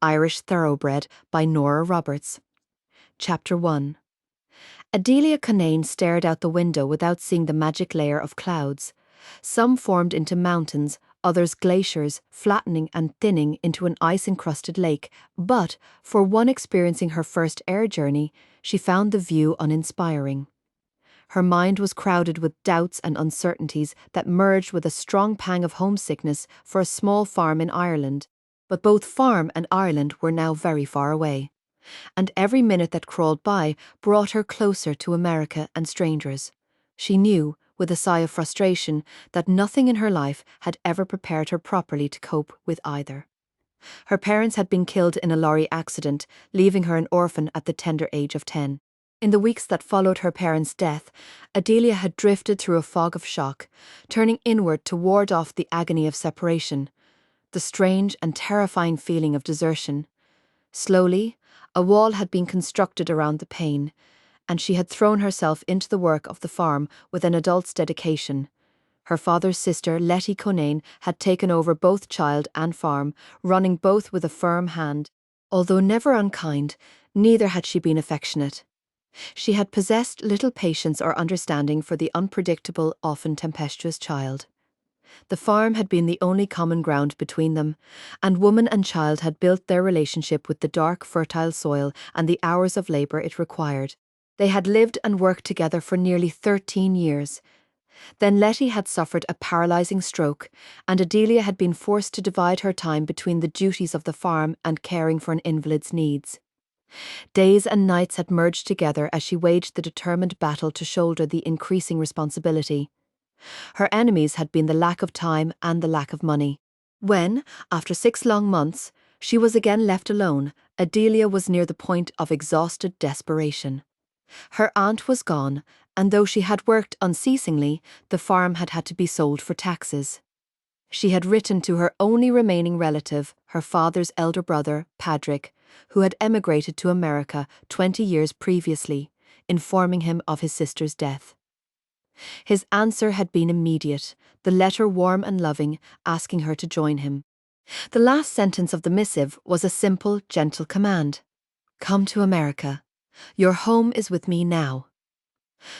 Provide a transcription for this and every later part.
Irish Thoroughbred by Nora Roberts. Chapter 1. Adelia Cunnane stared out the window without seeing the magic layer of clouds. Some formed into mountains, others glaciers, flattening and thinning into an ice-encrusted lake, but, for one experiencing her first air journey, she found the view uninspiring. Her mind was crowded with doubts and uncertainties that merged with a strong pang of homesickness for a small farm in Ireland. But both farm and Ireland were now very far away, and every minute that crawled by brought her closer to America and strangers. She knew, with a sigh of frustration, that nothing in her life had ever prepared her properly to cope with either. Her parents had been killed in a lorry accident, leaving her an orphan at the tender age of 10. In the weeks that followed her parents' death, Adelia had drifted through a fog of shock, turning inward to ward off the agony of separation, the strange and terrifying feeling of desertion. Slowly, a wall had been constructed around the pain, and she had thrown herself into the work of the farm with an adult's dedication. Her father's sister, Letty Cunnane, had taken over both child and farm, running both with a firm hand. Although never unkind, neither had she been affectionate. She had possessed little patience or understanding for the unpredictable, often tempestuous child. The farm had been the only common ground between them, and woman and child had built their relationship with the dark, fertile soil and the hours of labour it required. They had lived and worked together for nearly 13 years. Then Letty had suffered a paralysing stroke, and Adelia had been forced to divide her time between the duties of the farm and caring for an invalid's needs. Days and nights had merged together as she waged the determined battle to shoulder the increasing responsibility. Her enemies had been the lack of time and the lack of money. When, after 6 long months, she was again left alone, Adelia was near the point of exhausted desperation. Her aunt was gone, and though she had worked unceasingly, the farm had had to be sold for taxes. She had written to her only remaining relative, her father's elder brother, Patrick, who had emigrated to America 20 years previously, informing him of his sister's death. His answer had been immediate, the letter warm and loving, asking her to join him. The last sentence of the missive was a simple, gentle command. "Come to America. Your home is with me now."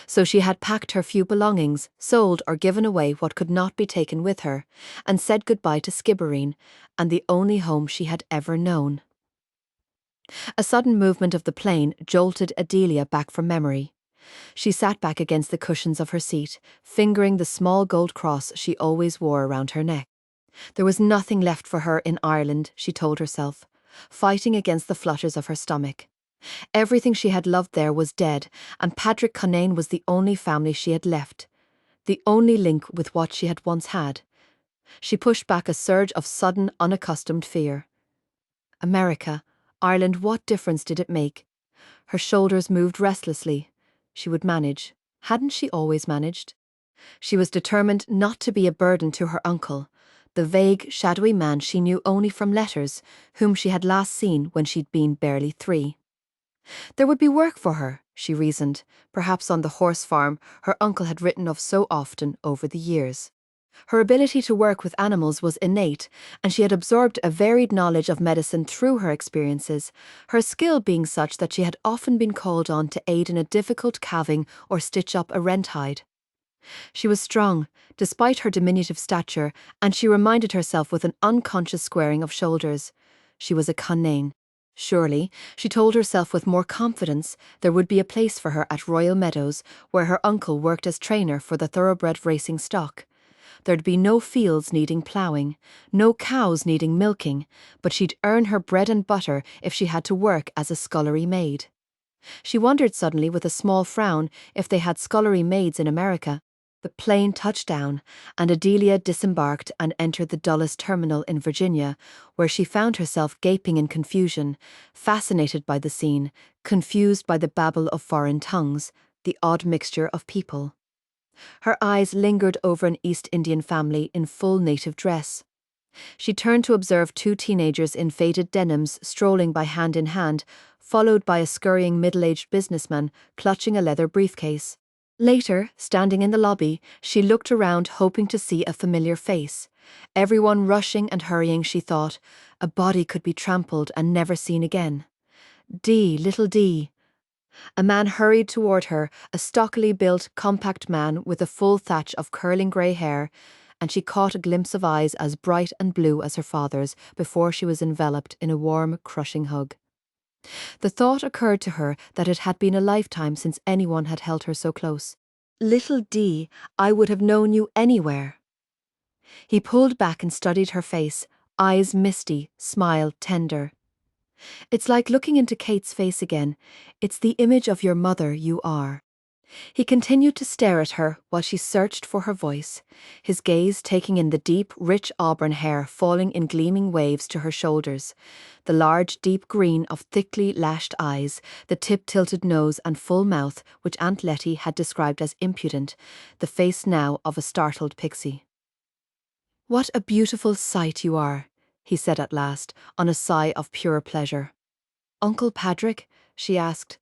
So she had packed her few belongings, sold or given away what could not be taken with her, and said goodbye to Skibbereen, and the only home she had ever known. A sudden movement of the plane jolted Adelia back from memory. She sat back against the cushions of her seat, fingering the small gold cross she always wore around her neck. There was nothing left for her in Ireland, she told herself, fighting against the flutters of her stomach. Everything she had loved there was dead, and Patrick Cunnane was the only family she had left, the only link with what she had once had. She pushed back a surge of sudden, unaccustomed fear. America, Ireland, what difference did it make? Her shoulders moved restlessly. She would manage. Hadn't she always managed? She was determined not to be a burden to her uncle, the vague, shadowy man she knew only from letters, whom she had last seen when she'd been barely 3. There would be work for her, she reasoned, perhaps on the horse farm her uncle had written of so often over the years. Her ability to work with animals was innate, and she had absorbed a varied knowledge of medicine through her experiences, her skill being such that she had often been called on to aid in a difficult calving or stitch up a rent hide. She was strong, despite her diminutive stature, and she reminded herself with an unconscious squaring of shoulders. She was a Cunnane. Surely, she told herself with more confidence, there would be a place for her at Royal Meadows, where her uncle worked as trainer for the thoroughbred racing stock. There'd be no fields needing ploughing, no cows needing milking, but she'd earn her bread and butter if she had to work as a scullery maid. She wondered suddenly with a small frown if they had scullery maids in America. The plane touched down, and Adelia disembarked and entered the Dulles terminal in Virginia, where she found herself gaping in confusion, fascinated by the scene, confused by the babble of foreign tongues, the odd mixture of people. Her eyes lingered over an East Indian family in full native dress. She turned to observe 2 teenagers in faded denims strolling by hand in hand, followed by a scurrying middle-aged businessman clutching a leather briefcase. Later, standing in the lobby, she looked around hoping to see a familiar face. Everyone rushing and hurrying, she thought. A body could be trampled and never seen again. Dee, little Dee. A man hurried toward her, a stockily built, compact man with a full thatch of curling grey hair, and she caught a glimpse of eyes as bright and blue as her father's before she was enveloped in a warm, crushing hug. The thought occurred to her that it had been a lifetime since anyone had held her so close. Little Dee, I would have known you anywhere. He pulled back and studied her face, eyes misty, smile tender. It's like looking into Kate's face again. It's the image of your mother you are. He continued to stare at her while she searched for her voice, his gaze taking in the deep, rich auburn hair falling in gleaming waves to her shoulders, the large, deep green of thickly lashed eyes, the tip-tilted nose and full mouth which Aunt Letty had described as impudent, the face now of a startled pixie. What a beautiful sight you are, he said at last, on a sigh of pure pleasure. Uncle Patrick? She asked,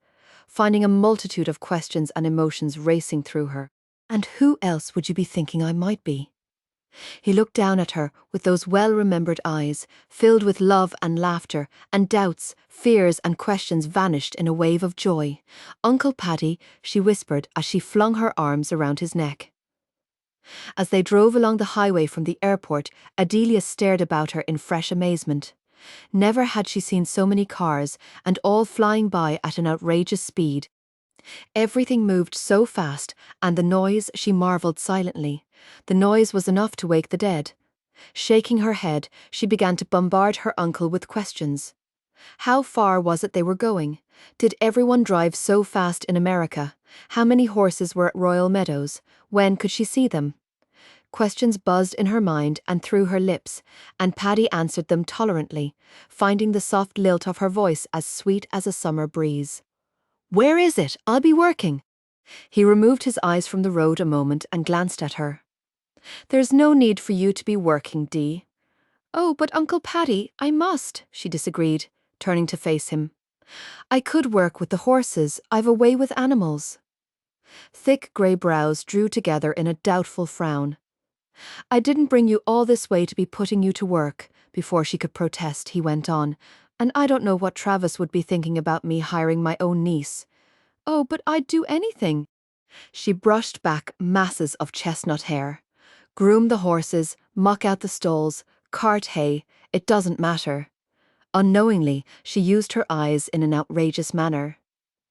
finding a multitude of questions and emotions racing through her. And who else would you be thinking I might be? He looked down at her with those well-remembered eyes, filled with love and laughter, and doubts, fears and questions vanished in a wave of joy. Uncle Paddy, she whispered as she flung her arms around his neck. As they drove along the highway from the airport, Adelia stared about her in fresh amazement. Never had she seen so many cars, and all flying by at an outrageous speed. Everything moved so fast, and the noise, she marvelled silently. The noise was enough to wake the dead. Shaking her head, she began to bombard her uncle with questions. How far was it they were going? Did everyone drive so fast in America? How many horses were at Royal Meadows? When could she see them? Questions buzzed in her mind and through her lips, and Paddy answered them tolerantly, finding the soft lilt of her voice as sweet as a summer breeze. Where is it? I'll be working. He removed his eyes from the road a moment and glanced at her. There's no need for you to be working, Dee. Oh, but Uncle Paddy, I must, she disagreed, turning to face him. I could work with the horses. I've a way with animals. Thick grey brows drew together in a doubtful frown. I didn't bring you all this way to be putting you to work, before she could protest, he went on, and I don't know what Travis would be thinking about me hiring my own niece. Oh, but I'd do anything. She brushed back masses of chestnut hair. Groom the horses, muck out the stalls, cart hay, it doesn't matter. Unknowingly, she used her eyes in an outrageous manner.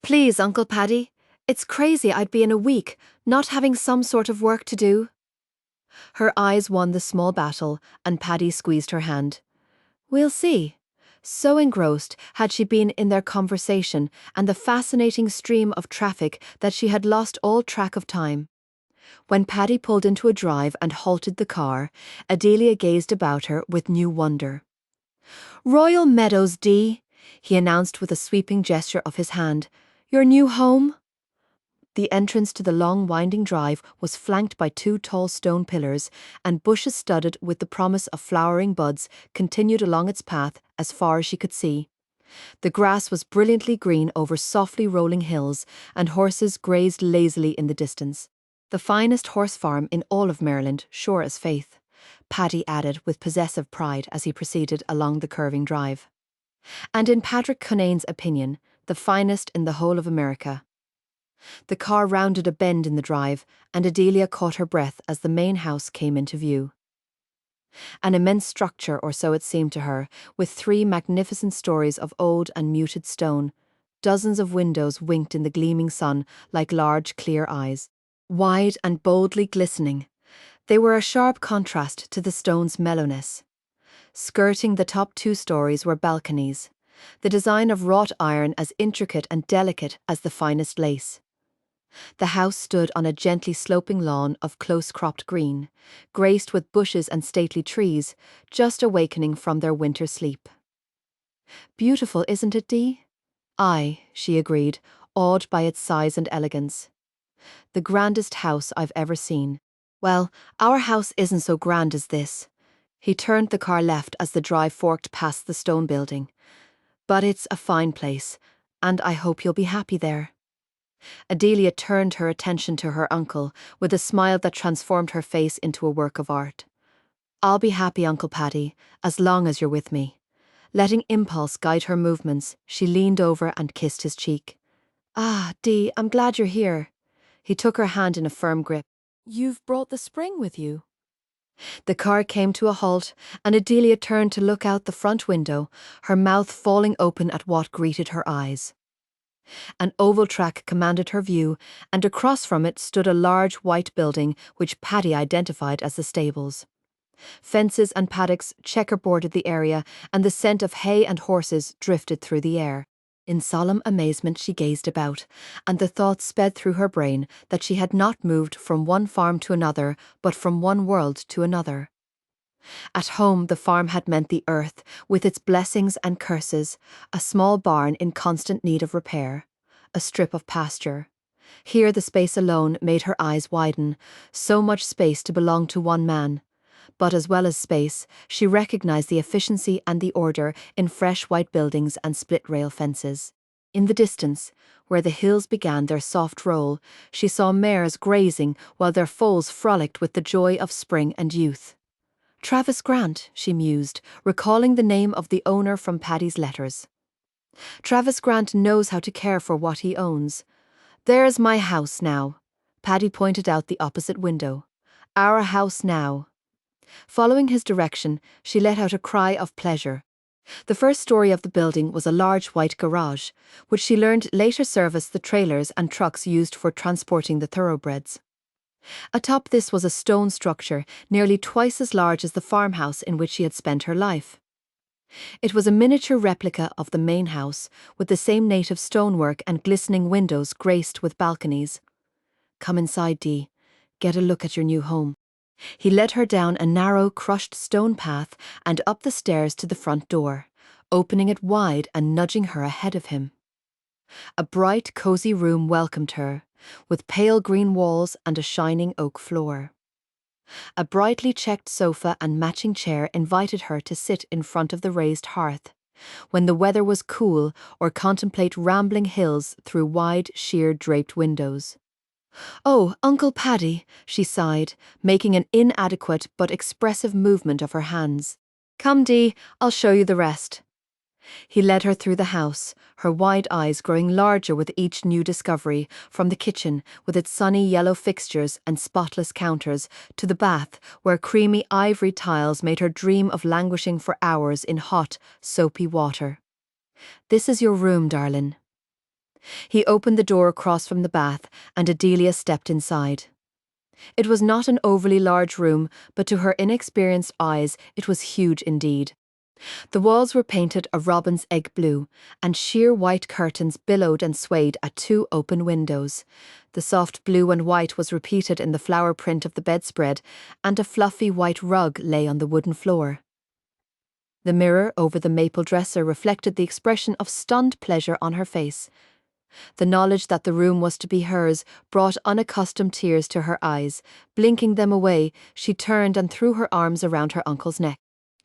Please, Uncle Paddy, it's crazy I'd be in a week, not having some sort of work to do. Her eyes won the small battle, and Paddy squeezed her hand. We'll see. So engrossed had she been in their conversation and the fascinating stream of traffic that she had lost all track of time. When Paddy pulled into a drive and halted the car, Adelia gazed about her with new wonder. Royal Meadows, Dee, he announced with a sweeping gesture of his hand. Your new home? The entrance to the long winding drive was flanked by 2 tall stone pillars, and bushes studded with the promise of flowering buds continued along its path as far as she could see. The grass was brilliantly green over softly rolling hills, and horses grazed lazily in the distance. The finest horse farm in all of Maryland, sure as faith, Paddy added with possessive pride as he proceeded along the curving drive. And in Patrick Cunane's opinion, the finest in the whole of America. The car rounded a bend in the drive, and Adelia caught her breath as the main house came into view. An immense structure, or so it seemed to her, with 3 magnificent stories of old and muted stone. Dozens of windows winked in the gleaming sun like large, clear eyes. Wide and boldly glistening, they were a sharp contrast to the stone's mellowness. Skirting the top 2 stories were balconies, the design of wrought iron as intricate and delicate as the finest lace. The house stood on a gently sloping lawn of close-cropped green, graced with bushes and stately trees, just awakening from their winter sleep. Beautiful, isn't it, Dee? Aye, she agreed, awed by its size and elegance. The grandest house I've ever seen. Well, our house isn't so grand as this. He turned the car left as the drive forked past the stone building. But it's a fine place, and I hope you'll be happy there. Adelia turned her attention to her uncle with a smile that transformed her face into a work of art. "I'll be happy, Uncle Paddy, as long as you're with me." Letting impulse guide her movements, she leaned over and kissed his cheek. "Ah, Dee, I'm glad you're here." He took her hand in a firm grip. "You've brought the spring with you." The car came to a halt, and Adelia turned to look out the front window, her mouth falling open at what greeted her eyes. An oval track commanded her view, and across from it stood a large white building which Paddy identified as the stables. Fences and paddocks checkerboarded the area, and the scent of hay and horses drifted through the air. In solemn amazement she gazed about, and the thought sped through her brain that she had not moved from one farm to another, but from one world to another. At home the farm had meant the earth, with its blessings and curses, a small barn in constant need of repair, a strip of pasture. Here the space alone made her eyes widen, so much space to belong to one man. But as well as space, she recognized the efficiency and the order in fresh white buildings and split-rail fences. In the distance, where the hills began their soft roll, she saw mares grazing while their foals frolicked with the joy of spring and youth. "Travis Grant," she mused, recalling the name of the owner from Paddy's letters. "Travis Grant knows how to care for what he owns. There's my house now." Paddy pointed out the opposite window. "Our house now." Following his direction, she let out a cry of pleasure. The first story of the building was a large white garage, which she learned later serviced the trailers and trucks used for transporting the thoroughbreds. Atop this was a stone structure nearly twice as large as the farmhouse in which she had spent her life. It was a miniature replica of the main house, with the same native stonework and glistening windows graced with balconies. "Come inside, Dee. Get a look at your new home." He led her down a narrow, crushed stone path and up the stairs to the front door, opening it wide and nudging her ahead of him. A bright, cozy room welcomed her, with pale green walls and a shining oak floor. A brightly checked sofa and matching chair invited her to sit in front of the raised hearth, when the weather was cool, or contemplate rambling hills through wide, sheer draped windows. "Oh, Uncle Paddy," she sighed, making an inadequate but expressive movement of her hands. "Come, Dee, I'll show you the rest." He led her through the house, her wide eyes growing larger with each new discovery, from the kitchen, with its sunny yellow fixtures and spotless counters, to the bath, where creamy ivory tiles made her dream of languishing for hours in hot, soapy water. "This is your room, darling." He opened the door across from the bath, and Adelia stepped inside. It was not an overly large room, but to her inexperienced eyes it was huge indeed. The walls were painted a robin's egg blue, and sheer white curtains billowed and swayed at two open windows. The soft blue and white was repeated in the flower print of the bedspread, and a fluffy white rug lay on the wooden floor. The mirror over the maple dresser reflected the expression of stunned pleasure on her face. The knowledge that the room was to be hers brought unaccustomed tears to her eyes. Blinking them away, she turned and threw her arms around her uncle's neck.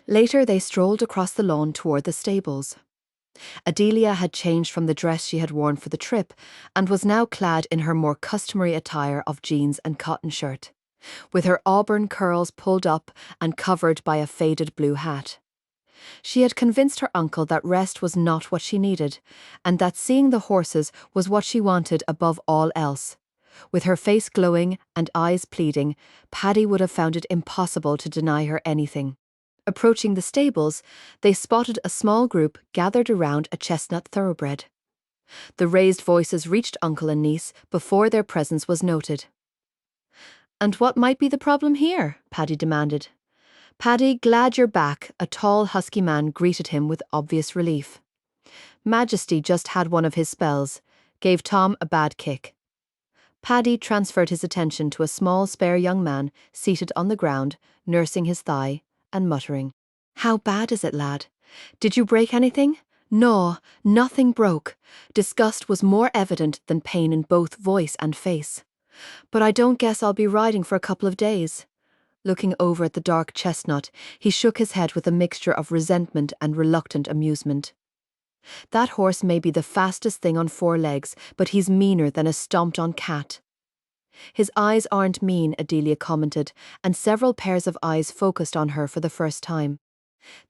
Later they strolled across the lawn toward the stables. Adelia had changed from the dress she had worn for the trip, and was now clad in her more customary attire of jeans and cotton shirt, with her auburn curls pulled up and covered by a faded blue hat. She had convinced her uncle that rest was not what she needed, and that seeing the horses was what she wanted above all else. With her face glowing and eyes pleading, Paddy would have found it impossible to deny her anything. Approaching the stables, they spotted a small group gathered around a chestnut thoroughbred. The raised voices reached uncle and niece before their presence was noted. "And what might be the problem here?" Paddy demanded. "Paddy, glad you're back," a tall, husky man greeted him with obvious relief. Majesty just had one of his spells, gave Tom a bad kick. Paddy transferred his attention to a small, spare young man seated on the ground, nursing his thigh, and muttering. "How bad is it, lad? Did you break anything?" "No, nothing broke." Disgust was more evident than pain in both voice and face. "But I don't guess I'll be riding for a couple of days." Looking over at the dark chestnut, he shook his head with a mixture of resentment and reluctant amusement. That horse may be the fastest thing on four legs, but he's meaner than a stomped-on cat. His eyes aren't mean, Adelia commented, and several pairs of eyes focused on her for the first time.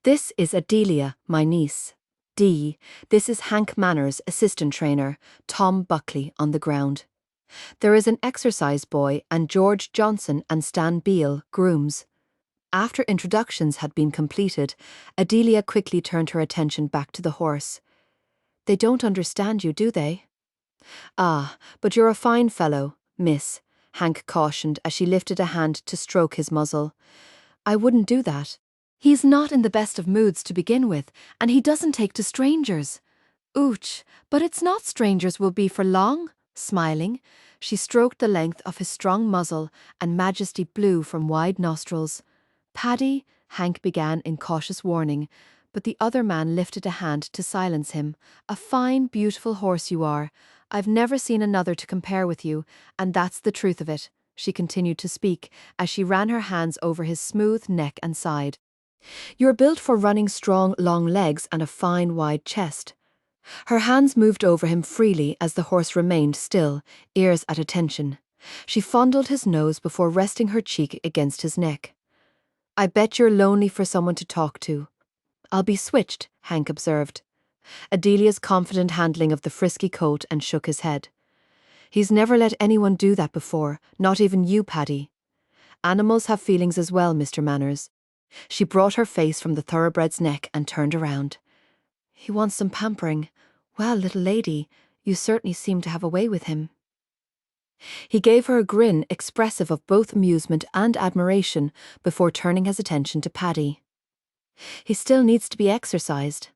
This is Adelia, my niece. Dee, this is Hank Manners, assistant trainer, Tom Buckley on the ground. There is an exercise boy and George Johnson and Stan Beale, grooms. After introductions had been completed, Adelia quickly turned her attention back to the horse. They don't understand you, do they? Ah, but you're a fine fellow, miss, Hank cautioned as she lifted a hand to stroke his muzzle. I wouldn't do that. He's not in the best of moods to begin with, and he doesn't take to strangers. Ooch, but it's not strangers will be for long, smiling. She stroked the length of his strong muzzle, and majesty blew from wide nostrils. Paddy, Hank began in cautious warning, but the other man lifted a hand to silence him. A fine, beautiful horse you are. I've never seen another to compare with you, and that's the truth of it, she continued to speak, as she ran her hands over his smooth neck and side. You're built for running strong, long legs and a fine, wide chest. Her hands moved over him freely as the horse remained still, ears at attention. She fondled his nose before resting her cheek against his neck. I bet you're lonely for someone to talk to. I'll be switched, Hank observed. Adelia's confident handling of the frisky colt and shook his head. He's never let anyone do that before, not even you, Paddy. Animals have feelings as well, Mr. Manners. She brought her face from the thoroughbred's neck and turned around. He wants some pampering. Well, little lady, you certainly seem to have a way with him. He gave her a grin expressive of both amusement and admiration before turning his attention to Paddy. He still needs to be exercised.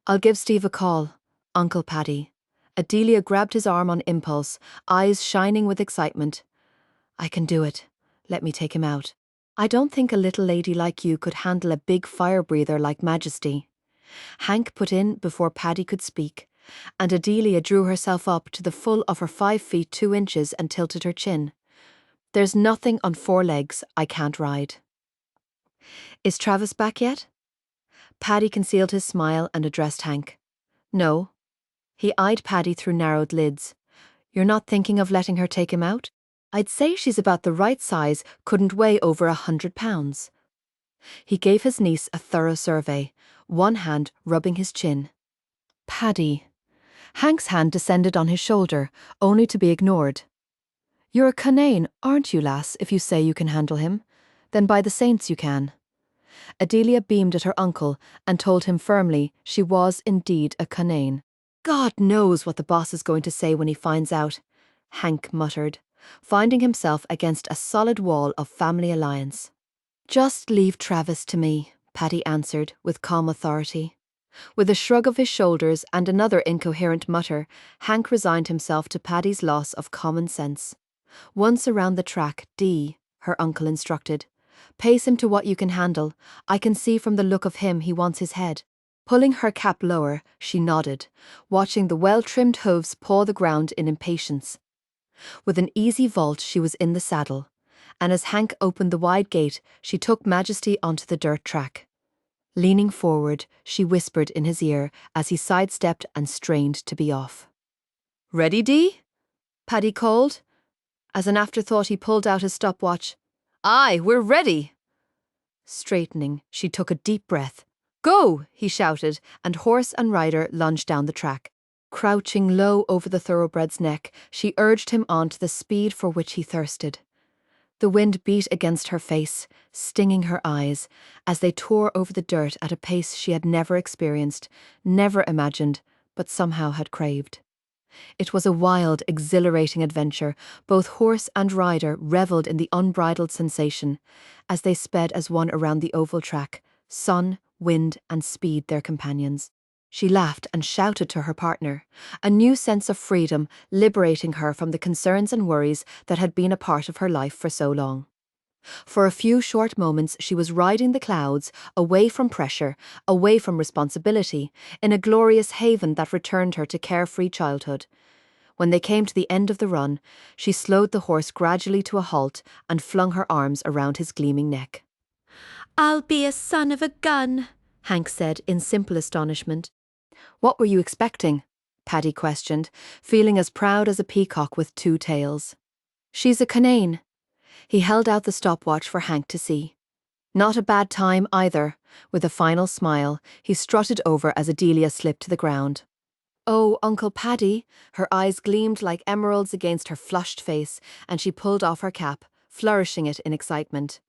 I'll give Steve a call. Uncle Paddy. Adelia grabbed his arm on impulse, eyes shining with excitement. I can do it. Let me take him out. I don't think a little lady like you could handle a big fire breather like Majesty. Hank put in before Paddy could speak, and Adelia drew herself up to the full of her 5 feet 2 inches and tilted her chin. There's nothing on 4 legs I can't ride. Is Travis back yet? Paddy concealed his smile and addressed Hank. No. He eyed Paddy through narrowed lids. You're not thinking of letting her take him out? I'd say she's about the right size, couldn't weigh over 100 pounds. He gave his niece a thorough survey, one hand rubbing his chin. Paddy. Hank's hand descended on his shoulder, only to be ignored. You're a Canaan, aren't you, lass, if you say you can handle him? Then by the saints you can. Adelia beamed at her uncle and told him firmly she was indeed a Canaan. God knows what the boss is going to say when he finds out, Hank muttered, finding himself against a solid wall of family alliance. Just leave Travis to me, Paddy answered with calm authority. With a shrug of his shoulders and another incoherent mutter, Hank resigned himself to Paddy's loss of common sense. Once around the track, Dee, her uncle instructed. Pace him to what you can handle. I can see from the look of him he wants his head. Pulling her cap lower, she nodded, watching the well-trimmed hooves paw the ground in impatience. With an easy vault she was in the saddle, and as Hank opened the wide gate, she took Majesty onto the dirt track. Leaning forward, she whispered in his ear as he sidestepped and strained to be off. Ready, Dee? Paddy called. As an afterthought he pulled out his stopwatch. Aye, we're ready. Straightening, she took a deep breath. Go, he shouted, and horse and rider lunged down the track. Crouching low over the thoroughbred's neck, she urged him on to the speed for which he thirsted. The wind beat against her face, stinging her eyes, as they tore over the dirt at a pace she had never experienced, never imagined, but somehow had craved. It was a wild, exhilarating adventure. Both horse and rider revelled in the unbridled sensation, as they sped as one around the oval track, sun, wind, and speed their companions. She laughed and shouted to her partner, a new sense of freedom liberating her from the concerns and worries that had been a part of her life for so long. For a few short moments she was riding the clouds, away from pressure, away from responsibility, in a glorious haven that returned her to carefree childhood. When they came to the end of the run, she slowed the horse gradually to a halt and flung her arms around his gleaming neck. I'll be a son of a gun, Hank said in simple astonishment. What were you expecting? Paddy questioned, feeling as proud as a peacock with two tails. She's a Canaan. He held out the stopwatch for Hank to see. Not a bad time either. With a final smile, he strutted over as Adelia slipped to the ground. Oh, Uncle Paddy! Her eyes gleamed like emeralds against her flushed face, and she pulled off her cap, flourishing it in excitement.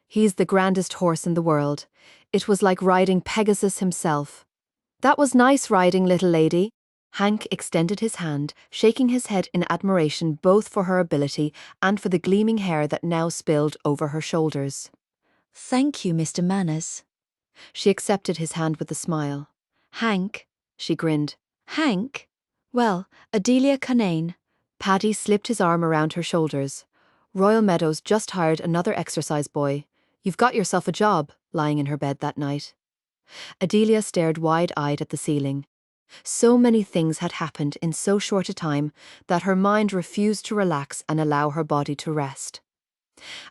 He's the grandest horse in the world. It was like riding Pegasus himself. That was nice riding, little lady. Hank extended his hand, shaking his head in admiration both for her ability and for the gleaming hair that now spilled over her shoulders. Thank you, Mr. Manners. She accepted his hand with a smile. Hank, she grinned. Hank? Well, Adelia Canaan. Paddy slipped his arm around her shoulders. Royal Meadows just hired another exercise boy. You've got yourself a job, lying in her bed that night. Adelia stared wide-eyed at the ceiling. So many things had happened in so short a time that her mind refused to relax and allow her body to rest.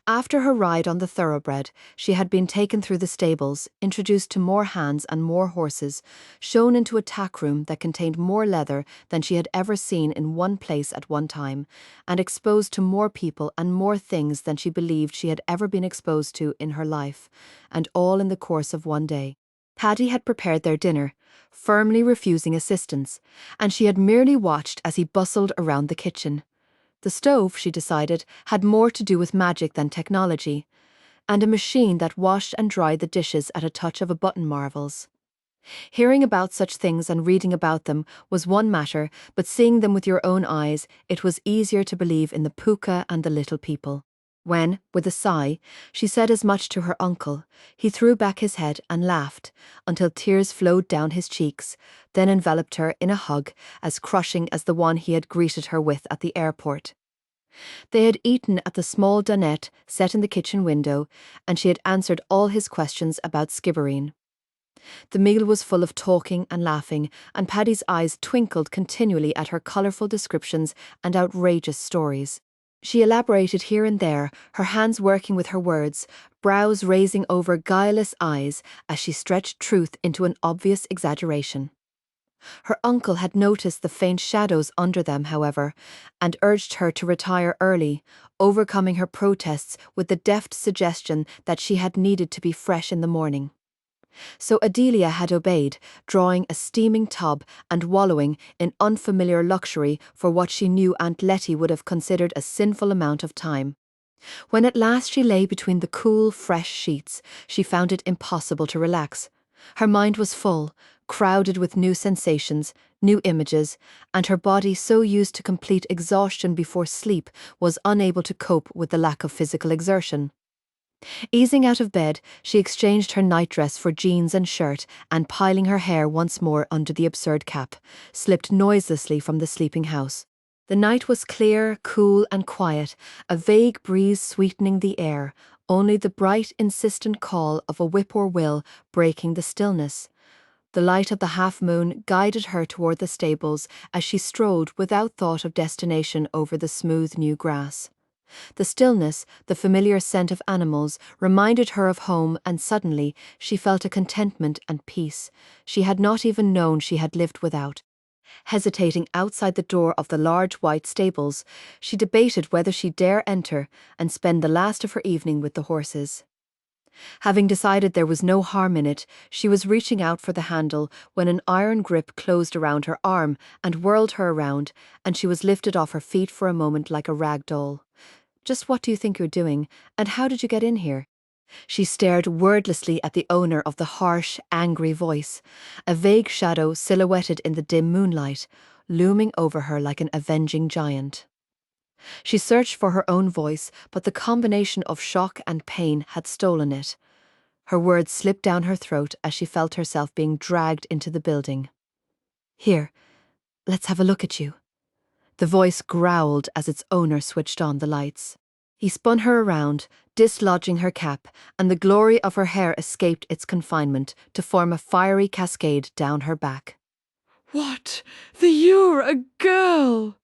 After her ride on the Thoroughbred, she had been taken through the stables, introduced to more hands and more horses, shown into a tack room that contained more leather than she had ever seen in one place at one time, and exposed to more people and more things than she believed she had ever been exposed to in her life, and all in the course of one day. Paddy had prepared their dinner, firmly refusing assistance, and she had merely watched as he bustled around the kitchen. The stove, she decided, had more to do with magic than technology, and a machine that washed and dried the dishes at a touch of a button marvels. Hearing about such things and reading about them was one matter, but seeing them with your own eyes, it was easier to believe in the puka and the little people. When, with a sigh, she said as much to her uncle, he threw back his head and laughed until tears flowed down his cheeks, then enveloped her in a hug as crushing as the one he had greeted her with at the airport. They had eaten at the small dunette set in the kitchen window, and she had answered all his questions about Skibbereen. The meal was full of talking and laughing, and Paddy's eyes twinkled continually at her colourful descriptions and outrageous stories. She elaborated here and there, her hands working with her words, brows raising over guileless eyes as she stretched truth into an obvious exaggeration. Her uncle had noticed the faint shadows under them, however, and urged her to retire early, overcoming her protests with the deft suggestion that she had needed to be fresh in the morning. So Adelia had obeyed, drawing a steaming tub and wallowing in unfamiliar luxury for what she knew Aunt Letty would have considered a sinful amount of time. When at last she lay between the cool, fresh sheets, she found it impossible to relax. Her mind was full, crowded with new sensations, new images, and her body, so used to complete exhaustion before sleep, was unable to cope with the lack of physical exertion. Easing out of bed, she exchanged her nightdress for jeans and shirt, and piling her hair once more under the absurd cap, slipped noiselessly from the sleeping house. The night was clear, cool, and quiet, a vague breeze sweetening the air, only the bright, insistent call of a whippoorwill breaking the stillness. The light of the half-moon guided her toward the stables as she strolled without thought of destination over the smooth new grass. The stillness, the familiar scent of animals, reminded her of home, and suddenly she felt a contentment and peace she had not even known she had lived without. Hesitating outside the door of the large white stables, she debated whether she dare enter and spend the last of her evening with the horses. Having decided there was no harm in it, she was reaching out for the handle when an iron grip closed around her arm and whirled her around, and she was lifted off her feet for a moment like a rag doll. Just what do you think you're doing, and how did you get in here? She stared wordlessly at the owner of the harsh, angry voice, a vague shadow silhouetted in the dim moonlight, looming over her like an avenging giant. She searched for her own voice, but the combination of shock and pain had stolen it. Her words slipped down her throat as she felt herself being dragged into the building. Here, let's have a look at you. The voice growled as its owner switched on the lights. He spun her around, dislodging her cap, and the glory of her hair escaped its confinement to form a fiery cascade down her back. What? You're a girl!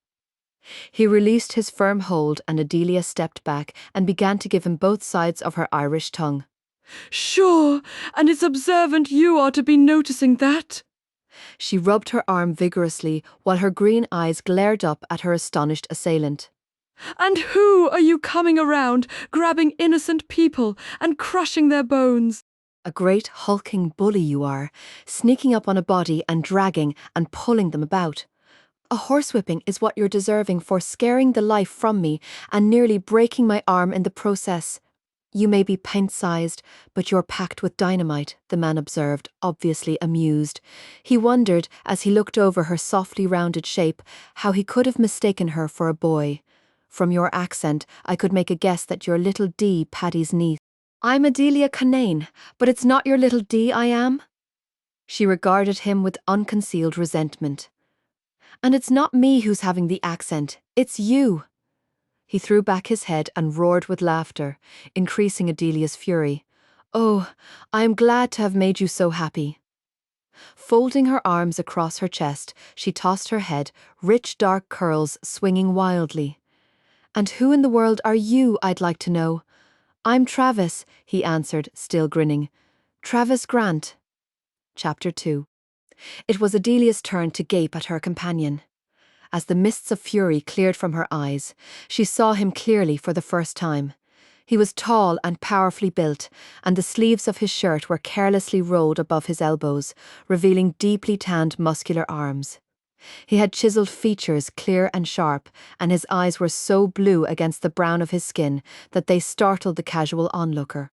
He released his firm hold, and Adelia stepped back and began to give him both sides of her Irish tongue. Sure, and it's observant you are to be noticing that. She rubbed her arm vigorously while her green eyes glared up at her astonished assailant. And who are you coming around, grabbing innocent people and crushing their bones? A great hulking bully you are, sneaking up on a body and dragging and pulling them about. A horsewhipping is what you're deserving for scaring the life from me and nearly breaking my arm in the process. You may be pint-sized, but you're packed with dynamite, the man observed, obviously amused. He wondered, as he looked over her softly rounded shape, how he could have mistaken her for a boy. From your accent, I could make a guess that you're little D, Paddy's niece. I'm Adelia Canane, but it's not your little D I am? She regarded him with unconcealed resentment. And it's not me who's having the accent, it's you. He threw back his head and roared with laughter, increasing Adelia's fury. Oh, I am glad to have made you so happy. Folding her arms across her chest, she tossed her head, rich dark curls swinging wildly. And who in the world are you, I'd like to know? I'm Travis, he answered, still grinning. Travis Grant. Chapter 2. It was Adelia's turn to gape at her companion. As the mists of fury cleared from her eyes, she saw him clearly for the first time. He was tall and powerfully built, and the sleeves of his shirt were carelessly rolled above his elbows, revealing deeply tanned muscular arms. He had chiseled features clear and sharp, and his eyes were so blue against the brown of his skin that they startled the casual onlooker.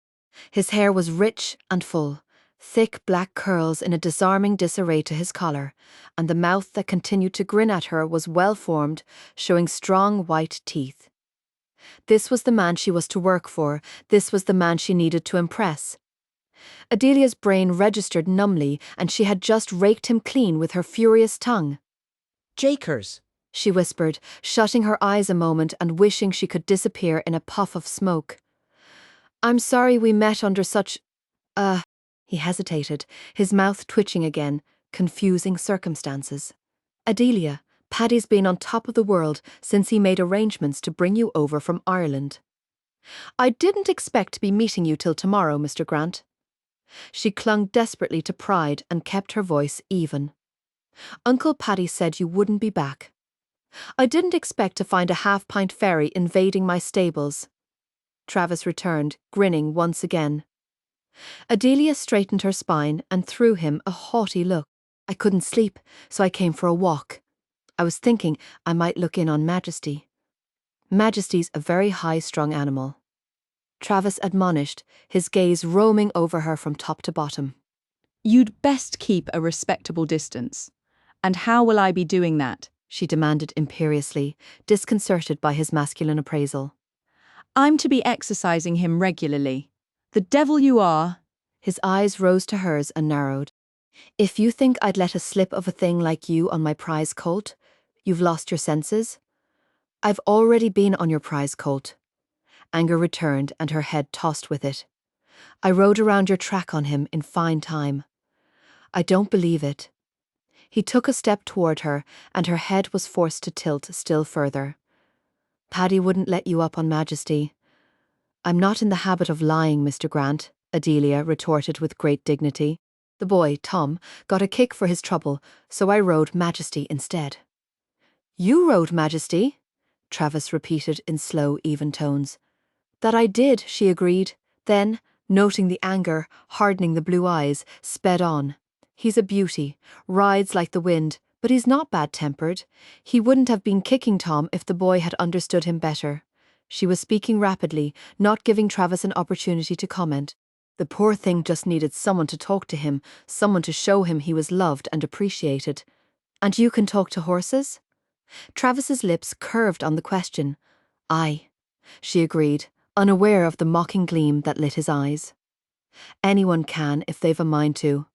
His hair was rich and full, thick black curls in a disarming disarray to his collar, and the mouth that continued to grin at her was well formed, showing strong white teeth. This was the man she was to work for, this was the man she needed to impress. Adelia's brain registered numbly, and she had just raked him clean with her furious tongue. Jakers, She whispered, shutting her eyes a moment and wishing she could disappear in a puff of smoke. I'm sorry we met under such, he hesitated, his mouth twitching again, confusing circumstances. Adelia, Paddy's been on top of the world since he made arrangements to bring you over from Ireland. I didn't expect to be meeting you till tomorrow, Mr. Grant. She clung desperately to pride and kept her voice even. Uncle Paddy said you wouldn't be back. I didn't expect to find a half-pint fairy invading my stables. Travis returned, grinning once again. Adelia straightened her spine and threw him a haughty look. I couldn't sleep, so I came for a walk. I was thinking I might look in on Majesty. Majesty's a very high-strung animal. Travis admonished, his gaze roaming over her from top to bottom. You'd best keep a respectable distance. And how will I be doing that? She demanded imperiously, disconcerted by his masculine appraisal. I'm to be exercising him regularly. The devil you are. His eyes rose to hers and narrowed. If you think I'd let a slip of a thing like you on my prize colt, you've lost your senses. I've already been on your prize colt. Anger returned and her head tossed with it. I rode around your track on him in fine time. I don't believe it. He took a step toward her, and her head was forced to tilt still further. Paddy wouldn't let you up on Majesty. I'm not in the habit of lying, Mr. Grant, Adelia retorted with great dignity. The boy, Tom, got a kick for his trouble, so I rode Majesty instead. You rode Majesty? Travis repeated in slow, even tones. That I did, she agreed. Then, noting the anger, hardening the blue eyes, sped on. He's a beauty, rides like the wind, but he's not bad-tempered. He wouldn't have been kicking Tom if the boy had understood him better. She was speaking rapidly, not giving Travis an opportunity to comment. The poor thing just needed someone to talk to him, someone to show him he was loved and appreciated. And you can talk to horses? Travis's lips curved on the question. Aye, she agreed, unaware of the mocking gleam that lit his eyes. Anyone can if they've a mind to.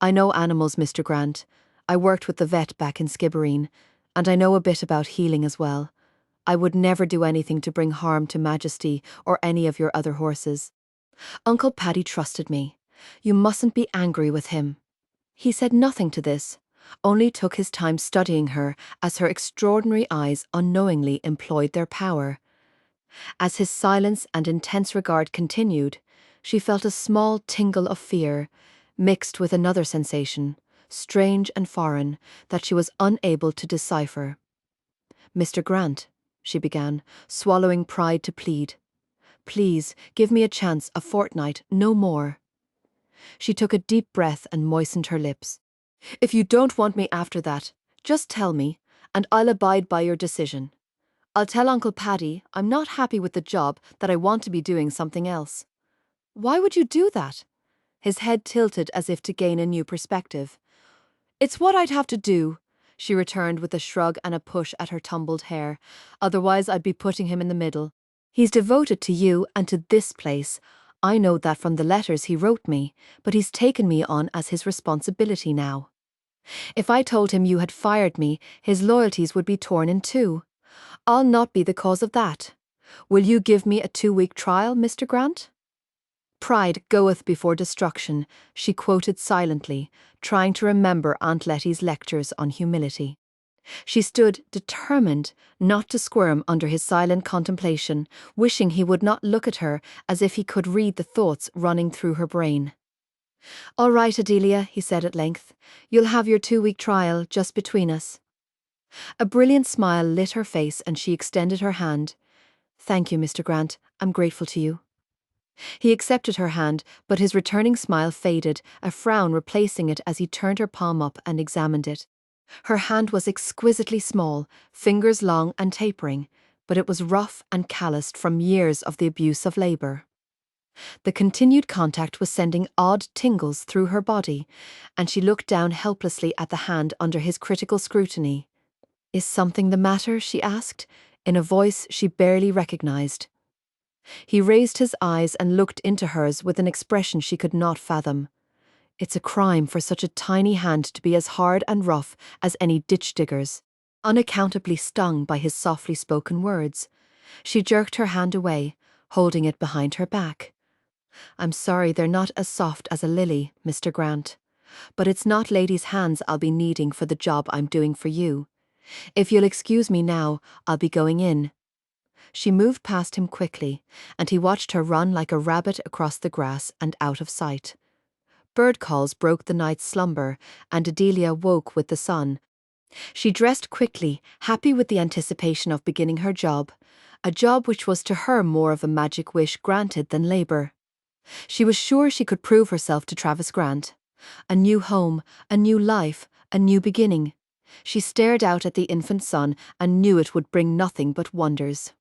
I know animals, Mr. Grant. I worked with the vet back in Skibbereen, and I know a bit about healing as well. I would never do anything to bring harm to Majesty or any of your other horses. Uncle Paddy trusted me. You mustn't be angry with him. He said nothing to this, only took his time studying her as her extraordinary eyes unknowingly employed their power. As his silence and intense regard continued, she felt a small tingle of fear, mixed with another sensation, strange and foreign, that she was unable to decipher. "Mr. Grant," she began, swallowing pride to plead. "Please, give me a chance, a fortnight, no more." She took a deep breath and moistened her lips. "If you don't want me after that, just tell me, and I'll abide by your decision. I'll tell Uncle Paddy I'm not happy with the job, that I want to be doing something else." "Why would you do that?" His head tilted as if to gain a new perspective. "It's what I'd have to do," she returned with a shrug and a push at her tumbled hair. "Otherwise I'd be putting him in the middle. He's devoted to you and to this place. I know that from the letters he wrote me, but he's taken me on as his responsibility now. If I told him you had fired me, his loyalties would be torn in two. I'll not be the cause of that. Will you give me a 2-week trial, Mr. Grant?" "Pride goeth before destruction," she quoted silently, trying to remember Aunt Letty's lectures on humility. She stood determined not to squirm under his silent contemplation, wishing he would not look at her as if he could read the thoughts running through her brain. "All right, Adelia," he said at length. "You'll have your 2-week trial, just between us." A brilliant smile lit her face and she extended her hand. "Thank you, Mr. Grant. I'm grateful to you." He accepted her hand, but his returning smile faded, a frown replacing it as he turned her palm up and examined it. Her hand was exquisitely small, fingers long and tapering, but it was rough and calloused from years of the abuse of labour. The continued contact was sending odd tingles through her body, and she looked down helplessly at the hand under his critical scrutiny. "Is something the matter?" she asked, in a voice she barely recognised. He raised his eyes and looked into hers with an expression she could not fathom. It's a crime for such a tiny hand to be as hard and rough as any ditch digger's. Unaccountably stung by his softly spoken words, she jerked her hand away, holding it behind her back. "I'm sorry they're not as soft as a lily, Mr. Grant. But it's not ladies' hands I'll be needing for the job I'm doing for you. If you'll excuse me now, I'll be going in." She moved past him quickly, and he watched her run like a rabbit across the grass and out of sight. Bird calls broke the night's slumber, and Adelia woke with the sun. She dressed quickly, happy with the anticipation of beginning her job, a job which was to her more of a magic wish granted than labour. She was sure she could prove herself to Travis Grant. A new home, a new life, a new beginning. She stared out at the infant sun and knew it would bring nothing but wonders.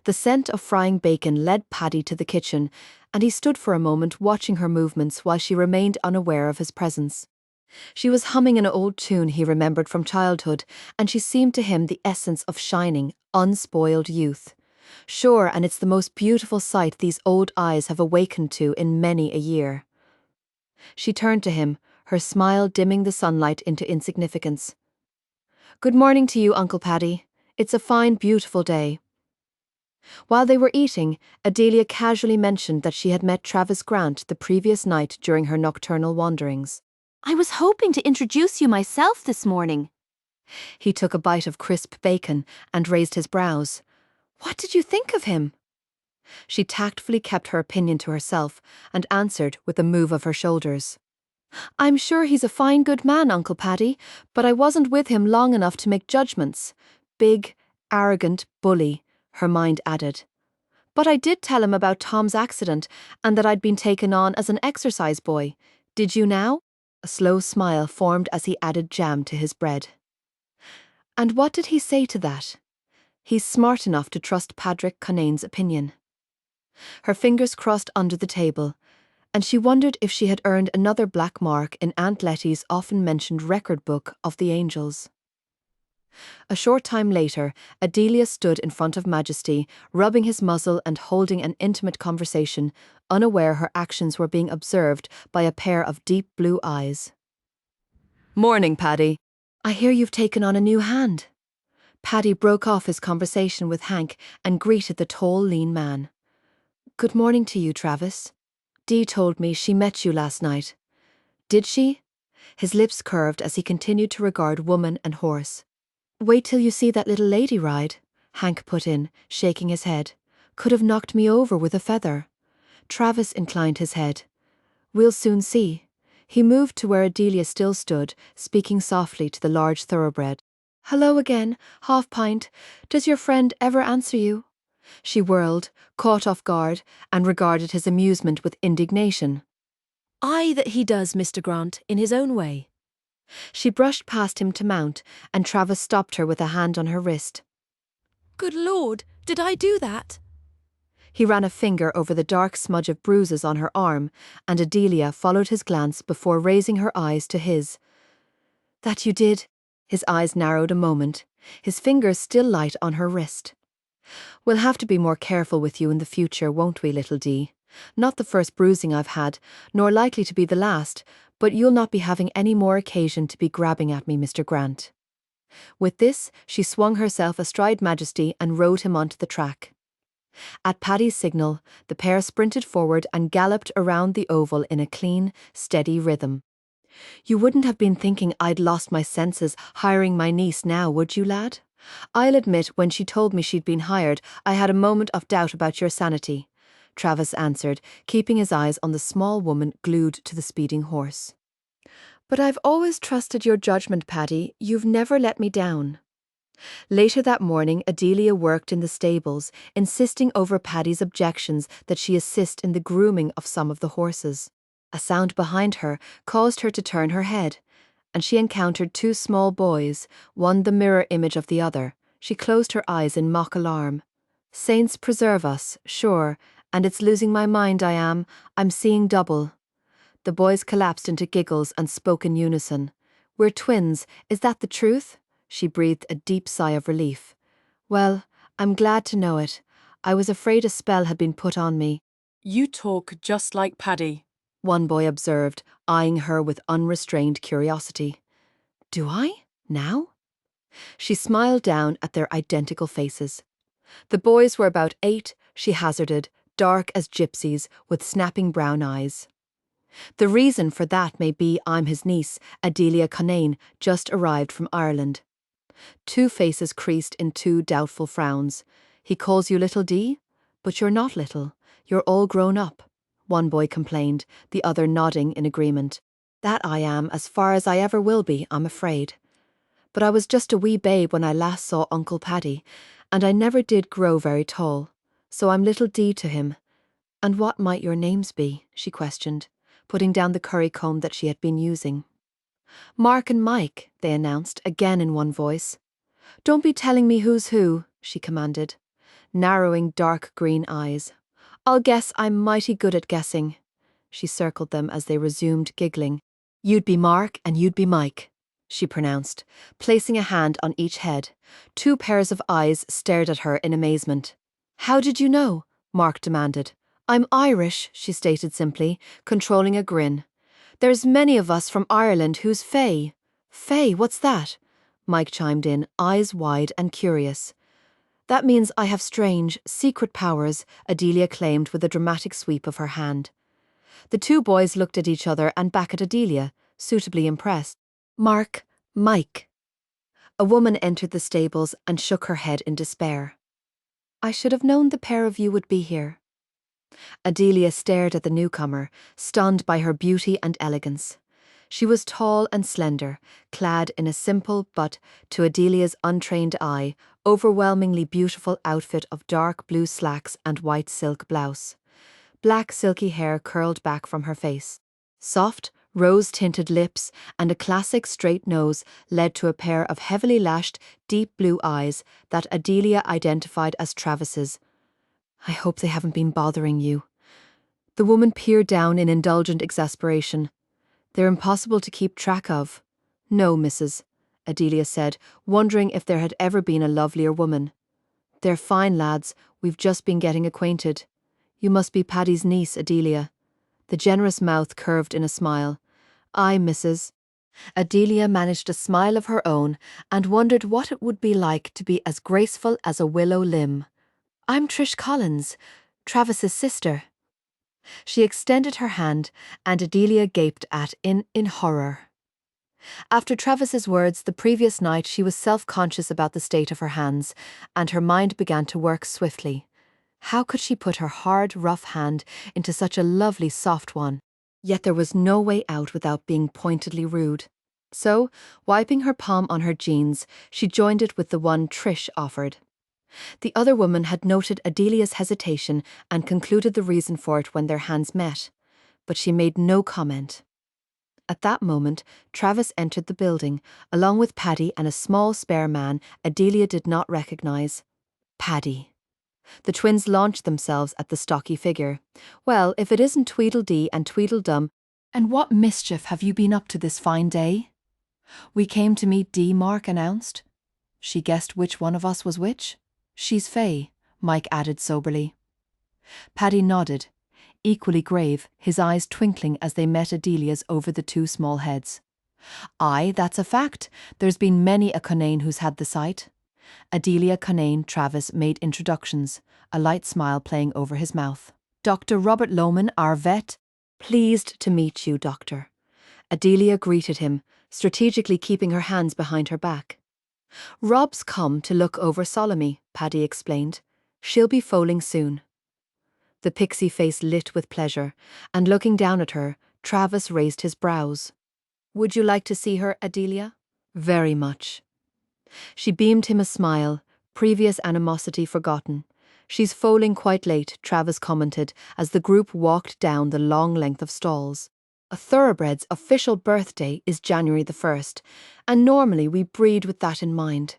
The scent of frying bacon led Paddy to the kitchen, and he stood for a moment watching her movements while she remained unaware of his presence. She was humming an old tune he remembered from childhood, and she seemed to him the essence of shining, unspoiled youth. Sure, and it's the most beautiful sight these old eyes have awakened to in many a year. She turned to him, her smile dimming the sunlight into insignificance. "Good morning to you, Uncle Paddy. It's a fine, beautiful day." While they were eating, Adelia casually mentioned that she had met Travis Grant the previous night during her nocturnal wanderings. "I was hoping to introduce you myself this morning." He took a bite of crisp bacon and raised his brows. "What did you think of him?" She tactfully kept her opinion to herself and answered with a move of her shoulders. "I'm sure he's a fine good man, Uncle Paddy, but I wasn't with him long enough to make judgments. Big, arrogant bully," her mind added. "But I did tell him about Tom's accident and that I'd been taken on as an exercise boy. Did you now?" A slow smile formed as he added jam to his bread. "And what did he say to that?" He's smart enough to trust Padraig Cunane's opinion. Her fingers crossed under the table, and she wondered if she had earned another black mark in Aunt Letty's often-mentioned record book of the angels. A short time later, Adelia stood in front of Majesty, rubbing his muzzle and holding an intimate conversation, unaware her actions were being observed by a pair of deep blue eyes. "Morning, Paddy. I hear you've taken on a new hand." Paddy broke off his conversation with Hank and greeted the tall, lean man. "Good morning to you, Travis. Dee told me she met you last night." "Did she?" His lips curved as he continued to regard woman and horse. "Wait till you see that little lady ride," Hank put in, shaking his head. "Could have knocked me over with a feather." Travis inclined his head. "We'll soon see." He moved to where Adelia still stood, speaking softly to the large thoroughbred. "Hello again, Half Pint. Does your friend ever answer you?" She whirled, caught off guard, and regarded his amusement with indignation. "Aye, that he does, Mr. Grant, in his own way." She brushed past him to mount, and Travis stopped her with a hand on her wrist. "Good Lord, did I do that?" He ran a finger over the dark smudge of bruises on her arm, and Adelia followed his glance before raising her eyes to his. "That you did?" His eyes narrowed a moment, his fingers still light on her wrist. "We'll have to be more careful with you in the future, won't we, little Dee? Not the first bruising I've had, nor likely to be the last, but you'll not be having any more occasion to be grabbing at me, Mr. Grant." With this, she swung herself astride Majesty and rode him onto the track. At Paddy's signal, the pair sprinted forward and galloped around the oval in a clean, steady rhythm. "You wouldn't have been thinking I'd lost my senses hiring my niece now, would you, lad? I'll admit when she told me she'd been hired, I had a moment of doubt about your sanity," Travis answered, keeping his eyes on the small woman glued to the speeding horse. "But I've always trusted your judgment, Paddy. You've never let me down." Later that morning, Adelia worked in the stables, insisting over Paddy's objections that she assist in the grooming of some of the horses. A sound behind her caused her to turn her head, and she encountered two small boys, one the mirror image of the other. She closed her eyes in mock alarm. "Saints preserve us, sure, and it's losing my mind I'm seeing double." The boys collapsed into giggles and spoke in unison. "We're twins, is that the truth?" She breathed a deep sigh of relief. "Well, I'm glad to know it. I was afraid a spell had been put on me." You talk just like Paddy. One boy observed, eyeing her with unrestrained curiosity. "Do I? Now?" She smiled down at their identical faces. The boys were about 8, she hazarded, dark as gypsies, with snapping brown eyes. "The reason for that may be I'm his niece, Adelia Conane, just arrived from Ireland." Two faces creased in two doubtful frowns. "He calls you Little Dee? But you're not little. You're all grown up," one boy complained, the other nodding in agreement. "That I am, as far as I ever will be, I'm afraid. But I was just a wee babe when I last saw Uncle Paddy, and I never did grow very tall, so I'm Little Dee to him." "And what might your names be?" she questioned, putting down the curry comb that she had been using. "Mark and Mike," they announced, again in one voice. "Don't be telling me who's who," she commanded, narrowing dark green eyes. "I'll guess I'm mighty good at guessing." She circled them as they resumed giggling. "You'd be Mark and you'd be Mike," she pronounced, placing a hand on each head. Two pairs of eyes stared at her in amazement. "How did you know?" Mark demanded. "I'm Irish," she stated simply, controlling a grin. "There's many of us from Ireland who's Fae." "Fae, what's that?" Mike chimed in, eyes wide and curious. "That means I have strange, secret powers," Adelia claimed with a dramatic sweep of her hand. The two boys looked at each other and back at Adelia, suitably impressed. "Mark, Mike." A woman entered the stables and shook her head in despair. "I should have known the pair of you would be here." Adelia stared at the newcomer, stunned by her beauty and elegance. She was tall and slender, clad in a simple but, to Adelia's untrained eye, overwhelmingly beautiful outfit of dark blue slacks and white silk blouse. Black silky hair curled back from her face. Soft, rose-tinted lips and a classic straight nose led to a pair of heavily lashed, deep blue eyes that Adelia identified as Travis's. "I hope they haven't been bothering you." The woman peered down in indulgent exasperation. "They're impossible to keep track of." "No, Mrs." Adelia said, wondering if there had ever been a lovelier woman. "They're fine lads, we've just been getting acquainted. You must be Paddy's niece, Adelia." The generous mouth curved in a smile. "Aye, Mrs." Adelia managed a smile of her own and wondered what it would be like to be as graceful as a willow limb. "I'm Trish Collins, Travis's sister." She extended her hand, and Adelia gaped at in horror. After Travis's words the previous night, she was self-conscious about the state of her hands, and her mind began to work swiftly. How could she put her hard, rough hand into such a lovely, soft one? Yet there was no way out without being pointedly rude. So, wiping her palm on her jeans, she joined it with the one Trish offered. The other woman had noted Adelia's hesitation and concluded the reason for it when their hands met, but she made no comment. At that moment, Travis entered the building, along with Paddy and a small spare man Adelia did not recognise. Paddy. The twins launched themselves at the stocky figure. Well, if it isn't Tweedledee and Tweedledum, and what mischief have you been up to this fine day? We came to meet Dee, Mark announced. She guessed which one of us was which? She's Faye, Mike added soberly. Paddy nodded, equally grave, his eyes twinkling as they met Adelia's over the two small heads. Aye, that's a fact. There's been many a Conane who's had the sight. Adelia, Conane, Travis made introductions, a light smile playing over his mouth. Dr. Robert Lohman, our vet. Pleased to meet you, Doctor. Adelia greeted him, strategically keeping her hands behind her back. Rob's come to look over Solomie, Paddy explained. She'll be foaling soon. The pixie face lit with pleasure, and looking down at her, Travis raised his brows. Would you like to see her, Adelia? Very much. She beamed him a smile, previous animosity forgotten. She's foaling quite late, Travis commented as the group walked down the long length of stalls. A thoroughbred's official birthday is January the 1st, and normally we breed with that in mind.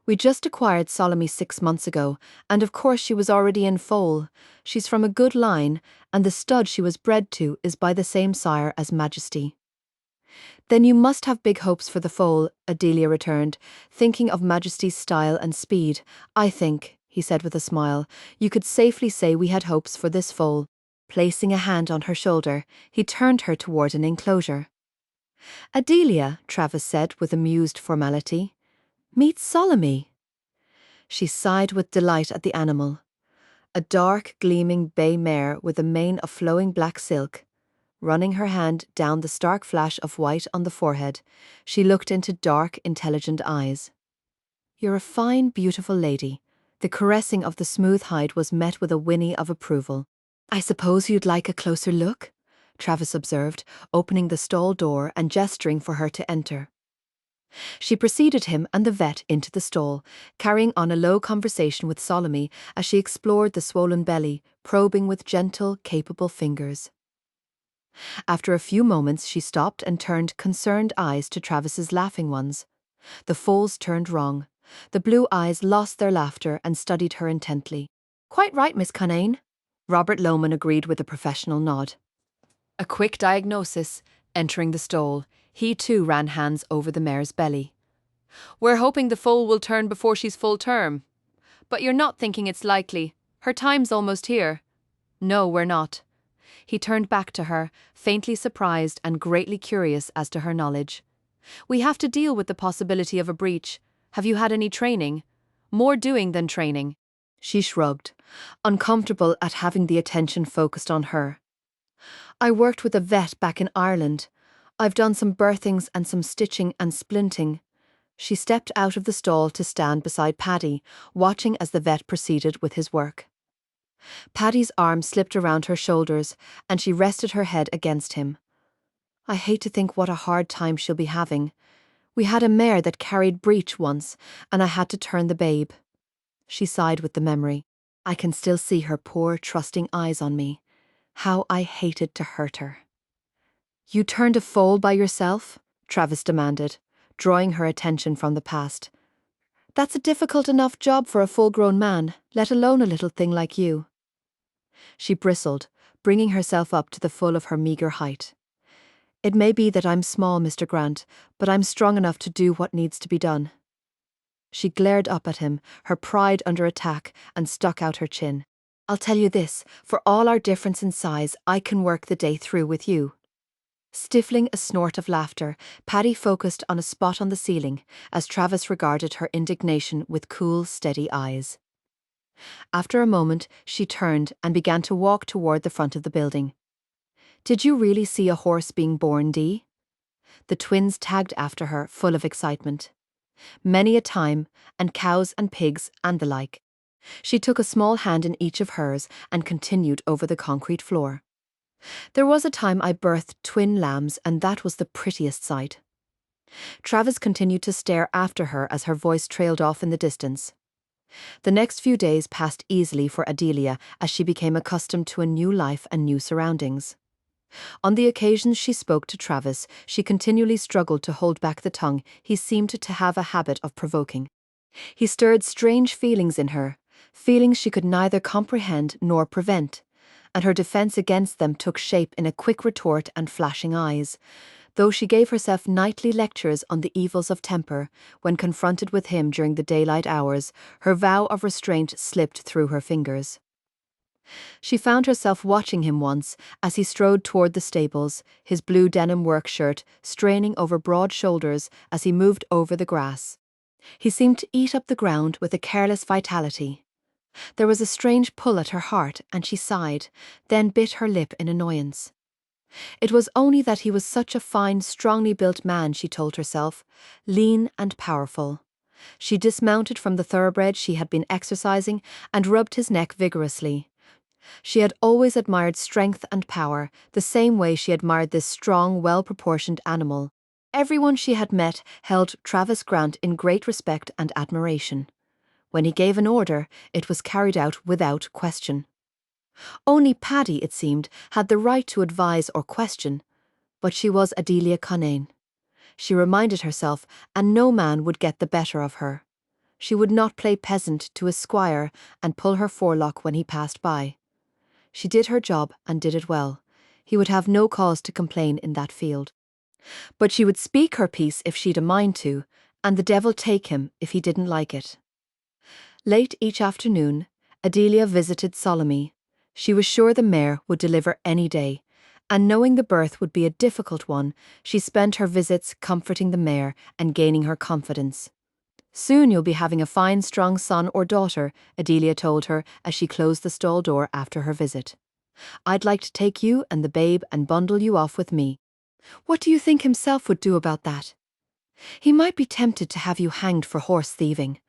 We just acquired Solomie 6 months ago, and of course she was already in foal. She's from a good line, and the stud she was bred to is by the same sire as Majesty. Then you must have big hopes for the foal, Adelia returned, thinking of Majesty's style and speed. I think, he said with a smile, you could safely say we had hopes for this foal. Placing a hand on her shoulder, he turned her toward an enclosure. Adelia, Travis said with amused formality. Meet Solomie. She sighed with delight at the animal. A dark, gleaming bay mare with a mane of flowing black silk. Running her hand down the stark flash of white on the forehead, she looked into dark, intelligent eyes. You're a fine, beautiful lady. The caressing of the smooth hide was met with a whinny of approval. I suppose you'd like a closer look? Travis observed, opening the stall door and gesturing for her to enter. She preceded him and the vet into the stall, carrying on a low conversation with Solomie as she explored the swollen belly, probing with gentle, capable fingers. After a few moments she stopped and turned concerned eyes to Travis's laughing ones. The foals turned wrong. The blue eyes lost their laughter and studied her intently. Quite right, Miss Conane. Robert Lohman agreed with a professional nod. A quick diagnosis. Entering the stall, he too ran hands over the mare's belly. We're hoping the foal will turn before she's full term. But you're not thinking it's likely. Her time's almost here. No, we're not. He turned back to her, faintly surprised and greatly curious as to her knowledge. We have to deal with the possibility of a breach. Have you had any training? More doing than training. She shrugged, uncomfortable at having the attention focused on her. I worked with a vet back in Ireland. I've done some birthings and some stitching and splinting. She stepped out of the stall to stand beside Paddy, watching as the vet proceeded with his work. Paddy's arm slipped around her shoulders, and she rested her head against him. I hate to think what a hard time she'll be having. We had a mare that carried breech once, and I had to turn the babe. She sighed with the memory. I can still see her poor, trusting eyes on me. How I hated to hurt her. You turned a foal by yourself? Travis demanded, drawing her attention from the past. That's a difficult enough job for a full-grown man, let alone a little thing like you. She bristled, bringing herself up to the full of her meagre height. It may be that I'm small, Mr. Grant, but I'm strong enough to do what needs to be done. She glared up at him, her pride under attack, and stuck out her chin. I'll tell you this, for all our difference in size, I can work the day through with you. Stifling a snort of laughter, Paddy focused on a spot on the ceiling as Travis regarded her indignation with cool, steady eyes. After a moment, she turned and began to walk toward the front of the building. Did you really see a horse being born, Dee? The twins tagged after her, full of excitement. Many a time, and cows and pigs and the like. She took a small hand in each of hers and continued over the concrete floor. There was a time I birthed twin lambs, and that was the prettiest sight. Travis continued to stare after her as her voice trailed off in the distance. The next few days passed easily for Adelia as she became accustomed to a new life and new surroundings. On the occasions she spoke to Travis, she continually struggled to hold back the tongue he seemed to have a habit of provoking. He stirred strange feelings in her, feelings she could neither comprehend nor prevent, and her defense against them took shape in a quick retort and flashing eyes, though she gave herself nightly lectures on the evils of temper. When confronted with him during the daylight hours, her vow of restraint slipped through her fingers. She found herself watching him once as he strode toward the stables, his blue denim work shirt straining over broad shoulders as he moved over the grass. He seemed to eat up the ground with a careless vitality. There was a strange pull at her heart, and she sighed, then bit her lip in annoyance. It was only that he was such a fine, strongly built man, she told herself, lean and powerful. She dismounted from the thoroughbred she had been exercising and rubbed his neck vigorously. She had always admired strength and power, the same way she admired this strong, well-proportioned animal. Everyone she had met held Travis Grant in great respect and admiration. When he gave an order, it was carried out without question. Only Paddy, it seemed, had the right to advise or question, but she was Adelia Connain. She reminded herself, and no man would get the better of her. She would not play peasant to a squire and pull her forelock when he passed by. She did her job and did it well. He would have no cause to complain in that field. But she would speak her piece if she'd a mind to, and the devil take him if he didn't like it. Late each afternoon, Adelia visited Solomie. She was sure the mare would deliver any day, and knowing the birth would be a difficult one, she spent her visits comforting the mare and gaining her confidence. "Soon you'll be having a fine, strong son or daughter," Adelia told her as she closed the stall door after her visit. "I'd like to take you and the babe and bundle you off with me." "What do you think himself would do about that?" "He might be tempted to have you hanged for horse thieving."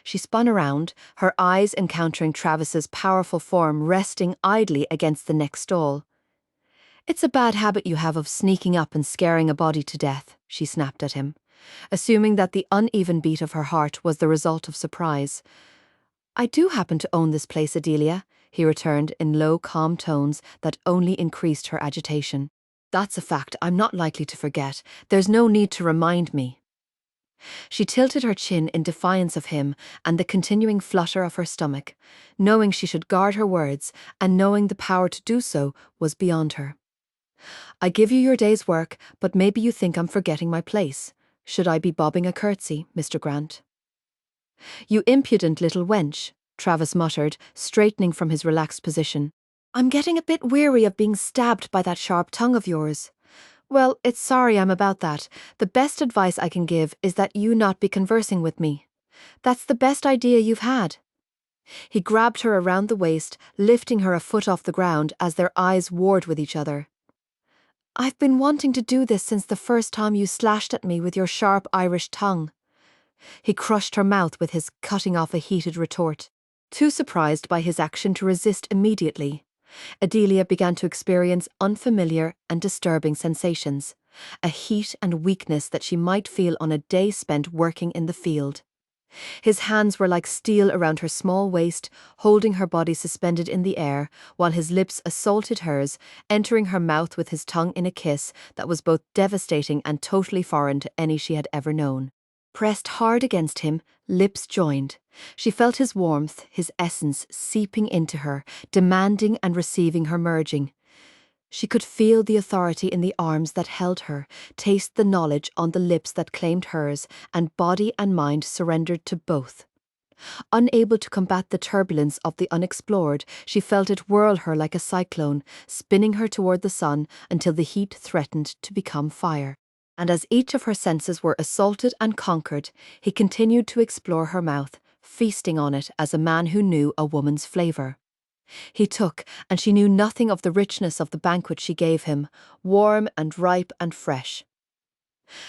She spun around, her eyes encountering Travis's powerful form resting idly against the next stall. "It's a bad habit you have of sneaking up and scaring a body to death," she snapped at him, assuming that the uneven beat of her heart was the result of surprise. "I do happen to own this place, Adelia," he returned in low, calm tones that only increased her agitation. "That's a fact I'm not likely to forget. There's no need to remind me." She tilted her chin in defiance of him and the continuing flutter of her stomach, knowing she should guard her words, and knowing the power to do so was beyond her. "I give you your day's work, but maybe you think I'm forgetting my place. Should I be bobbing a curtsy, Mr. Grant?" "You impudent little wench," Travis muttered, straightening from his relaxed position. "I'm getting a bit weary of being stabbed by that sharp tongue of yours. Well, it's sorry I'm about that. The best advice I can give is that you not be conversing with me. That's the best idea you've had." He grabbed her around the waist, lifting her a foot off the ground as their eyes warred with each other. "I've been wanting to do this since the first time you slashed at me with your sharp Irish tongue." He crushed her mouth with his cutting off a heated retort. Too surprised by his action to resist immediately, Adelia began to experience unfamiliar and disturbing sensations, a heat and weakness that she might feel on a day spent working in the field. His hands were like steel around her small waist, holding her body suspended in the air, while his lips assaulted hers, entering her mouth with his tongue in a kiss that was both devastating and totally foreign to any she had ever known. Pressed hard against him, lips joined, she felt his warmth, his essence seeping into her, demanding and receiving her merging. She could feel the authority in the arms that held her, taste the knowledge on the lips that claimed hers, and body and mind surrendered to both. Unable to combat the turbulence of the unexplored, she felt it whirl her like a cyclone, spinning her toward the sun until the heat threatened to become fire. And as each of her senses were assaulted and conquered, he continued to explore her mouth, feasting on it as a man who knew a woman's flavour. He took, and she knew nothing of the richness of the banquet she gave him, warm and ripe and fresh.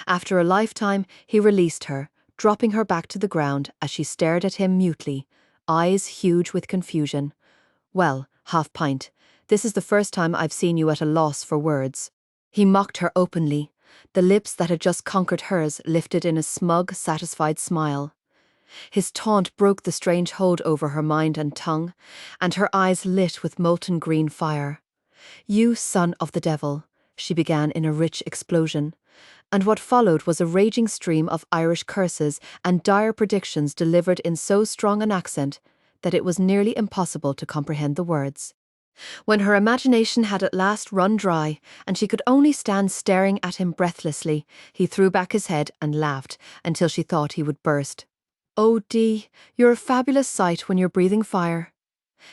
After a lifetime, he released her, dropping her back to the ground as she stared at him mutely, eyes huge with confusion. "Well, half-pint, This is the first time I've seen you at a loss for words." He mocked her openly, the lips that had just conquered hers lifted in a smug, satisfied smile. His taunt broke the strange hold over her mind and tongue, and her eyes lit with molten green fire. "You son of the devil," she began in a rich explosion, and what followed was a raging stream of Irish curses and dire predictions delivered in so strong an accent that it was nearly impossible to comprehend the words. When her imagination had at last run dry, and she could only stand staring at him breathlessly, he threw back his head and laughed until she thought he would burst. "Oh, Dee, you're a fabulous sight when you're breathing fire."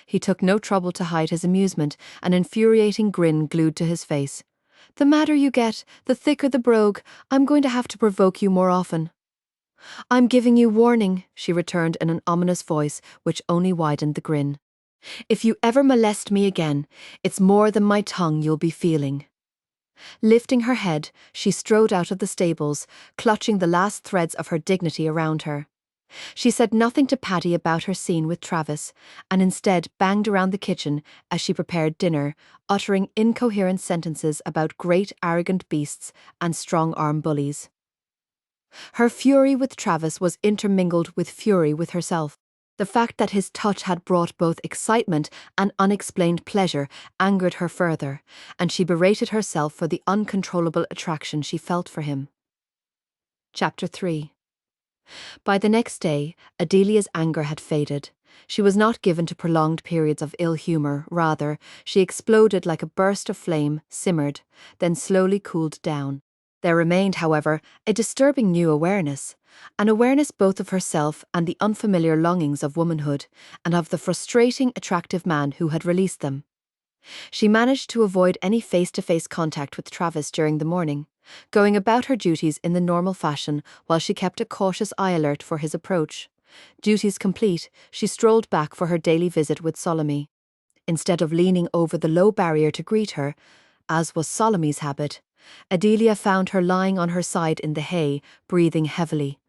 He took no trouble to hide his amusement, an infuriating grin glued to his face. "The madder you get, the thicker the brogue. I'm going to have to provoke you more often." "I'm giving you warning," she returned in an ominous voice which only widened the grin. "If you ever molest me again, it's more than my tongue you'll be feeling." Lifting her head, she strode out of the stables, clutching the last threads of her dignity around her. She said nothing to Paddy about her scene with Travis, and instead banged around the kitchen as she prepared dinner, uttering incoherent sentences about great arrogant beasts and strong-arm bullies. Her fury with Travis was intermingled with fury with herself. The fact that his touch had brought both excitement and unexplained pleasure angered her further, and she berated herself for the uncontrollable attraction she felt for him. Chapter 3. By the next day, Adelia's anger had faded. She was not given to prolonged periods of ill humour, rather, she exploded like a burst of flame, simmered, then slowly cooled down. There remained, however, a disturbing new awareness, an awareness both of herself and the unfamiliar longings of womanhood, and of the frustrating, attractive man who had released them. She managed to avoid any face-to-face contact with Travis during the morning, going about her duties in the normal fashion while she kept a cautious eye alert for his approach. Duties complete, she strolled back for her daily visit with Solomie. Instead of leaning over the low barrier to greet her, as was Solomie's habit, Adelia found her lying on her side in the hay, breathing heavily.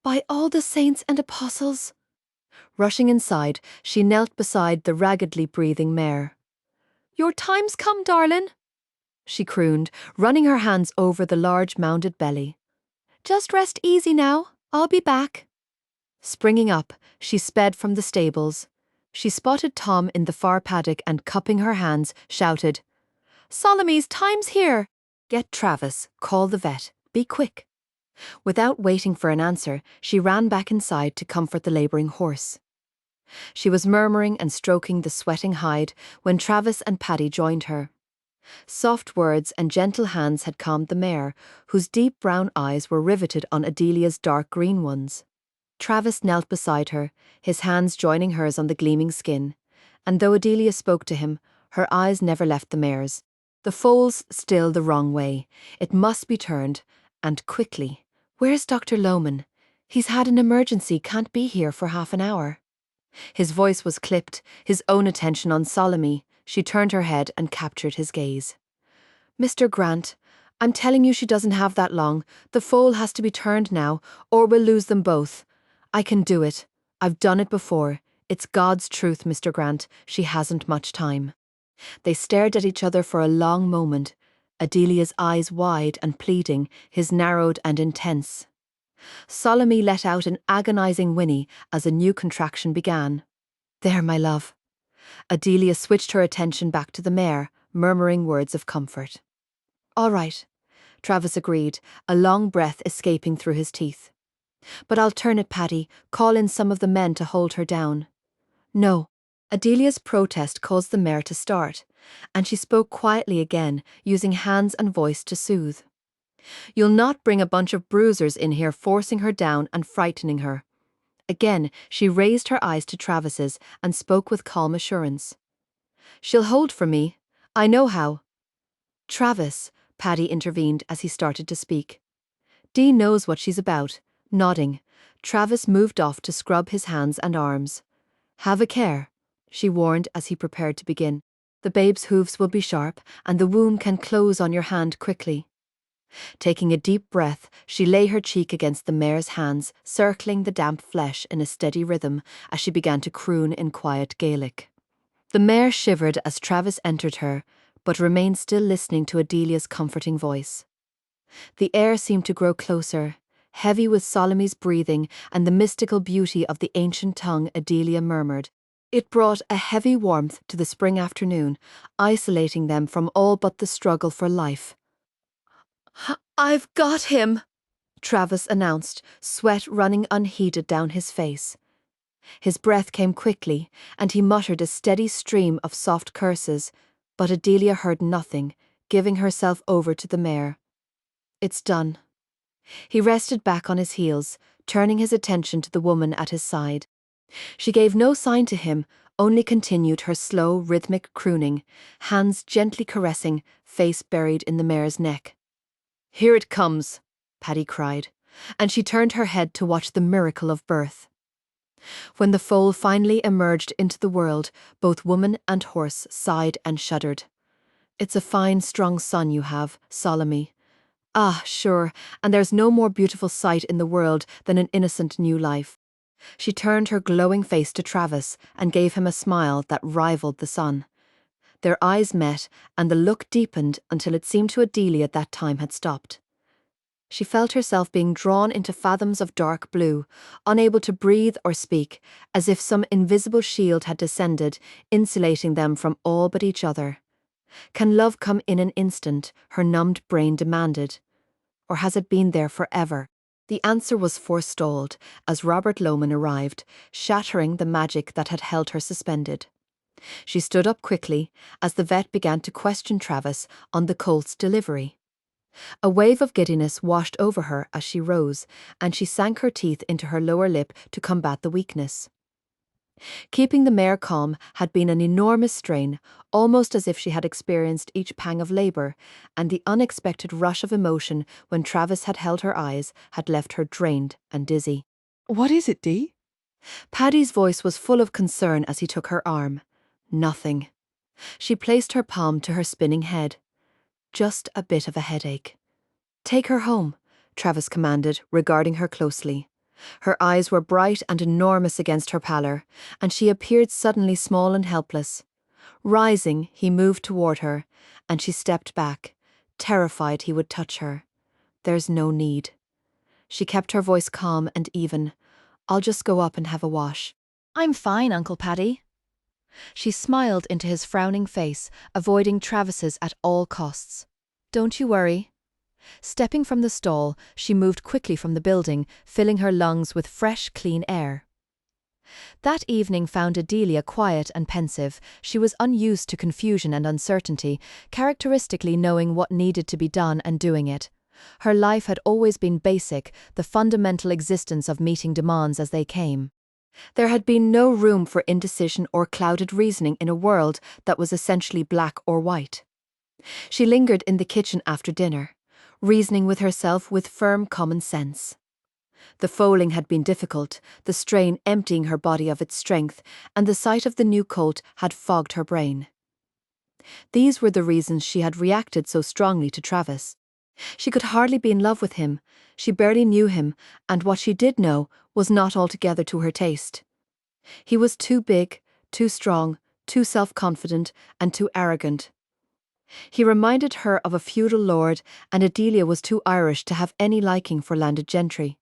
"By all the saints and apostles!" Rushing inside, she knelt beside the raggedly breathing mare. "Your time's come, darling," she crooned, running her hands over the large mounded belly. "Just rest easy now, I'll be back." Springing up, she sped from the stables. She spotted Tom in the far paddock and, cupping her hands, shouted, "Solomie's time's here! Get Travis, call the vet, be quick." Without waiting for an answer, she ran back inside to comfort the labouring horse. She was murmuring and stroking the sweating hide when Travis and Paddy joined her. Soft words and gentle hands had calmed the mare, whose deep brown eyes were riveted on Adelia's dark green ones. Travis knelt beside her, his hands joining hers on the gleaming skin, and though Adelia spoke to him, her eyes never left the mare's. The foal's still the wrong way. It must be turned, and quickly. "Where's Dr. Lohman? He's had an emergency, can't be here for half an hour." His voice was clipped, his own attention on Solomie. She turned her head and captured his gaze. "Mr. Grant, I'm telling you she doesn't have that long. The foal has to be turned now, or we'll lose them both. I can do it. I've done it before. It's God's truth, Mr. Grant. She hasn't much time." They stared at each other for a long moment, Adelia's eyes wide and pleading, his narrowed and intense. Solomie let out an agonizing whinny as a new contraction began. "There, my love." Adelia switched her attention back to the mare, murmuring words of comfort. "All right," Travis agreed, a long breath escaping through his teeth. "But I'll turn it, Paddy, call in some of the men to hold her down." "No." Adelia's protest caused the mare to start, and she spoke quietly again, using hands and voice to soothe. "You'll not bring a bunch of bruisers in here forcing her down and frightening her." Again, she raised her eyes to Travis's and spoke with calm assurance. "She'll hold for me. I know how." "Travis," Paddy intervened as he started to speak. "Dee knows what she's about." Nodding, Travis moved off to scrub his hands and arms. "Have a care," she warned as he prepared to begin. "The babe's hooves will be sharp, and the wound can close on your hand quickly." Taking a deep breath, she lay her cheek against the mare's hands, circling the damp flesh in a steady rhythm as she began to croon in quiet Gaelic. The mare shivered as Travis entered her, but remained still listening to Adelia's comforting voice. The air seemed to grow closer, heavy with Solome's breathing and the mystical beauty of the ancient tongue Adelia murmured. It brought a heavy warmth to the spring afternoon, isolating them from all but the struggle for life. "I've got him," Travis announced, sweat running unheeded down his face. His breath came quickly, and he muttered a steady stream of soft curses, but Adelia heard nothing, giving herself over to the mare. "It's done." He rested back on his heels, turning his attention to the woman at his side. She gave no sign to him, only continued her slow, rhythmic crooning, hands gently caressing, face buried in the mare's neck. "Here it comes," Paddy cried, and she turned her head to watch the miracle of birth. When the foal finally emerged into the world, both woman and horse sighed and shuddered. "It's a fine, strong son you have, Salome. Ah, sure, and there's no more beautiful sight in the world than an innocent new life." She turned her glowing face to Travis and gave him a smile that rivaled the sun. Their eyes met, and the look deepened until it seemed to Adelia that time had stopped. She felt herself being drawn into fathoms of dark blue, unable to breathe or speak, as if some invisible shield had descended, insulating them from all but each other. Can love come in an instant, her numbed brain demanded? Or has it been there forever? The answer was forestalled as Robert Lohman arrived, shattering the magic that had held her suspended. She stood up quickly as the vet began to question Travis on the colt's delivery. A wave of giddiness washed over her as she rose, and she sank her teeth into her lower lip to combat the weakness. Keeping the mare calm had been an enormous strain, almost as if she had experienced each pang of labour, and the unexpected rush of emotion when Travis had held her eyes had left her drained and dizzy. What is it, Dee? Paddy's voice was full of concern as he took her arm. Nothing. She placed her palm to her spinning head. Just a bit of a headache. "Take her home," Travis commanded, regarding her closely. Her eyes were bright and enormous against her pallor, and she appeared suddenly small and helpless. Rising, he moved toward her, and she stepped back, terrified he would touch her. "There's no need." She kept her voice calm and even. "I'll just go up and have a wash." I'm fine, Uncle Paddy. She smiled into his frowning face, avoiding Travis's at all costs. "Don't you worry." Stepping from the stall, she moved quickly from the building, filling her lungs with fresh, clean air. That evening found Adelia quiet and pensive. She was unused to confusion and uncertainty, characteristically knowing what needed to be done and doing it. Her life had always been basic, the fundamental existence of meeting demands as they came. There had been no room for indecision or clouded reasoning in a world that was essentially black or white. She lingered in the kitchen after dinner, reasoning with herself with firm common sense. The foaling had been difficult, the strain emptying her body of its strength, and the sight of the new colt had fogged her brain. These were the reasons she had reacted so strongly to Travis. She could hardly be in love with him, she barely knew him, and what she did know was not altogether to her taste. He was too big, too strong, too self-confident, and too arrogant. He reminded her of a feudal lord, and Adelia was too Irish to have any liking for landed gentry.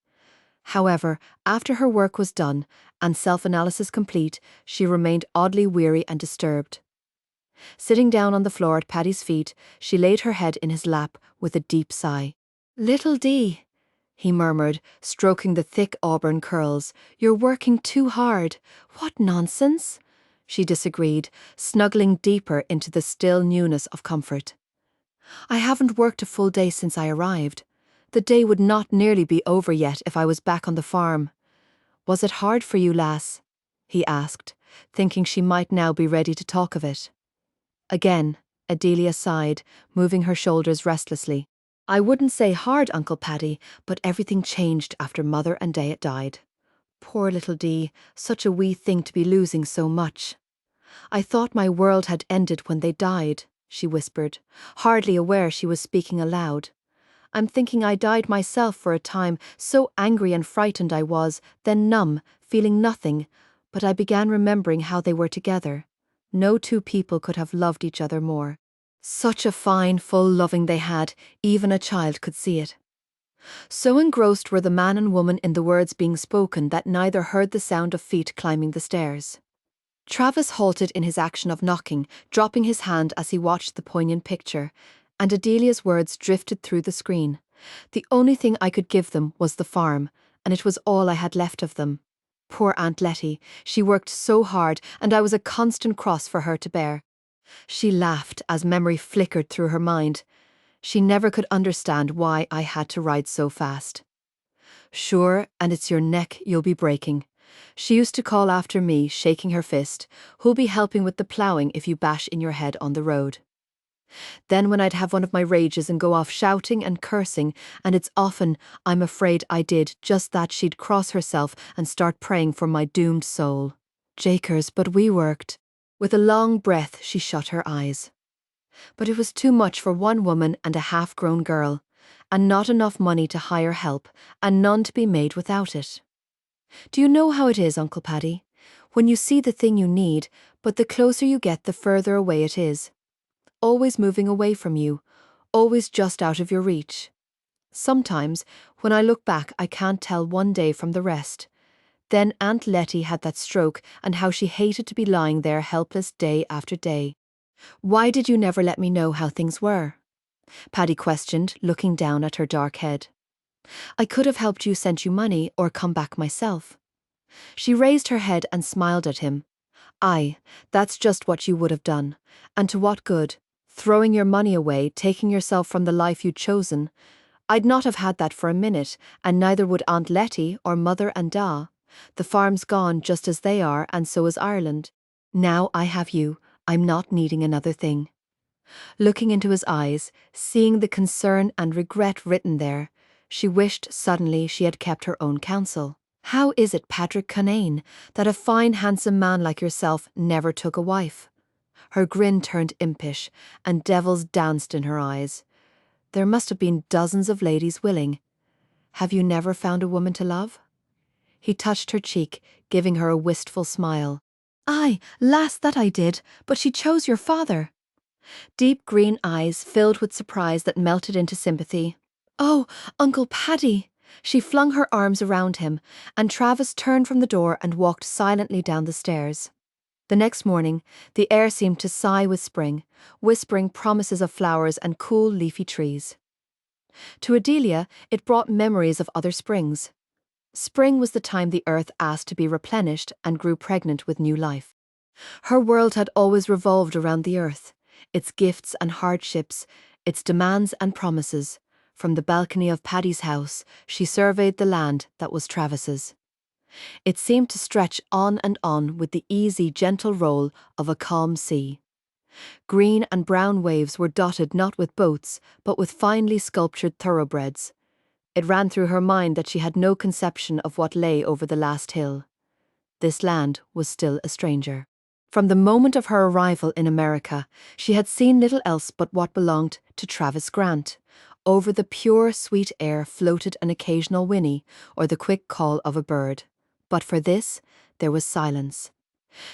However, after her work was done, and self-analysis complete, she remained oddly weary and disturbed. Sitting down on the floor at Paddy's feet, she laid her head in his lap with a deep sigh. "Little Dee," he murmured, stroking the thick auburn curls, "you're working too hard. What nonsense!" She disagreed, snuggling deeper into the still newness of comfort. "I haven't worked a full day since I arrived. The day would not nearly be over yet if I was back on the farm. Was it hard for you, lass?" he asked, thinking she might now be ready to talk of it. Again, Adelia sighed, moving her shoulders restlessly. "I wouldn't say hard, Uncle Paddy, but everything changed after Mother and Dad died. Poor little Dee, such a wee thing to be losing so much. I thought my world had ended when they died," she whispered, hardly aware she was speaking aloud. "I'm thinking I died myself for a time, so angry and frightened I was, then numb, feeling nothing, but I began remembering how they were together. No two people could have loved each other more. Such a fine, full loving they had, even a child could see it. So engrossed were the man and woman in the words being spoken that neither heard the sound of feet climbing the stairs. Travis halted in his action of knocking, dropping his hand as he watched the poignant picture, and Adelia's words drifted through the screen. The only thing I could give them was the farm, and it was all I had left of them. Poor Aunt Letty, she worked so hard, and I was a constant cross for her to bear. She laughed as memory flickered through her mind. She never could understand why I had to ride so fast. Sure, and it's your neck you'll be breaking. She used to call after me, shaking her fist, who'll be helping with the ploughing if you bash in your head on the road. Then when I'd have one of my rages and go off shouting and cursing, and it's often, I'm afraid I did just that, she'd cross herself and start praying for my doomed soul. Jakers, but we worked. With a long breath she shut her eyes. But it was too much for one woman and a half-grown girl, and not enough money to hire help, and none to be made without it. Do you know how it is, Uncle Paddy? When you see the thing you need, but the closer you get the further away it is. Always moving away from you, always just out of your reach. Sometimes, when I look back, I can't tell one day from the rest. Then Aunt Letty had that stroke, and how she hated to be lying there helpless day after day. Why did you never let me know how things were? Paddy questioned, looking down at her dark head. I could have helped you, sent you money, or come back myself. She raised her head and smiled at him. Aye, that's just what you would have done. And to what good? Throwing your money away, taking yourself from the life you'd chosen. I'd not have had that for a minute, and neither would Aunt Letty or Mother and Da. The farm's gone just as they are, and so is Ireland. Now I have you, I'm not needing another thing. Looking into his eyes, seeing the concern and regret written there, she wished suddenly she had kept her own counsel. How is it, Patrick Cunane, that a fine handsome man like yourself never took a wife? Her grin turned impish, and devils danced in her eyes. There must have been dozens of ladies willing. Have you never found a woman to love? He touched her cheek, giving her a wistful smile. Aye, lass, that I did, but she chose your father. Deep green eyes filled with surprise that melted into sympathy. Oh, Uncle Paddy! She flung her arms around him, and Travis turned from the door and walked silently down the stairs. The next morning, the air seemed to sigh with spring, whispering promises of flowers and cool leafy trees. To Adelia, it brought memories of other springs. Spring was the time the earth asked to be replenished and grew pregnant with new life. Her world had always revolved around the earth, its gifts and hardships, its demands and promises. From the balcony of Paddy's house, she surveyed the land that was Travis's. It seemed to stretch on and on with the easy, gentle roll of a calm sea. Green and brown waves were dotted not with boats, but with finely sculptured thoroughbreds. It ran through her mind that she had no conception of what lay over the last hill. This land was still a stranger. From the moment of her arrival in America, she had seen little else but what belonged to Travis Grant. Over the pure, sweet air floated an occasional whinny or the quick call of a bird. But for this, there was silence.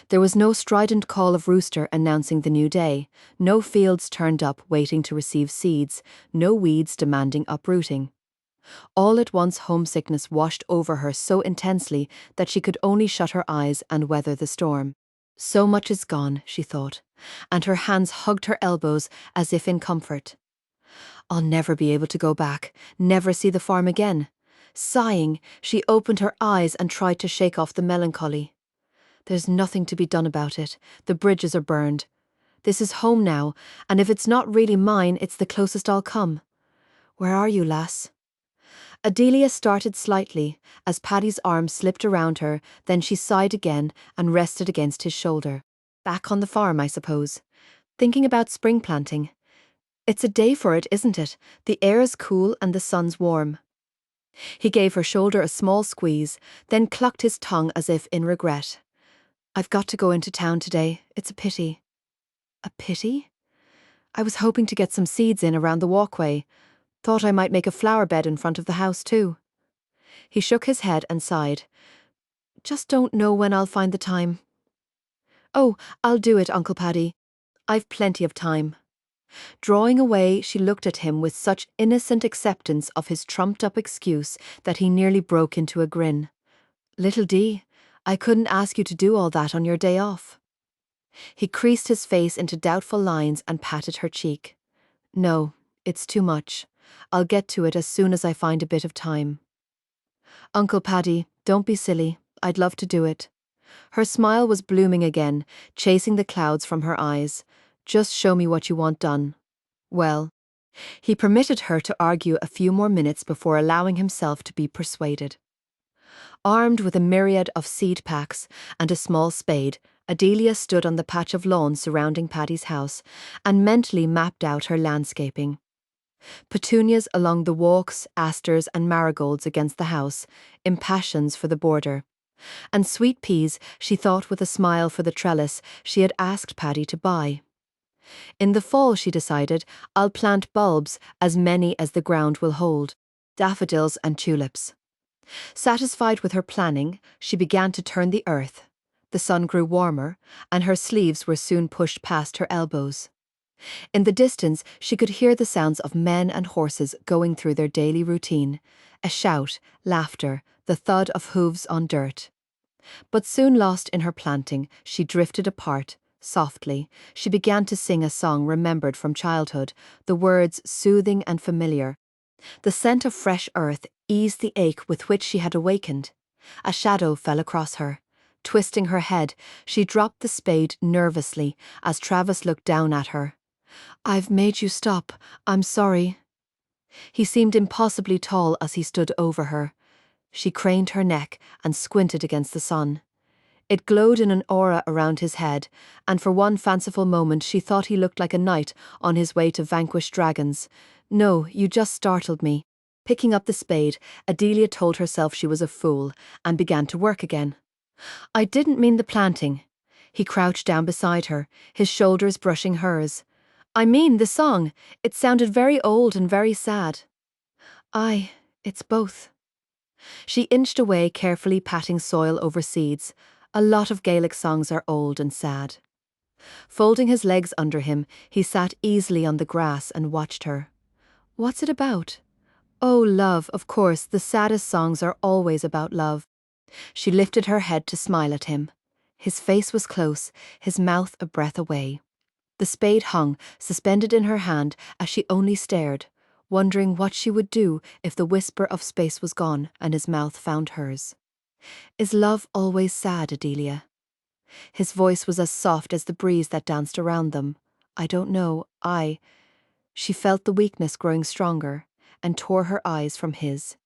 There was no strident call of rooster announcing the new day, no fields turned up waiting to receive seeds, no weeds demanding uprooting. All at once homesickness washed over her so intensely that she could only shut her eyes and weather the storm. So much is gone, she thought, and her hands hugged her elbows as if in comfort. I'll never be able to go back, never see the farm again. Sighing, she opened her eyes and tried to shake off the melancholy. There's nothing to be done about it. The bridges are burned. This is home now, and if it's not really mine, it's the closest I'll come. Where are you, lass? Adelia started slightly as Paddy's arm slipped around her, then she sighed again and rested against his shoulder. Back on the farm, I suppose. Thinking about spring planting. It's a day for it, isn't it? The air is cool and the sun's warm. He gave her shoulder a small squeeze, then clucked his tongue as if in regret. I've got to go into town today. It's a pity. A pity? I was hoping to get some seeds in around the walkway. Thought I might make a flower bed in front of the house too. He shook his head and sighed. Just don't know when I'll find the time. Oh, I'll do it, Uncle Paddy. I've plenty of time. Drawing away, she looked at him with such innocent acceptance of his trumped-up excuse that he nearly broke into a grin. Little Dee, I couldn't ask you to do all that on your day off. He creased his face into doubtful lines and patted her cheek. No, it's too much. I'll get to it as soon as I find a bit of time. Uncle Paddy, don't be silly. I'd love to do it. Her smile was blooming again, chasing the clouds from her eyes. Just show me what you want done. Well, he permitted her to argue a few more minutes before allowing himself to be persuaded. Armed with a myriad of seed packs and a small spade, Adelia stood on the patch of lawn surrounding Paddy's house and mentally mapped out her landscaping. Petunias along the walks, asters and marigolds against the house, impassions for the border. And sweet peas she thought with a smile for the trellis she had asked Paddy to buy. In the fall, she decided, I'll plant bulbs, as many as the ground will hold, daffodils and tulips. Satisfied with her planning, she began to turn the earth. The sun grew warmer, and her sleeves were soon pushed past her elbows. In the distance, she could hear the sounds of men and horses going through their daily routine, a shout, laughter, the thud of hooves on dirt. But soon lost in her planting, she drifted apart. Softly, she began to sing a song remembered from childhood, the words soothing and familiar. The scent of fresh earth eased the ache with which she had awakened. A shadow fell across her. Twisting her head, she dropped the spade nervously as Travis looked down at her. I've made you stop. I'm sorry. He seemed impossibly tall as he stood over her. She craned her neck and squinted against the sun. It glowed in an aura around his head, and for one fanciful moment she thought he looked like a knight on his way to vanquish dragons. No, you just startled me. Picking up the spade, Adelia told herself she was a fool, and began to work again. I didn't mean the planting. He crouched down beside her, his shoulders brushing hers. I mean the song. It sounded very old and very sad. Aye, it's both. She inched away, carefully patting soil over seeds. A lot of Gaelic songs are old and sad. Folding his legs under him, he sat easily on the grass and watched her. What's it about? Oh, love, of course, the saddest songs are always about love. She lifted her head to smile at him. His face was close, his mouth a breath away. The spade hung, suspended in her hand, as she only stared, wondering what she would do if the whisper of space was gone and his mouth found hers. Is love always sad, Adelia? His voice was as soft as the breeze that danced around them. I don't know, She felt the weakness growing stronger, and tore her eyes from his.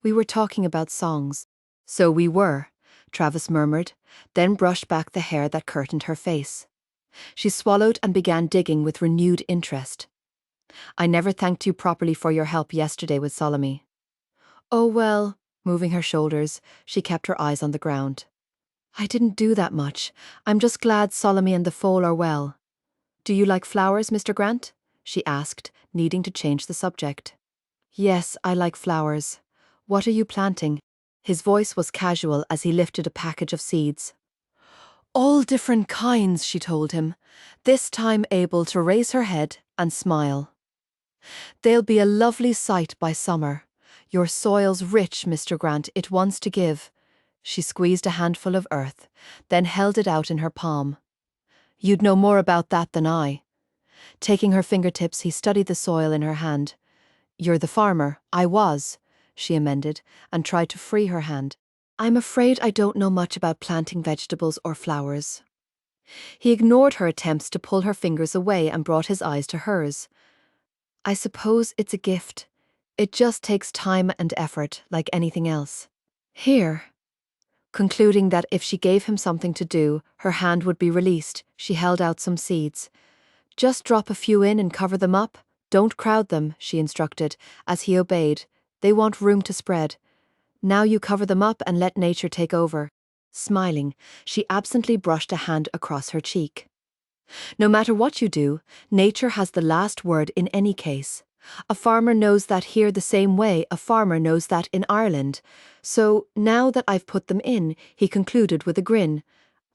We were talking about songs. So we were, Travis murmured, then brushed back the hair that curtained her face. She swallowed and began digging with renewed interest. I never thanked you properly for your help yesterday with Solomon. Oh well, moving her shoulders, she kept her eyes on the ground. I didn't do that much. I'm just glad Solomon and the foal are well. Do you like flowers, Mr. Grant? She asked, needing to change the subject. Yes, I like flowers. What are you planting? His voice was casual as he lifted a package of seeds. All different kinds, she told him, this time able to raise her head and smile. They'll be a lovely sight by summer. Your soil's rich, Mr. Grant, it wants to give. She squeezed a handful of earth, then held it out in her palm. You'd know more about that than I. Taking her fingertips, he studied the soil in her hand. You're the farmer. I was, she amended, and tried to free her hand. I'm afraid I don't know much about planting vegetables or flowers. He ignored her attempts to pull her fingers away and brought his eyes to hers. I suppose it's a gift. It just takes time and effort, like anything else. Here. Concluding that if she gave him something to do, her hand would be released, she held out some seeds. Just drop a few in and cover them up. Don't crowd them, she instructed, as he obeyed. They want room to spread. Now you cover them up and let nature take over. Smiling, she absently brushed a hand across her cheek. No matter what you do, nature has the last word in any case. A farmer knows that here the same way a farmer knows that in Ireland. So, now that I've put them in, he concluded with a grin,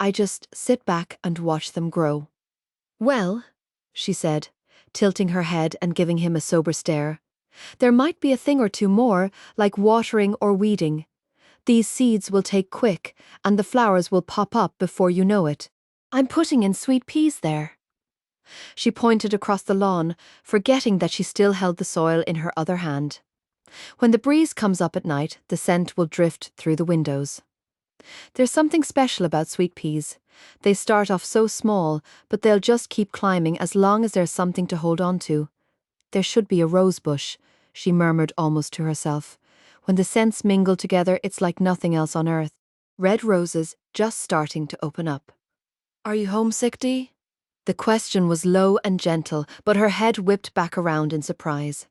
I just sit back and watch them grow. Well, she said, tilting her head and giving him a sober stare, there might be a thing or two more, like watering or weeding. These seeds will take quick, and the flowers will pop up before you know it. I'm putting in sweet peas there. She pointed across the lawn, forgetting that she still held the soil in her other hand. When the breeze comes up at night, the scent will drift through the windows. There's something special about sweet peas. They start off so small, but they'll just keep climbing as long as there's something to hold on to. There should be a rose bush, she murmured almost to herself. When the scents mingle together, it's like nothing else on earth. Red roses just starting to open up. Are you homesick, Dee? The question was low and gentle, but her head whipped back around in surprise.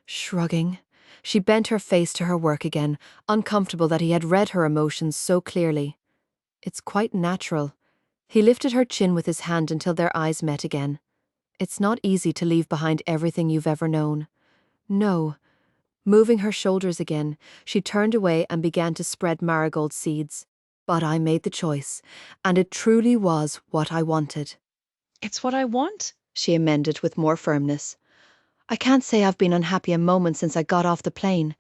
Shrugging. She bent her face to her work again, uncomfortable that he had read her emotions so clearly. It's quite natural. He lifted her chin with his hand until their eyes met again. It's not easy to leave behind everything you've ever known. No. Moving her shoulders again, she turned away and began to spread marigold seeds. But I made the choice, and it truly was what I wanted. It's what I want, She amended with more firmness. I can't say I've been unhappy a moment since I got off the plane.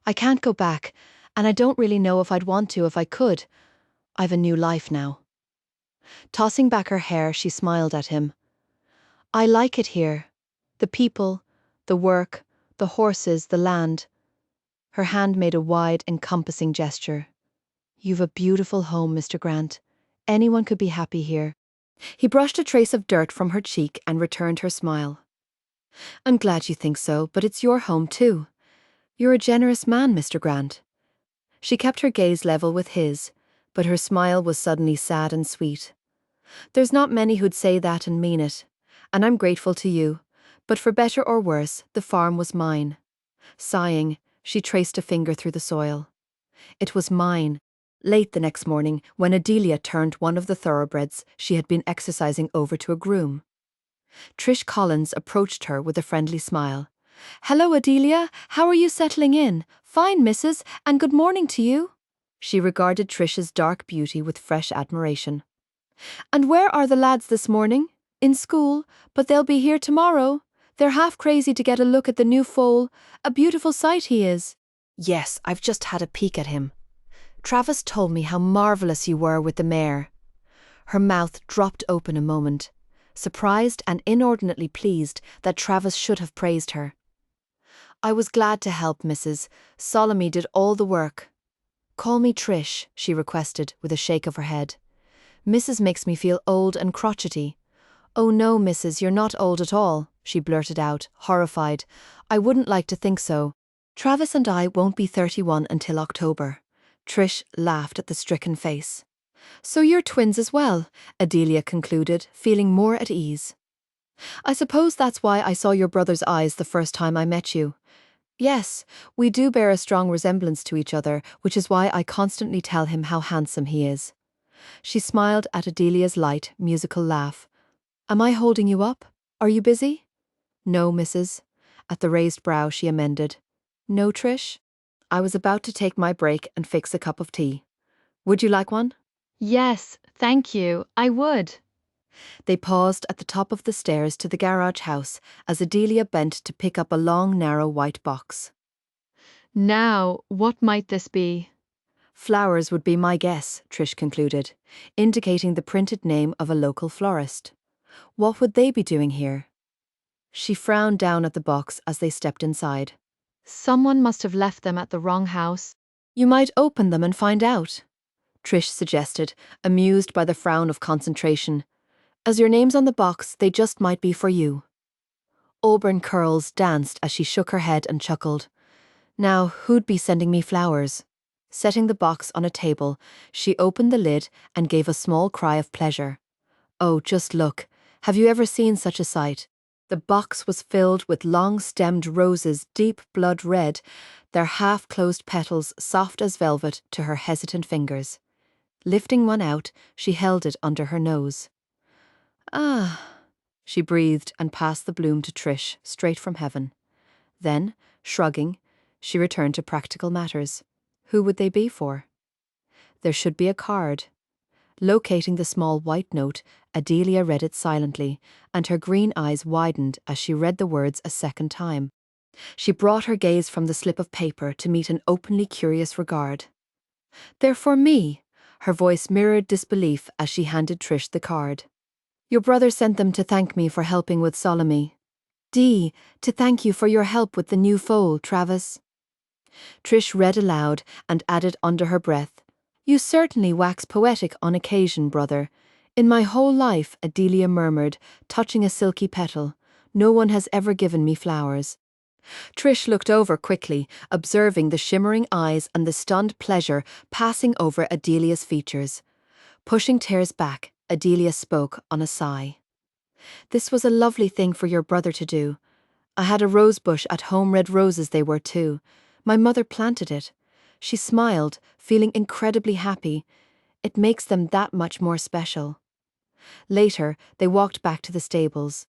I can't go back, and I don't really know if I'd want to if I could. I've a new life now. Tossing back her hair, she smiled at him. I like it here. The people, the work, the horses, the land. Her hand made a wide, encompassing gesture. You've a beautiful home, Mr. Grant. Anyone could be happy here. He brushed a trace of dirt from her cheek and returned her smile. I'm glad you think so, but it's your home too. You're a generous man, Mr. Grant. She kept her gaze level with his, but her smile was suddenly sad and sweet. There's not many who'd say that and mean it, and I'm grateful to you, but for better or worse, the farm was mine. Sighing, she traced a finger through the soil. It was mine. Late the next morning, when Adelia turned one of the thoroughbreds she had been exercising over to a groom. Trish Collins approached her with a friendly smile. Hello, Adelia. How are you settling in? Fine, missus, and good morning to you. She regarded Trish's dark beauty with fresh admiration. And where are the lads this morning? In school, but they'll be here tomorrow. They're half crazy to get a look at the new foal. A beautiful sight he is. Yes, I've just had a peek at him. Travis told me how marvellous you were with the mare. Her mouth dropped open a moment, surprised and inordinately pleased that Travis should have praised her. I was glad to help, Mrs. Solomon did all the work. Call me Trish, she requested with a shake of her head. Mrs. makes me feel old and crotchety. Oh no, Mrs., you're not old at all, she blurted out, horrified. I wouldn't like to think so. Travis and I won't be 31 until October. Trish laughed at the stricken face. So you're twins as well, Adelia concluded, feeling more at ease. I suppose that's why I saw your brother's eyes the first time I met you. Yes, we do bear a strong resemblance to each other, which is why I constantly tell him how handsome he is. She smiled at Adelia's light, musical laugh. Am I holding you up? Are you busy? No, Mrs. At the raised brow she amended. No, Trish? I was about to take my break and fix a cup of tea. Would you like one? Yes, thank you, I would. They paused at the top of the stairs to the garage house as Adelia bent to pick up a long, narrow white box. Now, what might this be? Flowers would be my guess, Trish concluded, indicating the printed name of a local florist. What would they be doing here? She frowned down at the box as they stepped inside. Someone must have left them at the wrong house. You might open them and find out, Trish suggested, amused by the frown of concentration. As your name's on the box, they just might be for you. Auburn curls danced as she shook her head and chuckled. Now, who'd be sending me flowers? Setting the box on a table, she opened the lid and gave a small cry of pleasure. Oh, just look. Have you ever seen such a sight? The box was filled with long-stemmed roses, deep blood red, their half-closed petals soft as velvet to her hesitant fingers. Lifting one out, she held it under her nose. Ah, she breathed and passed the bloom to Trish, straight from heaven. Then, shrugging, she returned to practical matters. Who would they be for? There should be a card. Locating the small white note, Adelia read it silently, and her green eyes widened as she read the words a second time. She brought her gaze from the slip of paper to meet an openly curious regard. "They're for me," her voice mirrored disbelief as she handed Trish the card. "Your brother sent them to thank me for helping with Solomon. D, to thank you for your help with the new foal, Travis." Trish read aloud and added under her breath, "You certainly wax poetic on occasion, brother. In my whole life," Adelia murmured, touching a silky petal, "no one has ever given me flowers." Trish looked over quickly, observing the shimmering eyes and the stunned pleasure passing over Adelia's features. Pushing tears back, Adelia spoke on a sigh. "This was a lovely thing for your brother to do. I had a rose bush at home, red roses they were too. My mother planted it." She smiled, feeling incredibly happy. "It makes them that much more special." Later, they walked back to the stables.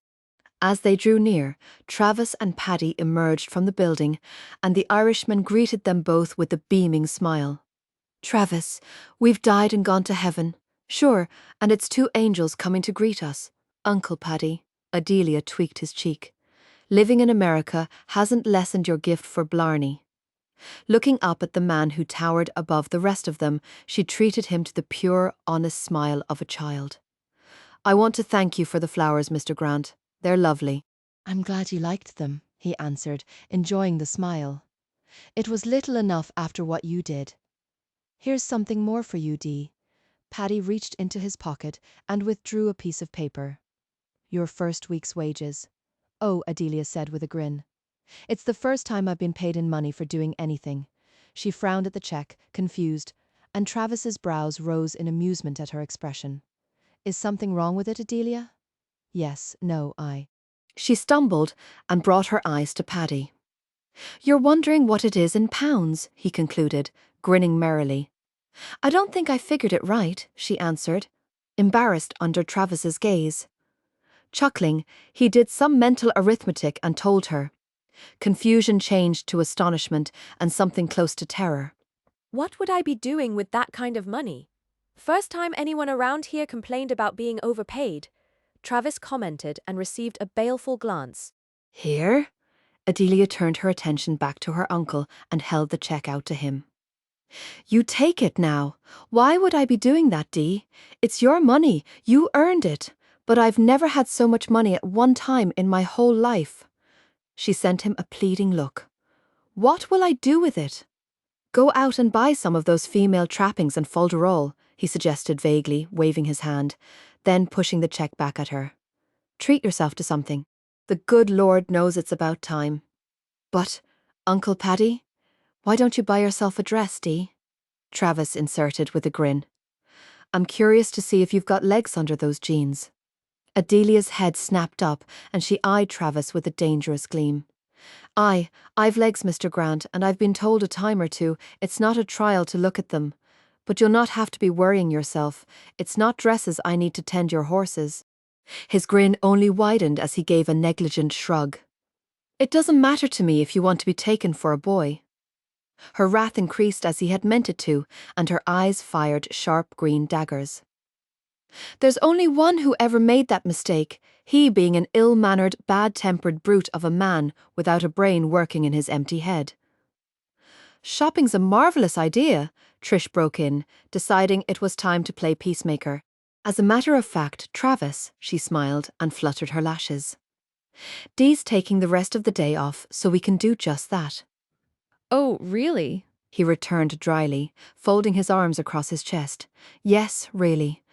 As they drew near, Travis and Paddy emerged from the building, and the Irishman greeted them both with a beaming smile. "Travis, we've died and gone to heaven. Sure, and it's two angels coming to greet us. Uncle Paddy." Adelia tweaked his cheek. "Living in America hasn't lessened your gift for Blarney." Looking up at the man who towered above the rest of them, she treated him to the pure, honest smile of a child. "I want to thank you for the flowers, Mr. Grant. They're lovely." "I'm glad you liked them," he answered, enjoying the smile. "It was little enough after what you did. Here's something more for you, Dee." Paddy reached into his pocket and withdrew a piece of paper. "Your first week's wages." "Oh," Adelia said with a grin. "It's the first time I've been paid in money for doing anything." She frowned at the check, confused, and Travis's brows rose in amusement at her expression. "Is something wrong with it, Adelia?" "Yes, no, I." She stumbled and brought her eyes to Paddy. "You're wondering what it is in pounds," he concluded, grinning merrily. "I don't think I figured it right," she answered, embarrassed under Travis's gaze. Chuckling, he did some mental arithmetic and told her. Confusion changed to astonishment and something close to terror. "What would I be doing with that kind of money? First time anyone around here complained about being overpaid," Travis commented and received a baleful glance. "Here?" Adelia turned her attention back to her uncle and held the check out to him. "You take it now. Why would I be doing that, Dee? It's your money. You earned it. But I've never had so much money at one time in my whole life." She sent him a pleading look. "What will I do with it?" "Go out and buy some of those female trappings and folderol," he suggested vaguely, waving his hand, then pushing the check back at her. "Treat yourself to something. The good Lord knows it's about time." "But, Uncle Paddy, why don't you buy yourself a dress, Dee?" Travis inserted with a grin. "I'm curious to see if you've got legs under those jeans." Adelia's head snapped up and she eyed Travis with a dangerous gleam. I've legs, Mr. Grant, and I've been told a time or two it's not a trial to look at them. But you'll not have to be worrying yourself. It's not dresses I need to tend your horses." His grin only widened as he gave a negligent shrug. "It doesn't matter to me if you want to be taken for a boy." Her wrath increased as he had meant it to, and her eyes fired sharp green daggers. "There's only one who ever made that mistake, he being an ill-mannered, bad-tempered brute of a man without a brain working in his empty head." "Shopping's a marvellous idea," Trish broke in, deciding it was time to play peacemaker. "As a matter of fact, Travis," she smiled and fluttered her lashes. "Dee's taking the rest of the day off, so we can do just that." Oh, really? He returned dryly, folding his arms across his chest. "Yes, really.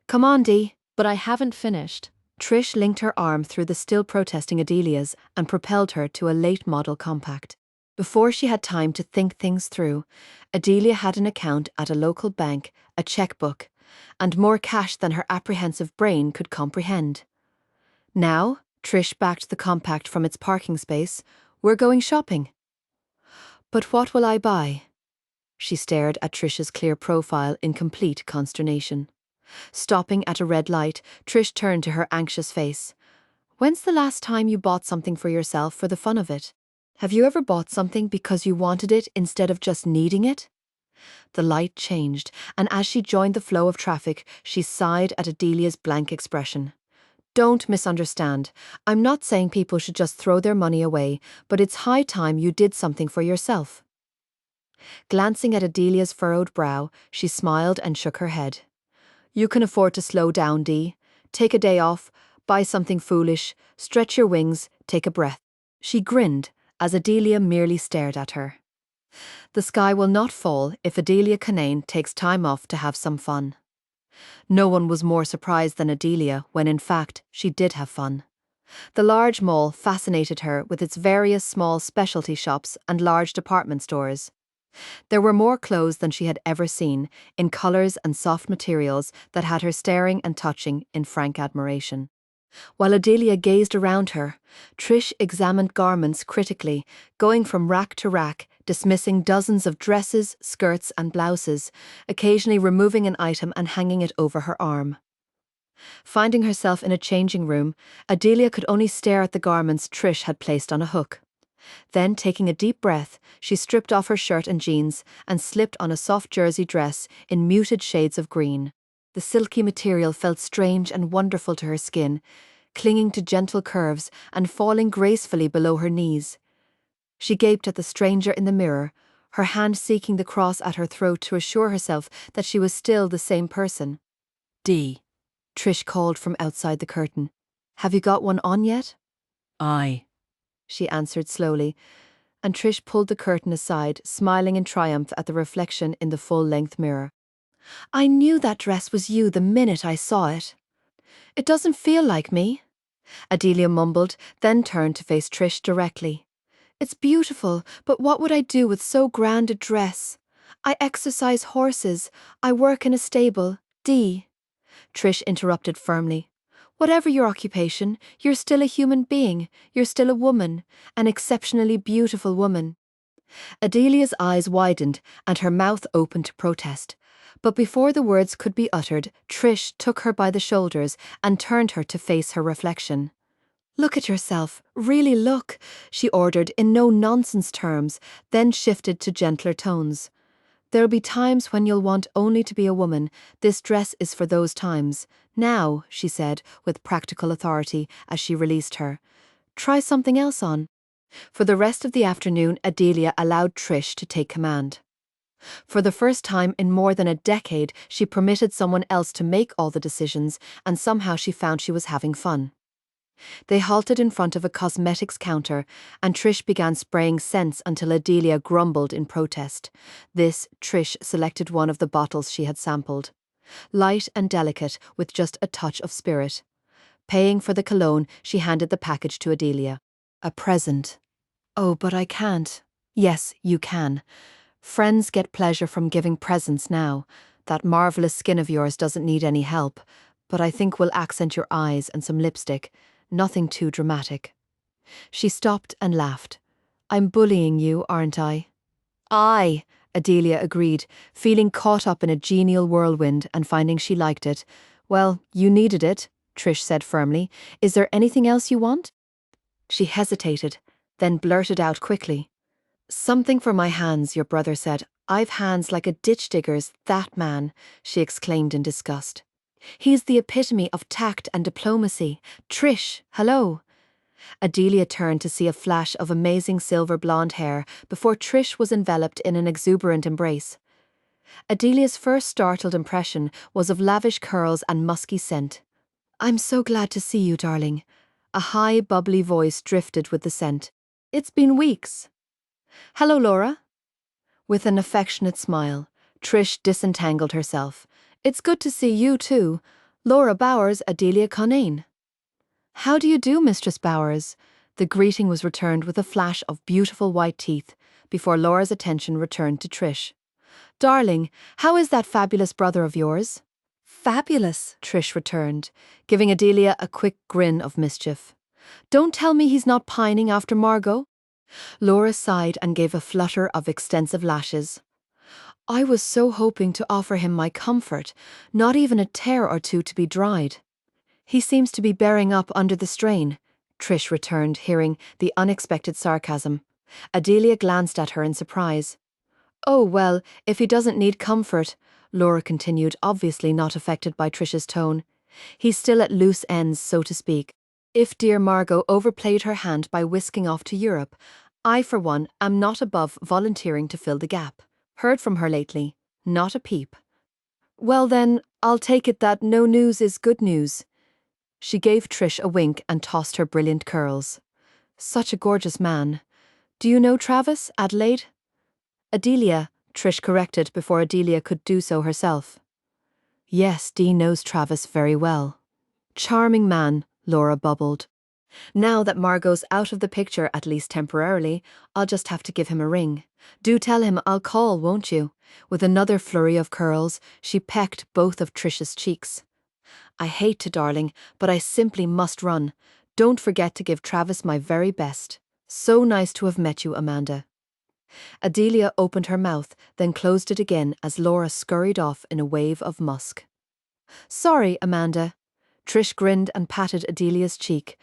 Come on, Dee." But I haven't finished. Trish linked her arm through the still protesting Adelia's and propelled her to a late-model compact. Before she had time to think things through, Adelia had an account at a local bank, a checkbook, and more cash than her apprehensive brain could comprehend. "Now," Trish backed the compact from its parking space, "we're going shopping." "But what will I buy?" She stared at Trish's clear profile in complete consternation. Stopping at a red light, Trish turned to her anxious face. "When's the last time you bought something for yourself for the fun of it? Have you ever bought something because you wanted it instead of just needing it?" The light changed, and as she joined the flow of traffic, she sighed at Adelia's blank expression. Don't misunderstand. I'm not saying people should just throw their money away, but it's high time you did something for yourself. Glancing at Adelia's furrowed brow, she smiled and shook her head. You can afford to slow down, Dee. Take a day off, buy something foolish, stretch your wings, take a breath. She grinned, as Adelia merely stared at her. The sky will not fall if Adelia Canane takes time off to have some fun. No one was more surprised than Adelia when in fact she did have fun. The large mall fascinated her with its various small specialty shops and large department stores. There were more clothes than she had ever seen, in colours and soft materials that had her staring and touching in frank admiration. While Adelia gazed around her, Trish examined garments critically, going from rack to rack, dismissing dozens of dresses, skirts and blouses, occasionally removing an item and hanging it over her arm. Finding herself in a changing room, Adelia could only stare at the garments Trish had placed on a hook. Then, taking a deep breath, she stripped off her shirt and jeans and slipped on a soft jersey dress in muted shades of green. The silky material felt strange and wonderful to her skin, clinging to gentle curves and falling gracefully below her knees. She gaped at the stranger in the mirror, her hand seeking the cross at her throat to assure herself that she was still the same person. "Dee," Trish called from outside the curtain. "Have you got one on yet?" "Aye," she answered slowly, and Trish pulled the curtain aside, smiling in triumph at the reflection in the full-length mirror. "I knew that dress was you the minute I saw it." "It doesn't feel like me," Adelia mumbled, then turned to face Trish directly. "It's beautiful, but what would I do with so grand a dress? I exercise horses, I work in a stable, Dee." Trish interrupted firmly. "Whatever your occupation, you're still a human being, you're still a woman, an exceptionally beautiful woman." Adelia's eyes widened and her mouth opened to protest. But before the words could be uttered, Trish took her by the shoulders and turned her to face her reflection. "Look at yourself, really look," she ordered in no-nonsense terms, then shifted to gentler tones. "There'll be times when you'll want only to be a woman. This dress is for those times. Now," she said, with practical authority, as she released her, "try something else on." For the rest of the afternoon, Adelia allowed Trish to take command. For the first time in more than a decade, she permitted someone else to make all the decisions, and somehow she found she was having fun. They halted in front of a cosmetics counter, and Trish began spraying scents until Adelia grumbled in protest. Trish selected one of the bottles she had sampled. Light and delicate, with just a touch of spirit. Paying for the cologne, she handed the package to Adelia. "A present." "Oh, but I can't." "Yes, you can. Friends get pleasure from giving presents now. That marvellous skin of yours doesn't need any help, but I think we'll accent your eyes and some lipstick. Nothing too dramatic." She stopped and laughed. "I'm bullying you, aren't I?" "Aye," Adelia agreed, feeling caught up in a genial whirlwind and finding she liked it. "Well, you needed it," Trish said firmly. "Is there anything else you want?" She hesitated, then blurted out quickly. "Something for my hands," your brother said. "I've hands like a ditch digger's, that man," she exclaimed in disgust. "He's the epitome of tact and diplomacy. Trish, hello." Adelia turned to see a flash of amazing silver blonde hair before Trish was enveloped in an exuberant embrace. Adelia's first startled impression was of lavish curls and musky scent. "I'm so glad to see you, darling." A high, bubbly voice drifted with the scent. "It's been weeks." "Hello, Laura." With an affectionate smile, Trish disentangled herself. "It's good to see you too. Laura Bowers, Adelia Canane." "How do you do, Mistress Bowers?" The greeting was returned with a flash of beautiful white teeth, before Laura's attention returned to Trish. "Darling, how is that fabulous brother of yours?" "Fabulous," Trish returned, giving Adelia a quick grin of mischief. "Don't tell me he's not pining after Margot?" Laura sighed and gave a flutter of extensive lashes. "I was so hoping to offer him my comfort, not even a tear or two to be dried." "He seems to be bearing up under the strain," Trish returned, hearing the unexpected sarcasm. Adelia glanced at her in surprise. Oh, well, if he doesn't need comfort, Laura continued, obviously not affected by Trish's tone. He's still at loose ends, so to speak. If dear Margot overplayed her hand by whisking off to Europe, I, for one, am not above volunteering to fill the gap. Heard from her lately? Not a peep. Well then, I'll take it that no news is good news. She gave Trish a wink and tossed her brilliant curls. Such a gorgeous man. Do you know Travis, Adelaide? Adelia, Trish corrected before Adelia could do so herself. Yes, Dee knows Travis very well. Charming man, Laura bubbled. Now that Margot's out of the picture, at least temporarily, I'll just have to give him a ring. Do tell him I'll call, won't you? With another flurry of curls, she pecked both of Trish's cheeks. I hate to, darling, but I simply must run. Don't forget to give Travis my very best. So nice to have met you, Amanda. Adelia opened her mouth, then closed it again as Laura scurried off in a wave of musk. Sorry, Amanda. Trish grinned and patted Adelia's cheek.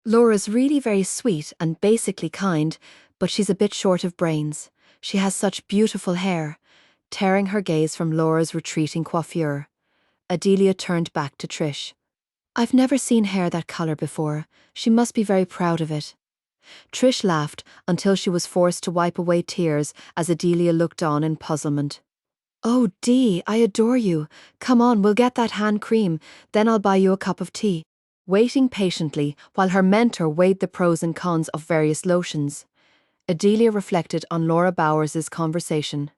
Laura's really very sweet and basically kind, but she's a bit short of brains. She has such beautiful hair. Tearing her gaze from Laura's retreating coiffure, Adelia turned back to Trish. I've never seen hair that colour before. She must be very proud of it. Trish laughed until she was forced to wipe away tears as Adelia looked on in puzzlement. Oh, Dee, I adore you. Come on, we'll get that hand cream, then I'll buy you a cup of tea. Waiting patiently while her mentor weighed the pros and cons of various lotions, Adelia reflected on Laura Bowers's conversation.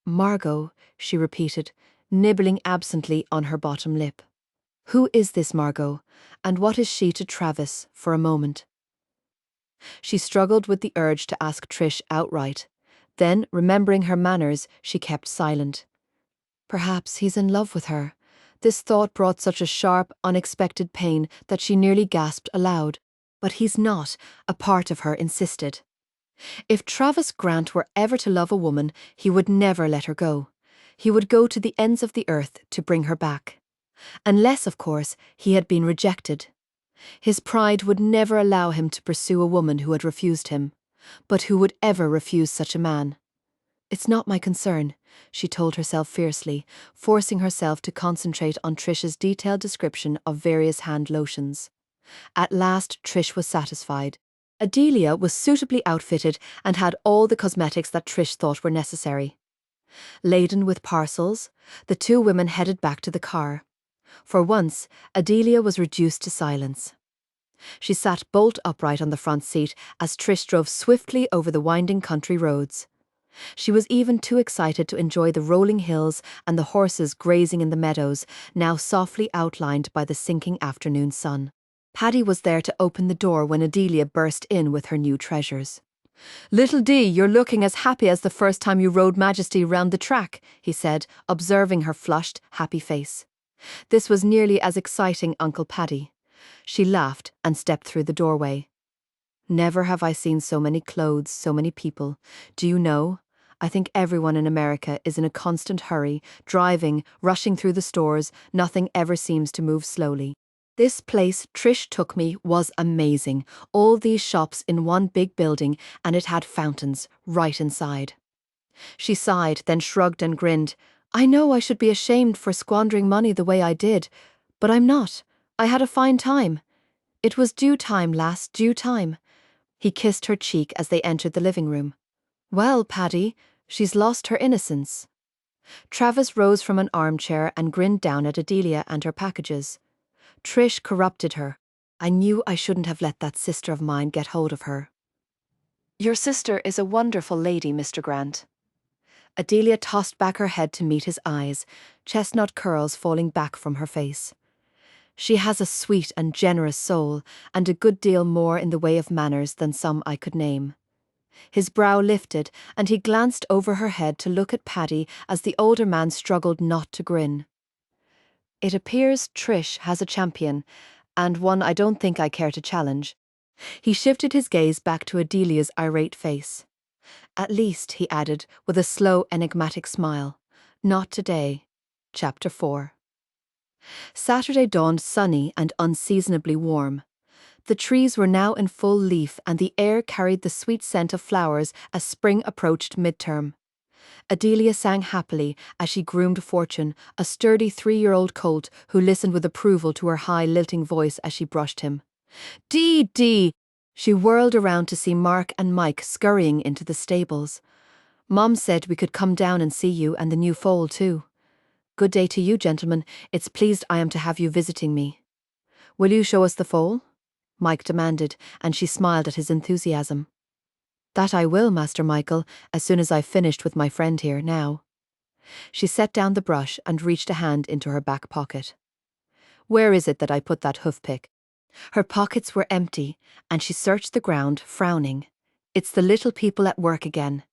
Margot, she repeated, nibbling absently on her bottom lip. Who is this Margot, and what is she to Travis, for a moment? She struggled with the urge to ask Trish outright. Then, remembering her manners, she kept silent. Perhaps he's in love with her. This thought brought such a sharp, unexpected pain that she nearly gasped aloud. But he's not, a part of her insisted. If Travis Grant were ever to love a woman, he would never let her go. He would go to the ends of the earth to bring her back. Unless, of course, he had been rejected. His pride would never allow him to pursue a woman who had refused him. But who would ever refuse such a man? It's not my concern, she told herself fiercely, forcing herself to concentrate on Trish's detailed description of various hand lotions. At last Trish was satisfied. Adelia was suitably outfitted and had all the cosmetics that Trish thought were necessary. Laden with parcels, the two women headed back to the car. For once, Adelia was reduced to silence. She sat bolt upright on the front seat as Trish drove swiftly over the winding country roads. She was even too excited to enjoy the rolling hills and the horses grazing in the meadows, now softly outlined by the sinking afternoon sun. Paddy was there to open the door when Adelia burst in with her new treasures. Little Dee, you're looking as happy as the first time you rode Majesty round the track, he said, observing her flushed, happy face. This was nearly as exciting Uncle Paddy. She laughed and stepped through the doorway. Never have I seen so many clothes, so many people. Do you know? I think everyone in America is in a constant hurry, driving, rushing through the stores. Nothing ever seems to move slowly. This place Trish took me was amazing. All these shops in one big building, and it had fountains right inside. She sighed, then shrugged and grinned. I know I should be ashamed for squandering money the way I did, but I'm not. I had a fine time. It was due time, lass, due time. He kissed her cheek as they entered the living room. Well, Paddy, she's lost her innocence. Travis rose from an armchair and grinned down at Adelia and her packages. Trish corrupted her. I knew I shouldn't have let that sister of mine get hold of her. Your sister is a wonderful lady, Mr. Grant. Adelia tossed back her head to meet his eyes, chestnut curls falling back from her face. She has a sweet and generous soul, and a good deal more in the way of manners than some I could name. His brow lifted, and he glanced over her head to look at Paddy as the older man struggled not to grin. It appears Trish has a champion, and one I don't think I care to challenge. He shifted his gaze back to Adelia's irate face. At least, he added, with a slow, enigmatic smile, not today. Chapter 4. Saturday dawned sunny and unseasonably warm. The trees were now in full leaf and the air carried the sweet scent of flowers as spring approached midterm. Adelia sang happily as she groomed Fortune, a sturdy 3-year-old colt who listened with approval to her high, lilting voice as she brushed him. Dee, Dee! She whirled around to see Mark and Mike scurrying into the stables. Mom said we could come down and see you and the new foal too. Good day to you, gentlemen. It's pleased I am to have you visiting me. Will you show us the foal? Mike demanded, and she smiled at his enthusiasm. That I will, Master Michael, as soon as I've finished with my friend here now. She set down the brush and reached a hand into her back pocket. Where is it that I put that hoof-pick? Her pockets were empty, and she searched the ground, frowning. It's the little people at work again.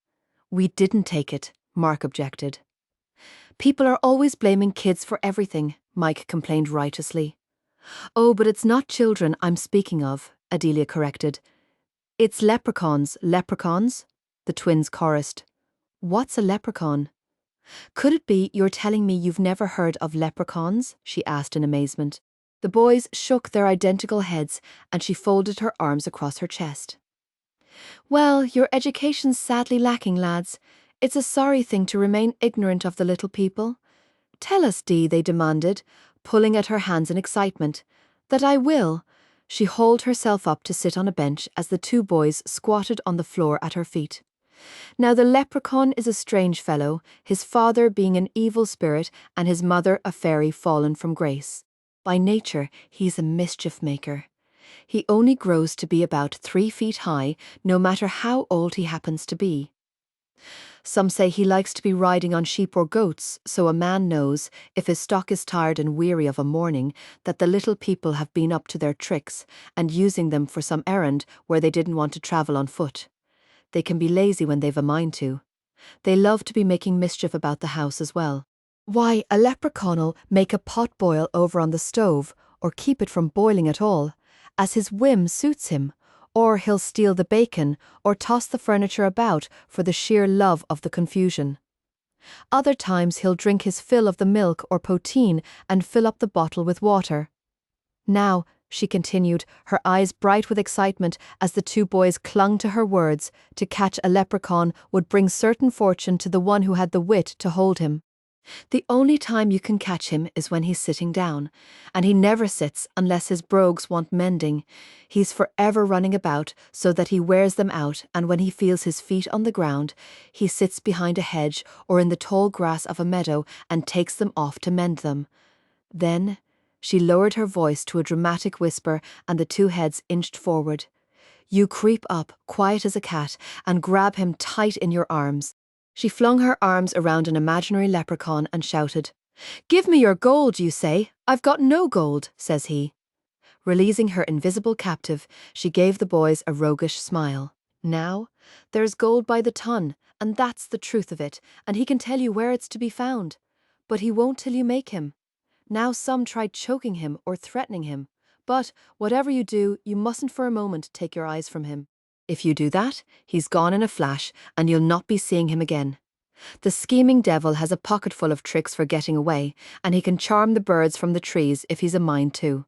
We didn't take it, Mark objected. People are always blaming kids for everything, Mike complained righteously. Oh, but it's not children I'm speaking of, Adelia corrected. It's leprechauns, the twins chorused. What's a leprechaun? Could it be you're telling me you've never heard of leprechauns? She asked in amazement. The boys shook their identical heads, and she folded her arms across her chest. Well, your education's sadly lacking, lads. It's a sorry thing to remain ignorant of the little people. Tell us, Dee, they demanded, pulling at her hands in excitement. That I will. She hauled herself up to sit on a bench as the two boys squatted on the floor at her feet. Now the leprechaun is a strange fellow, his father being an evil spirit and his mother a fairy fallen from grace. By nature, he's a mischief maker. He only grows to be about 3 feet high, no matter how old he happens to be. Some say he likes to be riding on sheep or goats, so a man knows, if his stock is tired and weary of a morning, that the little people have been up to their tricks and using them for some errand where they didn't want to travel on foot. They can be lazy when they've a mind to. They love to be making mischief about the house as well. Why, a leprechaun'll make a pot boil over on the stove, or keep it from boiling at all, as his whim suits him, or he'll steal the bacon, or toss the furniture about for the sheer love of the confusion. Other times he'll drink his fill of the milk or poteen and fill up the bottle with water. Now, she continued, her eyes bright with excitement as the two boys clung to her words, to catch a leprechaun would bring certain fortune to the one who had the wit to hold him. The only time you can catch him is when he's sitting down, and he never sits unless his brogues want mending. He's forever running about so that he wears them out, and when he feels his feet on the ground, he sits behind a hedge or in the tall grass of a meadow and takes them off to mend them. Then she lowered her voice to a dramatic whisper, and the two heads inched forward. You creep up, quiet as a cat, and grab him tight in your arms. She flung her arms around an imaginary leprechaun and shouted, Give me your gold, you say? I've got no gold, says he. Releasing her invisible captive, she gave the boys a roguish smile. Now, there's gold by the ton, and that's the truth of it, and he can tell you where it's to be found. But he won't till you make him. Now some tried choking him or threatening him, but whatever you do, you mustn't for a moment take your eyes from him. If you do that, he's gone in a flash, and you'll not be seeing him again. The scheming devil has a pocket full of tricks for getting away, and he can charm the birds from the trees if he's a mind to.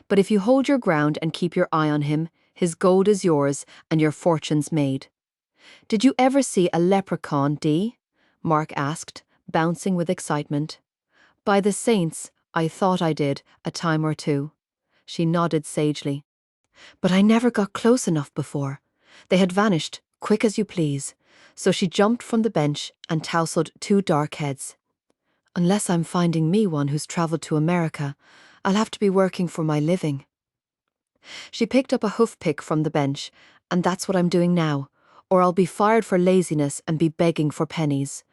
But if you hold your ground and keep your eye on him, his gold is yours, and your fortune's made. Did you ever see a leprechaun, Dee? Mark asked, bouncing with excitement. By the saints, I thought I did, a time or two. She nodded sagely. But I never got close enough before. They had vanished, quick as you please, so she jumped from the bench and tousled 2 dark heads. Unless I'm finding me one who's travelled to America, I'll have to be working for my living. She picked up a hoof-pick from the bench, and that's what I'm doing now, or I'll be fired for laziness and be begging for pennies.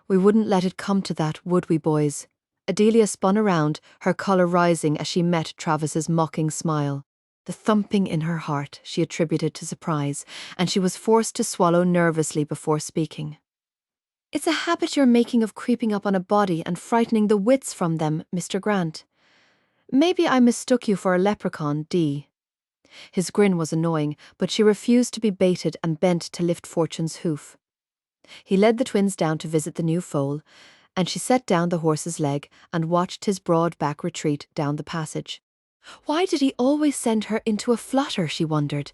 We wouldn't let it come to that, would we, boys? Adelia spun around, her colour rising as she met Travis's mocking smile. The thumping in her heart she attributed to surprise, and she was forced to swallow nervously before speaking. It's a habit you're making of creeping up on a body and frightening the wits from them, Mr. Grant. Maybe I mistook you for a leprechaun, Dee. His grin was annoying, but she refused to be baited and bent to lift Fortune's hoof. He led the twins down to visit the new foal, and she set down the horse's leg and watched his broad back retreat down the passage. Why did he always send her into a flutter, she wondered.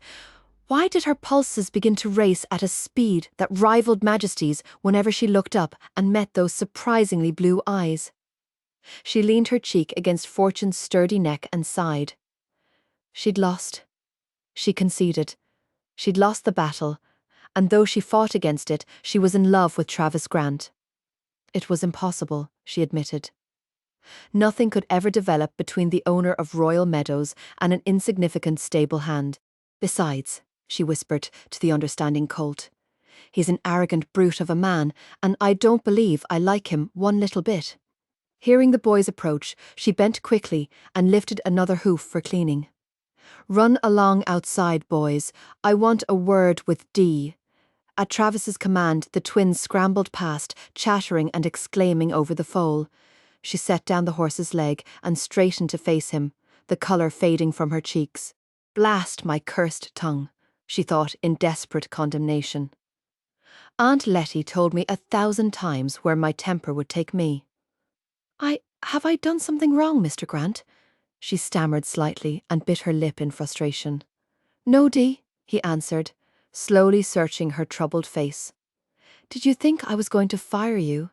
Why did her pulses begin to race at a speed that rivaled Majesty's whenever she looked up and met those surprisingly blue eyes? She leaned her cheek against Fortune's sturdy neck and sighed. She'd lost. She conceded. She'd lost the battle, and though she fought against it, she was in love with Travis Grant. It was impossible, she admitted. Nothing could ever develop between the owner of Royal Meadows and an insignificant stable hand. Besides, she whispered to the understanding colt, he's an arrogant brute of a man, and I don't believe I like him one little bit. Hearing the boys approach, she bent quickly and lifted another hoof for cleaning. Run along outside, boys. I want a word with Dee. At Travis's command, the twins scrambled past, chattering and exclaiming over the foal. She set down the horse's leg and straightened to face him, the colour fading from her cheeks. Blast my cursed tongue, she thought in desperate condemnation. Aunt Letty told me 1,000 times where my temper would take me. Have I done something wrong, Mr. Grant? She stammered slightly and bit her lip in frustration. No, Dee, he answered, slowly searching her troubled face. Did you think I was going to fire you?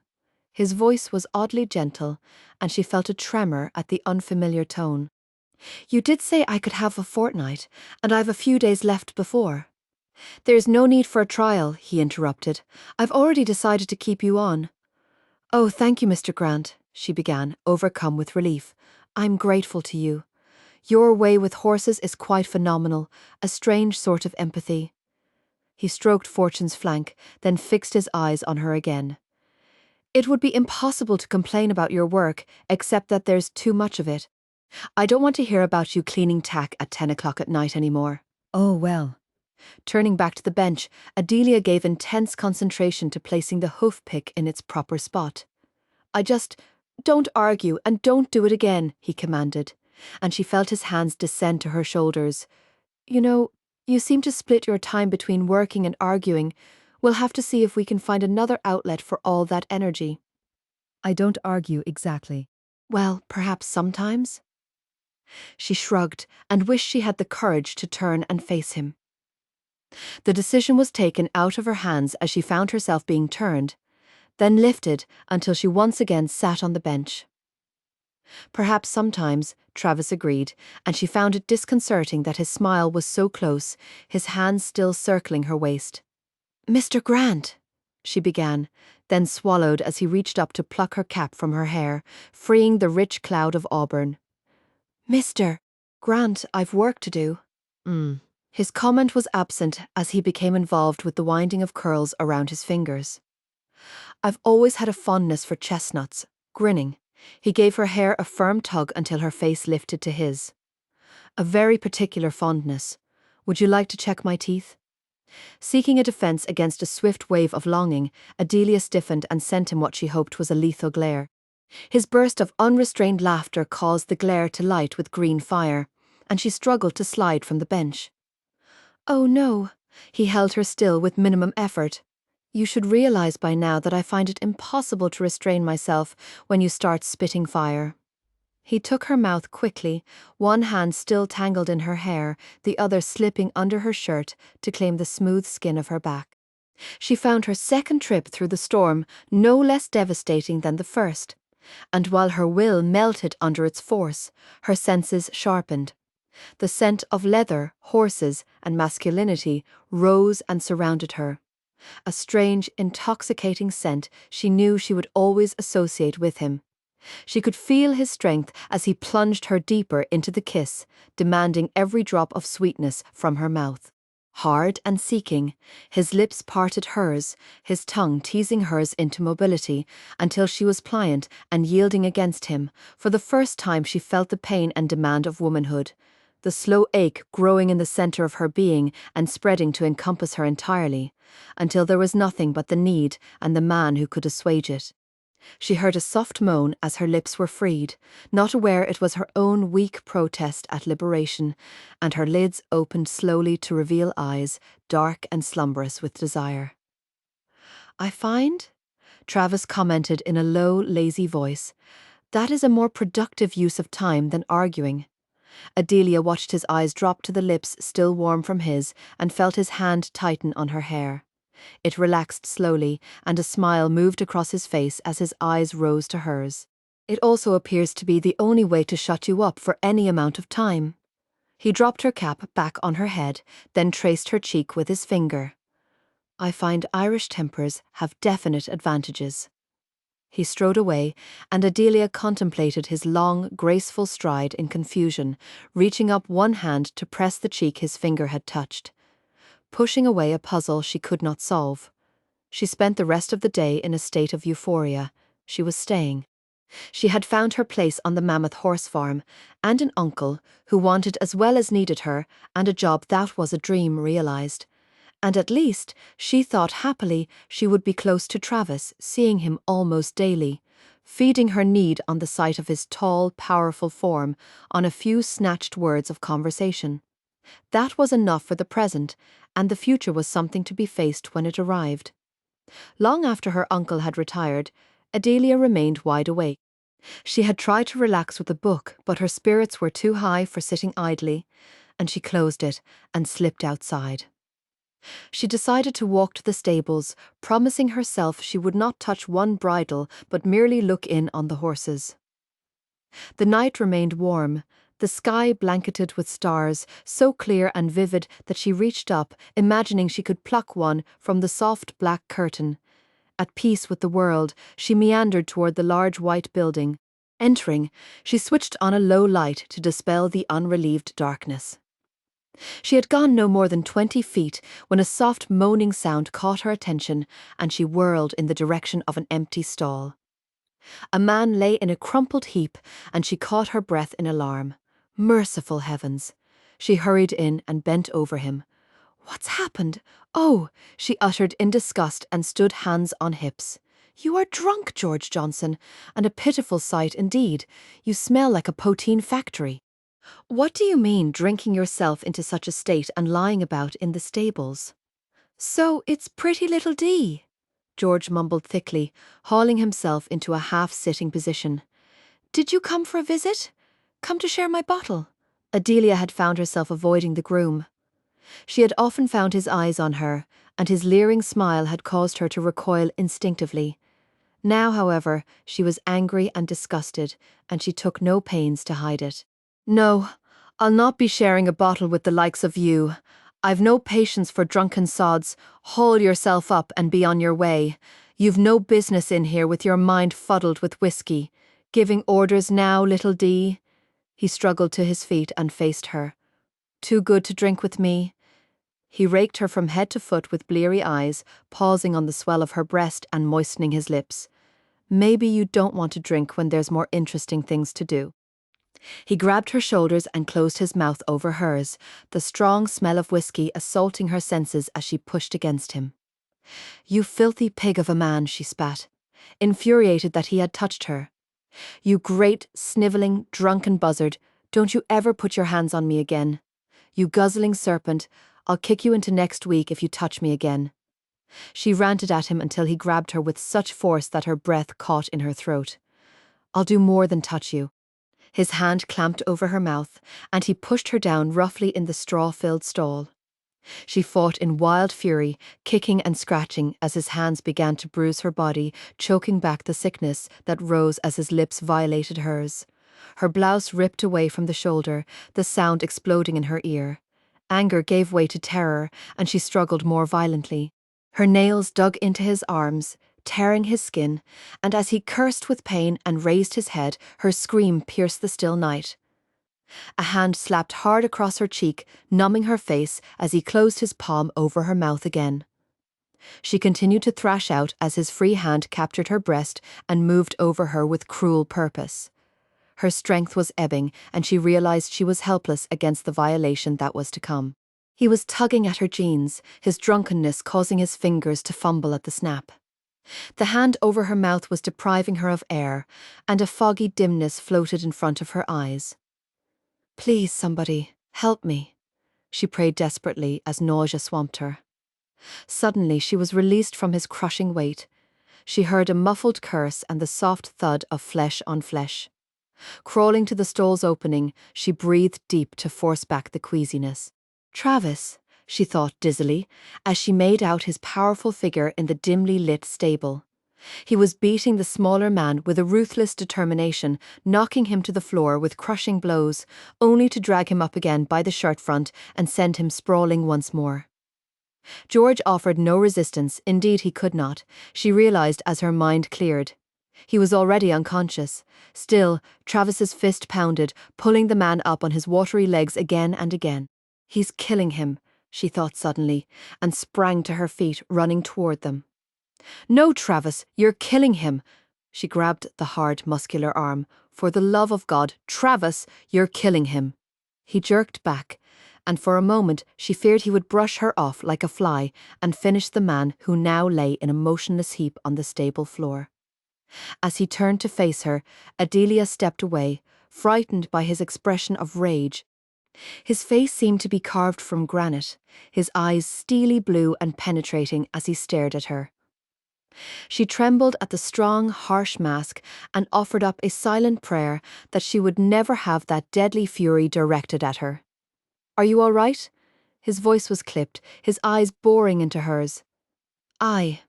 His voice was oddly gentle, and she felt a tremor at the unfamiliar tone. You did say I could have a fortnight, and I've a few days left before. There's no need for a trial, he interrupted. I've already decided to keep you on. Oh, thank you, Mr. Grant, she began, overcome with relief. I'm grateful to you. Your way with horses is quite phenomenal, a strange sort of empathy. He stroked Fortune's flank, then fixed his eyes on her again. It would be impossible to complain about your work, except that there's too much of it. I don't want to hear about you cleaning tack at 10 o'clock at night anymore. Oh, well. Turning back to the bench, Adelia gave intense concentration to placing the hoof pick in its proper spot. Don't argue and don't do it again, he commanded, and she felt his hands descend to her shoulders. You know, you seem to split your time between working and arguing. We'll have to see if we can find another outlet for all that energy. I don't argue exactly. Well, perhaps sometimes? She shrugged and wished she had the courage to turn and face him. The decision was taken out of her hands as she found herself being turned, then lifted until she once again sat on the bench. Perhaps sometimes, Travis agreed, and she found it disconcerting that his smile was so close, his hands still circling her waist. Mr. Grant, she began, then swallowed as he reached up to pluck her cap from her hair, freeing the rich cloud of auburn. Mr. Grant, I've work to do. His comment was absent as he became involved with the winding of curls around his fingers. I've always had a fondness for chestnuts. Grinning, he gave her hair a firm tug until her face lifted to his. A very particular fondness. Would you like to check my teeth? Seeking a defence against a swift wave of longing, Adelia stiffened and sent him what she hoped was a lethal glare. His burst of unrestrained laughter caused the glare to light with green fire, and she struggled to slide from the bench. Oh no, he held her still with minimum effort. You should realize by now that I find it impossible to restrain myself when you start spitting fire. He took her mouth quickly, one hand still tangled in her hair, the other slipping under her shirt to claim the smooth skin of her back. She found her second trip through the storm no less devastating than the first, and while her will melted under its force, her senses sharpened. The scent of leather, horses, and masculinity rose and surrounded her. A strange, intoxicating scent she knew she would always associate with him. She could feel his strength as he plunged her deeper into the kiss, demanding every drop of sweetness from her mouth. Hard and seeking, his lips parted hers, his tongue teasing hers into mobility, until she was pliant and yielding against him. For the first time she felt the pain and demand of womanhood, the slow ache growing in the centre of her being and spreading to encompass her entirely, until there was nothing but the need and the man who could assuage it. She heard a soft moan as her lips were freed, not aware it was her own weak protest at liberation, and her lids opened slowly to reveal eyes, dark and slumberous with desire. I find, Travis commented in a low, lazy voice, that is a more productive use of time than arguing. Adelia watched his eyes drop to the lips still warm from his and felt his hand tighten on her hair. It relaxed slowly, and a smile moved across his face as his eyes rose to hers. It also appears to be the only way to shut you up for any amount of time. He dropped her cap back on her head, then traced her cheek with his finger. I find Irish tempers have definite advantages. He strode away, and Adelia contemplated his long, graceful stride in confusion, reaching up one hand to press the cheek his finger had touched, pushing away a puzzle she could not solve. She spent the rest of the day in a state of euphoria. She was staying. She had found her place on the Mammoth horse farm, and an uncle who wanted as well as needed her, and a job that was a dream realized. And at least, she thought happily, she would be close to Travis, seeing him almost daily, feeding her need on the sight of his tall, powerful form, on a few snatched words of conversation. That was enough for the present, and the future was something to be faced when it arrived. Long after her uncle had retired, Adelia remained wide awake. She had tried to relax with a book, but her spirits were too high for sitting idly, and she closed it and slipped outside. She decided to walk to the stables, promising herself she would not touch one bridle but merely look in on the horses. The night remained warm, the sky blanketed with stars, so clear and vivid that she reached up, imagining she could pluck one from the soft black curtain. At peace with the world, she meandered toward the large white building. Entering, she switched on a low light to dispel the unrelieved darkness. She had gone no more than 20 feet when a soft moaning sound caught her attention, and she whirled in the direction of an empty stall. A man lay in a crumpled heap, and she caught her breath in alarm. Merciful heavens! She hurried in and bent over him. "What's happened? Oh!" she uttered in disgust and stood hands on hips. "You are drunk, George Johnson, and a pitiful sight indeed. You smell like a poteen factory." "What do you mean, drinking yourself into such a state and lying about in the stables?" "So it's pretty little Dee," George mumbled thickly, hauling himself into a half-sitting position. "Did you come for a visit? Come to share my bottle?" Adelia had found herself avoiding the groom. She had often found his eyes on her, and his leering smile had caused her to recoil instinctively. Now, however, she was angry and disgusted, and she took no pains to hide it. "No, I'll not be sharing a bottle with the likes of you. I've no patience for drunken sods. Haul yourself up and be on your way. You've no business in here with your mind fuddled with whiskey. Giving orders now, little Dee?" He struggled to his feet and faced her. "Too good to drink with me?" He raked her from head to foot with bleary eyes, pausing on the swell of her breast and moistening his lips. "Maybe you don't want to drink when there's more interesting things to do." He grabbed her shoulders and closed his mouth over hers, the strong smell of whiskey assaulting her senses as she pushed against him. "You filthy pig of a man," she spat, infuriated that he had touched her. "You great, snivelling, drunken buzzard, don't you ever put your hands on me again. You guzzling serpent, I'll kick you into next week if you touch me again." She ranted at him until he grabbed her with such force that her breath caught in her throat. "I'll do more than touch you." His hand clamped over her mouth, and he pushed her down roughly in the straw-filled stall. She fought in wild fury, kicking and scratching as his hands began to bruise her body, choking back the sickness that rose as his lips violated hers. Her blouse ripped away from the shoulder, the sound exploding in her ear. Anger gave way to terror, and she struggled more violently. Her nails dug into his arms, tearing his skin, and as he cursed with pain and raised his head, her scream pierced the still night. A hand slapped hard across her cheek, numbing her face as he closed his palm over her mouth again. She continued to thrash out as his free hand captured her breast and moved over her with cruel purpose. Her strength was ebbing, and she realized she was helpless against the violation that was to come. He was tugging at her jeans, his drunkenness causing his fingers to fumble at the snap. The hand over her mouth was depriving her of air, and a foggy dimness floated in front of her eyes. "Please, somebody, help me," she prayed desperately as nausea swamped her. Suddenly she was released from his crushing weight. She heard a muffled curse and the soft thud of flesh on flesh. Crawling to the stall's opening, she breathed deep to force back the queasiness. Travis, she thought dizzily, as she made out his powerful figure in the dimly lit stable. He was beating the smaller man with a ruthless determination, knocking him to the floor with crushing blows, only to drag him up again by the shirt front and send him sprawling once more. George offered no resistance, indeed he could not, she realized as her mind cleared. He was already unconscious. Still, Travis's fist pounded, pulling the man up on his watery legs again and again. He's killing him, she thought suddenly, and sprang to her feet, running toward them. No, Travis, you're killing him. She grabbed the hard, muscular arm. For the love of God, Travis, you're killing him. He jerked back, and for a moment she feared he would brush her off like a fly and finish the man who now lay in a motionless heap on the stable floor. As he turned to face her, Adelia stepped away, frightened by his expression of rage. His face seemed to be carved from granite, his eyes steely blue and penetrating as he stared at her. She trembled at the strong, harsh mask and offered up a silent prayer that she would never have that deadly fury directed at her. Are you all right? His voice was clipped, his eyes boring into hers. Aye.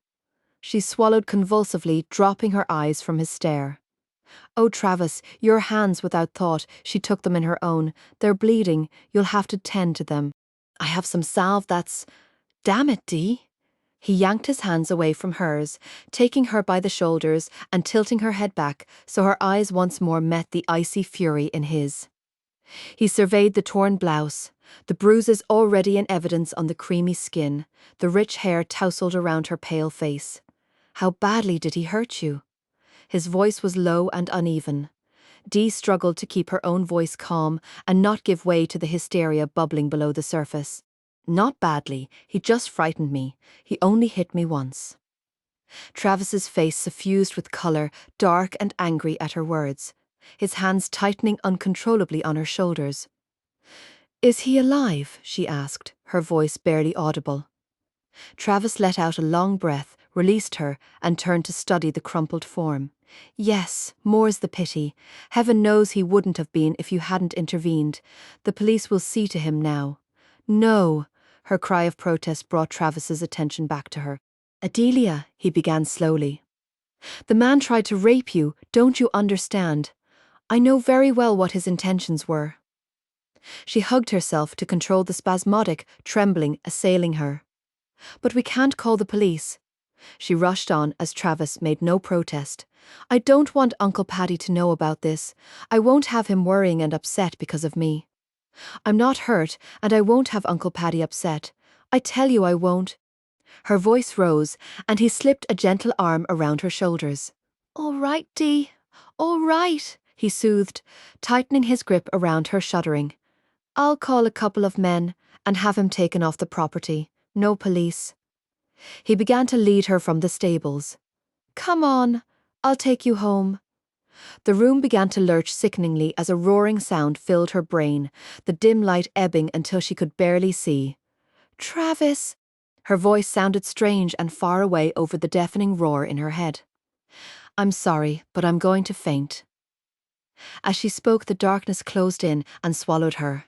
She swallowed convulsively, dropping her eyes from his stare. Oh, Travis, your hands without thought, she took them in her own. They're bleeding, you'll have to tend to them. I have some salve that's… Damn it, Dee. He yanked his hands away from hers, taking her by the shoulders and tilting her head back so her eyes once more met the icy fury in his. He surveyed the torn blouse, the bruises already in evidence on the creamy skin, the rich hair tousled around her pale face. How badly did he hurt you? His voice was low and uneven. Dee struggled to keep her own voice calm and not give way to the hysteria bubbling below the surface. Not badly, he just frightened me. He only hit me once. Travis's face suffused with colour, dark and angry at her words, his hands tightening uncontrollably on her shoulders. Is he alive? She asked, her voice barely audible. Travis let out a long breath, released her, and turned to study the crumpled form. Yes, more's the pity. Heaven knows he wouldn't have been if you hadn't intervened. The police will see to him now. No. Her cry of protest brought Travis's attention back to her. Adelia, he began slowly. The man tried to rape you, don't you understand? I know very well what his intentions were. She hugged herself to control the spasmodic, trembling assailing her. But we can't call the police. She rushed on as Travis made no protest. I don't want Uncle Paddy to know about this. I won't have him worrying and upset because of me. I'm not hurt, and I won't have Uncle Paddy upset. I tell you I won't. Her voice rose, and he slipped a gentle arm around her shoulders. All right, Dee. All right, he soothed, tightening his grip around her, shuddering. I'll call a couple of men and have him taken off the property. No police. He began to lead her from the stables. Come on, I'll take you home. The room began to lurch sickeningly as a roaring sound filled her brain, the dim light ebbing until she could barely see. Travis! Her voice sounded strange and far away over the deafening roar in her head. I'm sorry, but I'm going to faint. As she spoke, the darkness closed in and swallowed her.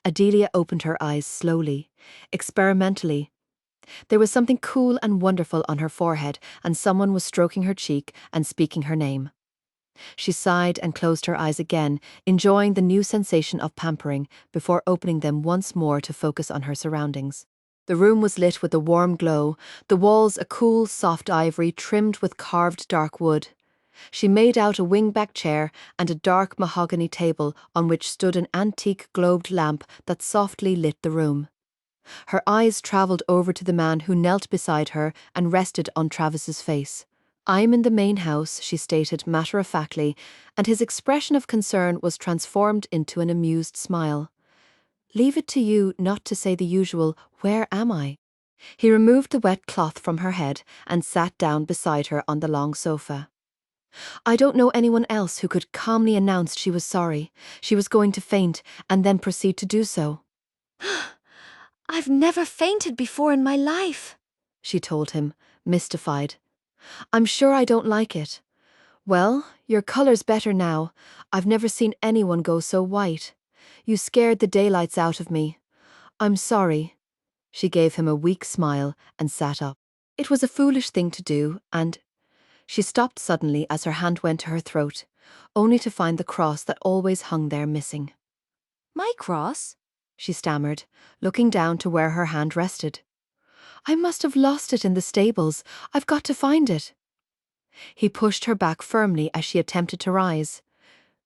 Adelia opened her eyes slowly, experimentally. There was something cool and wonderful on her forehead, and someone was stroking her cheek and speaking her name. She sighed and closed her eyes again, enjoying the new sensation of pampering before opening them once more to focus on her surroundings. The room was lit with a warm glow, the walls a cool, soft ivory trimmed with carved dark wood. She made out a wing-back chair and a dark mahogany table on which stood an antique globed lamp that softly lit the room. Her eyes travelled over to the man who knelt beside her and rested on Travis's face. I'm in the main house, she stated matter-of-factly, and his expression of concern was transformed into an amused smile. Leave it to you not to say the usual, where am I? He removed the wet cloth from her head and sat down beside her on the long sofa. I don't know anyone else who could calmly announce she was sorry, she was going to faint, and then proceed to do so. I've never fainted before in my life, she told him, mystified. I'm sure I don't like it. Well, your color's better now. I've never seen anyone go so white. You scared the daylights out of me. I'm sorry. She gave him a weak smile and sat up. It was a foolish thing to do, and she stopped suddenly as her hand went to her throat, only to find the cross that always hung there missing. My cross? She stammered, looking down to where her hand rested. I must have lost it in the stables. I've got to find it. He pushed her back firmly as she attempted to rise.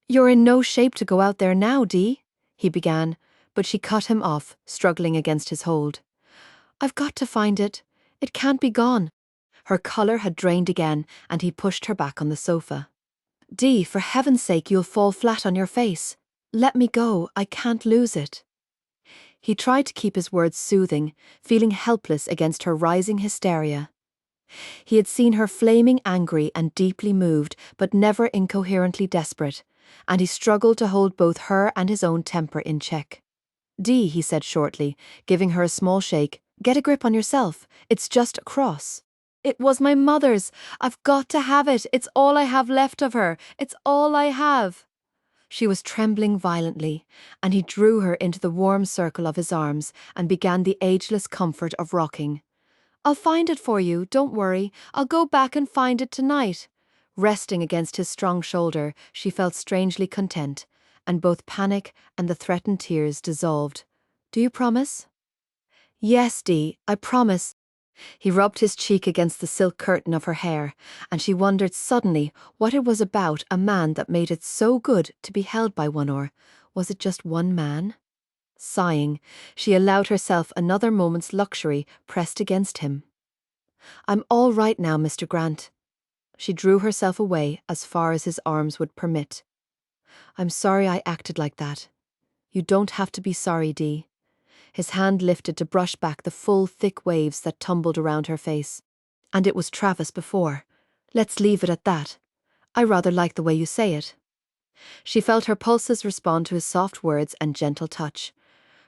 You're in no shape to go out there now, Dee, he began, but she cut him off, struggling against his hold. I've got to find it. It can't be gone. Her colour had drained again, and he pushed her back on the sofa. Dee, for heaven's sake, you'll fall flat on your face. Let me go. I can't lose it. He tried to keep his words soothing, feeling helpless against her rising hysteria. He had seen her flaming angry and deeply moved, but never incoherently desperate, and he struggled to hold both her and his own temper in check. Dee, he said shortly, giving her a small shake, get a grip on yourself. It's just a cross. It was my mother's. I've got to have it. It's all I have left of her. It's all I have. She was trembling violently, and he drew her into the warm circle of his arms and began the ageless comfort of rocking. I'll find it for you, don't worry. I'll go back and find it tonight. Resting against his strong shoulder, she felt strangely content, and both panic and the threatened tears dissolved. Do you promise? Yes, Dee, I promise. He rubbed his cheek against the silk curtain of her hair, and she wondered suddenly what it was about a man that made it so good to be held by one, or was it just one man? Sighing, she allowed herself another moment's luxury pressed against him. I'm all right now, Mr. Grant. She drew herself away as far as his arms would permit. I'm sorry I acted like that. You don't have to be sorry, Dee. His hand lifted to brush back the full, thick waves that tumbled around her face. And it was Travis before. Let's leave it at that. I rather like the way you say it. She felt her pulses respond to his soft words and gentle touch,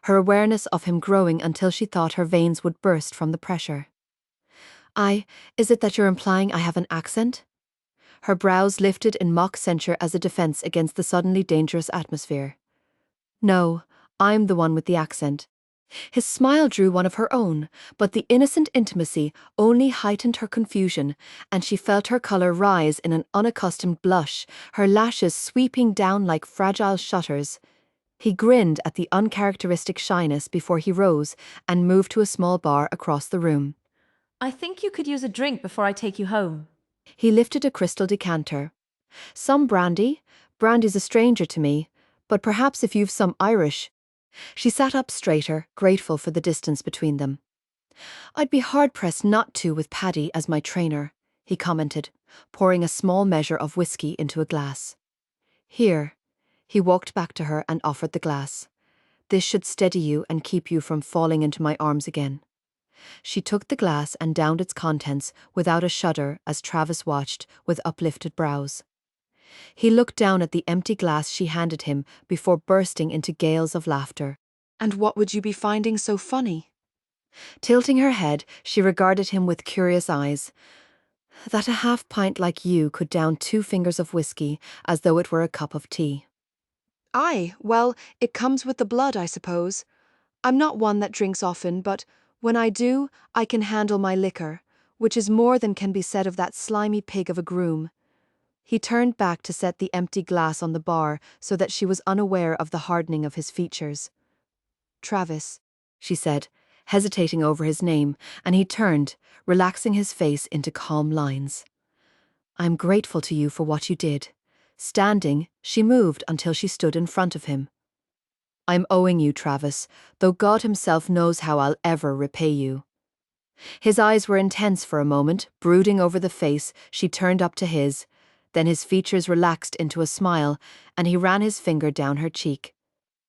her awareness of him growing until she thought her veins would burst from the pressure. Is it that you're implying I have an accent? Her brows lifted in mock censure as a defense against the suddenly dangerous atmosphere. No, I'm the one with the accent. His smile drew one of her own, but the innocent intimacy only heightened her confusion, and she felt her colour rise in an unaccustomed blush, her lashes sweeping down like fragile shutters. He grinned at the uncharacteristic shyness before he rose and moved to a small bar across the room. I think you could use a drink before I take you home. He lifted a crystal decanter. Some brandy? Brandy's a stranger to me, but perhaps if you've some Irish. She sat up straighter, grateful for the distance between them. I'd be hard-pressed not to with Paddy as my trainer, he commented, pouring a small measure of whiskey into a glass. Here. He walked back to her and offered the glass. This should steady you and keep you from falling into my arms again. She took the glass and downed its contents without a shudder as Travis watched with uplifted brows. He looked down at the empty glass she handed him before bursting into gales of laughter. And what would you be finding so funny? Tilting her head, she regarded him with curious eyes. That a half-pint like you could down 2 fingers of whiskey as though it were a cup of tea. Aye, well, it comes with the blood, I suppose. I'm not one that drinks often, but when I do, I can handle my liquor, which is more than can be said of that slimy pig of a groom. He turned back to set the empty glass on the bar so that she was unaware of the hardening of his features. Travis, she said, hesitating over his name, and he turned, relaxing his face into calm lines. I'm grateful to you for what you did. Standing, she moved until she stood in front of him. I'm owing you, Travis, though God himself knows how I'll ever repay you. His eyes were intense for a moment, brooding over the face she turned up to his. Then his features relaxed into a smile, and he ran his finger down her cheek.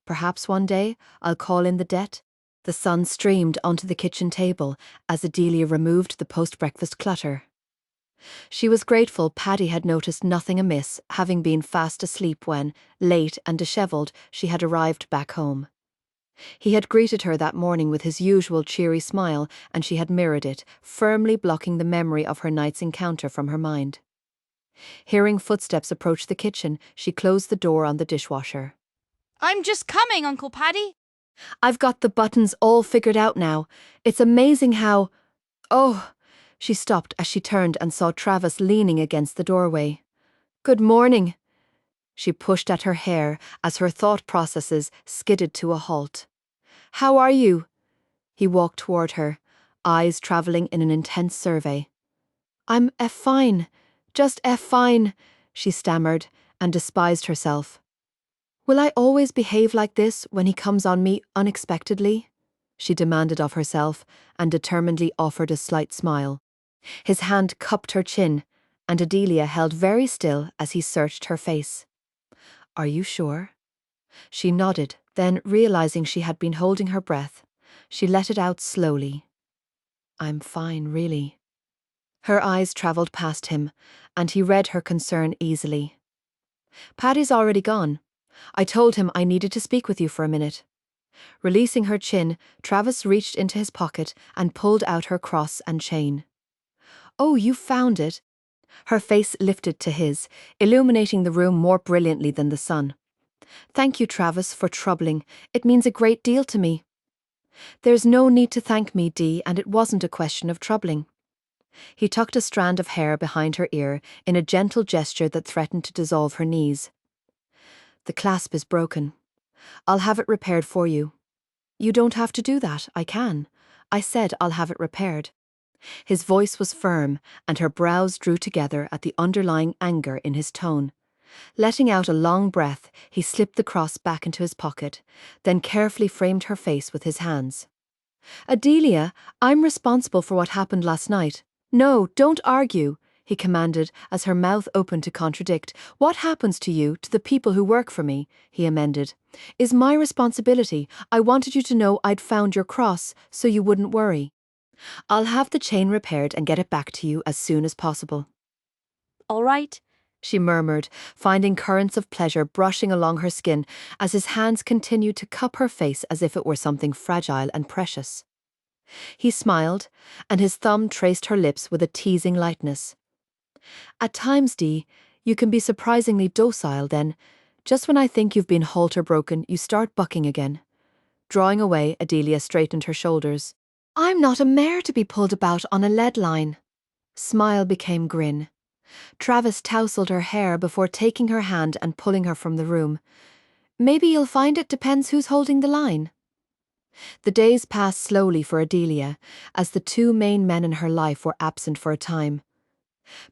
Perhaps one day I'll call in the debt. The sun streamed onto the kitchen table as Adelia removed the post-breakfast clutter. She was grateful Paddy had noticed nothing amiss, having been fast asleep when, late and dishevelled, she had arrived back home. He had greeted her that morning with his usual cheery smile, and she had mirrored it, firmly blocking the memory of her night's encounter from her mind. Hearing footsteps approach the kitchen, she closed the door on the dishwasher. I'm just coming, Uncle Paddy. I've got the buttons all figured out now. It's amazing how... Oh! She stopped as she turned and saw Travis leaning against the doorway. Good morning. She pushed at her hair as her thought processes skidded to a halt. How are you? He walked toward her, eyes travelling in an intense survey. I'm fine. Just fine, she stammered and despised herself. Will I always behave like this when he comes on me unexpectedly? She demanded of herself and determinedly offered a slight smile. His hand cupped her chin, and Adelia held very still as he searched her face. Are you sure? She nodded, then realizing she had been holding her breath, she let it out slowly. I'm fine, really. Her eyes travelled past him, and he read her concern easily. Paddy's already gone. I told him I needed to speak with you for a minute. Releasing her chin, Travis reached into his pocket and pulled out her cross and chain. Oh, you found it. Her face lifted to his, illuminating the room more brilliantly than the sun. Thank you, Travis, for troubling. It means a great deal to me. There's no need to thank me, Dee, and it wasn't a question of troubling. He tucked a strand of hair behind her ear in a gentle gesture that threatened to dissolve her knees. The clasp is broken. I'll have it repaired for you. You don't have to do that, I can. I said I'll have it repaired. His voice was firm, and her brows drew together at the underlying anger in his tone. Letting out a long breath, he slipped the cross back into his pocket, then carefully framed her face with his hands. Adelia, I'm responsible for what happened last night. No, don't argue, he commanded as her mouth opened to contradict. What happens to you, to the people who work for me, he amended, is my responsibility. I wanted you to know I'd found your cross, so you wouldn't worry. I'll have the chain repaired and get it back to you as soon as possible. All right, she murmured, finding currents of pleasure brushing along her skin as his hands continued to cup her face as if it were something fragile and precious. He smiled, and his thumb traced her lips with a teasing lightness. At times, Dee, you can be surprisingly docile then. Just when I think you've been halter-broken, you start bucking again. Drawing away, Adelia straightened her shoulders. I'm not a mare to be pulled about on a lead line. Smile became grin. Travis tousled her hair before taking her hand and pulling her from the room. Maybe you'll find it depends who's holding the line. The days passed slowly for Adelia, as the two main men in her life were absent for a time.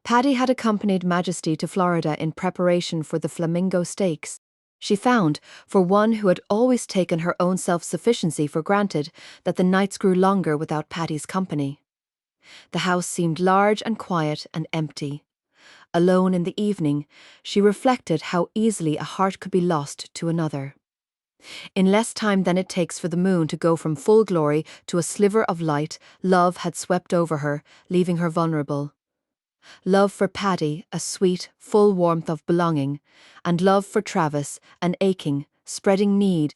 Paddy had accompanied Majesty to Florida in preparation for the Flamingo Stakes. She found, for one who had always taken her own self-sufficiency for granted, that the nights grew longer without Paddy's company. The house seemed large and quiet and empty. Alone in the evening, she reflected how easily a heart could be lost to another. In less time than it takes for the moon to go from full glory to a sliver of light, love had swept over her, leaving her vulnerable. Love for Paddy, a sweet, full warmth of belonging, and love for Travis, an aching, spreading need.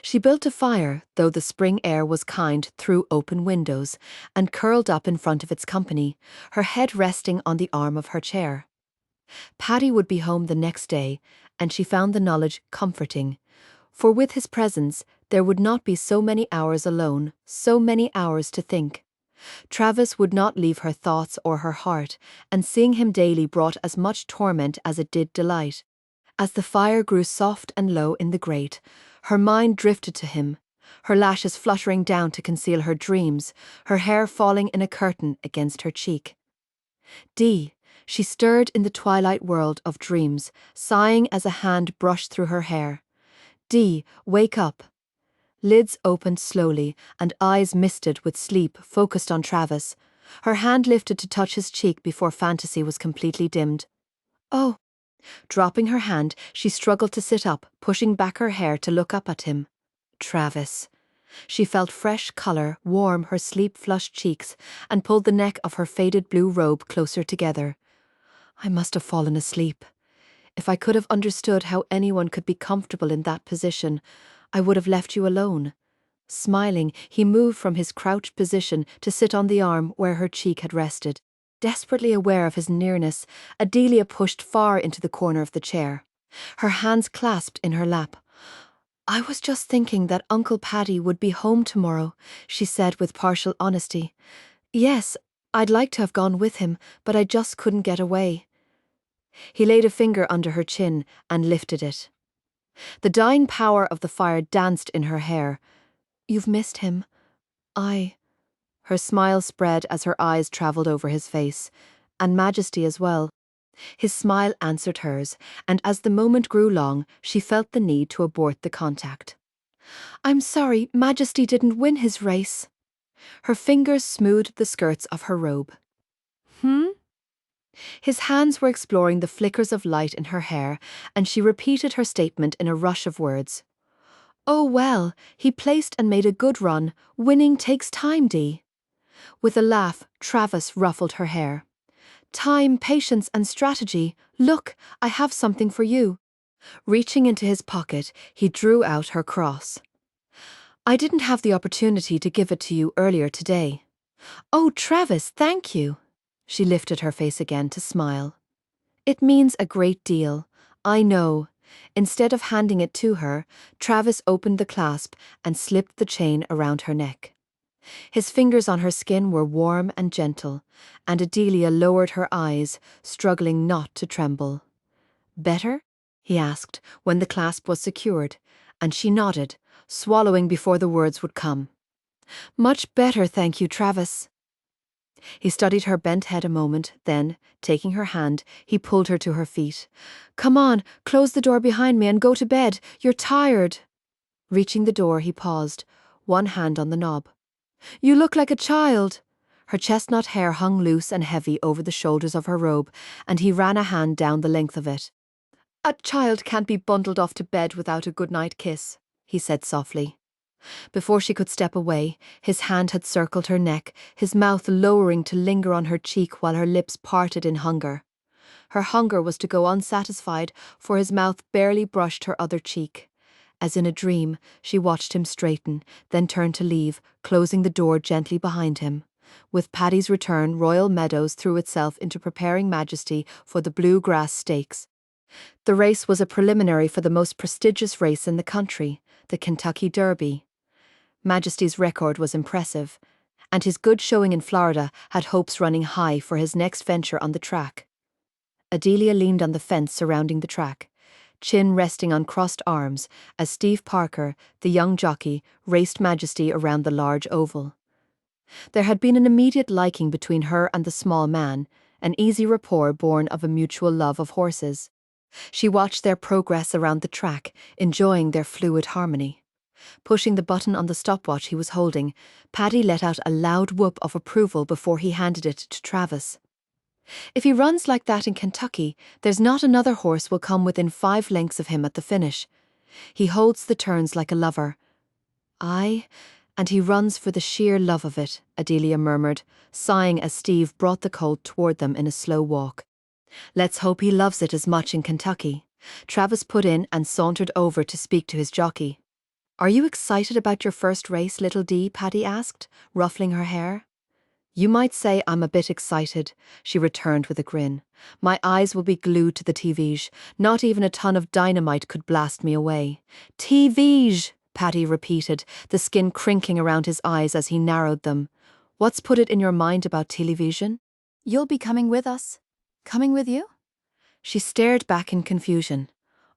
She built a fire, though the spring air was kind, through open windows, and curled up in front of its company, her head resting on the arm of her chair. Paddy would be home the next day, and she found the knowledge comforting, for with his presence there would not be so many hours alone, so many hours to think. Travis would not leave her thoughts or her heart, and seeing him daily brought as much torment as it did delight. As the fire grew soft and low in the grate, her mind drifted to him, her lashes fluttering down to conceal her dreams, her hair falling in a curtain against her cheek. Dee, she stirred in the twilight world of dreams, sighing as a hand brushed through her hair. Dee, wake up. Lids opened slowly, and eyes misted with sleep focused on Travis. Her hand lifted to touch his cheek before fantasy was completely dimmed. Oh. Dropping her hand, she struggled to sit up, pushing back her hair to look up at him. Travis. She felt fresh colour warm her sleep-flushed cheeks and pulled the neck of her faded blue robe closer together. I must have fallen asleep. If I could have understood how anyone could be comfortable in that position, I would have left you alone. Smiling, he moved from his crouched position to sit on the arm where her cheek had rested. Desperately aware of his nearness, Adelia pushed far into the corner of the chair, her hands clasped in her lap. "I was just thinking that Uncle Paddy would be home tomorrow," she said with partial honesty. "Yes, I'd like to have gone with him, but I just couldn't get away." He laid a finger under her chin and lifted it. The dying power of the fire danced in her hair. "You've missed him." Her smile spread as her eyes travelled over his face, and Majesty as well. His smile answered hers, and as the moment grew long, she felt the need to abort the contact. "I'm sorry, Majesty didn't win his race." Her fingers smoothed the skirts of her robe. His hands were exploring the flickers of light in her hair, and she repeated her statement in a rush of words. "Oh well, he placed and made a good run. Winning takes time, Dee." With a laugh, Travis ruffled her hair. "Time, patience and strategy. Look, I have something for you." Reaching into his pocket, he drew out her cross. "I didn't have the opportunity to give it to you earlier today." "Oh, Travis, thank you." She lifted her face again to smile. "It means a great deal. I know." Instead of handing it to her, Travis opened the clasp and slipped the chain around her neck. His fingers on her skin were warm and gentle, and Adelia lowered her eyes, struggling not to tremble. "Better?" he asked when the clasp was secured, and she nodded, swallowing before the words would come. "Much better, thank you, Travis." He studied her bent head a moment, then, taking her hand, he pulled her to her feet. "Come on, close the door behind me and go to bed. You're tired." Reaching the door, he paused, one hand on the knob. "You look like a child." Her chestnut hair hung loose and heavy over the shoulders of her robe, and he ran a hand down the length of it. "A child can't be bundled off to bed without a goodnight kiss," he said softly. Before she could step away, his hand had circled her neck, his mouth lowering to linger on her cheek while her lips parted in hunger. Her hunger was to go unsatisfied, for his mouth barely brushed her other cheek. As in a dream, she watched him straighten, then turn to leave, closing the door gently behind him. With Paddy's return, Royal Meadows threw itself into preparing Majesty for the Bluegrass Stakes. The race was a preliminary for the most prestigious race in the country, the Kentucky Derby. Majesty's record was impressive, and his good showing in Florida had hopes running high for his next venture on the track. Adelia leaned on the fence surrounding the track, chin resting on crossed arms, as Steve Parker, the young jockey, raced Majesty around the large oval. There had been an immediate liking between her and the small man, an easy rapport born of a mutual love of horses. She watched their progress around the track, enjoying their fluid harmony. Pushing the button on the stopwatch he was holding, Paddy let out a loud whoop of approval before he handed it to Travis. "If he runs like that in Kentucky, there's not another horse will come within 5 lengths of him at the finish. He holds the turns like a lover." "Aye, and he runs for the sheer love of it," Adelia murmured, sighing as Steve brought the colt toward them in a slow walk. "Let's hope he loves it as much in Kentucky." Travis put in and sauntered over to speak to his jockey. "Are you excited about your first race, little Dee?" Paddy asked, ruffling her hair. "You might say I'm a bit excited," she returned with a grin. "My eyes will be glued to the TVs. Not even a ton of dynamite could blast me away." "TVs," Paddy repeated, the skin crinkling around his eyes as he narrowed them. "What's put it in your mind about television?" You'll be coming with us? Coming with you? She stared back in confusion.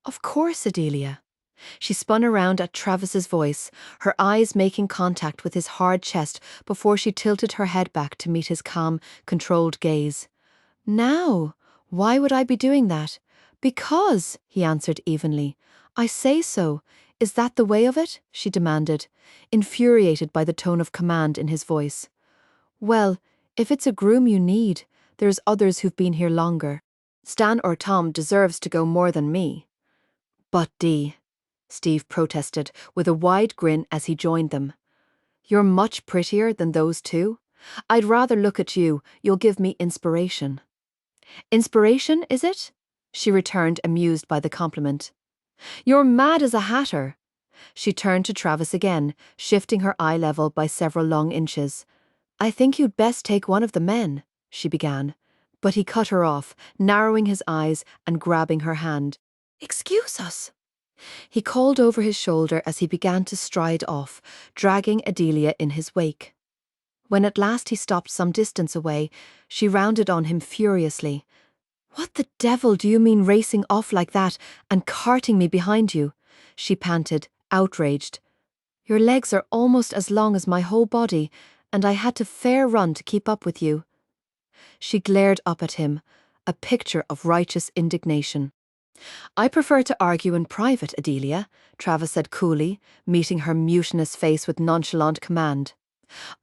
"Of course, Adelia." She spun around at Travis's voice, her eyes making contact with his hard chest before she tilted her head back to meet his calm, controlled gaze. "Now, why would I be doing that?" "Because," he answered evenly. "I say so. Is that the way of it?" she demanded, infuriated by the tone of command in his voice. "Well, if it's a groom you need, there's others who've been here longer. Stan or Tom deserves to go more than me." "But Dee," Steve protested, with a wide grin as he joined them. "You're much prettier than those two. I'd rather look at you. You'll give me inspiration." "Inspiration, is it?" she returned, amused by the compliment. "You're mad as a hatter." She turned to Travis again, shifting her eye level by several long inches. "I think you'd best take one of the men," she began, but he cut her off, narrowing his eyes and grabbing her hand. Excuse us. He called over his shoulder as he began to stride off, dragging Adelia in his wake. When at last he stopped some distance away, she rounded on him furiously. What the devil do you mean racing off like that and carting me behind you? She panted, outraged. Your legs are almost as long as my whole body, and I had to fair run to keep up with you. She glared up at him, a picture of righteous indignation. I prefer to argue in private, Adelia, Travis said coolly, meeting her mutinous face with nonchalant command.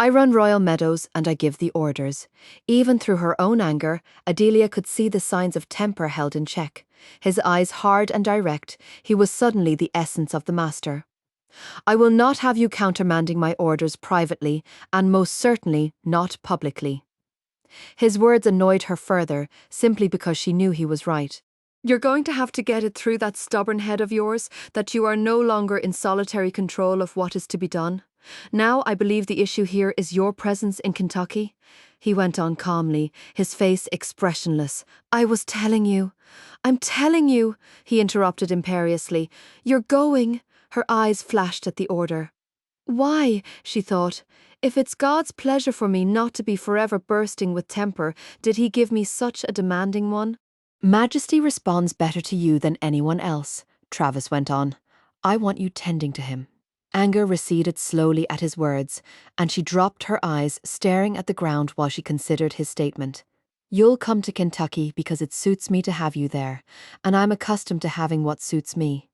I run Royal Meadows and I give the orders. Even through her own anger, Adelia could see the signs of temper held in check. His eyes hard and direct, he was suddenly the essence of the master. I will not have you countermanding my orders privately, and most certainly not publicly. His words annoyed her further, simply because she knew he was right. You're going to have to get it through that stubborn head of yours that you are no longer in solitary control of what is to be done. Now I believe the issue here is your presence in Kentucky. He went on calmly, his face expressionless. I'm telling you, he interrupted imperiously. You're going. Her eyes flashed at the order. Why, she thought, if it's God's pleasure for me not to be forever bursting with temper, did he give me such a demanding one? Majesty responds better to you than anyone else, Travis went on. I want you tending to him. Anger receded slowly at his words, and she dropped her eyes, staring at the ground while she considered his statement. You'll come to Kentucky because it suits me to have you there, and I'm accustomed to having what suits me.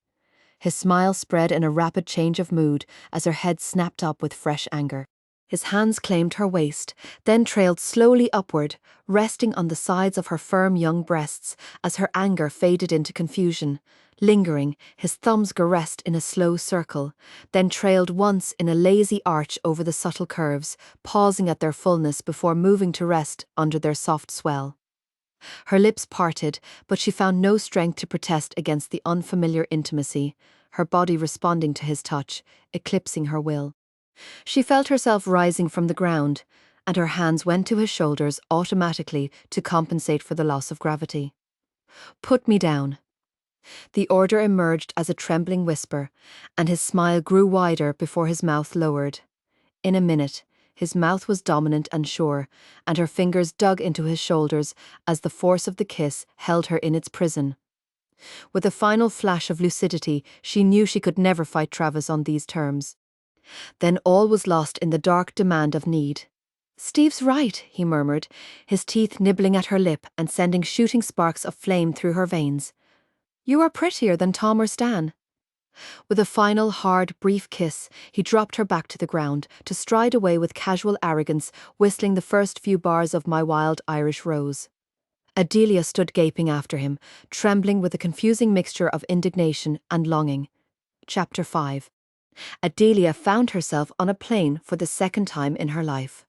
His smile spread in a rapid change of mood as her head snapped up with fresh anger. His hands claimed her waist, then trailed slowly upward, resting on the sides of her firm young breasts as her anger faded into confusion. Lingering, his thumbs caressed in a slow circle, then trailed once in a lazy arch over the subtle curves, pausing at their fullness before moving to rest under their soft swell. Her lips parted, but she found no strength to protest against the unfamiliar intimacy, her body responding to his touch, eclipsing her will. She felt herself rising from the ground, and her hands went to his shoulders automatically to compensate for the loss of gravity. Put me down. The order emerged as a trembling whisper, and his smile grew wider before his mouth lowered. In a minute, his mouth was dominant and sure, and her fingers dug into his shoulders as the force of the kiss held her in its prison. With a final flash of lucidity, she knew she could never fight Travis on these terms. Then all was lost in the dark demand of need. Steve's right, he murmured, his teeth nibbling at her lip and sending shooting sparks of flame through her veins. You are prettier than Tom or Stan. With a final, hard, brief kiss, he dropped her back to the ground, to stride away with casual arrogance, whistling the first few bars of My Wild Irish Rose. Adelia stood gaping after him, trembling with a confusing mixture of indignation and longing. Chapter 5. Adelia found herself on a plane for the second time in her life.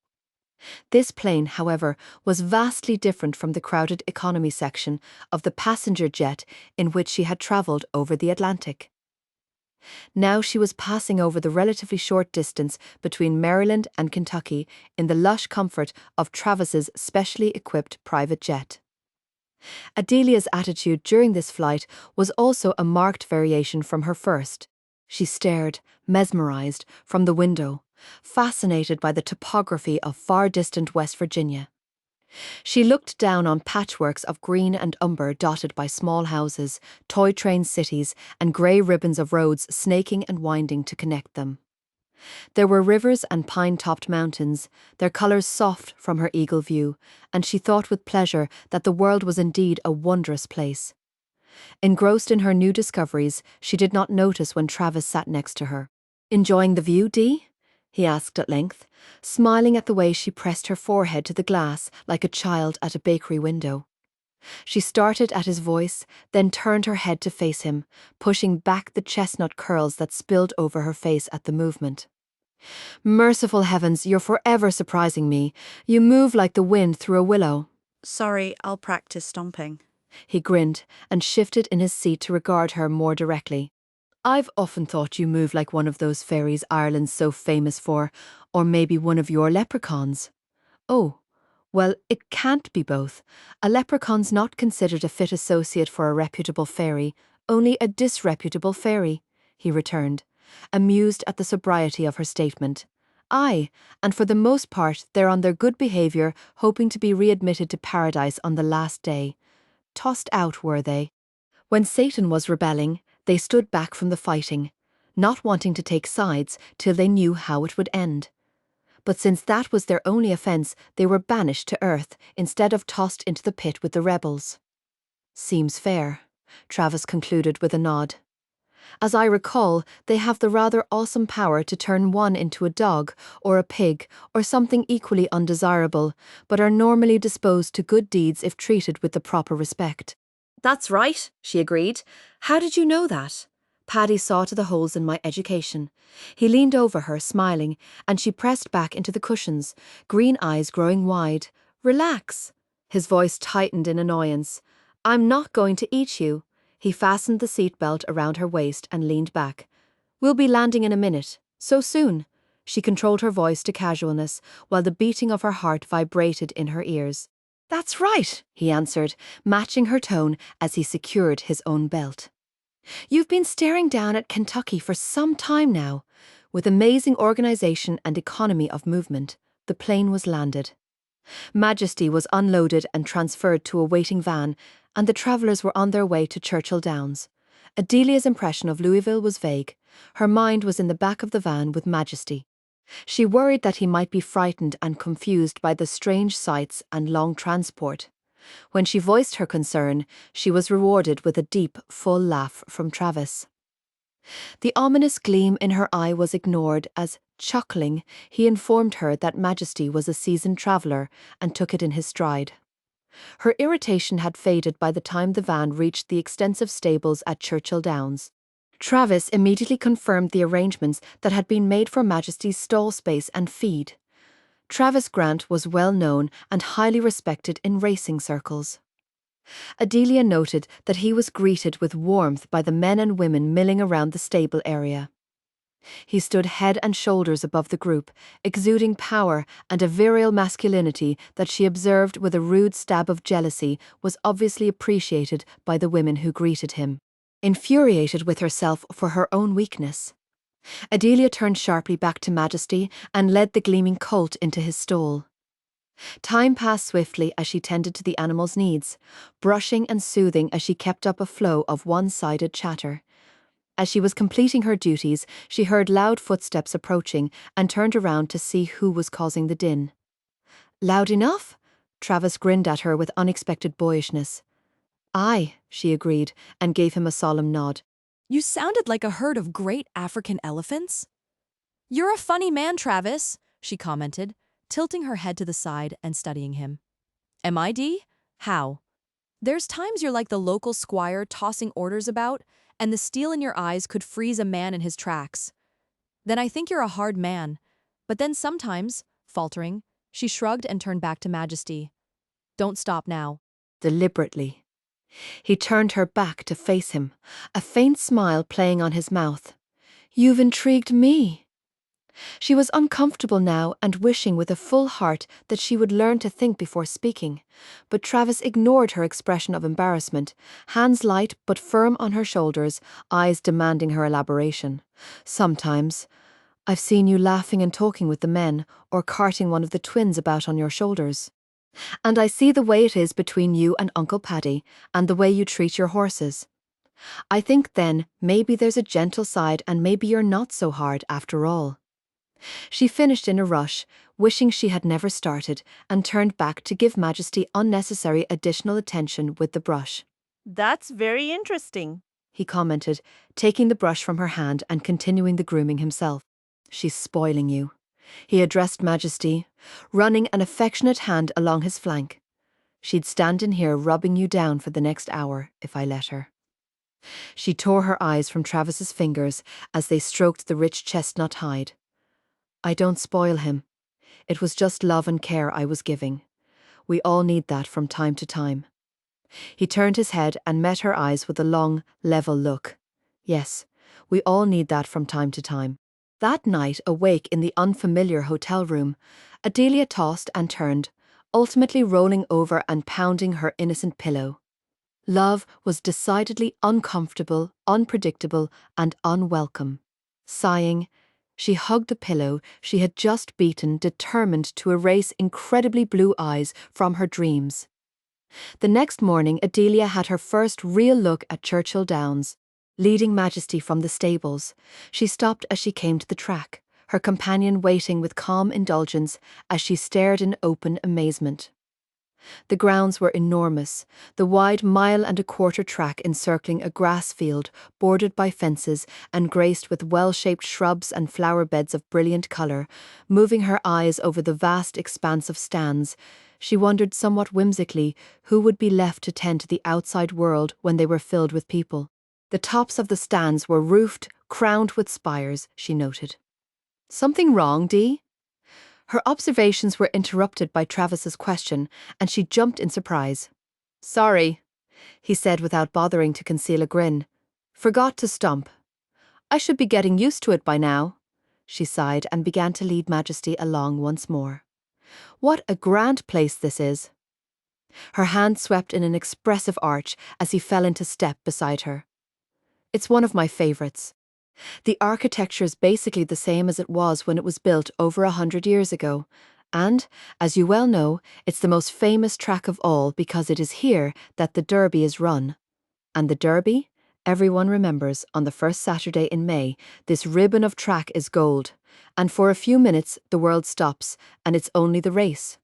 This plane, however, was vastly different from the crowded economy section of the passenger jet in which she had travelled over the Atlantic. Now she was passing over the relatively short distance between Maryland and Kentucky in the lush comfort of Travis's specially equipped private jet. Adelia's attitude during this flight was also a marked variation from her first. She stared, mesmerized, from the window, fascinated by the topography of far-distant West Virginia. She looked down on patchworks of green and umber dotted by small houses, toy train cities, and grey ribbons of roads snaking and winding to connect them. There were rivers and pine-topped mountains, their colours soft from her eagle view, and she thought with pleasure that the world was indeed a wondrous place. Engrossed in her new discoveries, she did not notice when Travis sat next to her. "Enjoying the view, Dee?" he asked at length, smiling at the way she pressed her forehead to the glass like a child at a bakery window. She started at his voice, then turned her head to face him, pushing back the chestnut curls that spilled over her face at the movement. "Merciful heavens, you're forever surprising me. You move like the wind through a willow." Sorry, I'll practice stomping. He grinned and shifted in his seat to regard her more directly. "I've often thought you move like one of those fairies Ireland's so famous for, or maybe one of your leprechauns. Oh, Well, it can't be both. A leprechaun's not considered a fit associate for a reputable fairy, only a disreputable fairy, he returned, amused at the sobriety of her statement. Aye, and for the most part they're on their good behaviour, hoping to be readmitted to paradise on the last day. Tossed out, were they? When Satan was rebelling, they stood back from the fighting, not wanting to take sides till they knew how it would end. But since that was their only offence, they were banished to earth instead of tossed into the pit with the rebels. Seems fair, Travis concluded with a nod. As I recall, they have the rather awesome power to turn one into a dog, or a pig, or something equally undesirable, but are normally disposed to good deeds if treated with the proper respect. That's right, she agreed. How did you know that? Paddy saw to the holes in my education. He leaned over her, smiling, and she pressed back into the cushions, green eyes growing wide. Relax. His voice tightened in annoyance. I'm not going to eat you. He fastened the seatbelt around her waist and leaned back. We'll be landing in a minute. So soon. She controlled her voice to casualness, while the beating of her heart vibrated in her ears. That's right, he answered, matching her tone as he secured his own belt. You've been staring down at Kentucky for some time now. With amazing organisation and economy of movement, the plane was landed. Majesty was unloaded and transferred to a waiting van, and the travellers were on their way to Churchill Downs. Adelia's impression of Louisville was vague. Her mind was in the back of the van with Majesty. She worried that he might be frightened and confused by the strange sights and long transport. When she voiced her concern, she was rewarded with a deep, full laugh from Travis. The ominous gleam in her eye was ignored as, chuckling, he informed her that Majesty was a seasoned traveller and took it in his stride. Her irritation had faded by the time the van reached the extensive stables at Churchill Downs. Travis immediately confirmed the arrangements that had been made for Majesty's stall space and feed. Travis Grant was well known and highly respected in racing circles. Adelia noted that he was greeted with warmth by the men and women milling around the stable area. He stood head and shoulders above the group, exuding power and a virile masculinity that she observed with a rude stab of jealousy was obviously appreciated by the women who greeted him. Infuriated with herself for her own weakness, Adelia turned sharply back to Majesty and led the gleaming colt into his stall. Time passed swiftly as she tended to the animal's needs, brushing and soothing as she kept up a flow of one-sided chatter. As she was completing her duties, she heard loud footsteps approaching and turned around to see who was causing the din. Loud enough? Travis grinned at her with unexpected boyishness. Aye, she agreed, and gave him a solemn nod. You sounded like a herd of great African elephants. You're a funny man, Travis, she commented, tilting her head to the side and studying him. Am I, Dee? How? There's times you're like the local squire tossing orders about, and the steel in your eyes could freeze a man in his tracks. Then I think you're a hard man. But then sometimes, faltering, she shrugged and turned back to Majesty. Don't stop now. Deliberately. He turned her back to face him, a faint smile playing on his mouth. You've intrigued me. She was uncomfortable now and wishing with a full heart that she would learn to think before speaking, but Travis ignored her expression of embarrassment, hands light but firm on her shoulders, eyes demanding her elaboration. Sometimes. I've seen you laughing and talking with the men, or carting one of the twins about on your shoulders. And I see the way it is between you and Uncle Paddy, and the way you treat your horses. I think then maybe there's a gentle side and maybe you're not so hard after all. She finished in a rush, wishing she had never started, and turned back to give Majesty unnecessary additional attention with the brush. That's very interesting, he commented, taking the brush from her hand and continuing the grooming himself. She's spoiling you. He addressed Majesty, running an affectionate hand along his flank. She'd stand in here rubbing you down for the next hour, if I let her. She tore her eyes from Travis's fingers as they stroked the rich chestnut hide. I don't spoil him. It was just love and care I was giving. We all need that from time to time. He turned his head and met her eyes with a long, level look. Yes, we all need that from time to time. That night, awake in the unfamiliar hotel room, Adelia tossed and turned, ultimately rolling over and pounding her innocent pillow. Love was decidedly uncomfortable, unpredictable, and unwelcome. Sighing, she hugged the pillow she had just beaten, determined to erase incredibly blue eyes from her dreams. The next morning, Adelia had her first real look at Churchill Downs. Leading Majesty from the stables, she stopped as she came to the track, her companion waiting with calm indulgence as she stared in open amazement. The grounds were enormous, the wide mile-and-a-quarter track encircling a grass field bordered by fences and graced with well-shaped shrubs and flower beds of brilliant colour. Moving her eyes over the vast expanse of stands, she wondered somewhat whimsically who would be left to tend to the outside world when they were filled with people. The tops of the stands were roofed, crowned with spires, she noted. "Something wrong, Dee?" Her observations were interrupted by Travis's question, and she jumped in surprise. "Sorry," he said without bothering to conceal a grin. "Forgot to stomp. I should be getting used to it by now." She sighed and began to lead Majesty along once more. "What a grand place this is." Her hand swept in an expressive arch as he fell into step beside her. "It's one of my favourites. The architecture is basically the same as it was when it was built over 100 years ago, and, as you well know, it's the most famous track of all because it is here that the Derby is run. And the Derby? Everyone remembers, on the first Saturday in May, this ribbon of track is gold, and for a few minutes the world stops, and it's only the race."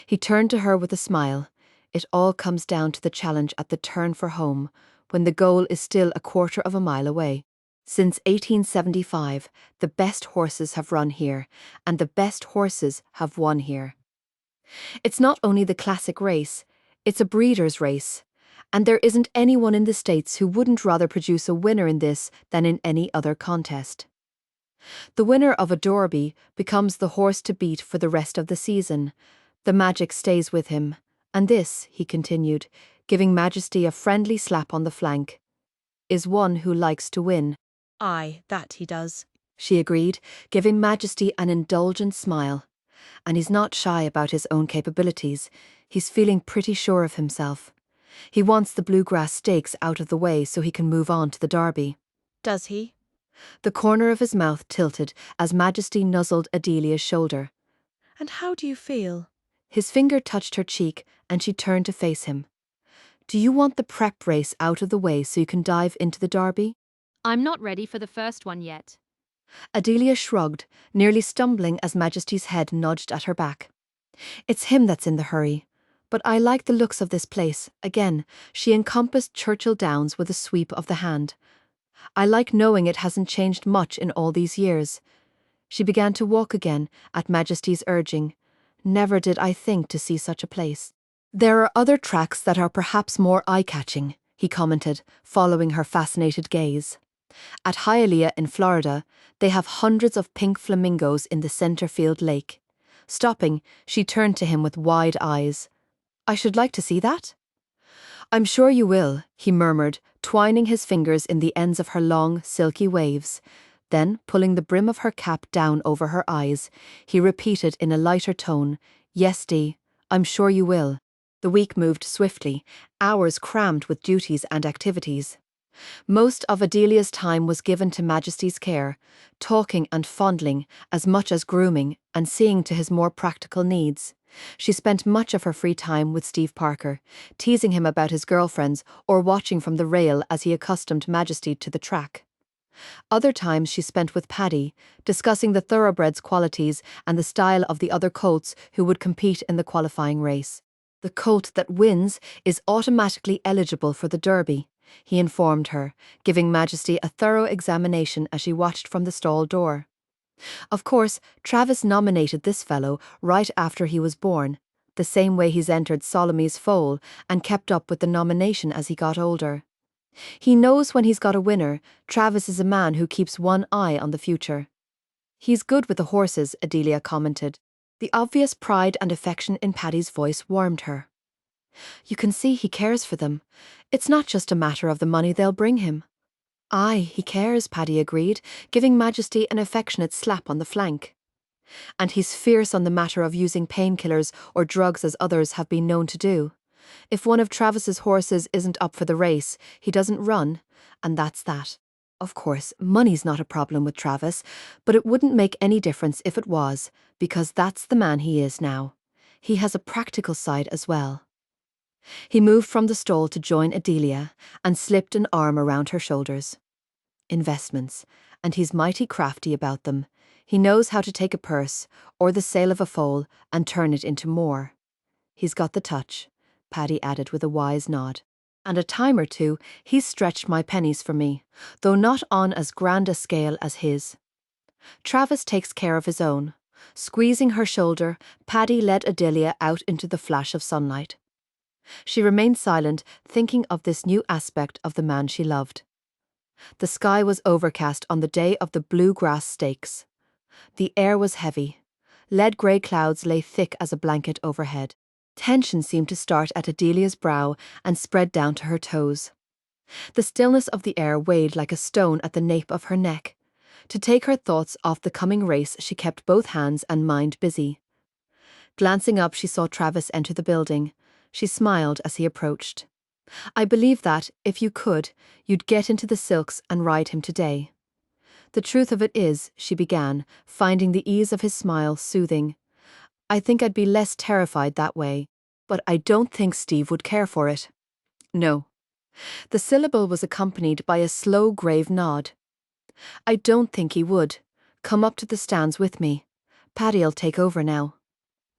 He turned to her with a smile. It all comes down to the challenge at the turn for home, when the goal is still a quarter of a mile away. Since 1875, the best horses have run here, and the best horses have won here. It's not only the classic race, it's a breeder's race, and there isn't anyone in the States who wouldn't rather produce a winner in this than in any other contest. The winner of a Derby becomes the horse to beat for the rest of the season. The magic stays with him, and this, he continued, giving Majesty a friendly slap on the flank, is one who likes to win. Aye, that he does. She agreed, giving Majesty an indulgent smile. And he's not shy about his own capabilities. He's feeling pretty sure of himself. He wants the Bluegrass Stakes out of the way so he can move on to the Derby. Does he? The corner of his mouth tilted as Majesty nuzzled Adelia's shoulder. And how do you feel? His finger touched her cheek, and she turned to face him. "Do you want the prep race out of the way so you can dive into the Derby?" I'm not ready for the first one yet. Adelia shrugged, nearly stumbling as Majesty's head nudged at her back. "It's him that's in the hurry. But I like the looks of this place." Again, she encompassed Churchill Downs with a sweep of the hand. "I like knowing it hasn't changed much in all these years." She began to walk again, at Majesty's urging. "Never did I think to see such a place." "There are other tracks that are perhaps more eye-catching," he commented, following her fascinated gaze. "At Hialeah in Florida, they have hundreds of pink flamingos in the center field lake." Stopping, she turned to him with wide eyes. "I should like to see that." "I'm sure you will," he murmured, twining his fingers in the ends of her long, silky waves. Then, pulling the brim of her cap down over her eyes, he repeated in a lighter tone, "Yes, Dee, I'm sure you will." The week moved swiftly, hours crammed with duties and activities. Most of Adelia's time was given to Majesty's care, talking and fondling as much as grooming and seeing to his more practical needs. She spent much of her free time with Steve Parker, teasing him about his girlfriends or watching from the rail as he accustomed Majesty to the track. Other times she spent with Paddy, discussing the Thoroughbred's qualities and the style of the other colts who would compete in the qualifying race. "The colt that wins is automatically eligible for the Derby," he informed her, giving Majesty a thorough examination as she watched from the stall door. Of course, Travis nominated this fellow right after he was born, the same way he's entered Solome's foal and kept up with the nomination as he got older. He knows when he's got a winner. Travis is a man who keeps one eye on the future. "He's good with the horses," Adelia commented. The obvious pride and affection in Paddy's voice warmed her. "You can see he cares for them. It's not just a matter of the money they'll bring him." "Aye, he cares," Paddy agreed, giving Majesty an affectionate slap on the flank. And he's fierce on the matter of using painkillers or drugs as others have been known to do. If one of Travis's horses isn't up for the race, he doesn't run, and that's that. Of course, money's not a problem with Travis, but it wouldn't make any difference if it was, because that's the man he is now. He has a practical side as well. He moved from the stall to join Adelia and slipped an arm around her shoulders. Investments, and he's mighty crafty about them. He knows how to take a purse, or the sale of a foal, and turn it into more. He's got the touch, Paddy added with a wise nod. And a time or two, he's stretched my pennies for me, though not on as grand a scale as his. Travis takes care of his own. Squeezing her shoulder, Paddy led Adelia out into the flash of sunlight. She remained silent, thinking of this new aspect of the man she loved. The sky was overcast on the day of the bluegrass stakes. The air was heavy. Lead-grey clouds lay thick as a blanket overhead. Tension seemed to start at Adelia's brow and spread down to her toes. The stillness of the air weighed like a stone at the nape of her neck. To take her thoughts off the coming race, she kept both hands and mind busy. Glancing up, she saw Travis enter the building. She smiled as he approached. "I believe that, if you could, you'd get into the silks and ride him today." "The truth of it is," she began, finding the ease of his smile soothing, "I think I'd be less terrified that way, but I don't think Steve would care for it." "No." The syllable was accompanied by a slow, grave nod. "I don't think he would. Come up to the stands with me. Paddy'll take over now."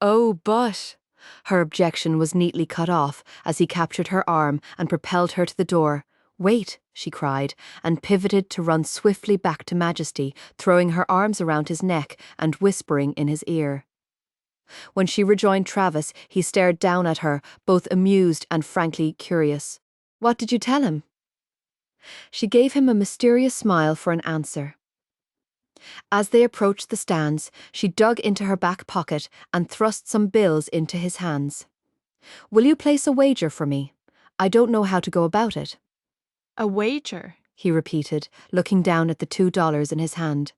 "Oh, but..." Her objection was neatly cut off as he captured her arm and propelled her to the door. "Wait," she cried, and pivoted to run swiftly back to Majesty, throwing her arms around his neck and whispering in his ear. When she rejoined Travis, he stared down at her, both amused and frankly curious. "What did you tell him?" She gave him a mysterious smile for an answer. As they approached the stands, she dug into her back pocket and thrust some bills into his hands. "Will you place a wager for me? I don't know how to go about it." A wager? He repeated, looking down at the $2 in his hand.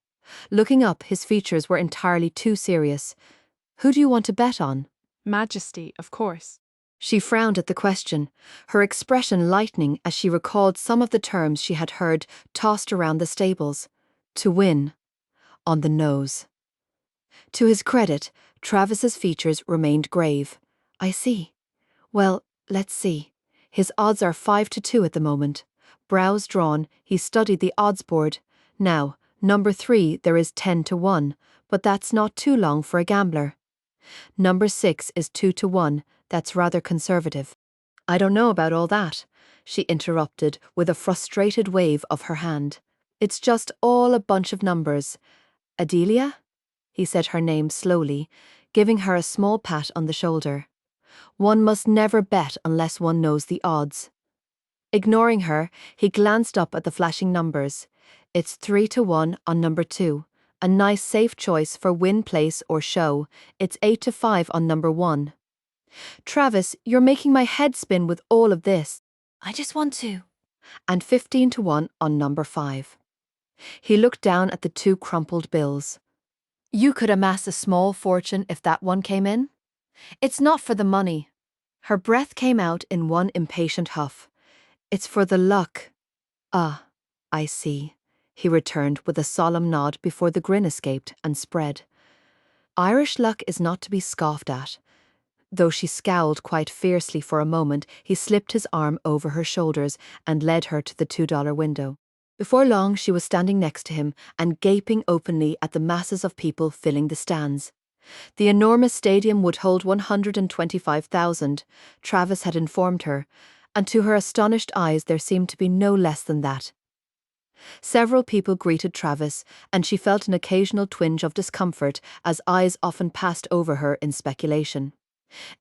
Looking up, his features were entirely too serious. "Who do you want to bet on?" Majesty, of course. She frowned at the question, her expression lightening as she recalled some of the terms she had heard tossed around the stables. To win. On the nose. To his credit, Travis's features remained grave. "I see. Well, let's see. His odds are 5-2 at the moment." Brows drawn, he studied the odds board. "Now, number 3 there is 10-1, but that's not too long for a gambler. Number 6 is 2-1, that's rather conservative." "I don't know about all that," she interrupted with a frustrated wave of her hand. "It's just all a bunch of numbers." "Adelia?" He said her name slowly, giving her a small pat on the shoulder. "One must never bet unless one knows the odds." Ignoring her, he glanced up at the flashing numbers. "It's 3-1 on number 2. A nice safe choice for win, place or show. It's 8-5 on number 1. "Travis, you're making my head spin with all of this." I just want to. "And 15-1 on number 5. He looked down at the 2 crumpled bills. "You could amass a small fortune if that one came in." "It's not for the money." Her breath came out in one impatient huff. "It's for the luck." "Ah, I see," he returned with a solemn nod before the grin escaped and spread. Irish luck is not to be scoffed at. Though she scowled quite fiercely for a moment, he slipped his arm over her shoulders and led her to the $2 window. Before long, she was standing next to him and gaping openly at the masses of people filling the stands. The enormous stadium would hold 125,000, Travis had informed her, and to her astonished eyes there seemed to be no less than that. Several people greeted Travis, and she felt an occasional twinge of discomfort as eyes often passed over her in speculation.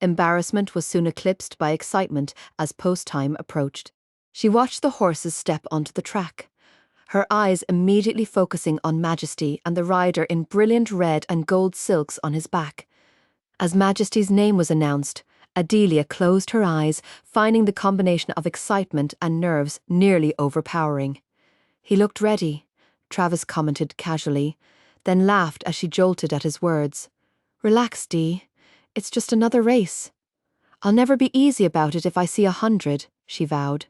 Embarrassment was soon eclipsed by excitement as post time approached. She watched the horses step onto the track, her eyes immediately focusing on Majesty and the rider in brilliant red and gold silks on his back. As Majesty's name was announced, Adelia closed her eyes, finding the combination of excitement and nerves nearly overpowering. "He looked ready," Travis commented casually. then laughed as she jolted at his words. Relax, Dee. It's just another race. I'll never be easy about it if I see 100, she vowed.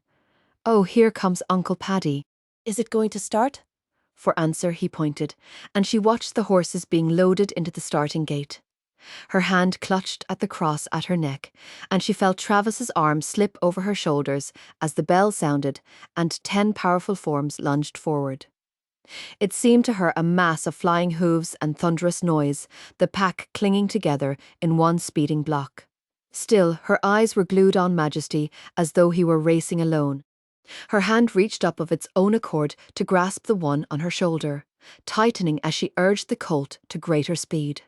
Oh, here comes Uncle Paddy. Is it going to start? For answer, he pointed, and she watched the horses being loaded into the starting gate. Her hand clutched at the cross at her neck, and she felt Travis's arm slip over her shoulders as the bell sounded and 10 powerful forms lunged forward. It seemed to her a mass of flying hooves and thunderous noise, the pack clinging together in one speeding block. Still, her eyes were glued on Majesty as though he were racing alone. Her hand reached up of its own accord to grasp the one on her shoulder, tightening as she urged the colt to greater speed.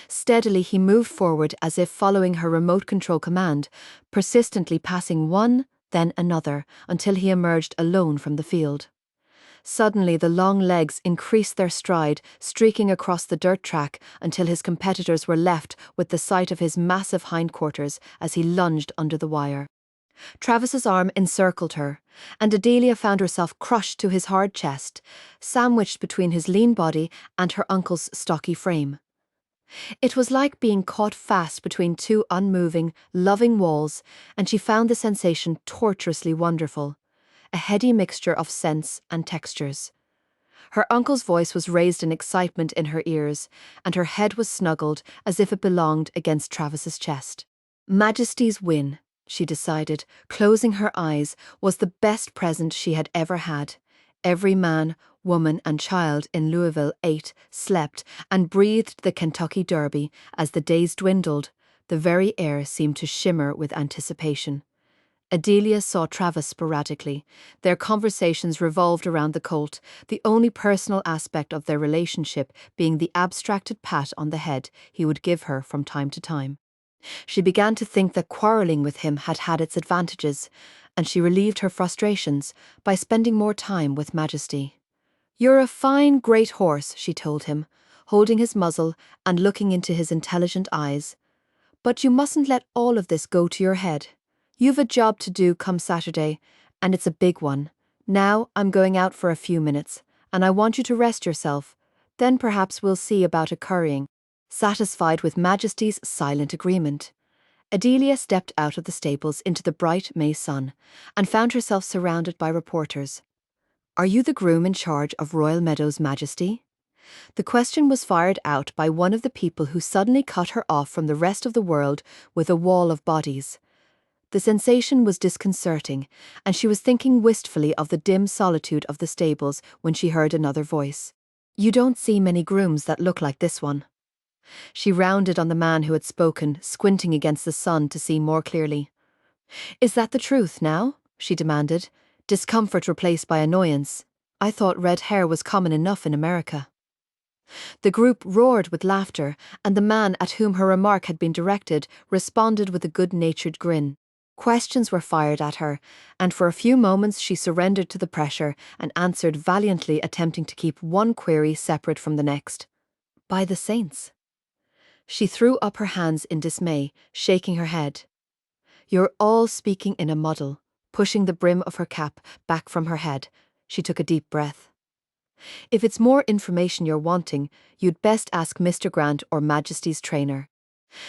Steadily he moved forward as if following her remote control command, persistently passing one, then another, until he emerged alone from the field. Suddenly the long legs increased their stride, streaking across the dirt track until his competitors were left with the sight of his massive hindquarters as he lunged under the wire. Travis's arm encircled her, and Adelia found herself crushed to his hard chest, sandwiched between his lean body and her uncle's stocky frame. It was like being caught fast between two unmoving, loving walls, and she found the sensation torturously wonderful, a heady mixture of scents and textures. Her uncle's voice was raised in excitement in her ears, and her head was snuggled as if it belonged against Travis's chest. Majesty's win, she decided, closing her eyes, was the best present she had ever had. Every man, woman and child in Louisville ate, slept, and breathed the Kentucky Derby as the days dwindled. The very air seemed to shimmer with anticipation. Adelia saw Travis sporadically. Their conversations revolved around the colt, the only personal aspect of their relationship being the abstracted pat on the head he would give her from time to time. She began to think that quarrelling with him had had its advantages, and she relieved her frustrations by spending more time with Majesty. "You're a fine, great horse," she told him, holding his muzzle and looking into his intelligent eyes. "But you mustn't let all of this go to your head. You've a job to do come Saturday, and it's a big one. Now I'm going out for a few minutes, and I want you to rest yourself. Then perhaps we'll see about a currying." Satisfied with Majesty's silent agreement, Adelia stepped out of the stables into the bright May sun and found herself surrounded by reporters. "Are you the groom in charge of Royal Meadows, Majesty?" The question was fired out by one of the people who suddenly cut her off from the rest of the world with a wall of bodies. The sensation was disconcerting, and she was thinking wistfully of the dim solitude of the stables when she heard another voice. "You don't see many grooms that look like this one." She rounded on the man who had spoken, squinting against the sun to see more clearly. "Is that the truth now?" she demanded, discomfort replaced by annoyance. "I thought red hair was common enough in America." The group roared with laughter, and the man at whom her remark had been directed responded with a good-natured grin. Questions were fired at her, and for a few moments she surrendered to the pressure and answered valiantly, attempting to keep one query separate from the next. "By the saints." She threw up her hands in dismay, shaking her head. "You're all speaking in a muddle." Pushing the brim of her cap back from her head, she took a deep breath. "If it's more information you're wanting, you'd best ask Mr. Grant or Majesty's trainer."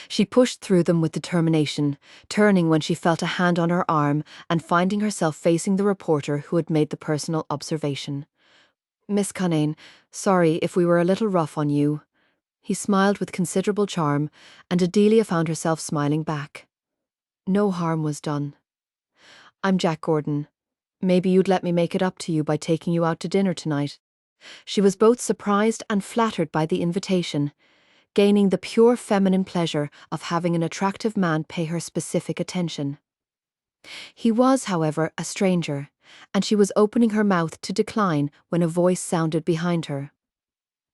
She pushed through them with determination, turning when she felt a hand on her arm and finding herself facing the reporter who had made the personal observation. "Miss Cunnane, sorry if we were a little rough on you." He smiled with considerable charm, and Adelia found herself smiling back. No harm was done. "I'm Jack Gordon. Maybe you'd let me make it up to you by taking you out to dinner tonight." She was both surprised and flattered by the invitation, gaining the pure feminine pleasure of having an attractive man pay her specific attention. He was, however, a stranger, and she was opening her mouth to decline when a voice sounded behind her.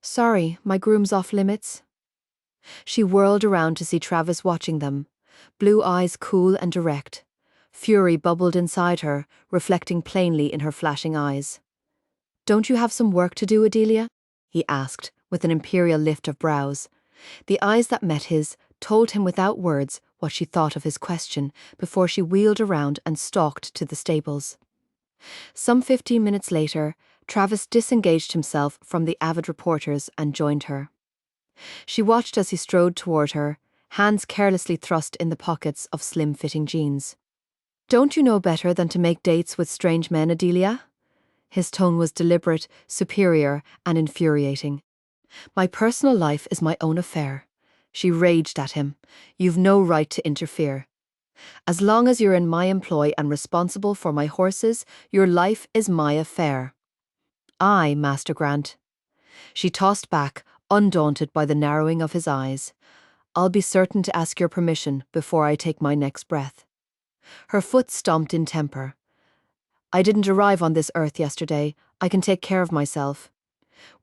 "Sorry, my groom's off limits." She whirled around to see Travis watching them, blue eyes cool and direct. Fury bubbled inside her, reflecting plainly in her flashing eyes. "Don't you have some work to do, Adelia?" he asked, with an imperial lift of brows. The eyes that met his told him without words what she thought of his question before she wheeled around and stalked to the stables. Some 15 minutes later, Travis disengaged himself from the avid reporters and joined her. She watched as he strode toward her, hands carelessly thrust in the pockets of slim-fitting jeans. "Don't you know better than to make dates with strange men, Adelia?" His tone was deliberate, superior, and infuriating. "My personal life is my own affair." She raged at him. "You've no right to interfere. As long as you're in my employ and responsible for my horses, your life is my affair." "Aye, Master Grant." She tossed back, undaunted by the narrowing of his eyes. "I'll be certain to ask your permission before I take my next breath." Her foot stomped in temper. "I didn't arrive on this earth yesterday. I can take care of myself."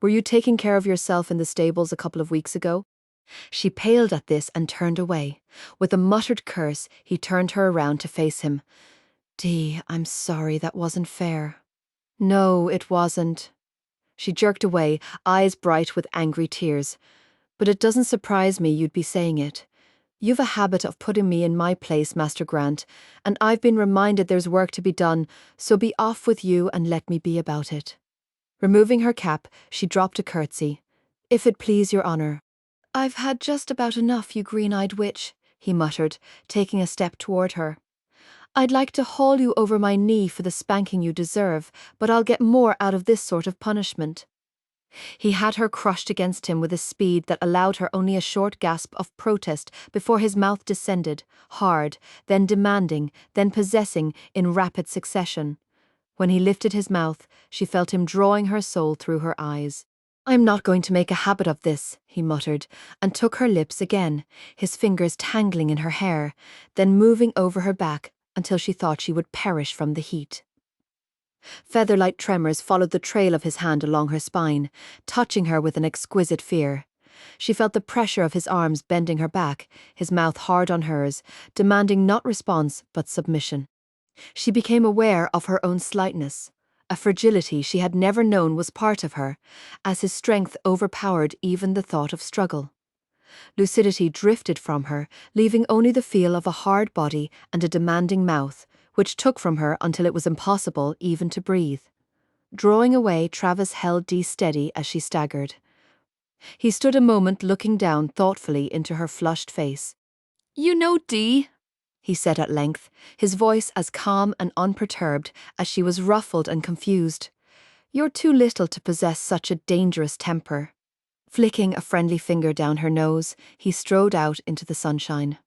"Were you taking care of yourself in the stables a couple of weeks ago?" She paled at this and turned away. With a muttered curse, he turned her around to face him. "Dee, I'm sorry, that wasn't fair." "No, it wasn't." She jerked away, eyes bright with angry tears. "But it doesn't surprise me you'd be saying it. You've a habit of putting me in my place, Master Grant, and I've been reminded there's work to be done, so be off with you and let me be about it." Removing her cap, she dropped a curtsy. "If it please your honour." "I've had just about enough, you green-eyed witch," he muttered, taking a step toward her. "I'd like to haul you over my knee for the spanking you deserve, but I'll get more out of this sort of punishment." He had her crushed against him with a speed that allowed her only a short gasp of protest before his mouth descended, hard, then demanding, then possessing in rapid succession. When he lifted his mouth, she felt him drawing her soul through her eyes. "I'm not going to make a habit of this," he muttered, and took her lips again, his fingers tangling in her hair, then moving over her back until she thought she would perish from the heat. Feather-light tremors followed the trail of his hand along her spine, touching her with an exquisite fear. She felt the pressure of his arms bending her back, his mouth hard on hers, demanding not response but submission. She became aware of her own slightness. A fragility she had never known was part of her, as his strength overpowered even the thought of struggle. Lucidity drifted from her, leaving only the feel of a hard body and a demanding mouth, which took from her until it was impossible even to breathe. Drawing away, Travis held Dee steady as she staggered. He stood a moment looking down thoughtfully into her flushed face. "You know, Dee," he said at length, his voice as calm and unperturbed as she was ruffled and confused. "You're too little to possess such a dangerous temper." Flicking a friendly finger down her nose, he strode out into the sunshine.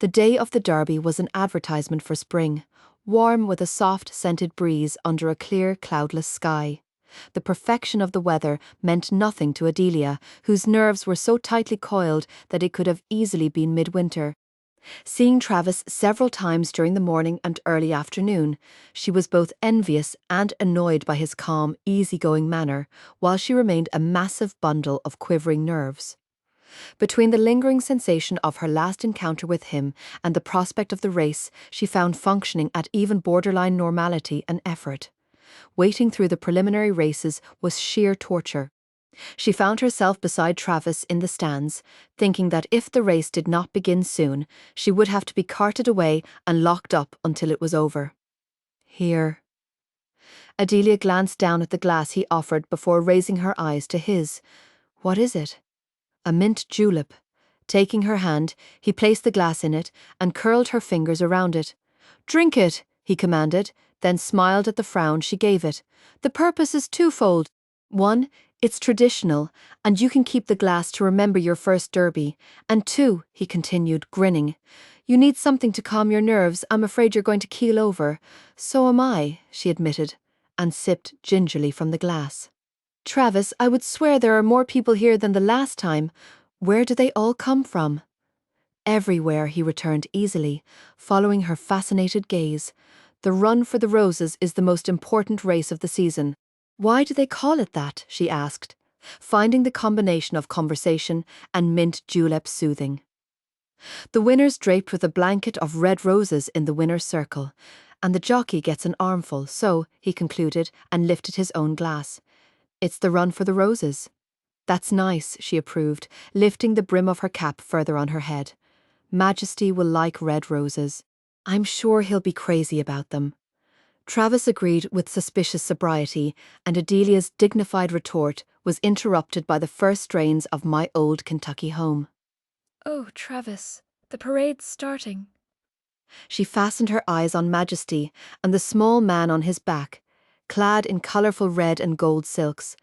The day of the Derby was an advertisement for spring, warm with a soft, scented breeze under a clear, cloudless sky. The perfection of the weather meant nothing to Adelia, whose nerves were so tightly coiled that it could have easily been midwinter. Seeing Travis several times during the morning and early afternoon, she was both envious and annoyed by his calm, easygoing manner, while she remained a massive bundle of quivering nerves. Between the lingering sensation of her last encounter with him and the prospect of the race, she found functioning at even borderline normality an effort. Waiting through the preliminary races was sheer torture. She found herself beside Travis in the stands, thinking that if the race did not begin soon, she would have to be carted away and locked up until it was over. "Here." Adelia glanced down at the glass he offered before raising her eyes to his. "What is it?" "A mint julep." Taking her hand, he placed the glass in it and curled her fingers around it. "Drink it," he commanded, then smiled at the frown she gave it. "The purpose is twofold. One, it's traditional, and you can keep the glass to remember your first Derby. And two," he continued, grinning, "you need something to calm your nerves. I'm afraid you're going to keel over." "So am I," she admitted, and sipped gingerly from the glass. "Travis, I would swear there are more people here than the last time. Where do they all come from?" "Everywhere," he returned easily, following her fascinated gaze. "The Run for the Roses is the most important race of the season." "Why do they call it that?" she asked, finding the combination of conversation and mint julep soothing. "The winner's draped with a blanket of red roses in the winner's circle, and the jockey gets an armful, so," he concluded, and lifted his own glass. "It's the Run for the Roses." "That's nice," she approved, lifting the brim of her cap further on her head. "Majesty will like red roses. I'm sure he'll be crazy about them." Travis agreed with suspicious sobriety, and Adelia's dignified retort was interrupted by the first strains of My Old Kentucky Home. Oh, Travis, the parade's starting. She fastened her eyes on Majesty and the small man on his back, clad in colourful red and gold silks.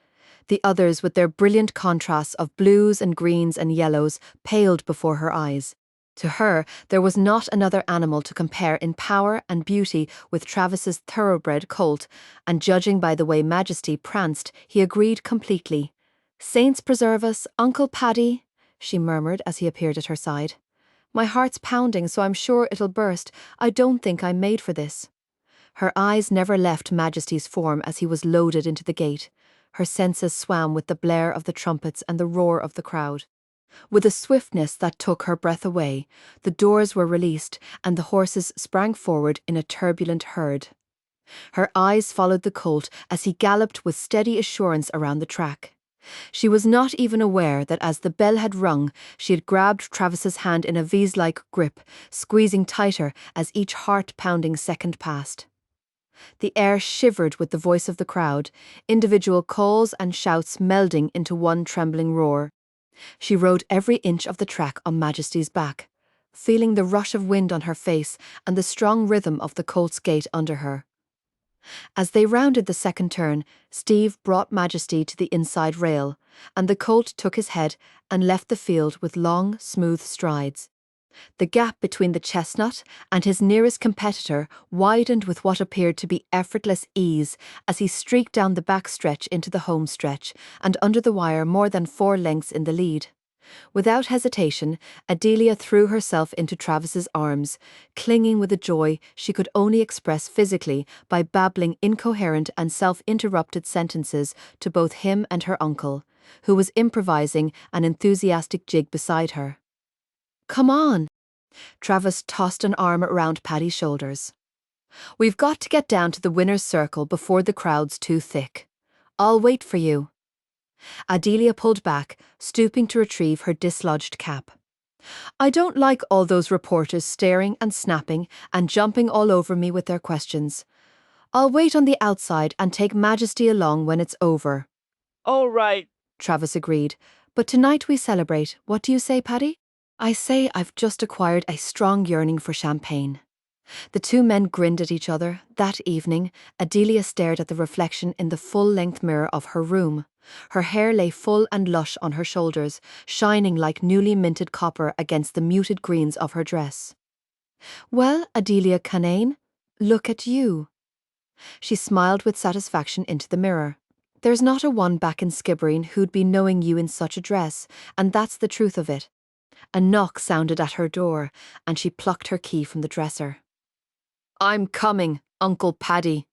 The others, with their brilliant contrasts of blues and greens and yellows, paled before her eyes. To her, there was not another animal to compare in power and beauty with Travis's thoroughbred colt, and judging by the way Majesty pranced, he agreed completely. "Saints preserve us, Uncle Paddy," she murmured as he appeared at her side. "My heart's pounding, so I'm sure it'll burst. I don't think I'm made for this." Her eyes never left Majesty's form as he was loaded into the gate. Her senses swam with the blare of the trumpets and the roar of the crowd. With a swiftness that took her breath away, the doors were released and the horses sprang forward in a turbulent herd. Her eyes followed the colt as he galloped with steady assurance around the track. She was not even aware that as the bell had rung, she had grabbed Travis's hand in a vise-like grip, squeezing tighter as each heart-pounding second passed. The air shivered with the voice of the crowd, individual calls and shouts melding into one trembling roar. She rode every inch of the track on Majesty's back, feeling the rush of wind on her face and the strong rhythm of the colt's gait under her. As they rounded the second turn, Steve brought Majesty to the inside rail, and the colt took his head and left the field with long, smooth strides. The gap between the chestnut and his nearest competitor widened with what appeared to be effortless ease as he streaked down the back stretch into the home stretch and under the wire more than 4 lengths in the lead. Without hesitation, Adelia threw herself into Travis's arms, clinging with a joy she could only express physically by babbling incoherent and self-interrupted sentences to both him and her uncle, who was improvising an enthusiastic jig beside her. "Come on!" Travis tossed an arm around Paddy's shoulders. "We've got to get down to the winner's circle before the crowd's too thick. I'll wait for you." Adelia pulled back, stooping to retrieve her dislodged cap. "I don't like all those reporters staring and snapping and jumping all over me with their questions. I'll wait on the outside and take Majesty along when it's over." All right, Travis agreed. "But tonight we celebrate. What do you say, Paddy?" "I say I've just acquired a strong yearning for champagne." The two men grinned at each other. That evening, Adelia stared at the reflection in the full-length mirror of her room. Her hair lay full and lush on her shoulders, shining like newly minted copper against the muted greens of her dress. "Well, Adelia Canane, look at you." She smiled with satisfaction into the mirror. "There's not a one back in Skibbereen who'd be knowing you in such a dress, and that's the truth of it." A knock sounded at her door, and she plucked her key from the dresser. "I'm coming, Uncle Paddy."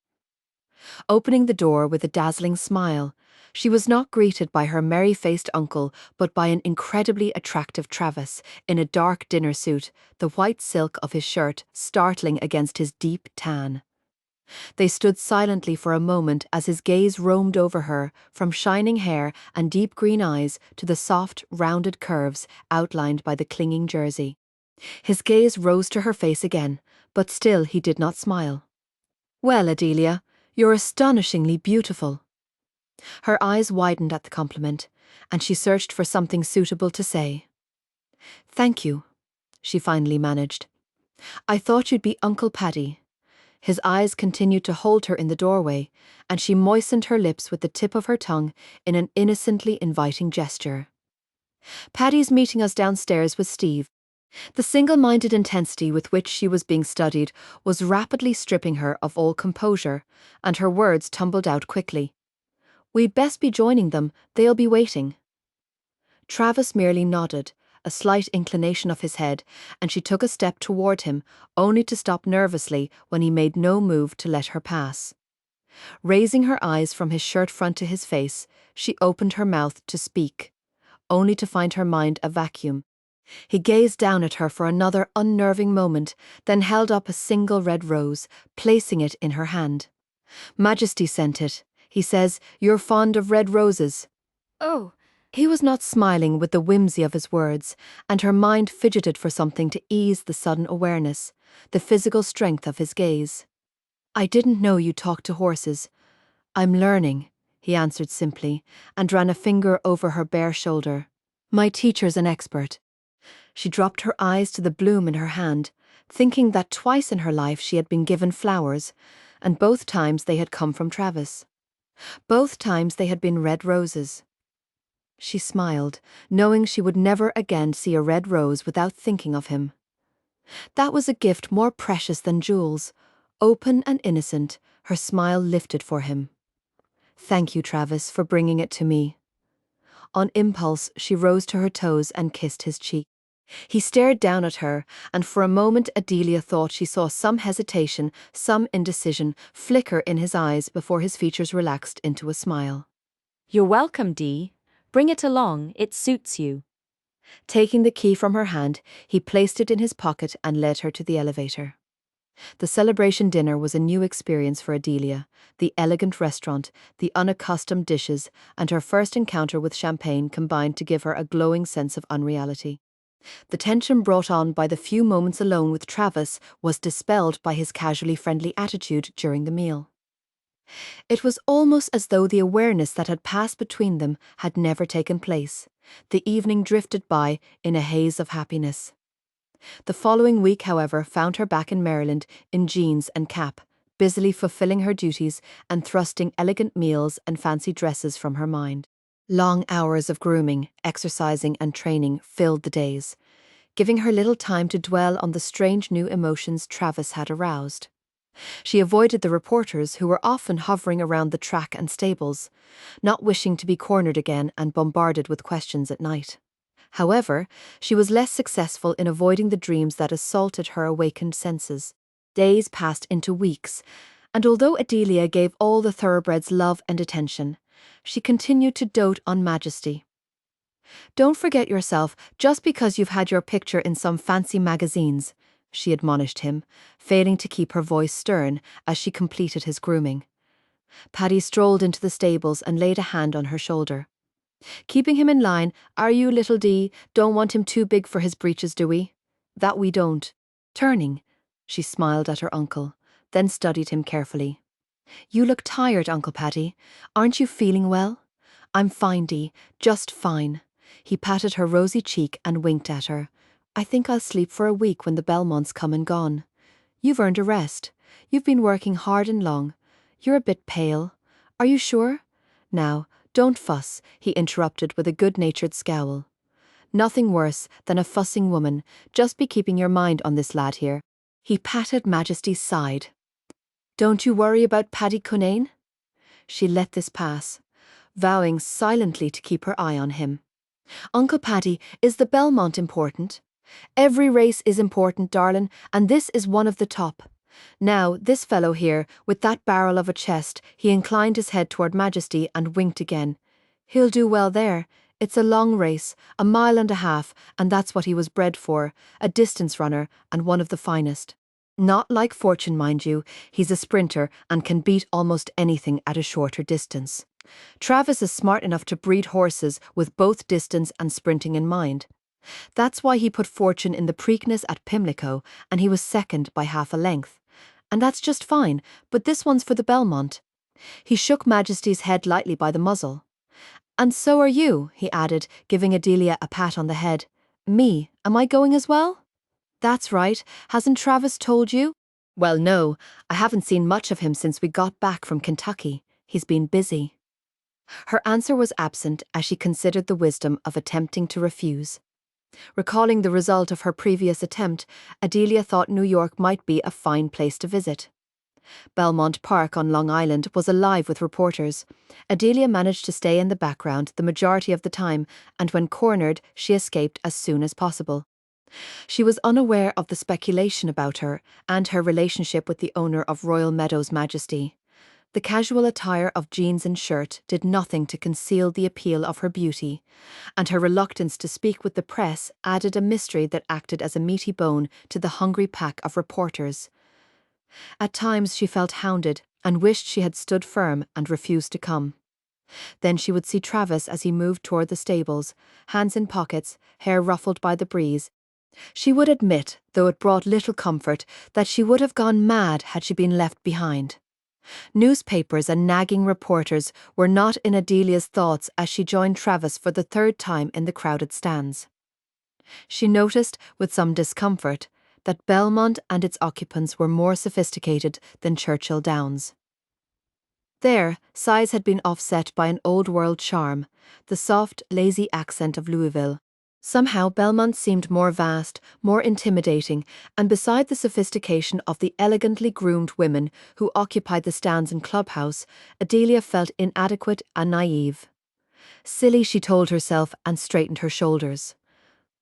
Opening the door with a dazzling smile, she was not greeted by her merry-faced uncle, but by an incredibly attractive Travis in a dark dinner suit, the white silk of his shirt startling against his deep tan. They stood silently for a moment as his gaze roamed over her, from shining hair and deep green eyes to the soft, rounded curves outlined by the clinging jersey. His gaze rose to her face again, but still he did not smile. "Well, Adelia, you're astonishingly beautiful." Her eyes widened at the compliment, and she searched for something suitable to say. "Thank you," she finally managed. "I thought you'd be Uncle Paddy." His eyes continued to hold her in the doorway, and she moistened her lips with the tip of her tongue in an innocently inviting gesture. "Paddy's meeting us downstairs with Steve." The single-minded intensity with which she was being studied was rapidly stripping her of all composure, and her words tumbled out quickly. "We'd best be joining them, they'll be waiting." Travis merely nodded, a slight inclination of his head, and she took a step toward him, only to stop nervously when he made no move to let her pass. Raising her eyes from his shirt front to his face, she opened her mouth to speak, only to find her mind a vacuum. He gazed down at her for another unnerving moment, then held up a single red rose, placing it in her hand. "Majesty sent it. He says you're fond of red roses." Oh, He was not smiling with the whimsy of his words, and her mind fidgeted for something to ease the sudden awareness, the physical strength of his gaze. I didn't know you talked to horses. I'm learning, he answered simply, and ran a finger over her bare shoulder. My teacher's an expert. She dropped her eyes to the bloom in her hand, thinking that twice in her life she had been given flowers, and both times they had come from Travis. Both times they had been red roses. She smiled, knowing she would never again see a red rose without thinking of him. That was a gift more precious than jewels. Open and innocent, her smile lifted for him. Thank you, Travis, for bringing it to me. On impulse, she rose to her toes and kissed his cheek. He stared down at her, and for a moment Adelia thought she saw some hesitation, some indecision, flicker in his eyes before his features relaxed into a smile. You're welcome, Dee. Bring it along, it suits you. Taking the key from her hand, he placed it in his pocket and led her to the elevator. The celebration dinner was a new experience for Adelia. The elegant restaurant, the unaccustomed dishes, and her first encounter with champagne combined to give her a glowing sense of unreality. The tension brought on by the few moments alone with Travis was dispelled by his casually friendly attitude during the meal. It was almost as though the awareness that had passed between them had never taken place. The evening drifted by in a haze of happiness. The following week, however, found her back in Maryland in jeans and cap, busily fulfilling her duties and thrusting elegant meals and fancy dresses from her mind. Long hours of grooming, exercising and training filled the days, giving her little time to dwell on the strange new emotions Travis had aroused. She avoided the reporters who were often hovering around the track and stables, not wishing to be cornered again and bombarded with questions at night. However, she was less successful in avoiding the dreams that assaulted her awakened senses. Days passed into weeks, and although Adelia gave all the thoroughbreds love and attention, she continued to dote on Majesty. Don't forget yourself just because you've had your picture in some fancy magazines, she admonished him, failing to keep her voice stern as she completed his grooming. Paddy strolled into the stables and laid a hand on her shoulder. Keeping him in line, are you, little Dee? Don't want him too big for his breeches, do we? That we don't. Turning, she smiled at her uncle, then studied him carefully. You look tired, Uncle Paddy. Aren't you feeling well? I'm fine, Dee, just fine. He patted her rosy cheek and winked at her. I think I'll sleep for a week when the Belmonts come and gone. You've earned a rest. You've been working hard and long. You're a bit pale. Are you sure? Now, don't fuss, he interrupted with a good-natured scowl. Nothing worse than a fussing woman. Just be keeping your mind on this lad here. He patted Majesty's side. Don't you worry about Paddy Cunane? She let this pass, vowing silently to keep her eye on him. Uncle Paddy, is the Belmont important? Every race is important, darling, and this is one of the top. Now, this fellow here, with that barrel of a chest, he inclined his head toward Majesty and winked again. He'll do well there. It's a long race, 1.5 miles, and that's what he was bred for, a distance runner and one of the finest. Not like Fortune, mind you, he's a sprinter and can beat almost anything at a shorter distance. Travis is smart enough to breed horses with both distance and sprinting in mind. That's why he put Fortune in the Preakness at Pimlico, and he was second by half a length. And that's just fine, but this one's for the Belmont. He shook Majesty's head lightly by the muzzle. And so are you, he added, giving Adelia a pat on the head. Me, am I going as well? That's right, hasn't Travis told you? Well, no, I haven't seen much of him since we got back from Kentucky. He's been busy. Her answer was absent as she considered the wisdom of attempting to refuse. Recalling the result of her previous attempt, Adelia thought New York might be a fine place to visit. Belmont Park on Long Island was alive with reporters. Adelia managed to stay in the background the majority of the time, and when cornered, she escaped as soon as possible. She was unaware of the speculation about her and her relationship with the owner of Royal Meadows Majesty. The casual attire of jeans and shirt did nothing to conceal the appeal of her beauty, and her reluctance to speak with the press added a mystery that acted as a meaty bone to the hungry pack of reporters. At times she felt hounded and wished she had stood firm and refused to come. Then she would see Travis as he moved toward the stables, hands in pockets, hair ruffled by the breeze, She would admit, though it brought little comfort, that she would have gone mad had she been left behind. Newspapers and nagging reporters were not in Adelia's thoughts as she joined Travis for the third time in the crowded stands. She noticed, with some discomfort, that Belmont and its occupants were more sophisticated than Churchill Downs. There, size had been offset by an old-world charm, the soft, lazy accent of Louisville. Somehow Belmont seemed more vast, more intimidating, and beside the sophistication of the elegantly groomed women who occupied the stands and clubhouse, Adelia felt inadequate and naive. Silly, she told herself, and straightened her shoulders.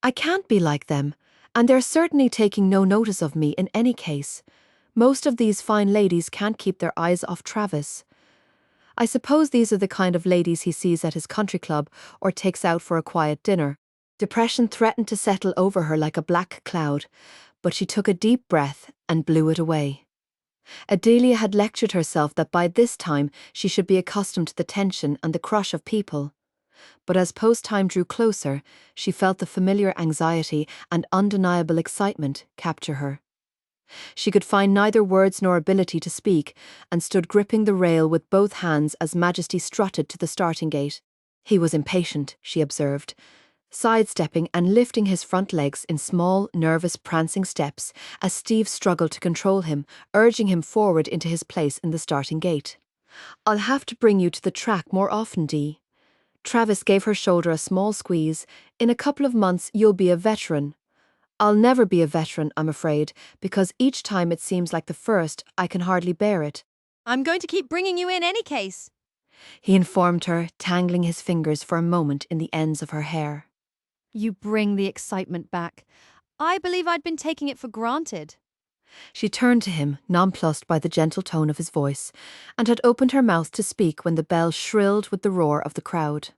I can't be like them, and they're certainly taking no notice of me in any case. Most of these fine ladies can't keep their eyes off Travis. I suppose these are the kind of ladies he sees at his country club or takes out for a quiet dinner. Depression threatened to settle over her like a black cloud, but she took a deep breath and blew it away. Adelia had lectured herself that by this time she should be accustomed to the tension and the crush of people. But as post time drew closer, she felt the familiar anxiety and undeniable excitement capture her. She could find neither words nor ability to speak, and stood gripping the rail with both hands as Majesty strutted to the starting gate. He was impatient, she observed, sidestepping and lifting his front legs in small, nervous, prancing steps as Steve struggled to control him, urging him forward into his place in the starting gate. I'll have to bring you to the track more often, Dee. Travis gave her shoulder a small squeeze. In a couple of months you'll be a veteran. I'll never be a veteran, I'm afraid, because each time it seems like the first, I can hardly bear it. I'm going to keep bringing you in any case, he informed her, tangling his fingers for a moment in the ends of her hair. You bring the excitement back. I believe I'd been taking it for granted. She turned to him, nonplussed by the gentle tone of his voice, and had opened her mouth to speak when the bell shrilled with the roar of the crowd.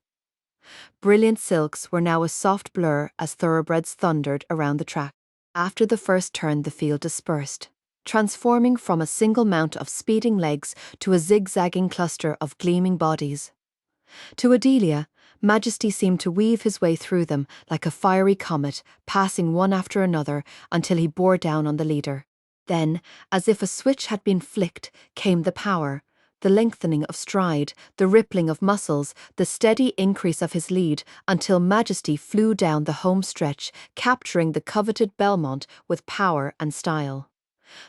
Brilliant silks were now a soft blur as thoroughbreds thundered around the track. After the first turn the field dispersed, transforming from a single mount of speeding legs to a zigzagging cluster of gleaming bodies. To Adelia, Majesty seemed to weave his way through them like a fiery comet, passing one after another until he bore down on the leader. Then, as if a switch had been flicked, came the power, the lengthening of stride, the rippling of muscles, the steady increase of his lead, until Majesty flew down the home stretch, capturing the coveted Belmont with power and style.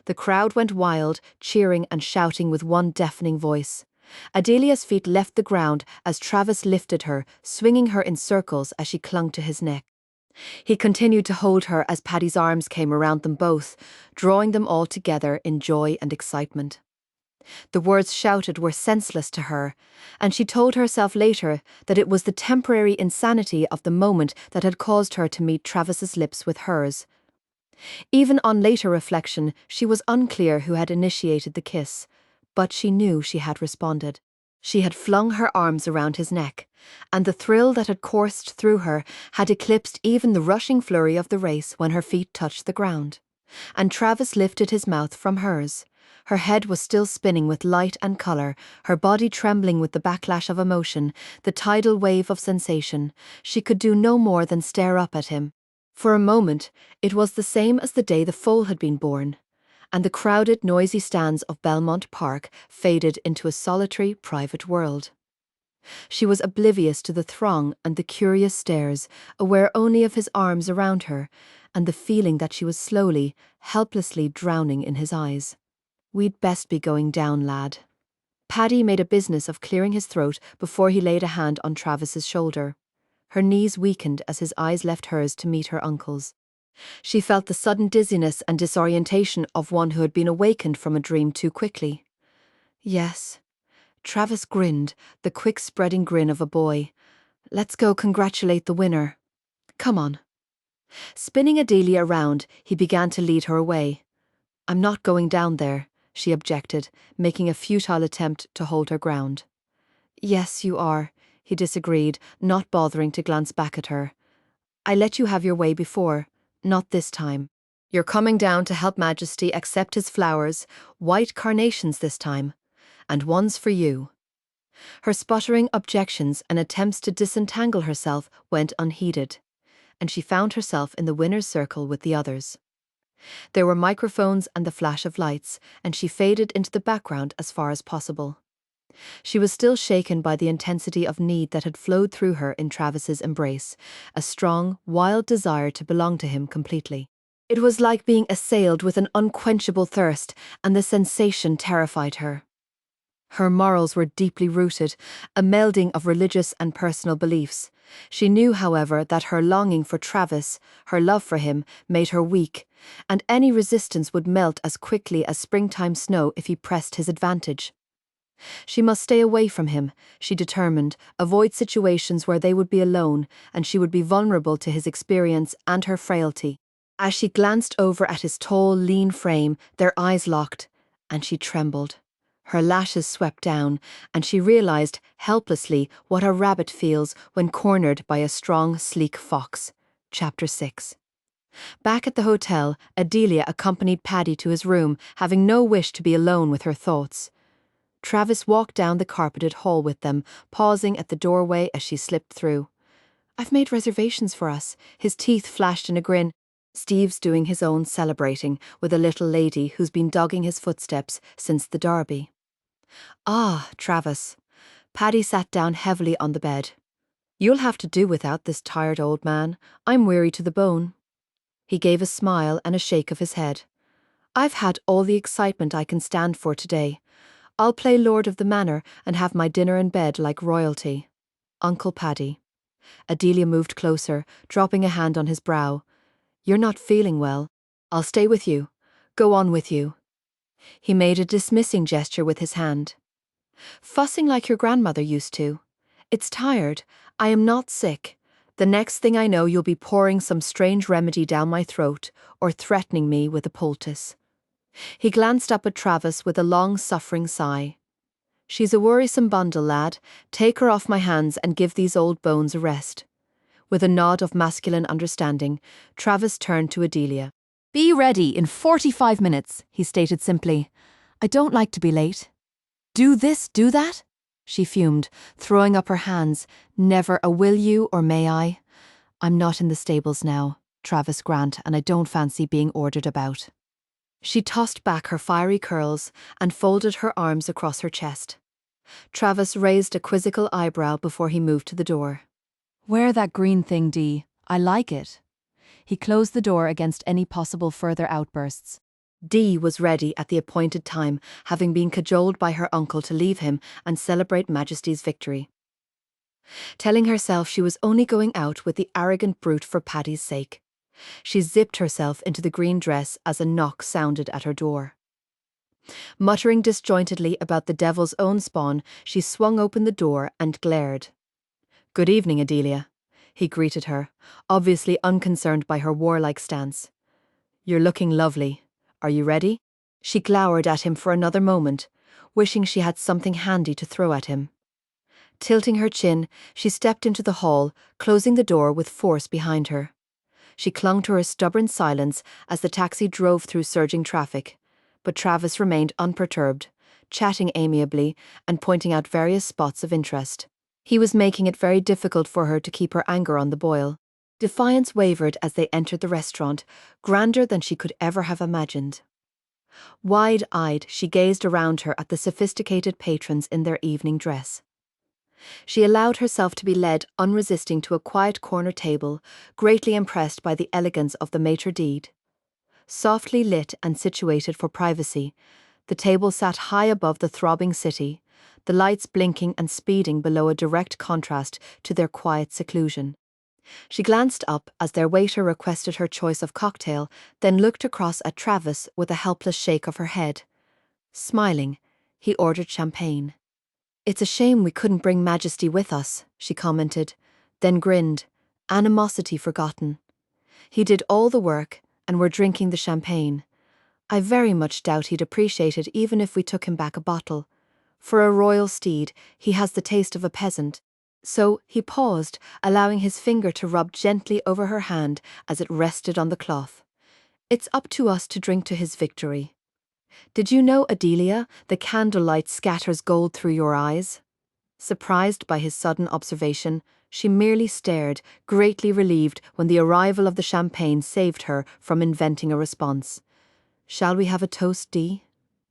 The crowd went wild, cheering and shouting with one deafening voice. Adelia's feet left the ground as Travis lifted her, swinging her in circles as she clung to his neck. He continued to hold her as Paddy's arms came around them both, drawing them all together in joy and excitement. The words shouted were senseless to her, and she told herself later that it was the temporary insanity of the moment that had caused her to meet Travis's lips with hers. Even on later reflection, she was unclear who had initiated the kiss, but she knew she had responded. She had flung her arms around his neck, and the thrill that had coursed through her had eclipsed even the rushing flurry of the race when her feet touched the ground. And Travis lifted his mouth from hers. Her head was still spinning with light and colour, her body trembling with the backlash of emotion, the tidal wave of sensation. She could do no more than stare up at him. For a moment, it was the same as the day the foal had been born, and the crowded, noisy stands of Belmont Park faded into a solitary, private world. She was oblivious to the throng and the curious stares, aware only of his arms around her, and the feeling that she was slowly, helplessly drowning in his eyes. We'd best be going down, lad. Paddy made a business of clearing his throat before he laid a hand on Travis's shoulder. Her knees weakened as his eyes left hers to meet her uncle's. She felt the sudden dizziness and disorientation of one who had been awakened from a dream too quickly. Yes. Travis grinned, the quick-spreading grin of a boy. Let's go congratulate the winner. Come on. Spinning Adelia around, he began to lead her away. I'm not going down there, she objected, making a futile attempt to hold her ground. Yes, you are, he disagreed, not bothering to glance back at her. I let you have your way before, not this time. You're coming down to help Majesty accept his flowers, white carnations this time, and one's for you. Her sputtering objections and attempts to disentangle herself went unheeded. and she found herself in the winner's circle with the others. There were microphones and the flash of lights, and she faded into the background as far as possible. She was still shaken by the intensity of need that had flowed through her in Travis's embrace, a strong, wild desire to belong to him completely. It was like being assailed with an unquenchable thirst, and the sensation terrified her. Her morals were deeply rooted, a melding of religious and personal beliefs. She knew, however, that her longing for Travis, her love for him, made her weak, and any resistance would melt as quickly as springtime snow if he pressed his advantage. She must stay away from him, she determined, avoid situations where they would be alone and she would be vulnerable to his experience and her frailty. As she glanced over at his tall, lean frame, their eyes locked, and she trembled. Her lashes swept down, and she realized, helplessly, what a rabbit feels when cornered by a strong, sleek fox. Chapter 6. Back at the hotel, Adelia accompanied Paddy to his room, having no wish to be alone with her thoughts. Travis walked down the carpeted hall with them, pausing at the doorway as she slipped through. "I've made reservations for us." His teeth flashed in a grin. Steve's doing his own celebrating with a little lady who's been dogging his footsteps since the Derby. "Ah, Travis." Paddy sat down heavily on the bed. "You'll have to do without this tired old man. I'm weary to the bone." He gave a smile and a shake of his head. "I've had all the excitement I can stand for today. I'll play Lord of the Manor and have my dinner in bed like royalty. Uncle Paddy." Adelia moved closer, dropping a hand on his brow. "You're not feeling well. I'll stay with you. Go on with you." He made a dismissing gesture with his hand. "Fussing like your grandmother used to. It's tired. I am not sick. The next thing I know you'll be pouring some strange remedy down my throat or threatening me with a poultice." He glanced up at Travis with a long-suffering sigh. "She's a worrisome bundle, lad. Take her off my hands and give these old bones a rest." With a nod of masculine understanding, Travis turned to Adelia. Be ready in 45 minutes, he stated simply. I don't like to be late. Do this, do that? She fumed, throwing up her hands. Never a will you or may I? I'm not in the stables now, Travis Grant, and I don't fancy being ordered about. She tossed back her fiery curls and folded her arms across her chest. Travis raised a quizzical eyebrow before he moved to the door. Wear that green thing, Dee. I like it. He closed the door against any possible further outbursts. Dee was ready at the appointed time, having been cajoled by her uncle to leave him and celebrate Majesty's victory. Telling herself she was only going out with the arrogant brute for Paddy's sake, she zipped herself into the green dress as a knock sounded at her door. Muttering disjointedly about the devil's own spawn, she swung open the door and glared. "Good evening, Adelia," he greeted her, obviously unconcerned by her warlike stance. "You're looking lovely. Are you ready?" She glowered at him for another moment, wishing she had something handy to throw at him. Tilting her chin, she stepped into the hall, closing the door with force behind her. She clung to her stubborn silence as the taxi drove through surging traffic, but Travis remained unperturbed, chatting amiably and pointing out various spots of interest. He was making it very difficult for her to keep her anger on the boil. Defiance wavered as they entered the restaurant, grander than she could ever have imagined. Wide-eyed, she gazed around her at the sophisticated patrons in their evening dress. She allowed herself to be led unresisting to a quiet corner table, greatly impressed by the elegance of the maitre d'. Softly lit and situated for privacy, the table sat high above the throbbing city, the lights blinking and speeding below a direct contrast to their quiet seclusion. She glanced up as their waiter requested her choice of cocktail, then looked across at Travis with a helpless shake of her head. Smiling, he ordered champagne. "It's a shame we couldn't bring Majesty with us," she commented, then grinned, animosity forgotten. He did all the work, and we're drinking the champagne. I very much doubt he'd appreciate it even if we took him back a bottle. For a royal steed, he has the taste of a peasant. So he paused, allowing his finger to rub gently over her hand as it rested on the cloth. "It's up to us to drink to his victory. Did you know, Adelia, the candlelight scatters gold through your eyes?" Surprised by his sudden observation, She merely stared, greatly relieved when the arrival of the champagne saved her from inventing a response. "Shall we have a toast, Dee?"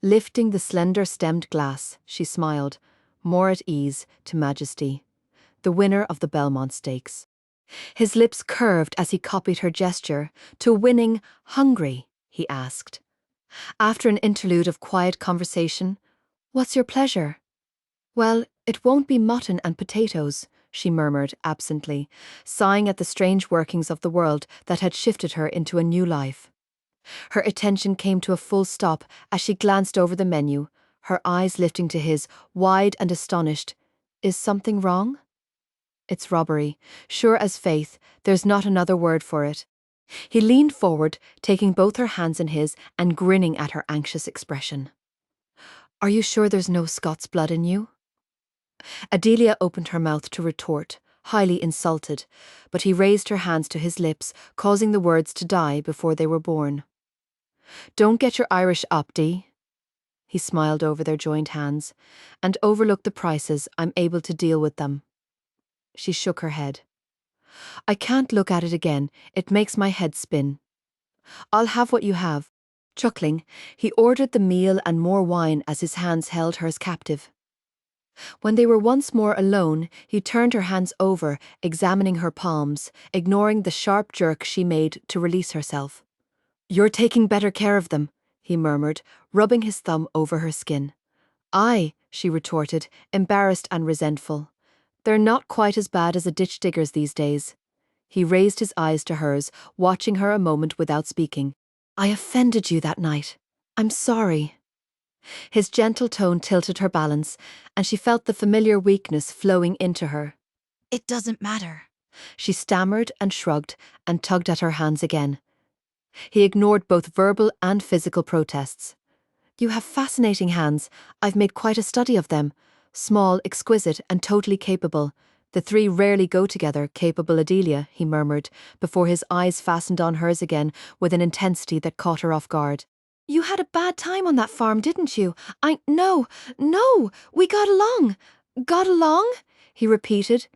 Lifting the slender-stemmed glass, she smiled, more at ease, to Majesty, the winner of the Belmont Stakes. His lips curved as he copied her gesture. "To winning hungry?" he asked. After an interlude of quiet conversation, "What's your pleasure?" "Well, it won't be mutton and potatoes," she murmured absently, sighing at the strange workings of the world that had shifted her into a new life. Her attention came to a full stop as she glanced over the menu, her eyes lifting to his, wide and astonished. "Is something wrong?" "It's robbery. Sure as faith, there's not another word for it." He leaned forward, taking both her hands in his and grinning at her anxious expression. "Are you sure there's no Scots blood in you?" Adelia opened her mouth to retort, highly insulted, but he raised her hands to his lips, causing the words to die before they were born. "Don't get your Irish up, Dee." He smiled over their joined hands, "and overlook the prices. I'm able to deal with them." She shook her head. "I can't look at it again, it makes my head spin." "I'll have what you have." Chuckling, he ordered the meal and more wine as his hands held hers captive. When they were once more alone, he turned her hands over, examining her palms, ignoring the sharp jerk she made to release herself. "You're taking better care of them," he murmured, rubbing his thumb over her skin. "Aye," she retorted, embarrassed and resentful. "They're not quite as bad as a ditch digger's these days." He raised his eyes to hers, watching her a moment without speaking. "I offended you that night. I'm sorry." His gentle tone tilted her balance, and she felt the familiar weakness flowing into her. It doesn't matter. She stammered and shrugged and tugged at her hands again. He ignored both verbal and physical protests. "You have fascinating hands. I've made quite a study of them. Small, exquisite, and totally capable. The three rarely go together, capable Adelia," he murmured, before his eyes fastened on hers again with an intensity that caught her off guard. "You had a bad time on that farm, didn't you? No, we got along." "Got along?" he repeated,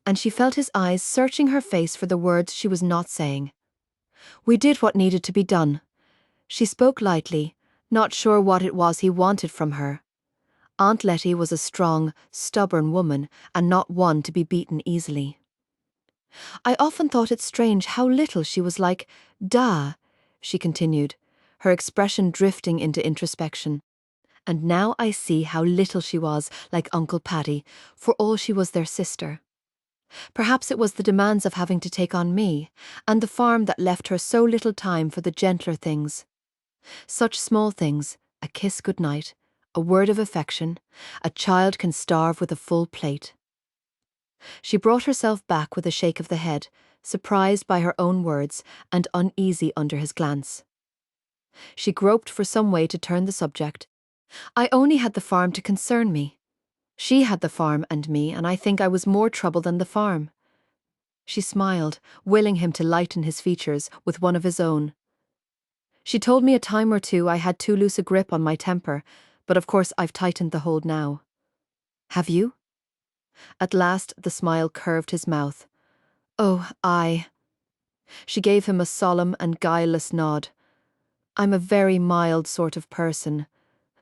and she felt his eyes searching her face for the words she was not saying. "We did what needed to be done." She spoke lightly, not sure what it was he wanted from her. Aunt Letty was a strong, stubborn woman, and not one to be beaten easily. "I often thought it strange how little she was like Da," she continued, her expression drifting into introspection. "And now I see how little she was like Uncle Paddy, for all she was their sister. Perhaps it was the demands of having to take on me, and the farm that left her so little time for the gentler things. Such small things, a kiss goodnight, a word of affection, a child can starve with a full plate." She brought herself back with a shake of the head, surprised by her own words and uneasy under his glance. She groped for some way to turn the subject. "I only had the farm to concern me. She had the farm and me, and I think I was more trouble than the farm." She smiled, willing him to lighten his features with one of his own. "She told me a time or two I had too loose a grip on my temper, but of course I've tightened the hold now." "Have you?" At last the smile curved his mouth. "Oh, aye." She gave him a solemn and guileless nod. "I'm a very mild sort of person."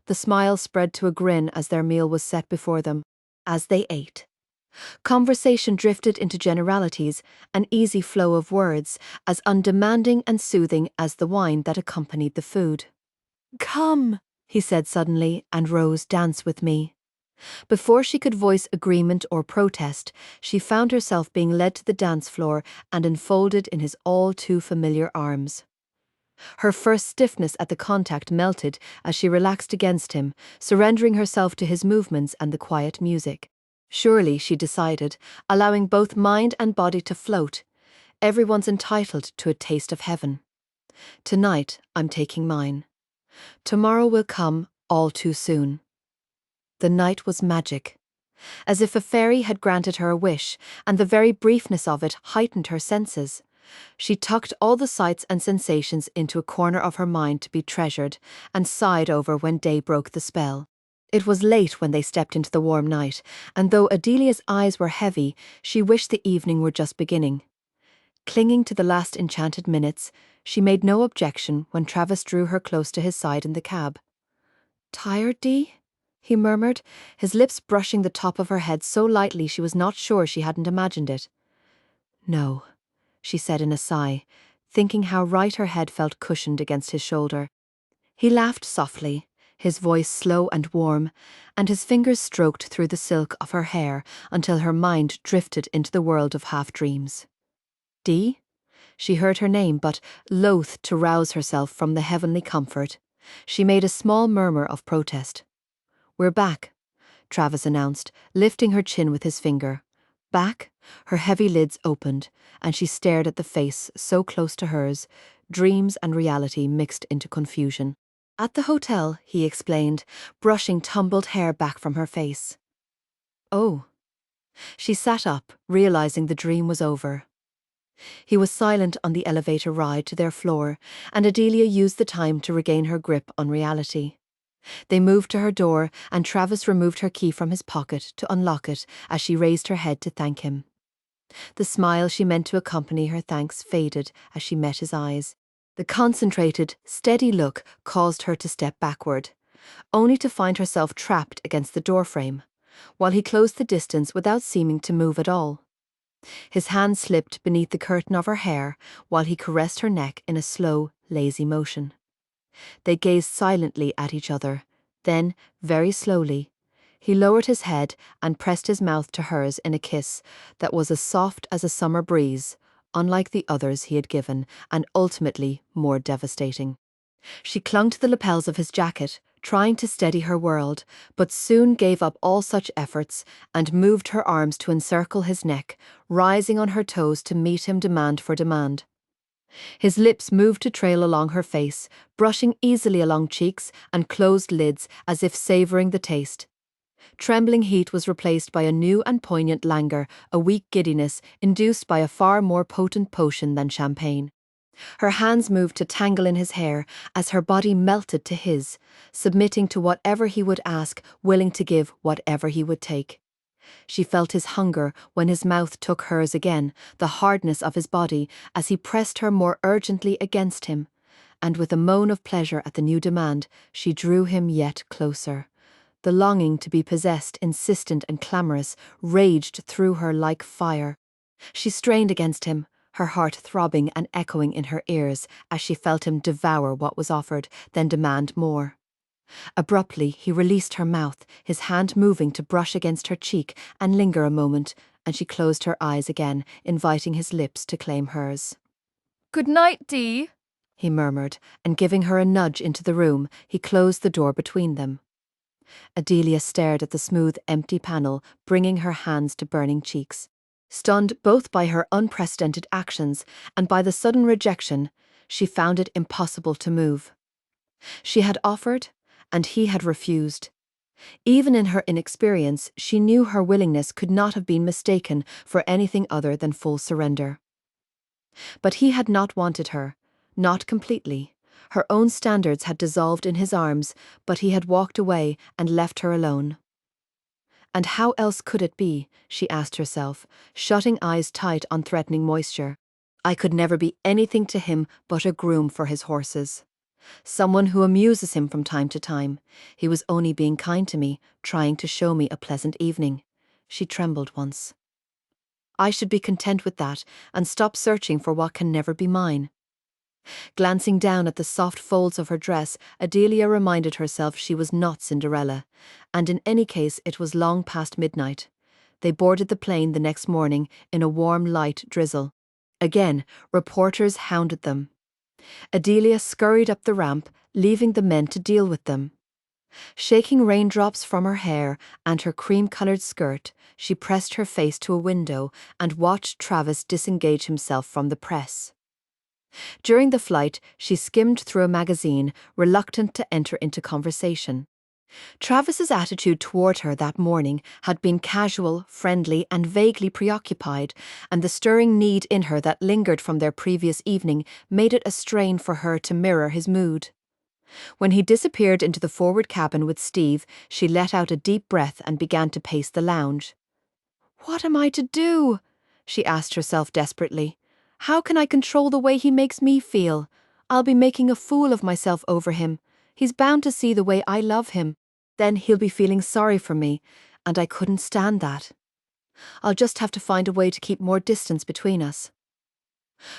The smile spread to a grin as their meal was set before them. As they ate, conversation drifted into generalities, an easy flow of words, as undemanding and soothing as the wine that accompanied the food. "Come," he said suddenly, and rose. "Dance with me." Before she could voice agreement or protest, she found herself being led to the dance floor and enfolded in his all too familiar arms. Her first stiffness at the contact melted as she relaxed against him, surrendering herself to his movements and the quiet music. Surely, she decided, allowing both mind and body to float. Everyone's entitled to a taste of heaven. Tonight, I'm taking mine. Tomorrow will come all too soon. The night was magic. As if a fairy had granted her a wish, and the very briefness of it heightened her senses. She tucked all the sights and sensations into a corner of her mind to be treasured, and sighed over when day broke the spell. It was late when they stepped into the warm night, and though Adelia's eyes were heavy, she wished the evening were just beginning. Clinging to the last enchanted minutes, she made no objection when Travis drew her close to his side in the cab. "Tired, Dee?" he murmured, his lips brushing the top of her head so lightly she was not sure she hadn't imagined it. "No," she said in a sigh, thinking how right her head felt cushioned against his shoulder. He laughed softly, his voice slow and warm, and his fingers stroked through the silk of her hair until her mind drifted into the world of half-dreams. "Dee?" She heard her name, but, loath to rouse herself from the heavenly comfort, she made a small murmur of protest. "We're back," Travis announced, lifting her chin with his finger. Back, her heavy lids opened, and she stared at the face so close to hers, dreams and reality mixed into confusion. "At the hotel," he explained, brushing tumbled hair back from her face. "Oh." She sat up, realizing the dream was over. He was silent on the elevator ride to their floor, and Adelia used the time to regain her grip on reality. They moved to her door, and Travis removed her key from his pocket to unlock it as she raised her head to thank him. The smile she meant to accompany her thanks faded as she met his eyes. The concentrated, steady look caused her to step backward, only to find herself trapped against the doorframe, while he closed the distance without seeming to move at all. His hand slipped beneath the curtain of her hair while he caressed her neck in a slow, lazy motion. They gazed silently at each other, then, very slowly, he lowered his head and pressed his mouth to hers in a kiss that was as soft as a summer breeze, unlike the others he had given, and ultimately more devastating. She clung to the lapels of his jacket, trying to steady her world, but soon gave up all such efforts and moved her arms to encircle his neck, rising on her toes to meet him demand for demand. His lips moved to trail along her face, brushing easily along cheeks and closed lids as if savouring the taste. Trembling heat was replaced by a new and poignant languor, a weak giddiness induced by a far more potent potion than champagne. Her hands moved to tangle in his hair as her body melted to his, submitting to whatever he would ask, willing to give whatever he would take. She felt his hunger when his mouth took hers again, the hardness of his body as he pressed her more urgently against him, and with a moan of pleasure at the new demand, she drew him yet closer. The longing to be possessed, insistent and clamorous, raged through her like fire. She strained against him, her heart throbbing and echoing in her ears as she felt him devour what was offered, then demand more. Abruptly, he released her mouth, his hand moving to brush against her cheek and linger a moment, and she closed her eyes again, inviting his lips to claim hers. "Good night, Dee," he murmured, and giving her a nudge into the room, he closed the door between them. Adelia stared at the smooth, empty panel, bringing her hands to burning cheeks. Stunned both by her unprecedented actions and by the sudden rejection, she found it impossible to move. She had offered, and he had refused. Even in her inexperience, she knew her willingness could not have been mistaken for anything other than full surrender. But he had not wanted her, not completely. Her own standards had dissolved in his arms, but he had walked away and left her alone. And how else could it be, she asked herself, shutting eyes tight on threatening moisture. I could never be anything to him but a groom for his horses. Someone who amuses him from time to time. He was only being kind to me, trying to show me a pleasant evening. She trembled once. I should be content with that and stop searching for what can never be mine. Glancing down at the soft folds of her dress, Adelia reminded herself she was not Cinderella, and in any case it was long past midnight. They boarded the plane the next morning in a warm, light drizzle. Again, reporters hounded them. Adelia scurried up the ramp, leaving the men to deal with them. Shaking raindrops from her hair and her cream-coloured skirt, she pressed her face to a window and watched Travis disengage himself from the press. During the flight, she skimmed through a magazine, reluctant to enter into conversation. Travis's attitude toward her that morning had been casual, friendly, and vaguely preoccupied, and the stirring need in her that lingered from their previous evening made it a strain for her to mirror his mood. When he disappeared into the forward cabin with Steve, she let out a deep breath and began to pace the lounge. What am I to do? She asked herself desperately. How can I control the way he makes me feel? I'll be making a fool of myself over him. He's bound to see the way I love him. Then he'll be feeling sorry for me, and I couldn't stand that. I'll just have to find a way to keep more distance between us.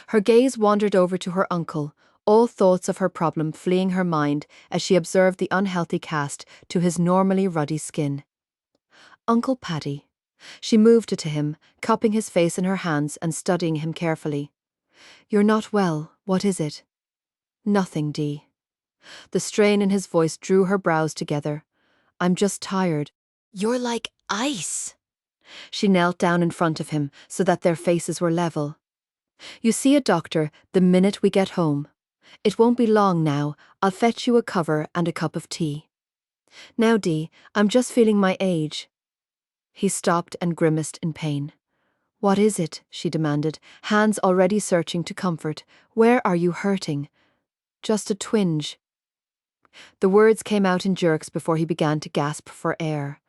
Her gaze wandered over to her uncle, all thoughts of her problem fleeing her mind as she observed the unhealthy cast to his normally ruddy skin. Uncle Paddy. She moved to him, cupping his face in her hands and studying him carefully. You're not well, what is it? Nothing, Dee. The strain in his voice drew her brows together. I'm just tired. You're like ice. She knelt down in front of him so that their faces were level. You see a doctor the minute we get home. It won't be long now. I'll fetch you a cover and a cup of tea. Now, Dee, I'm just feeling my age. He stopped and grimaced in pain. What is it? She demanded, hands already searching to comfort. Where are you hurting? Just a twinge. The words came out in jerks before he began to gasp for air.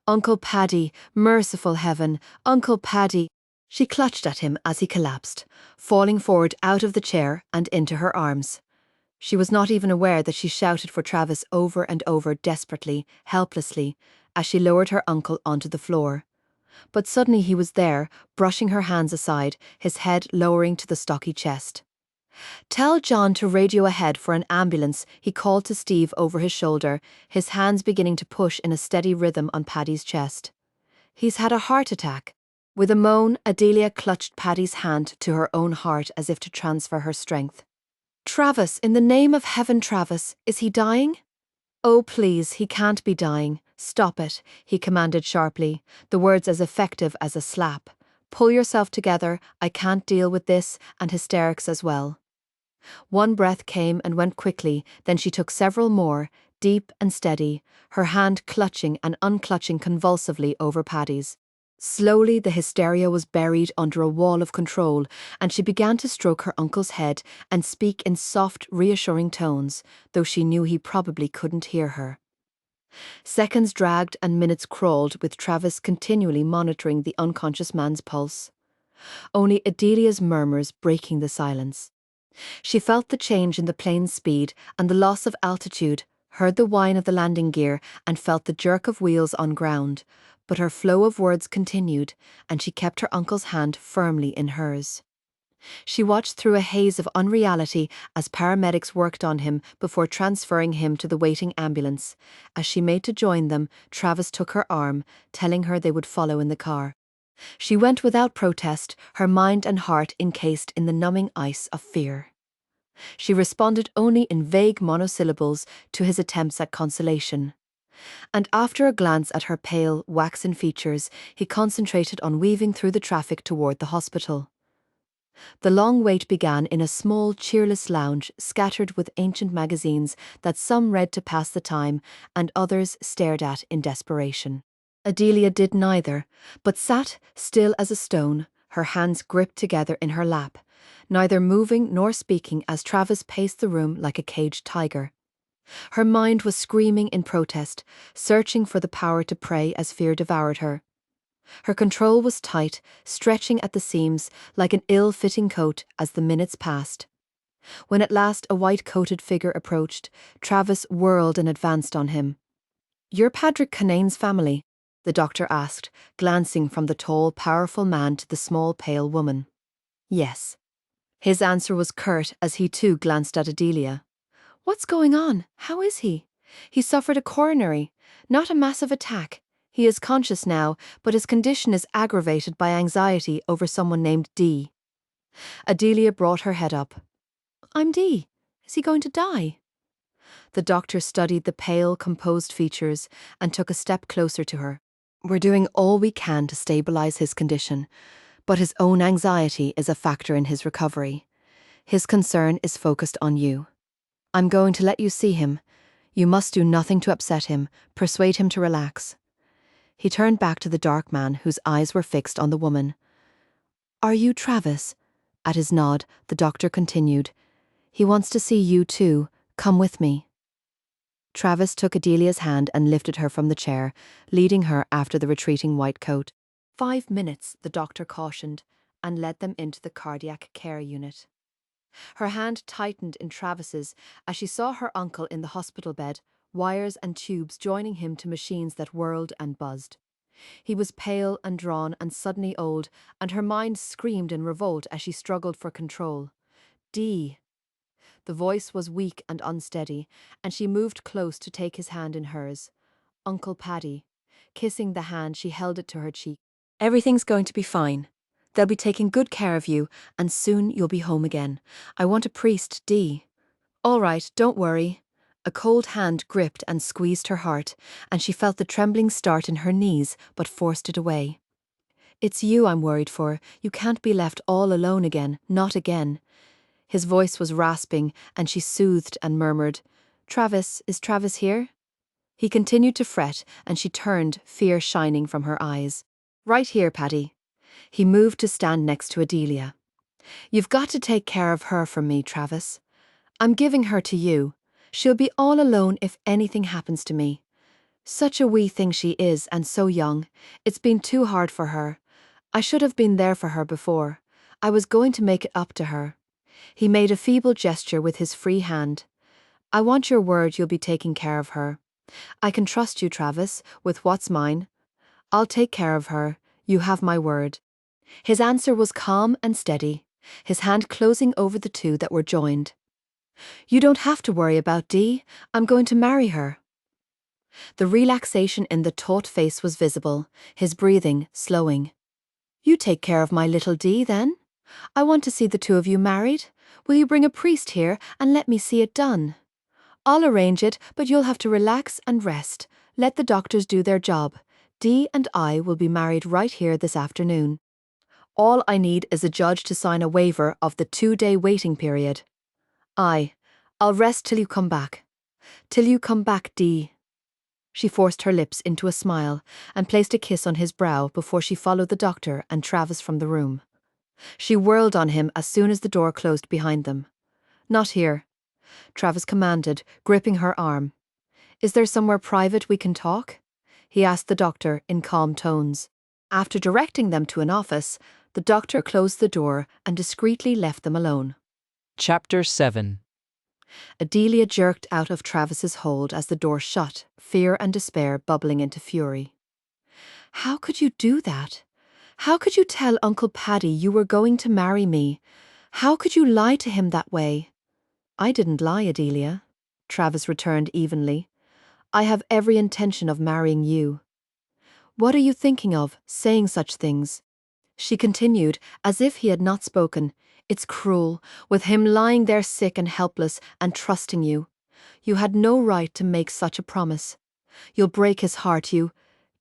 Uncle Paddy, merciful heaven, Uncle Paddy. She clutched at him as he collapsed, falling forward out of the chair and into her arms. She was not even aware that she shouted for Travis over and over desperately, helplessly, as she lowered her uncle onto the floor. But suddenly he was there, brushing her hands aside, his head lowering to the stocky chest. Tell John to radio ahead for an ambulance, he called to Steve over his shoulder, his hands beginning to push in a steady rhythm on Paddy's chest. He's had a heart attack. With a moan, Adelia clutched Paddy's hand to her own heart as if to transfer her strength. Travis, in the name of heaven, Travis, is he dying? Oh, please, he can't be dying. Stop it, he commanded sharply, the words as effective as a slap. Pull yourself together, I can't deal with this, and hysterics as well. One breath came and went quickly, then she took several more, deep and steady, her hand clutching and unclutching convulsively over Paddy's. Slowly the hysteria was buried under a wall of control, and she began to stroke her uncle's head and speak in soft, reassuring tones, though she knew he probably couldn't hear her. Seconds dragged and minutes crawled with Travis continually monitoring the unconscious man's pulse. Only Adelia's murmurs breaking the silence. She felt the change in the plane's speed and the loss of altitude, heard the whine of the landing gear and felt the jerk of wheels on ground, but her flow of words continued, and she kept her uncle's hand firmly in hers. She watched through a haze of unreality as paramedics worked on him before transferring him to the waiting ambulance. As she made to join them, Travis took her arm, telling her they would follow in the car. She went without protest, her mind and heart encased in the numbing ice of fear. She responded only in vague monosyllables to his attempts at consolation. And after a glance at her pale, waxen features, he concentrated on weaving through the traffic toward the hospital. The long wait began in a small, cheerless lounge scattered with ancient magazines that some read to pass the time and others stared at in desperation. Adelia did neither, but sat still as a stone, her hands gripped together in her lap, neither moving nor speaking as Travis paced the room like a caged tiger. Her mind was screaming in protest, searching for the power to pray as fear devoured her. Her control was tight, stretching at the seams like an ill-fitting coat as the minutes passed. When at last a white-coated figure approached, Travis whirled and advanced on him. "You're Patrick Canane's family?" the doctor asked, glancing from the tall, powerful man to the small, pale woman. "Yes." His answer was curt as he too glanced at Adelia. "What's going on? How is he?" "He suffered a coronary, not a massive attack. He is conscious now, but his condition is aggravated by anxiety over someone named Dee." Adelia brought her head up. "I'm Dee. Is he going to die?" The doctor studied the pale, composed features and took a step closer to her. "We're doing all we can to stabilize his condition, but his own anxiety is a factor in his recovery. His concern is focused on you. I'm going to let you see him. You must do nothing to upset him, persuade him to relax." He turned back to the dark man whose eyes were fixed on the woman. "Are you Travis?" At his nod, the doctor continued. "He wants to see you too. Come with me." Travis took Adelia's hand and lifted her from the chair, leading her after the retreating white coat. 5 minutes, the doctor cautioned, and led them into the cardiac care unit. Her hand tightened in Travis's as she saw her uncle in the hospital bed, wires and tubes joining him to machines that whirled and buzzed. He was pale and drawn and suddenly old, and her mind screamed in revolt as she struggled for control. Dee. The voice was weak and unsteady, and she moved close to take his hand in hers. Uncle Paddy. Kissing the hand, she held it to her cheek. Everything's going to be fine. They'll be taking good care of you, and soon you'll be home again. I want a priest, Dee. All right, don't worry. A cold hand gripped and squeezed her heart, and she felt the trembling start in her knees, but forced it away. It's you I'm worried for. You can't be left all alone again, not again. His voice was rasping, and she soothed and murmured, Travis, is Travis here? He continued to fret, and she turned, fear shining from her eyes. Right here, Paddy. He moved to stand next to Adelia. You've got to take care of her for me, Travis. I'm giving her to you. She'll be all alone if anything happens to me. Such a wee thing she is, and so young. It's been too hard for her. I should have been there for her before. I was going to make it up to her. He made a feeble gesture with his free hand. I want your word you'll be taking care of her. I can trust you, Travis, with what's mine. I'll take care of her. You have my word. His answer was calm and steady, his hand closing over the two that were joined. You don't have to worry about Dee. I'm going to marry her. The relaxation in the taut face was visible, his breathing slowing. You take care of my little Dee, then? I want to see the two of you married. Will you bring a priest here and let me see it done? I'll arrange it, but you'll have to relax and rest. Let the doctors do their job. Dee and I will be married right here this afternoon. All I need is a judge to sign a waiver of the 2-day waiting period. I'll rest till you come back. Till you come back, Dee. She forced her lips into a smile and placed a kiss on his brow before she followed the doctor and Travis from the room. She whirled on him as soon as the door closed behind them. Not here, Travis commanded, gripping her arm. Is there somewhere private we can talk? He asked the doctor in calm tones. After directing them to an office, the doctor closed the door and discreetly left them alone. Chapter 7. Adelia jerked out of Travis's hold as the door shut, fear and despair bubbling into fury. How could you do that? How could you tell Uncle Paddy you were going to marry me? How could you lie to him that way? I didn't lie, Adelia, Travis returned evenly. I have every intention of marrying you. What are you thinking of, saying such things? She continued, as if he had not spoken. It's cruel, with him lying there sick and helpless and trusting you. You had no right to make such a promise. You'll break his heart, you.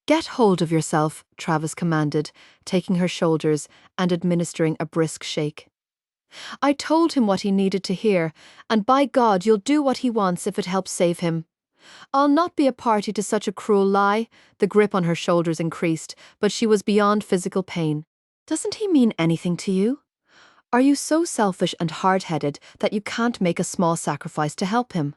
Get hold of yourself, Travis commanded, taking her shoulders and administering a brisk shake. I told him what he needed to hear, and by God you'll do what he wants if it helps save him. I'll not be a party to such a cruel lie. The grip on her shoulders increased, but she was beyond physical pain. Doesn't he mean anything to you? Are you so selfish and hard-headed that you can't make a small sacrifice to help him?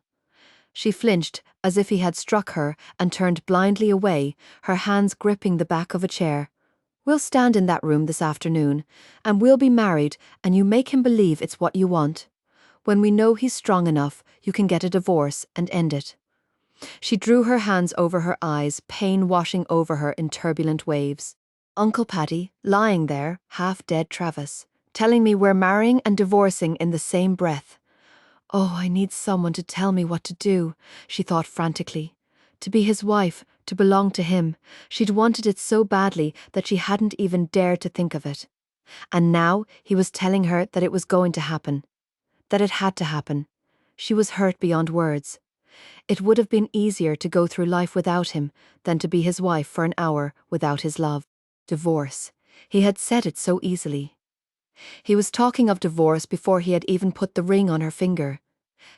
She flinched as if he had struck her and turned blindly away, her hands gripping the back of a chair. We'll stand in that room this afternoon, and we'll be married, and you make him believe it's what you want. When we know he's strong enough, you can get a divorce and end it. She drew her hands over her eyes, pain washing over her in turbulent waves. Uncle Paddy, lying there, half-dead Travis, telling me we're marrying and divorcing in the same breath. Oh, I need someone to tell me what to do, she thought frantically. To be his wife, to belong to him. She'd wanted it so badly that she hadn't even dared to think of it. And now he was telling her that it was going to happen. That it had to happen. She was hurt beyond words. It would have been easier to go through life without him than to be his wife for an hour without his love. Divorce. He had said it so easily. He was talking of divorce before he had even put the ring on her finger.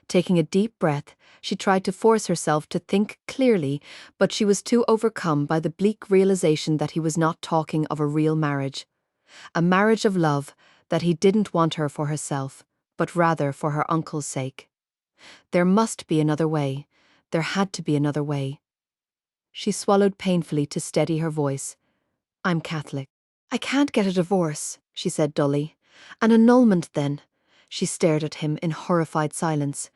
Taking a deep breath, she tried to force herself to think clearly, but she was too overcome by the bleak realization that he was not talking of a real marriage. A marriage of love, that he didn't want her for herself, but rather for her uncle's sake. There must be another way. There had to be another way. She swallowed painfully to steady her voice. I'm Catholic. I can't get a divorce, she said dully. An annulment, then. She stared at him in horrified silence.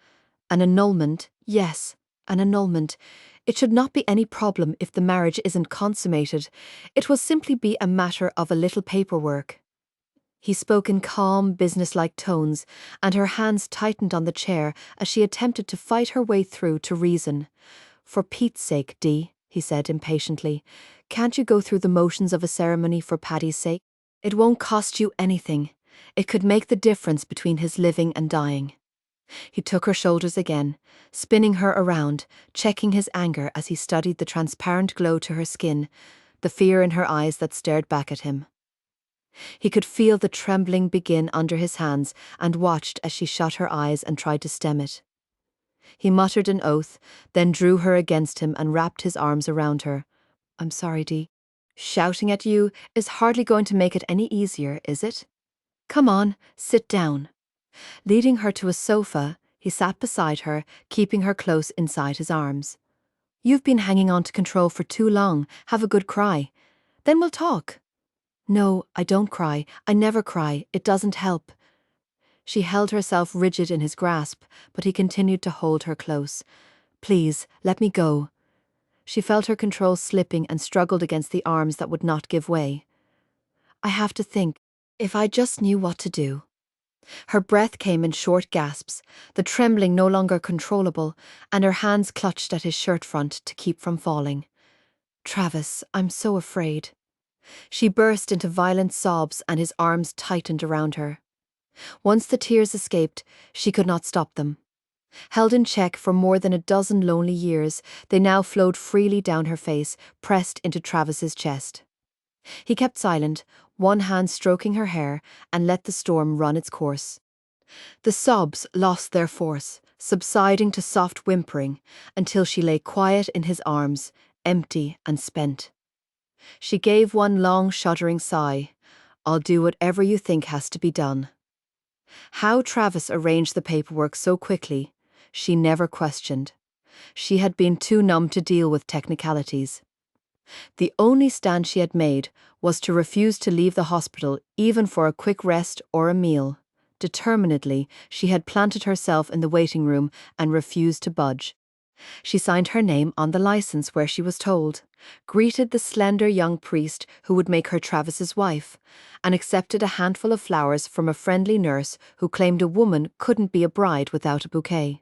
An annulment, yes, an annulment. It should not be any problem if the marriage isn't consummated. It will simply be a matter of a little paperwork. He spoke in calm, businesslike tones, and her hands tightened on the chair as she attempted to fight her way through to reason. For Pete's sake, Dee, he said impatiently, can't you go through the motions of a ceremony for Paddy's sake? It won't cost you anything. It could make the difference between his living and dying. He took her shoulders again, spinning her around, checking his anger as he studied the transparent glow to her skin, the fear in her eyes that stared back at him. He could feel the trembling begin under his hands and watched as she shut her eyes and tried to stem it. He muttered an oath, then drew her against him and wrapped his arms around her. I'm sorry, Dee. Shouting at you is hardly going to make it any easier, is it? Come on, sit down. Leading her to a sofa, he sat beside her, keeping her close inside his arms. You've been hanging on to control for too long. Have a good cry. Then we'll talk. No, I don't cry. I never cry. It doesn't help. She held herself rigid in his grasp, but he continued to hold her close. Please, let me go. She felt her control slipping and struggled against the arms that would not give way. I have to think. If I just knew what to do. Her breath came in short gasps, the trembling no longer controllable, and her hands clutched at his shirt front to keep from falling. Travis, I'm so afraid. She burst into violent sobs and his arms tightened around her. Once the tears escaped, she could not stop them. Held in check for more than a dozen lonely years, they now flowed freely down her face, pressed into Travis's chest. He kept silent, one hand stroking her hair, and let the storm run its course. The sobs lost their force, subsiding to soft whimpering, until she lay quiet in his arms, empty and spent. She gave one long shuddering sigh. I'll do whatever you think has to be done. How Travis arranged the paperwork so quickly, she never questioned. She had been too numb to deal with technicalities. The only stand she had made was to refuse to leave the hospital even for a quick rest or a meal. Determinedly, she had planted herself in the waiting room and refused to budge. She signed her name on the license where she was told, greeted the slender young priest who would make her Travis's wife, and accepted a handful of flowers from a friendly nurse who claimed a woman couldn't be a bride without a bouquet.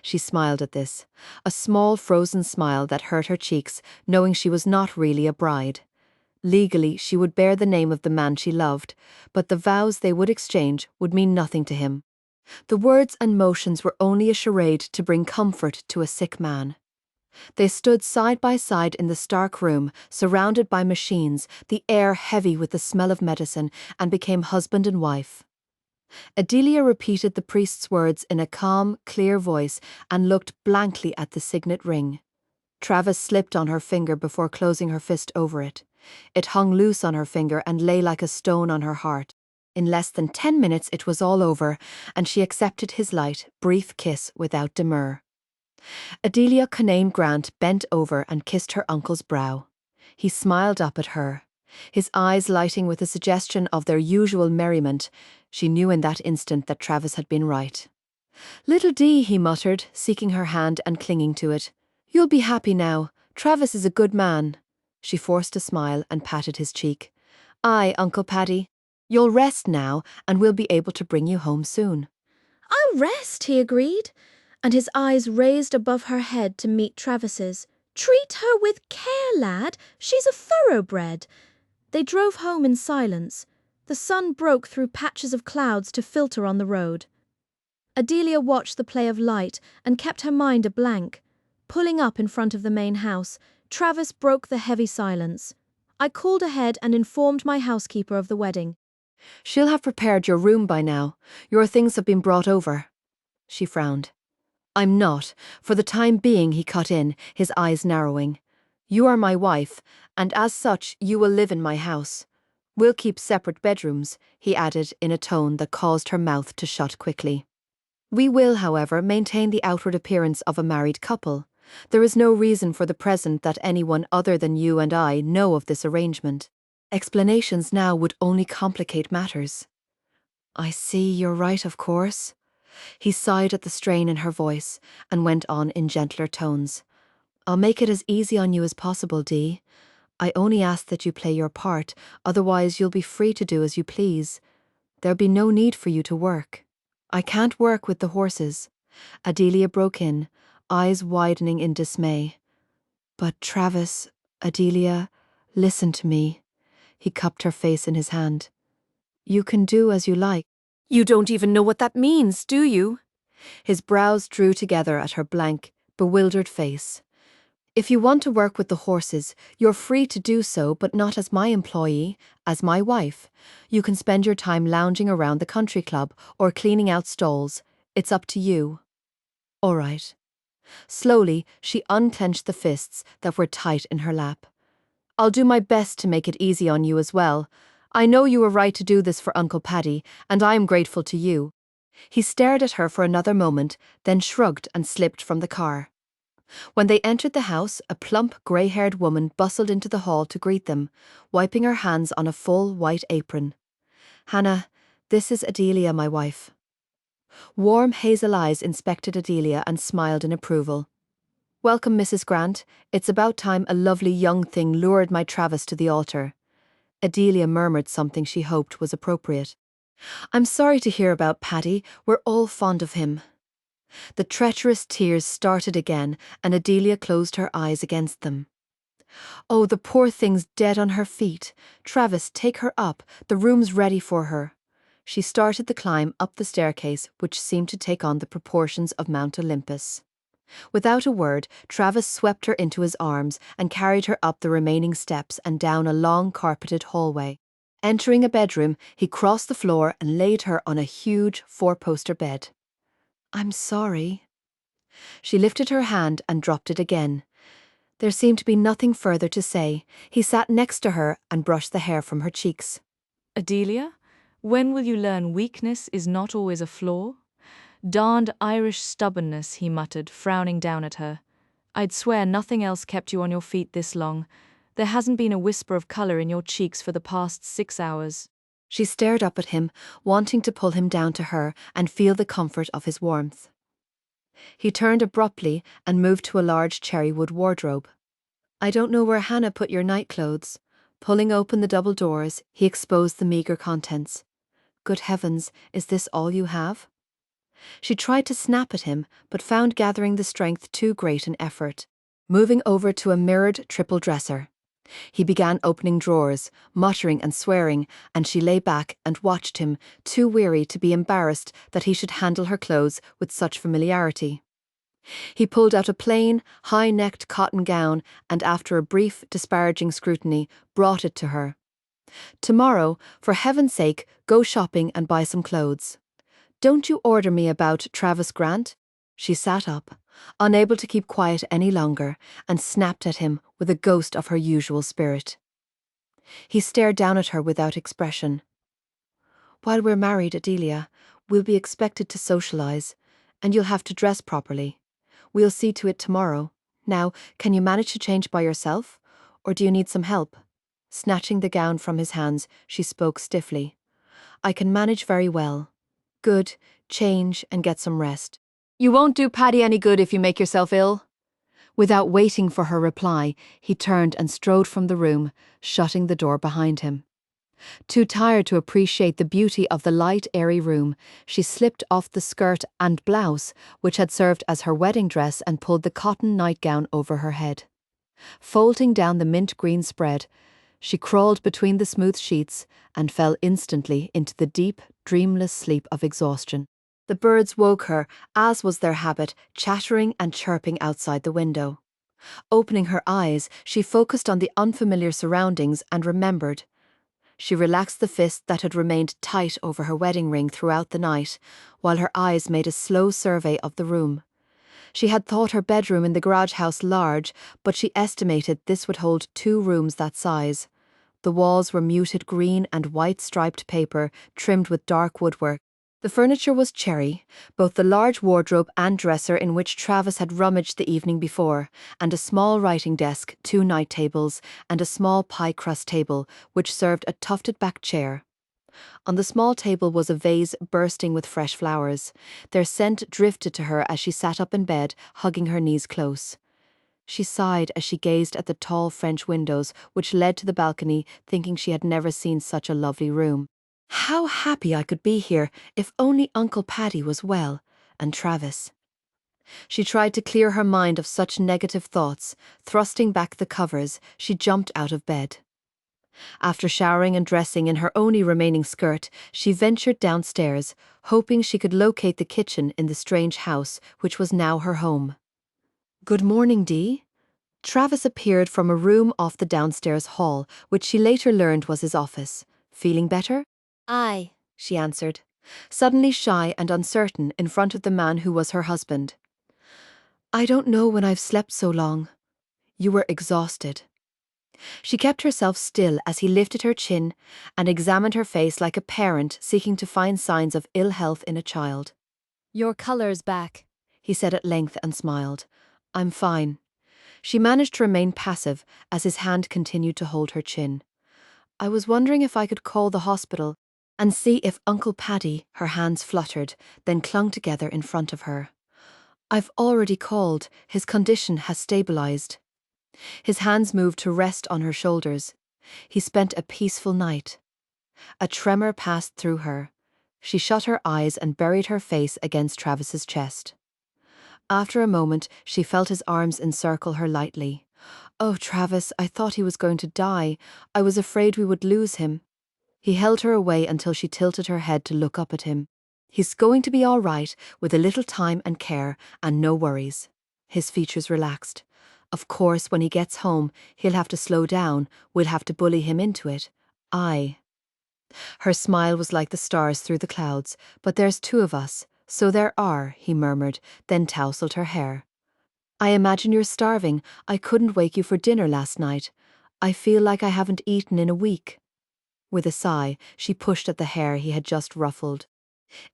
She smiled at this, a small frozen smile that hurt her cheeks, knowing she was not really a bride. Legally, she would bear the name of the man she loved, but the vows they would exchange would mean nothing to him. The words and motions were only a charade to bring comfort to a sick man. They stood side by side in the stark room, surrounded by machines, the air heavy with the smell of medicine, and became husband and wife. Adelia repeated the priest's words in a calm, clear voice and looked blankly at the signet ring. Travis slipped on her finger before closing her fist over it. It hung loose on her finger and lay like a stone on her heart. In less than 10 minutes it was all over, and she accepted his light, brief kiss without demur. Adelia Canaan Grant bent over and kissed her uncle's brow. He smiled up at her, his eyes lighting with a suggestion of their usual merriment. She knew in that instant that Travis had been right. Little Dee, he muttered, seeking her hand and clinging to it. You'll be happy now. Travis is a good man. She forced a smile and patted his cheek. Aye, Uncle Paddy. You'll rest now, and we'll be able to bring you home soon. I'll rest, he agreed, and his eyes raised above her head to meet Travis's. Treat her with care, lad. She's a thoroughbred. They drove home in silence. The sun broke through patches of clouds to filter on the road. Adelia watched the play of light and kept her mind a blank. Pulling up in front of the main house, Travis broke the heavy silence. I called ahead and informed my housekeeper of the wedding. She'll have prepared your room by now. Your things have been brought over. She frowned. I'm not. For the time being, he cut in, his eyes narrowing. You are my wife, and as such you will live in my house. We'll keep separate bedrooms, he added in a tone that caused her mouth to shut quickly. We will, however, maintain the outward appearance of a married couple. There is no reason for the present that anyone other than you and I know of this arrangement. Explanations now would only complicate matters. I see, you're right, of course. He sighed at the strain in her voice and went on in gentler tones. I'll make it as easy on you as possible, Dee. I only ask that you play your part, otherwise you'll be free to do as you please. There'll be no need for you to work. I can't work with the horses. Adelia broke in, eyes widening in dismay. But Travis, Adelia, listen to me. He cupped her face in his hand. You can do as you like. You don't even know what that means, do you? His brows drew together at her blank, bewildered face. If you want to work with the horses, you're free to do so, but not as my employee, as my wife. You can spend your time lounging around the country club or cleaning out stalls. It's up to you. All right. Slowly, she unclenched the fists that were tight in her lap. I'll do my best to make it easy on you as well. I know you were right to do this for Uncle Paddy, and I am grateful to you. He stared at her for another moment, then shrugged and slipped from the car. When they entered the house, a plump, grey-haired woman bustled into the hall to greet them, wiping her hands on a full white apron. Hannah, this is Adelia, my wife. Warm hazel eyes inspected Adelia and smiled in approval. Welcome, Mrs. Grant. It's about time a lovely young thing lured my Travis to the altar. Adelia murmured something she hoped was appropriate. I'm sorry to hear about Paddy. We're all fond of him. The treacherous tears started again, and Adelia closed her eyes against them. Oh, the poor thing's dead on her feet. Travis, take her up. The room's ready for her. She started the climb up the staircase, which seemed to take on the proportions of Mount Olympus. Without a word, Travis swept her into his arms and carried her up the remaining steps and down a long carpeted hallway. Entering a bedroom, he crossed the floor and laid her on a huge four-poster bed. I'm sorry. She lifted her hand and dropped it again. There seemed to be nothing further to say. He sat next to her and brushed the hair from her cheeks. Adelia, when will you learn weakness is not always a flaw? Darned Irish stubbornness, he muttered, frowning down at her. I'd swear nothing else kept you on your feet this long. There hasn't been a whisper of colour in your cheeks for the past 6 hours. She stared up at him, wanting to pull him down to her and feel the comfort of his warmth. He turned abruptly and moved to a large cherrywood wardrobe. I don't know where Hannah put your nightclothes. Pulling open the double doors, he exposed the meagre contents. Good heavens, is this all you have? She tried to snap at him, but found gathering the strength too great an effort. Moving over to a mirrored triple dresser, he began opening drawers, muttering and swearing, and she lay back and watched him, too weary to be embarrassed that he should handle her clothes with such familiarity. He pulled out a plain, high-necked cotton gown and, after a brief, disparaging scrutiny, brought it to her. Tomorrow, for heaven's sake, go shopping and buy some clothes. Don't you order me about Travis Grant? She sat up, unable to keep quiet any longer, and snapped at him with a ghost of her usual spirit. He stared down at her without expression. While we're married, Adelia, we'll be expected to socialise, and you'll have to dress properly. We'll see to it tomorrow. Now, can you manage to change by yourself, or do you need some help? Snatching the gown from his hands, she spoke stiffly. I can manage very well. Good, change and get some rest. You won't do Paddy any good if you make yourself ill. Without waiting for her reply, he turned and strode from the room, shutting the door behind him. Too tired to appreciate the beauty of the light, airy room, she slipped off the skirt and blouse, which had served as her wedding dress, and pulled the cotton nightgown over her head. Folding down the mint green spread, she crawled between the smooth sheets and fell instantly into the deep, dreamless sleep of exhaustion. The birds woke her, as was their habit, chattering and chirping outside the window. Opening her eyes, she focused on the unfamiliar surroundings and remembered. She relaxed the fist that had remained tight over her wedding ring throughout the night, while her eyes made a slow survey of the room. She had thought her bedroom in the garage house large, but she estimated this would hold 2 rooms that size. The walls were muted green and white striped paper, trimmed with dark woodwork. The furniture was cherry, both the large wardrobe and dresser in which Travis had rummaged the evening before, and a small writing desk, 2 night tables, and a small pie crust table, which served a tufted back chair. On the small table was a vase bursting with fresh flowers. Their scent drifted to her as she sat up in bed, hugging her knees close. She sighed as she gazed at the tall French windows which led to the balcony, thinking she had never seen such a lovely room. How happy I could be here if only Uncle Paddy was well, and Travis. She tried to clear her mind of such negative thoughts. Thrusting back the covers, she jumped out of bed. After showering and dressing in her only remaining skirt, she ventured downstairs, hoping she could locate the kitchen in the strange house, which was now her home. "Good morning, Dee." Travis appeared from a room off the downstairs hall, which she later learned was his office. "Feeling better?" Aye, she answered, suddenly shy and uncertain in front of the man who was her husband. "I don't know when I've slept so long. You were exhausted." She kept herself still as he lifted her chin and examined her face like a parent seeking to find signs of ill health in a child. your color's back. He said at length and smiled. "I'm fine." She managed to remain passive as his hand continued to hold her chin. "I was wondering if I could call the hospital and see if Uncle Paddy," her hands fluttered, then clung together in front of her. "I've already called. His condition has stabilized." His hands moved to rest on her shoulders. He spent a peaceful night. A tremor passed through her. She shut her eyes and buried her face against Travis's chest. After a moment, she felt his arms encircle her lightly. "Oh, Travis, I thought he was going to die. I was afraid we would lose him." He held her away until she tilted her head to look up at him. "He's going to be all right, with a little time and care, and no worries." His features relaxed. "Of course, when he gets home, he'll have to slow down. We'll have to bully him into it. Aye." Her smile was like the stars through the clouds. "But there's 2 of us, so there are," he murmured, then tousled her hair. "I imagine you're starving. I couldn't wake you for dinner last night. I feel like I haven't eaten in a week." With a sigh, she pushed at the hair he had just ruffled.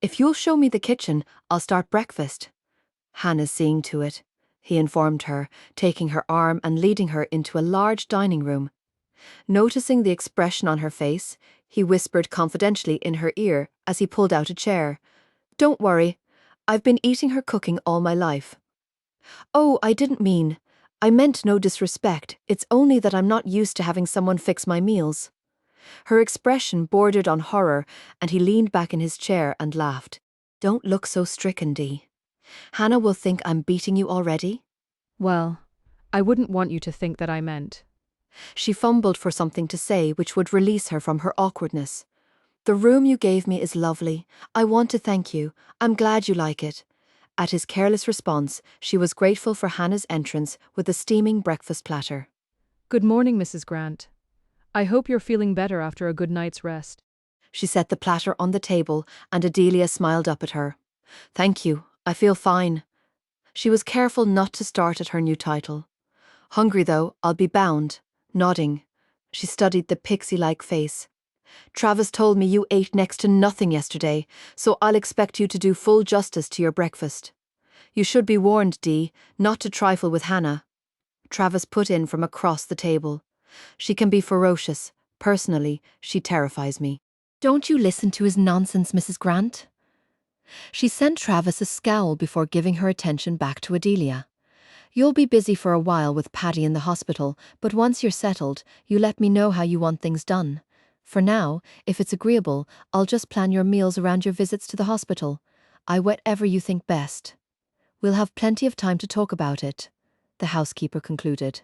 "If you'll show me the kitchen, I'll start breakfast." "Hannah's seeing to it," he informed her, taking her arm and leading her into a large dining room. Noticing the expression on her face, he whispered confidentially in her ear as he pulled out a chair. "Don't worry. I've been eating her cooking all my life." "Oh, I didn't mean. I meant no disrespect. It's only that I'm not used to having someone fix my meals." Her expression bordered on horror, and he leaned back in his chair and laughed. "Don't look so stricken, Dee. Hannah will think I'm beating you already." Well, I wouldn't want you to think that I meant. She fumbled for something to say which would release her from her awkwardness. "The room you gave me is lovely. I want to thank you. I'm glad you like it." At his careless response, she was grateful for Hannah's entrance with a steaming breakfast platter. Good morning, Mrs. Grant. I hope you're feeling better after a good night's rest. She set the platter on the table, and Adelia smiled up at her. "Thank you. I feel fine." She was careful not to start at her new title. "Hungry though, I'll be bound." Nodding, she studied the pixie-like face. "Travis told me you ate next to nothing yesterday, so I'll expect you to do full justice to your breakfast. You should be warned, Dee, not to trifle with Hannah." Travis put in from across the table. "She can be ferocious. Personally, she terrifies me." "Don't you listen to his nonsense, Mrs. Grant." She sent Travis a scowl before giving her attention back to Adelia. "You'll be busy for a while with Paddy in the hospital, but once you're settled, you let me know how you want things done. For now, if it's agreeable, I'll just plan your meals around your visits to the hospital. Whatever you think best. We'll have plenty of time to talk about it," the housekeeper concluded.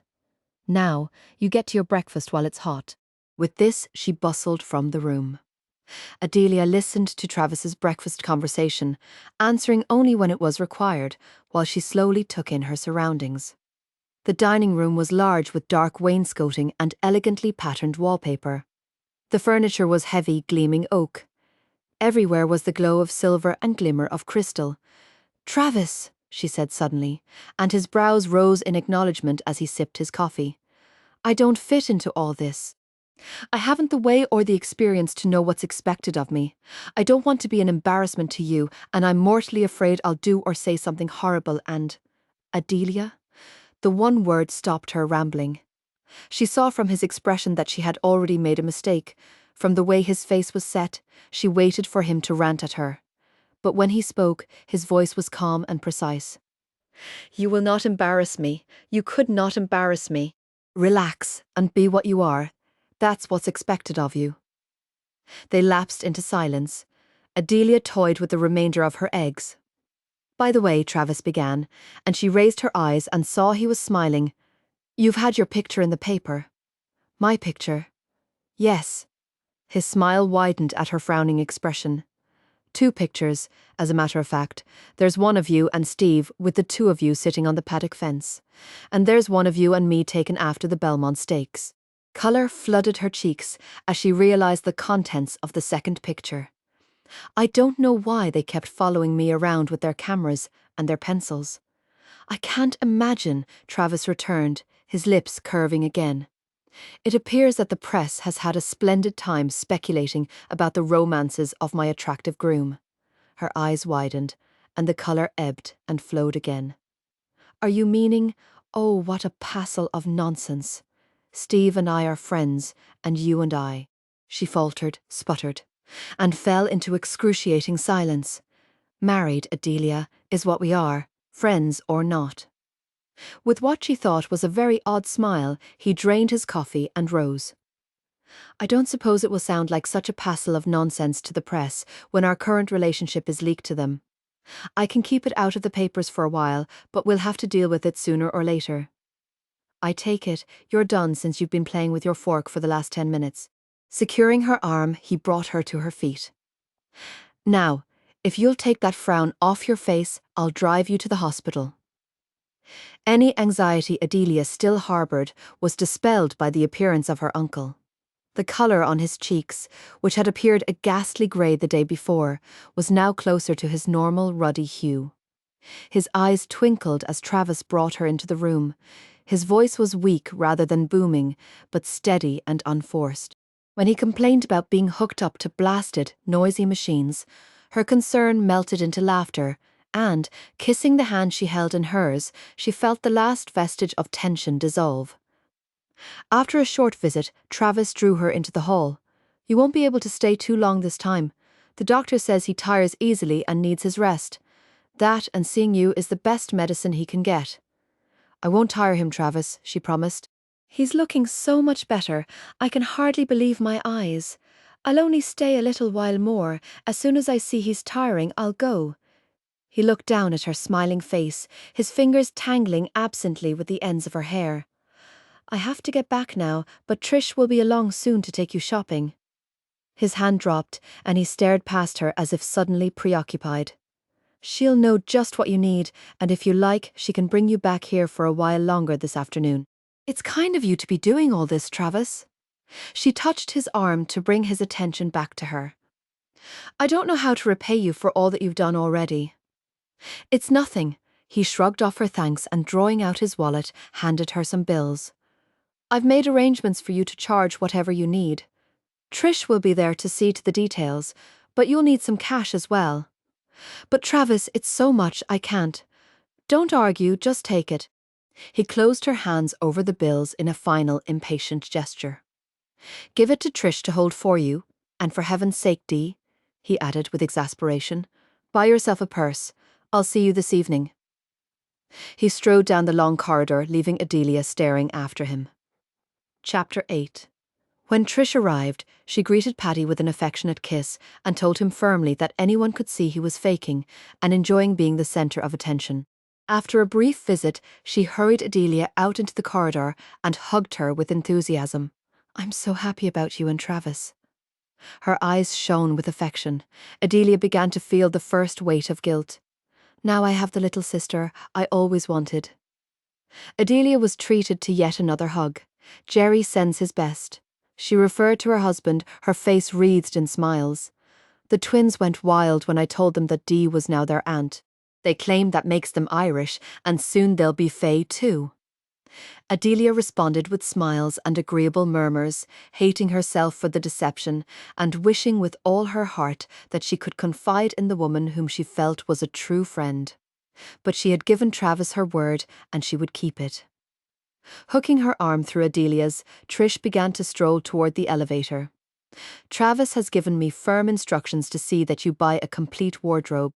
"Now, you get to your breakfast while it's hot." With this, she bustled from the room. Adelia listened to Travis's breakfast conversation, answering only when it was required, while she slowly took in her surroundings. The dining room was large with dark wainscoting and elegantly patterned wallpaper. The furniture was heavy, gleaming oak. Everywhere was the glow of silver and glimmer of crystal. "Travis," she said suddenly, and his brows rose in acknowledgement as he sipped his coffee. "I don't fit into all this." I haven't the way or the experience to know what's expected of me. I don't want to be an embarrassment to you, and I'm mortally afraid I'll do or say something horrible and… Adelia? The one word stopped her rambling. She saw from his expression that she had already made a mistake. From the way his face was set, she waited for him to rant at her. But when he spoke, his voice was calm and precise. You will not embarrass me. You could not embarrass me. Relax and be what you are. That's what's expected of you. They lapsed into silence. Adelia toyed with the remainder of her eggs. By the way, Travis began, and she raised her eyes and saw he was smiling. You've had your picture in the paper. My picture? Yes. His smile widened at her frowning expression. 2 pictures, as a matter of fact. There's one of you and Steve with the 2 of you sitting on the paddock fence. And there's one of you and me taken after the Belmont Stakes. Colour flooded her cheeks as she realised the contents of the second picture. I don't know why they kept following me around with their cameras and their pencils. I can't imagine, Travis returned, his lips curving again. It appears that the press has had a splendid time speculating about the romances of my attractive groom. Her eyes widened, and the colour ebbed and flowed again. Are you meaning, oh, what a passel of nonsense. Steve and I are friends, and you and I. She faltered, sputtered, and fell into excruciating silence. Married, Adelia, is what we are, friends or not. With what she thought was a very odd smile, he drained his coffee and rose. I don't suppose it will sound like such a passel of nonsense to the press when our current relationship is leaked to them. I can keep it out of the papers for a while, but we'll have to deal with it sooner or later. I take it you're done since you've been playing with your fork for the last 10 minutes. Securing her arm, he brought her to her feet. Now, if you'll take that frown off your face, I'll drive you to the hospital. Any anxiety Adelia still harboured was dispelled by the appearance of her uncle. The colour on his cheeks, which had appeared a ghastly grey the day before, was now closer to his normal ruddy hue. His eyes twinkled as Travis brought her into the room. His voice was weak rather than booming, but steady and unforced. When he complained about being hooked up to blasted, noisy machines, her concern melted into laughter, and, kissing the hand she held in hers, she felt the last vestige of tension dissolve. After a short visit, Travis drew her into the hall. You won't be able to stay too long this time. The doctor says he tires easily and needs his rest. That and seeing you is the best medicine he can get. I won't tire him, Travis, she promised. He's looking so much better, I can hardly believe my eyes. I'll only stay a little while more. As soon as I see he's tiring, I'll go. He looked down at her smiling face, his fingers tangling absently with the ends of her hair. I have to get back now, but Trish will be along soon to take you shopping. His hand dropped, and he stared past her as if suddenly preoccupied. She'll know just what you need, and if you like, she can bring you back here for a while longer this afternoon. It's kind of you to be doing all this, Travis. She touched his arm to bring his attention back to her. I don't know how to repay you for all that you've done already. It's nothing. He shrugged off her thanks and drawing out his wallet, handed her some bills. I've made arrangements for you to charge whatever you need. Trish will be there to see to the details, but you'll need some cash as well. But Travis, it's so much I can't. Don't argue, just take it. He closed her hands over the bills in a final impatient gesture. Give it to Trish to hold for you, and for heaven's sake, Dee, he added with exasperation, buy yourself a purse. I'll see you this evening. He strode down the long corridor, leaving Adelia staring after him. Chapter 8. When Trish arrived, she greeted Paddy with an affectionate kiss and told him firmly that anyone could see he was faking and enjoying being the centre of attention. After a brief visit, she hurried Adelia out into the corridor and hugged her with enthusiasm. I'm so happy about you and Travis. Her eyes shone with affection. Adelia began to feel the first weight of guilt. Now I have the little sister I always wanted. Adelia was treated to yet another hug. Jerry sends his best. She referred to her husband, her face wreathed in smiles. The twins went wild when I told them that Dee was now their aunt. They claim that makes them Irish, and soon they'll be Fae too. Adelia responded with smiles and agreeable murmurs, hating herself for the deception and wishing with all her heart that she could confide in the woman whom she felt was a true friend. But she had given Travis her word and she would keep it. Hooking her arm through Adelia's, Trish began to stroll toward the elevator. Travis has given me firm instructions to see that you buy a complete wardrobe.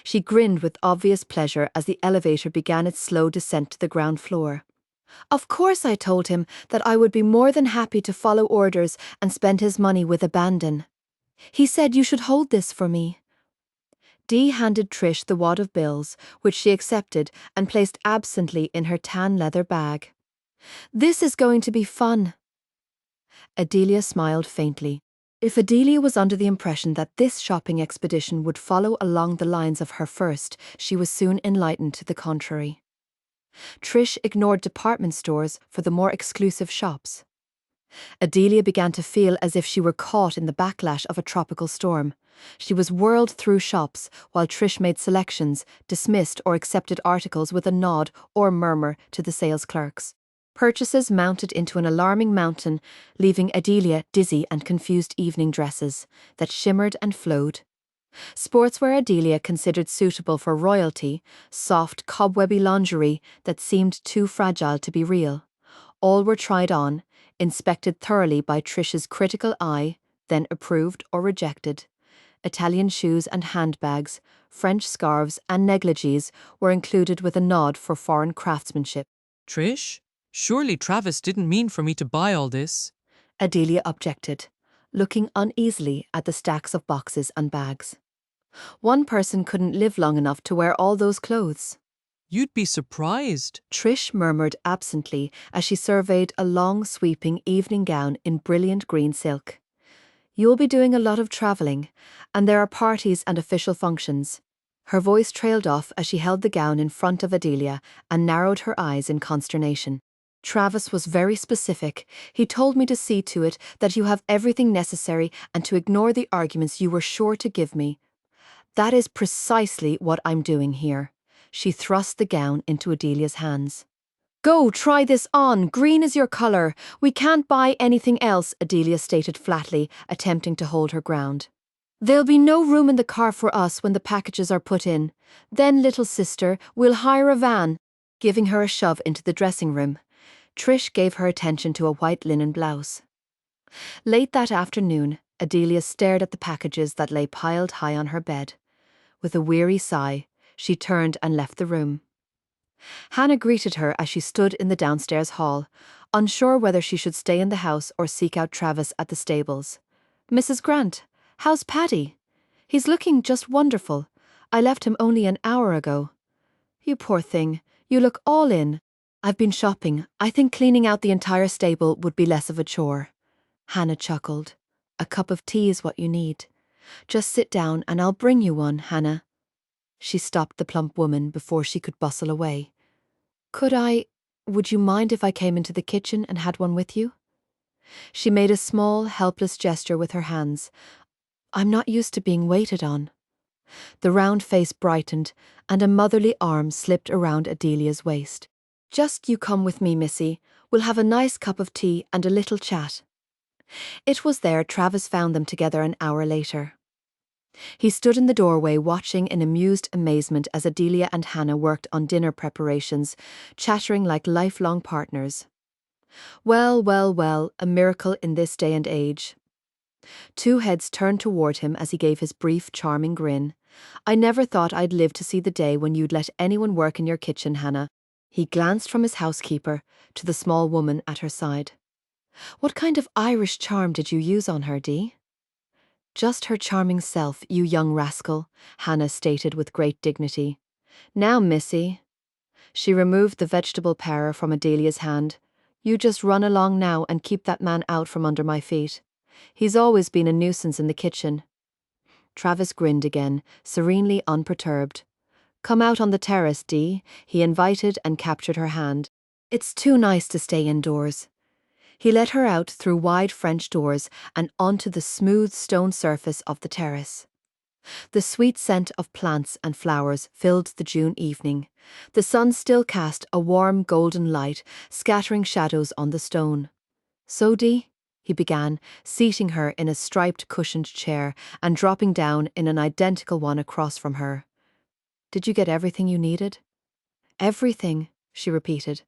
She grinned with obvious pleasure as the elevator began its slow descent to the ground floor. Of course I told him that I would be more than happy to follow orders and spend his money with abandon. He said you should hold this for me. Dee handed Trish the wad of bills, which she accepted and placed absently in her tan leather bag. This is going to be fun. Adelia smiled faintly. If Adelia was under the impression that this shopping expedition would follow along the lines of her first, she was soon enlightened to the contrary. Trish ignored department stores for the more exclusive shops. Adelia began to feel as if she were caught in the backlash of a tropical storm. She was whirled through shops while Trish made selections, dismissed or accepted articles with a nod or murmur to the sales clerks. Purchases mounted into an alarming mountain, leaving Adelia dizzy and confused evening dresses that shimmered and flowed. Sportswear Adelia considered suitable for royalty, soft, cobwebby lingerie that seemed too fragile to be real. All were tried on, inspected thoroughly by Trish's critical eye, then approved or rejected. Italian shoes and handbags, French scarves and negligees were included with a nod for foreign craftsmanship. Trish? Surely Travis didn't mean for me to buy all this. Adelia objected, looking uneasily at the stacks of boxes and bags. One person couldn't live long enough to wear all those clothes. You'd be surprised. Trish murmured absently as she surveyed a long, sweeping evening gown in brilliant green silk. You'll be doing a lot of travelling, and there are parties and official functions. Her voice trailed off as she held the gown in front of Adelia and narrowed her eyes in consternation. Travis was very specific. He told me to see to it that you have everything necessary and to ignore the arguments you were sure to give me. That is precisely what I'm doing here. She thrust the gown into Adelia's hands. Go, try this on. Green is your colour. We can't buy anything else, Adelia stated flatly, attempting to hold her ground. There'll be no room in the car for us when the packages are put in. Then, little sister, we'll hire a van. Giving her a shove into the dressing room, Trish gave her attention to a white linen blouse. Late that afternoon, Adelia stared at the packages that lay piled high on her bed. With a weary sigh, she turned and left the room. Hannah greeted her as she stood in the downstairs hall, unsure whether she should stay in the house or seek out Travis at the stables. Mrs. Grant, how's Paddy? He's looking just wonderful. I left him only an hour ago. You poor thing, you look all in. I've been shopping. I think cleaning out the entire stable would be less of a chore. Hannah chuckled. A cup of tea is what you need. Just sit down and I'll bring you one, Hannah. She stopped the plump woman before she could bustle away. Would you mind if I came into the kitchen and had one with you? She made a small, helpless gesture with her hands. I'm not used to being waited on. The round face brightened, and a motherly arm slipped around Adelia's waist. Just you come with me, Missy. We'll have a nice cup of tea and a little chat. It was there Travis found them together an hour later. He stood in the doorway watching in amused amazement as Adelia and Hannah worked on dinner preparations, chattering like lifelong partners. Well, well, well, a miracle in this day and age. Two heads turned toward him as he gave his brief, charming grin. I never thought I'd live to see the day when you'd let anyone work in your kitchen, Hannah. He glanced from his housekeeper to the small woman at her side. What kind of Irish charm did you use on her, Dee? Just her charming self, you young rascal, Hannah stated with great dignity. Now, Missy. She removed the vegetable parer from Adelia's hand. You just run along now and keep that man out from under my feet. He's always been a nuisance in the kitchen. Travis grinned again, serenely unperturbed. Come out on the terrace, Dee, he invited and captured her hand. It's too nice to stay indoors. He led her out through wide French doors and onto the smooth stone surface of the terrace. The sweet scent of plants and flowers filled the June evening. The sun still cast a warm golden light, scattering shadows on the stone. "So, Dee," he began, seating her in a striped cushioned chair and dropping down in an identical one across from her. "Did you get everything you needed?" "Everything," she repeated.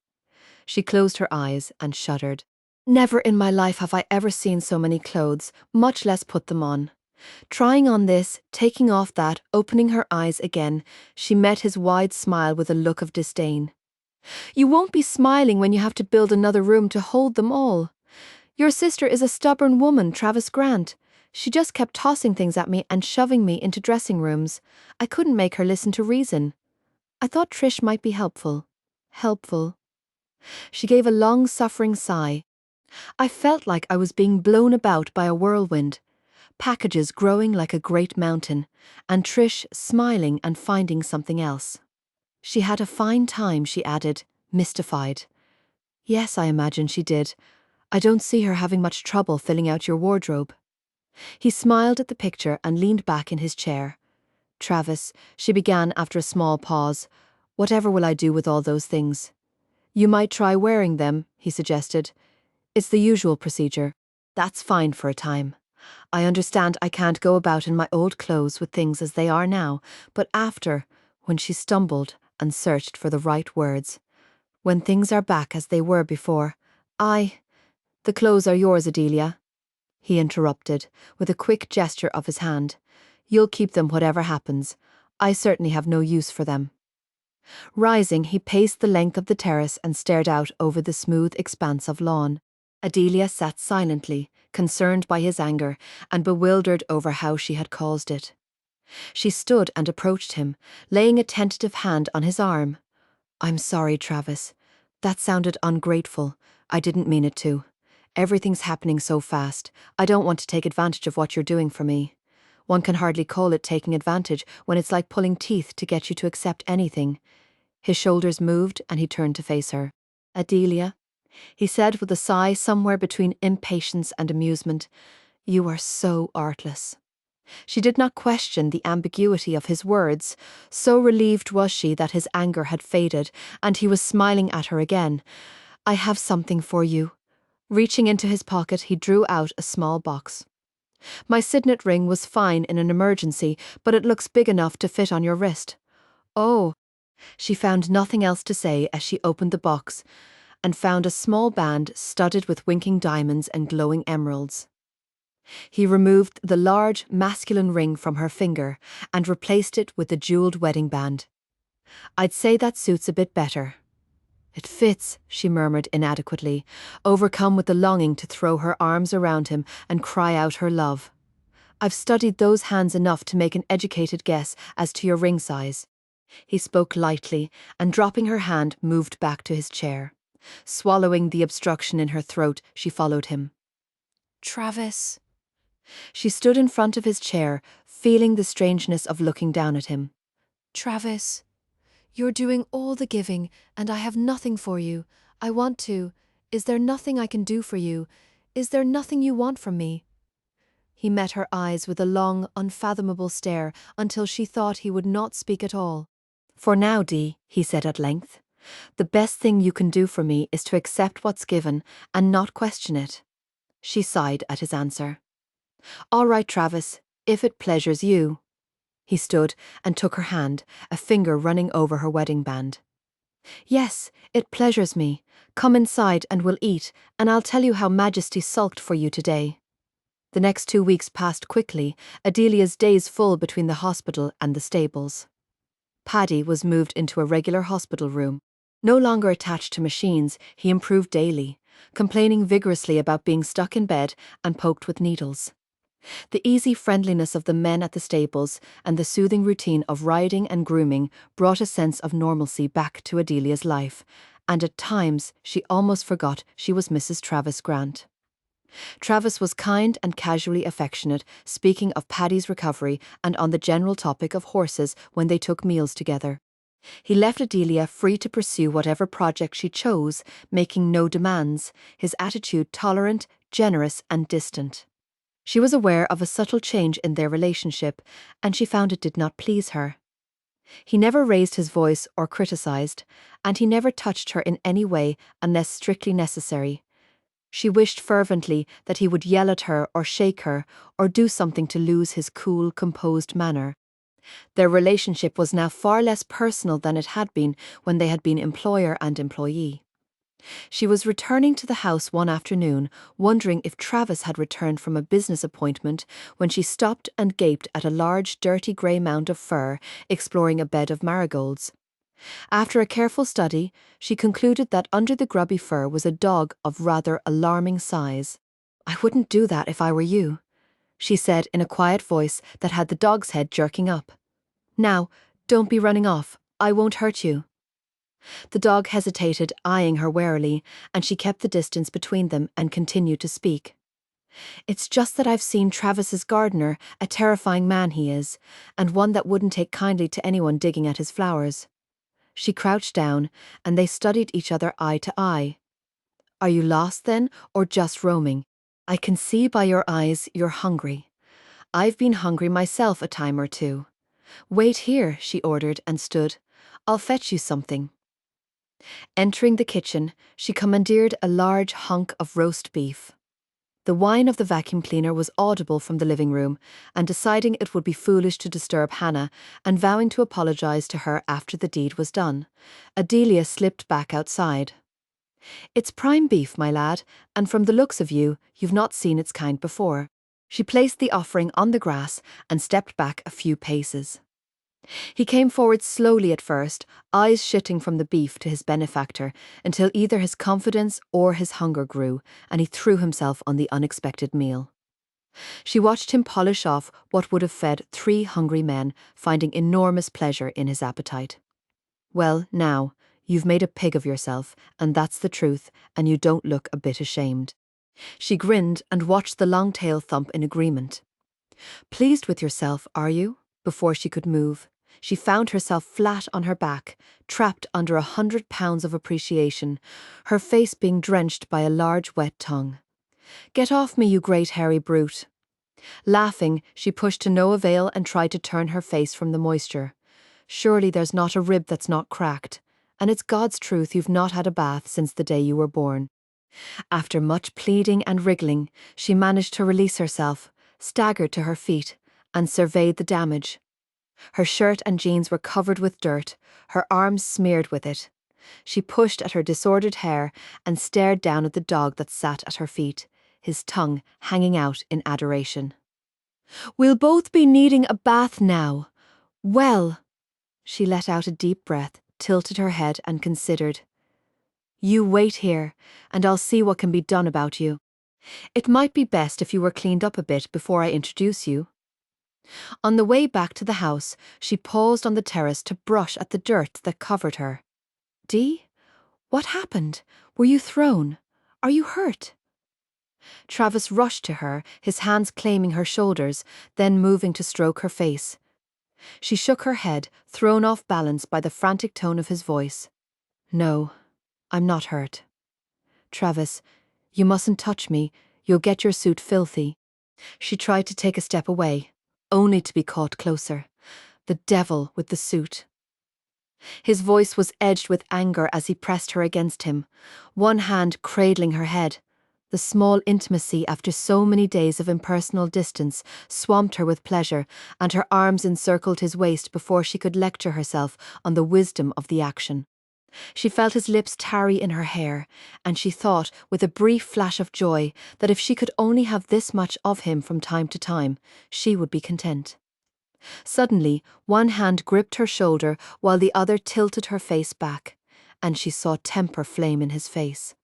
She closed her eyes and shuddered. "Never in my life have I ever seen so many clothes, much less put them on." Trying on this, taking off that, opening her eyes again, she met his wide smile with a look of disdain. "You won't be smiling when you have to build another room to hold them all. Your sister is a stubborn woman, Travis Grant. She just kept tossing things at me and shoving me into dressing rooms. I couldn't make her listen to reason. I thought Trish might be helpful." Helpful. She gave a long-suffering sigh. "I felt like I was being blown about by a whirlwind. Packages growing like a great mountain, and Trish smiling and finding something else." "She had a fine time," she added, mystified. "Yes, I imagine she did. I don't see her having much trouble filling out your wardrobe." He smiled at the picture and leaned back in his chair. "Travis," she began after a small pause, "whatever will I do with all those things?" "You might try wearing them," he suggested. "It's the usual procedure. That's fine for a time. I understand I can't go about in my old clothes with things as they are now, but after," when she stumbled and searched for the right words, "when things are back as they were before, the clothes are yours, Adelia," he interrupted, with a quick gesture of his hand. "You'll keep them whatever happens. I certainly have no use for them." Rising, he paced the length of the terrace and stared out over the smooth expanse of lawn. Adelia sat silently, concerned by his anger, and bewildered over how she had caused it. She stood and approached him, laying a tentative hand on his arm. "I'm sorry, Travis. That sounded ungrateful. I didn't mean it to. Everything's happening so fast. I don't want to take advantage of what you're doing for me. One can hardly call it taking advantage when it's like pulling teeth to get you to accept anything." His shoulders moved and he turned to face her. "Adelia," he said with a sigh somewhere between impatience and amusement, "you are so artless." She did not question the ambiguity of his words. So relieved was she that his anger had faded, and he was smiling at her again. "I have something for you." Reaching into his pocket, he drew out a small box. "My signet ring was fine in an emergency, but it looks big enough to fit on your wrist." "Oh." She found nothing else to say as she opened the box, and found a small band studded with winking diamonds and glowing emeralds. He removed the large, masculine ring from her finger and replaced it with the jeweled wedding band. "I'd say that suits a bit better." "It fits," she murmured inadequately, overcome with the longing to throw her arms around him and cry out her love. "I've studied those hands enough to make an educated guess as to your ring size." He spoke lightly, and dropping her hand, moved back to his chair. Swallowing the obstruction in her throat, she followed him. "Travis." She stood in front of his chair, feeling the strangeness of looking down at him. "Travis, you're doing all the giving, and I have nothing for you. I want to. Is there nothing I can do for you? Is there nothing you want from me?" He met her eyes with a long, unfathomable stare until she thought he would not speak at all. "For now, Dee," he said at length, "the best thing you can do for me is to accept what's given and not question it." She sighed at his answer. "All right, Travis, if it pleasures you." He stood and took her hand, a finger running over her wedding band. "Yes, it pleasures me. Come inside and we'll eat, and I'll tell you how Majesty sulked for you today." The next 2 weeks passed quickly, Adelia's days full between the hospital and the stables. Paddy was moved into a regular hospital room. No longer attached to machines, he improved daily, complaining vigorously about being stuck in bed and poked with needles. The easy friendliness of the men at the stables and the soothing routine of riding and grooming brought a sense of normalcy back to Adelia's life, and at times she almost forgot she was Mrs. Travis Grant. Travis was kind and casually affectionate, speaking of Paddy's recovery and on the general topic of horses when they took meals together. He left Adelia free to pursue whatever project she chose, making no demands, his attitude tolerant, generous and distant. She was aware of a subtle change in their relationship, and she found it did not please her. He never raised his voice or criticized, and he never touched her in any way unless strictly necessary. She wished fervently that he would yell at her or shake her or do something to lose his cool, composed manner. Their relationship was now far less personal than it had been when they had been employer and employee. She was returning to the house one afternoon, wondering if Travis had returned from a business appointment, when she stopped and gaped at a large, dirty grey mound of fur exploring a bed of marigolds. After a careful study, she concluded that under the grubby fur was a dog of rather alarming size. "I wouldn't do that if I were you," she said in a quiet voice that had the dog's head jerking up. "Now, don't be running off. I won't hurt you." The dog hesitated, eyeing her warily, and she kept the distance between them and continued to speak. "It's just that I've seen Travis's gardener, a terrifying man he is, and one that wouldn't take kindly to anyone digging at his flowers." She crouched down, and they studied each other eye to eye. "Are you lost then, or just roaming? I can see by your eyes you're hungry. I've been hungry myself a time or two. Wait here," she ordered and stood. "I'll fetch you something." Entering the kitchen, she commandeered a large hunk of roast beef. The whine of the vacuum cleaner was audible from the living room, and deciding it would be foolish to disturb Hannah, and vowing to apologize to her after the deed was done, Adelia slipped back outside. "It's prime beef, my lad, and from the looks of you, you've not seen its kind before." She placed the offering on the grass and stepped back a few paces. He came forward slowly at first, eyes shifting from the beef to his benefactor, until either his confidence or his hunger grew, and he threw himself on the unexpected meal. She watched him polish off what would have fed 3 hungry men, finding enormous pleasure in his appetite. "Well, now, you've made a pig of yourself, and that's the truth, and you don't look a bit ashamed." She grinned and watched the long tail thump in agreement. "Pleased with yourself, are you?" Before she could move, she found herself flat on her back, trapped under 100 pounds of appreciation, her face being drenched by a large wet tongue. "Get off me, you great hairy brute." Laughing, she pushed to no avail and tried to turn her face from the moisture. "Surely there's not a rib that's not cracked, and it's God's truth you've not had a bath since the day you were born." After much pleading and wriggling, she managed to release herself, staggered to her feet, and surveyed the damage. Her shirt and jeans were covered with dirt, her arms smeared with it. She pushed at her disordered hair and stared down at the dog that sat at her feet, his tongue hanging out in adoration. "We'll both be needing a bath now. Well," she let out a deep breath, tilted her head and considered. "You wait here, and I'll see what can be done about you. It might be best if you were cleaned up a bit before I introduce you." On the way back to the house, she paused on the terrace to brush at the dirt that covered her. "Dee, what happened? Were you thrown? Are you hurt?" Travis rushed to her, his hands claiming her shoulders, then moving to stroke her face. She shook her head, thrown off balance by the frantic tone of his voice. "No, I'm not hurt." "Travis, you mustn't touch me. You'll get your suit filthy." She tried to take a step away, only to be caught closer. The devil with the suit. His voice was edged with anger as he pressed her against him, one hand cradling her head. The small intimacy after so many days of impersonal distance swamped her with pleasure, and her arms encircled his waist before she could lecture herself on the wisdom of the action. She felt his lips tarry in her hair, and she thought, with a brief flash of joy, that if she could only have this much of him from time to time, she would be content. Suddenly, one hand gripped her shoulder while the other tilted her face back, and she saw temper flame in his face.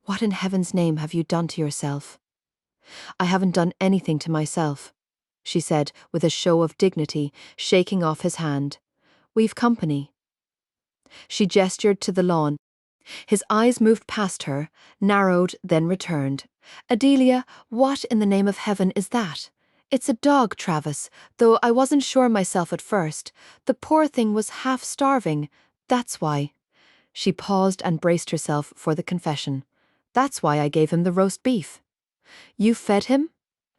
"What in heaven's name have you done to yourself?" "I haven't done anything to myself," she said with a show of dignity, shaking off his hand. "We've company." She gestured to the lawn. His eyes moved past her, narrowed, then returned. "Adelia, what in the name of heaven is that?" "It's a dog, Travis, though I wasn't sure myself at first. The poor thing was half starving, that's why." She paused and braced herself for the confession. "That's why I gave him the roast beef." "You fed him?"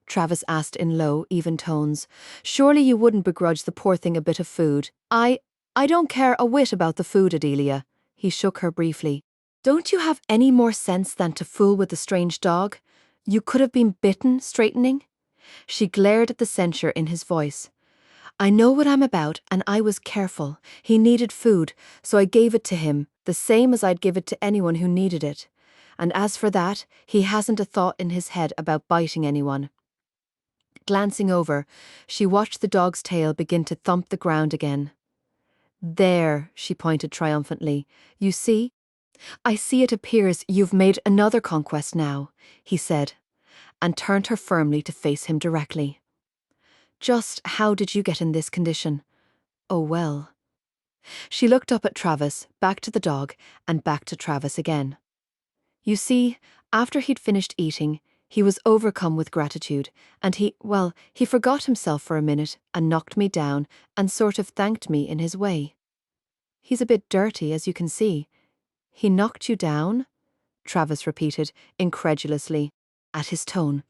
Travis asked in low, even tones. Surely you wouldn't begrudge the poor thing a bit of food. I don't care a whit about the food, Adelia. He shook her briefly. Don't you have any more sense than to fool with the strange dog? You could have been bitten, straightening. She glared at the censure in his voice. I know what I'm about, and I was careful. He needed food, so I gave it to him, the same as I'd give it to anyone who needed it. And as for that, he hasn't a thought in his head about biting anyone. Glancing over, she watched the dog's tail begin to thump the ground again. There, she pointed triumphantly. You see? I see it appears you've made another conquest now, he said, and turned her firmly to face him directly. Just how did you get in this condition? Oh well. She looked up at Travis, back to the dog, and back to Travis again. You see, after he'd finished eating, he was overcome with gratitude, and he forgot himself for a minute and knocked me down and sort of thanked me in his way. He's a bit dirty, as you can see. He knocked you down? Travis repeated, incredulously, at his tone.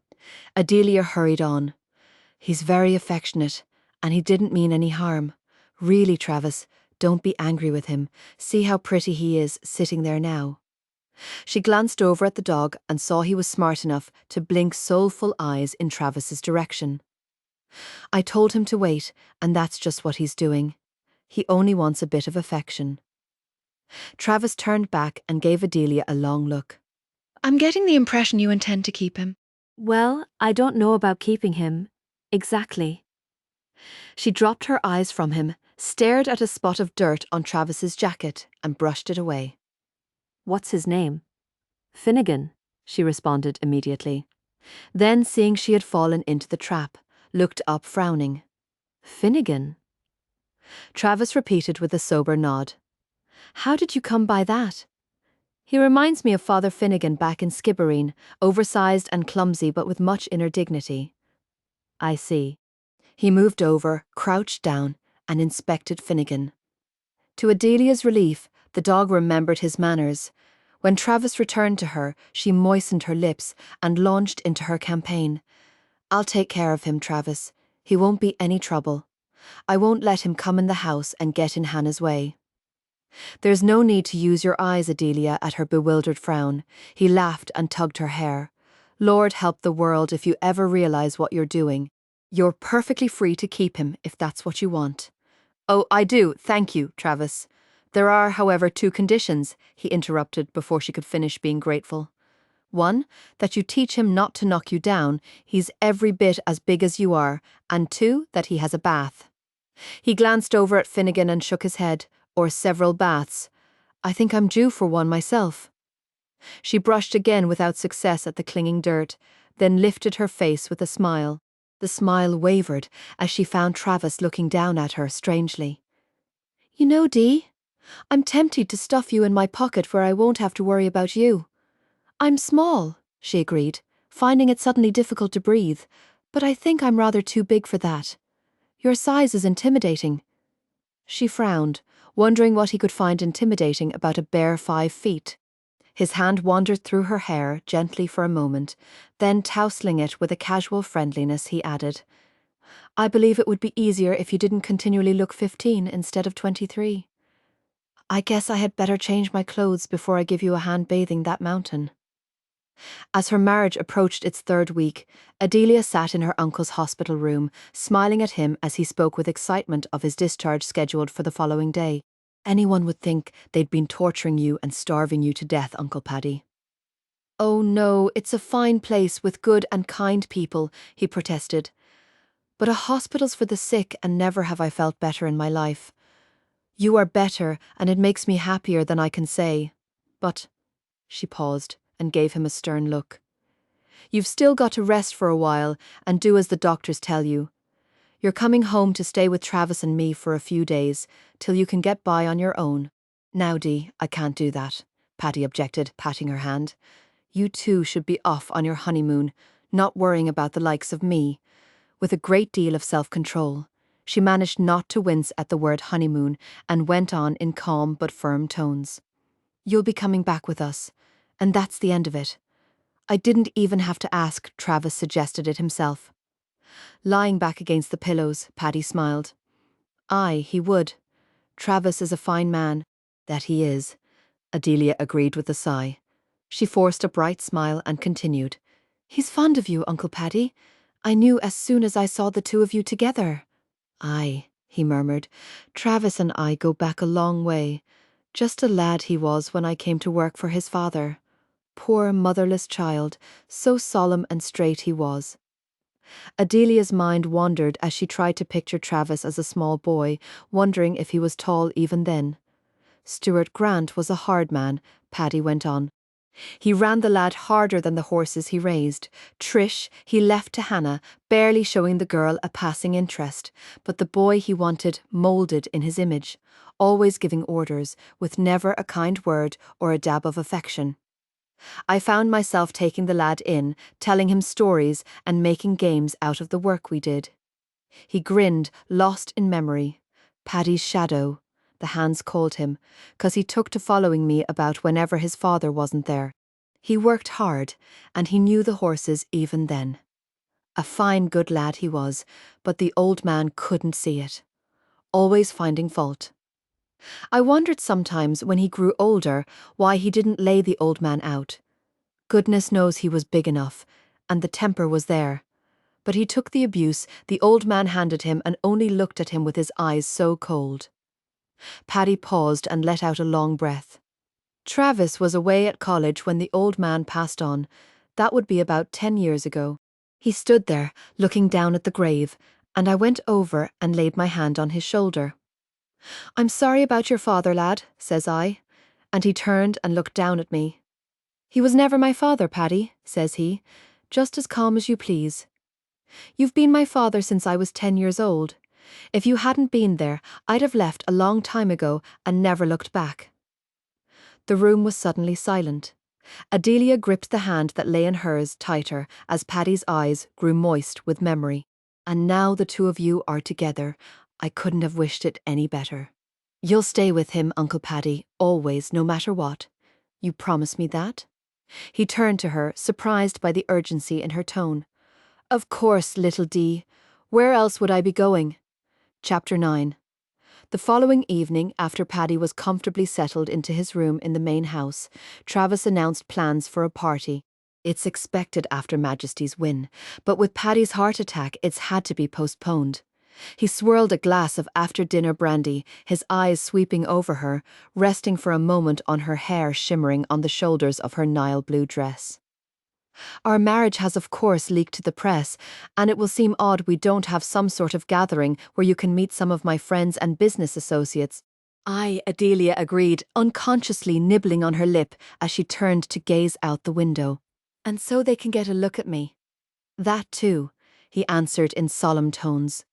Adelia hurried on. He's very affectionate, and he didn't mean any harm. Really, Travis, don't be angry with him. See how pretty he is, sitting there now. She glanced over at the dog and saw he was smart enough to blink soulful eyes in Travis's direction. I told him to wait, and that's just what he's doing. He only wants a bit of affection. Travis turned back and gave Adelia a long look. I'm getting the impression you intend to keep him. Well, I don't know about keeping him. Exactly. She dropped her eyes from him, stared at a spot of dirt on Travis's jacket, and brushed it away. What's his name? Finnegan, she responded immediately. Then, seeing she had fallen into the trap, looked up frowning. Finnegan? Travis repeated with a sober nod. How did you come by that? He reminds me of Father Finnegan back in Skibbereen, oversized and clumsy but with much inner dignity. I see. He moved over, crouched down, and inspected Finnegan. To Adelia's relief, the dog remembered his manners. When Travis returned to her, she moistened her lips and launched into her campaign. I'll take care of him, Travis. He won't be any trouble. I won't let him come in the house and get in Hannah's way. There's no need to use your eyes, Adelia, at her bewildered frown. He laughed and tugged her hair. Lord help the world if you ever realize what you're doing. You're perfectly free to keep him if that's what you want. Oh, I do, thank you, Travis. There are, however, 2 conditions, he interrupted before she could finish being grateful. 1, that you teach him not to knock you down, he's every bit as big as you are, and 2, that he has a bath. He glanced over at Finnegan and shook his head, or several baths. I think I'm due for one myself. She brushed again without success at the clinging dirt, then lifted her face with a smile. The smile wavered as she found Travis looking down at her strangely. You know, Dee, I'm tempted to stuff you in my pocket where I won't have to worry about you. I'm small, she agreed, finding it suddenly difficult to breathe, but I think I'm rather too big for that. Your size is intimidating. She frowned, wondering what he could find intimidating about a bare 5 feet. His hand wandered through her hair gently for a moment, then tousling it with a casual friendliness, he added, I believe it would be easier if you didn't continually look 15 instead of 23. I guess I had better change my clothes before I give you a hand bathing that mountain. As her marriage approached its 3rd week, Adelia sat in her uncle's hospital room, smiling at him as he spoke with excitement of his discharge scheduled for the following day. Anyone would think they'd been torturing you and starving you to death, Uncle Paddy. Oh no, it's a fine place with good and kind people, he protested. But a hospital's for the sick, and never have I felt better in my life. You are better, and it makes me happier than I can say. But, she paused and gave him a stern look. You've still got to rest for a while and do as the doctors tell you. You're coming home to stay with Travis and me for a few days, till you can get by on your own. Now, Dee, I can't do that, Patty objected, patting her hand. You too should be off on your honeymoon, not worrying about the likes of me. With a great deal of self-control, she managed not to wince at the word honeymoon and went on in calm but firm tones. You'll be coming back with us, and that's the end of it. I didn't even have to ask, Travis suggested it himself. Lying back against the pillows, Paddy smiled. Aye, he would. Travis is a fine man. That he is, Adelia agreed with a sigh. She forced a bright smile and continued. He's fond of you, Uncle Paddy. I knew as soon as I saw the two of you together. Aye, he murmured. Travis and I go back a long way. Just a lad he was when I came to work for his father. Poor motherless child, so solemn and straight he was. Adelia's mind wandered as she tried to picture Travis as a small boy, wondering if he was tall even then. Stuart Grant was a hard man, Paddy went on. He ran the lad harder than the horses he raised. Trish he left to Hannah, barely showing the girl a passing interest, but the boy he wanted moulded in his image, always giving orders, with never a kind word or a dab of affection. I found myself taking the lad in, telling him stories and making games out of the work we did. He grinned, lost in memory. Paddy's shadow, the hands called him, 'cause he took to following me about whenever his father wasn't there. He worked hard, and he knew the horses even then. A fine good lad he was, but the old man couldn't see it. Always finding fault. I wondered sometimes when he grew older why he didn't lay the old man out. Goodness knows he was big enough, and the temper was there. But he took the abuse the old man handed him and only looked at him with his eyes so cold. Paddy paused and let out a long breath. Travis was away at college when the old man passed on. That would be about 10 years ago. He stood there, looking down at the grave, and I went over and laid my hand on his shoulder. I'm sorry about your father, lad, says I, and he turned and looked down at me. He was never my father, Paddy, says he, just as calm as you please. You've been my father since I was 10 years old. If you hadn't been there, I'd have left a long time ago and never looked back. The room was suddenly silent. Adelia gripped the hand that lay in hers tighter as Paddy's eyes grew moist with memory. And now the two of you are together. I couldn't have wished it any better. You'll stay with him, Uncle Paddy, always, no matter what. You promise me that? He turned to her, surprised by the urgency in her tone. Of course, little Dee. Where else would I be going? Chapter 9. The following evening, after Paddy was comfortably settled into his room in the main house, Travis announced plans for a party. It's expected after Majesty's win, but with Paddy's heart attack it's had to be postponed. He swirled a glass of after-dinner brandy, his eyes sweeping over her, resting for a moment on her hair shimmering on the shoulders of her Nile blue dress. Our marriage has of course leaked to the press, and it will seem odd we don't have some sort of gathering where you can meet some of my friends and business associates. Adelia agreed, unconsciously nibbling on her lip as she turned to gaze out the window. And so they can get a look at me. That too, he answered in solemn tones.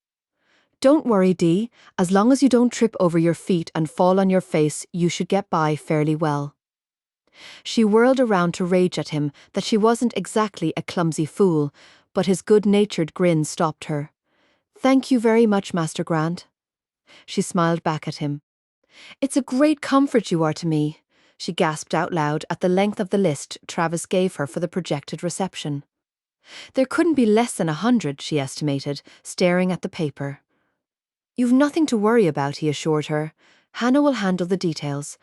Don't worry, Dee. As long as you don't trip over your feet and fall on your face, you should get by fairly well. She whirled around to rage at him that she wasn't exactly a clumsy fool, but his good-natured grin stopped her. Thank you very much, Master Grant. She smiled back at him. It's a great comfort you are to me, she gasped out loud at the length of the list Travis gave her for the projected reception. There couldn't be less than 100, she estimated, staring at the paper. You've nothing to worry about, he assured her. Hannah will handle the details.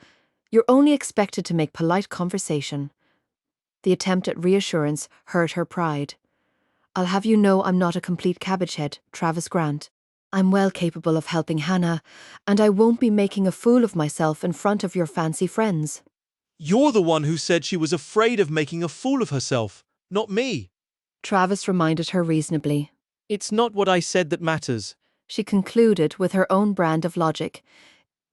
You're only expected to make polite conversation. The attempt at reassurance hurt her pride. I'll have you know I'm not a complete cabbagehead, Travis Grant. I'm well capable of helping Hannah, and I won't be making a fool of myself in front of your fancy friends. You're the one who said she was afraid of making a fool of herself, not me. Travis reminded her reasonably. It's not what I said that matters, she concluded with her own brand of logic.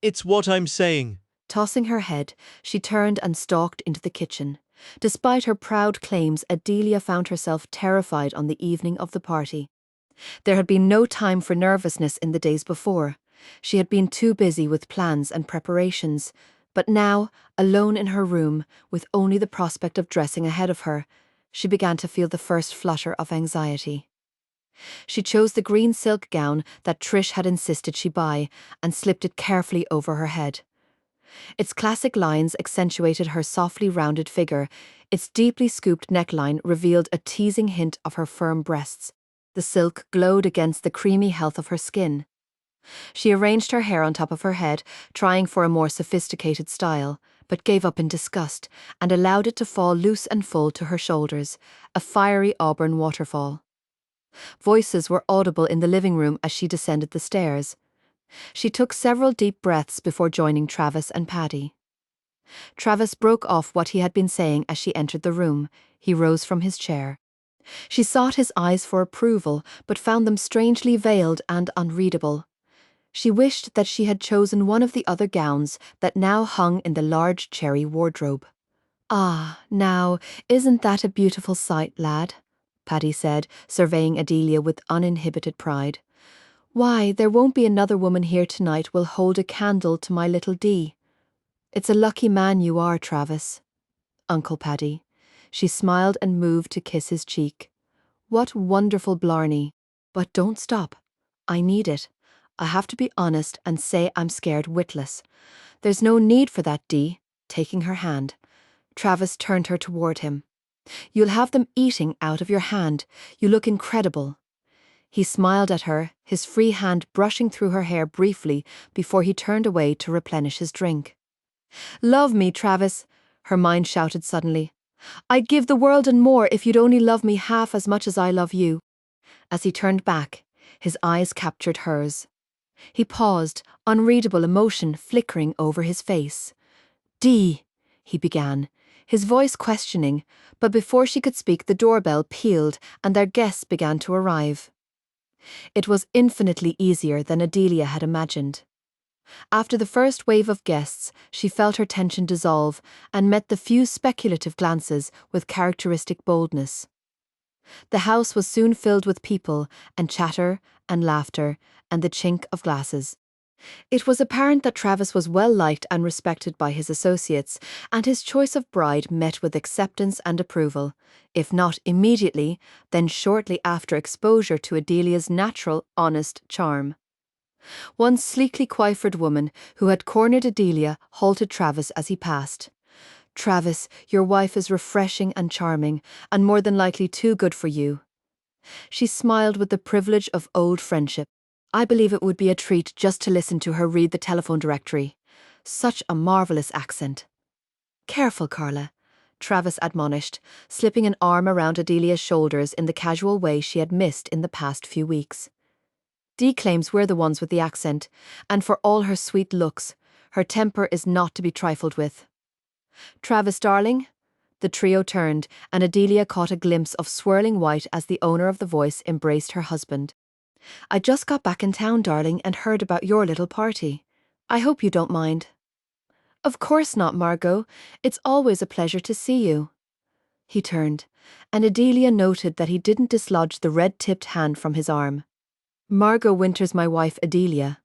It's what I'm saying. Tossing her head, she turned and stalked into the kitchen. Despite her proud claims, Adelia found herself terrified on the evening of the party. There had been no time for nervousness in the days before. She had been too busy with plans and preparations. But now, alone in her room, with only the prospect of dressing ahead of her, she began to feel the first flutter of anxiety. She chose the green silk gown that Trish had insisted she buy and slipped it carefully over her head. Its classic lines accentuated her softly rounded figure. Its deeply scooped neckline revealed a teasing hint of her firm breasts. The silk glowed against the creamy health of her skin. She arranged her hair on top of her head, trying for a more sophisticated style, but gave up in disgust and allowed it to fall loose and full to her shoulders, a fiery auburn waterfall. Voices were audible in the living room as she descended the stairs. She took several deep breaths before joining Travis and Paddy. Travis broke off what he had been saying as she entered the room. He rose from his chair. She sought his eyes for approval, but found them strangely veiled and unreadable. She wished that she had chosen one of the other gowns that now hung in the large cherry wardrobe. "Ah, now, isn't that a beautiful sight, lad?" Paddy said, surveying Adelia with uninhibited pride. "Why, there won't be another woman here tonight will hold a candle to my little Dee. It's a lucky man you are, Travis." "Uncle Paddy." She smiled and moved to kiss his cheek. "What wonderful blarney. But don't stop. I need it. I have to be honest and say I'm scared witless. There's no need for that, Dee," taking her hand. Travis turned her toward him. "You'll have them eating out of your hand. You look incredible." He smiled at her, his free hand brushing through her hair briefly before he turned away to replenish his drink. "Love me, Travis," her mind shouted suddenly. "I'd give the world and more if you'd only love me half as much as I love you." As he turned back, his eyes captured hers. He paused, unreadable emotion flickering over his face. "Dee," he began, his voice questioning, but before she could speak the doorbell pealed and their guests began to arrive. It was infinitely easier than Adelia had imagined. After the first wave of guests, she felt her tension dissolve and met the few speculative glances with characteristic boldness. The house was soon filled with people and chatter and laughter and the chink of glasses. It was apparent that Travis was well liked and respected by his associates, and his choice of bride met with acceptance and approval, if not immediately, then shortly after exposure to Adelia's natural, honest charm. One sleekly coiffured woman who had cornered Adelia halted Travis as he passed. "Travis, your wife is refreshing and charming, and more than likely too good for you." She smiled with the privilege of old friendship. "I believe it would be a treat just to listen to her read the telephone directory. Such a marvellous accent." "Careful, Carla," Travis admonished, slipping an arm around Adelia's shoulders in the casual way she had missed in the past few weeks. "Dee claims we're the ones with the accent, and for all her sweet looks, her temper is not to be trifled with." "Travis, darling?" The trio turned, and Adelia caught a glimpse of swirling white as the owner of the voice embraced her husband. "I just got back in town, darling, and heard about your little party. I hope you don't mind." "Of course not, Margot. It's always a pleasure to see you." He turned, and Adelia noted that he didn't dislodge the red-tipped hand from his arm. "Margot Winter's my wife, Adelia."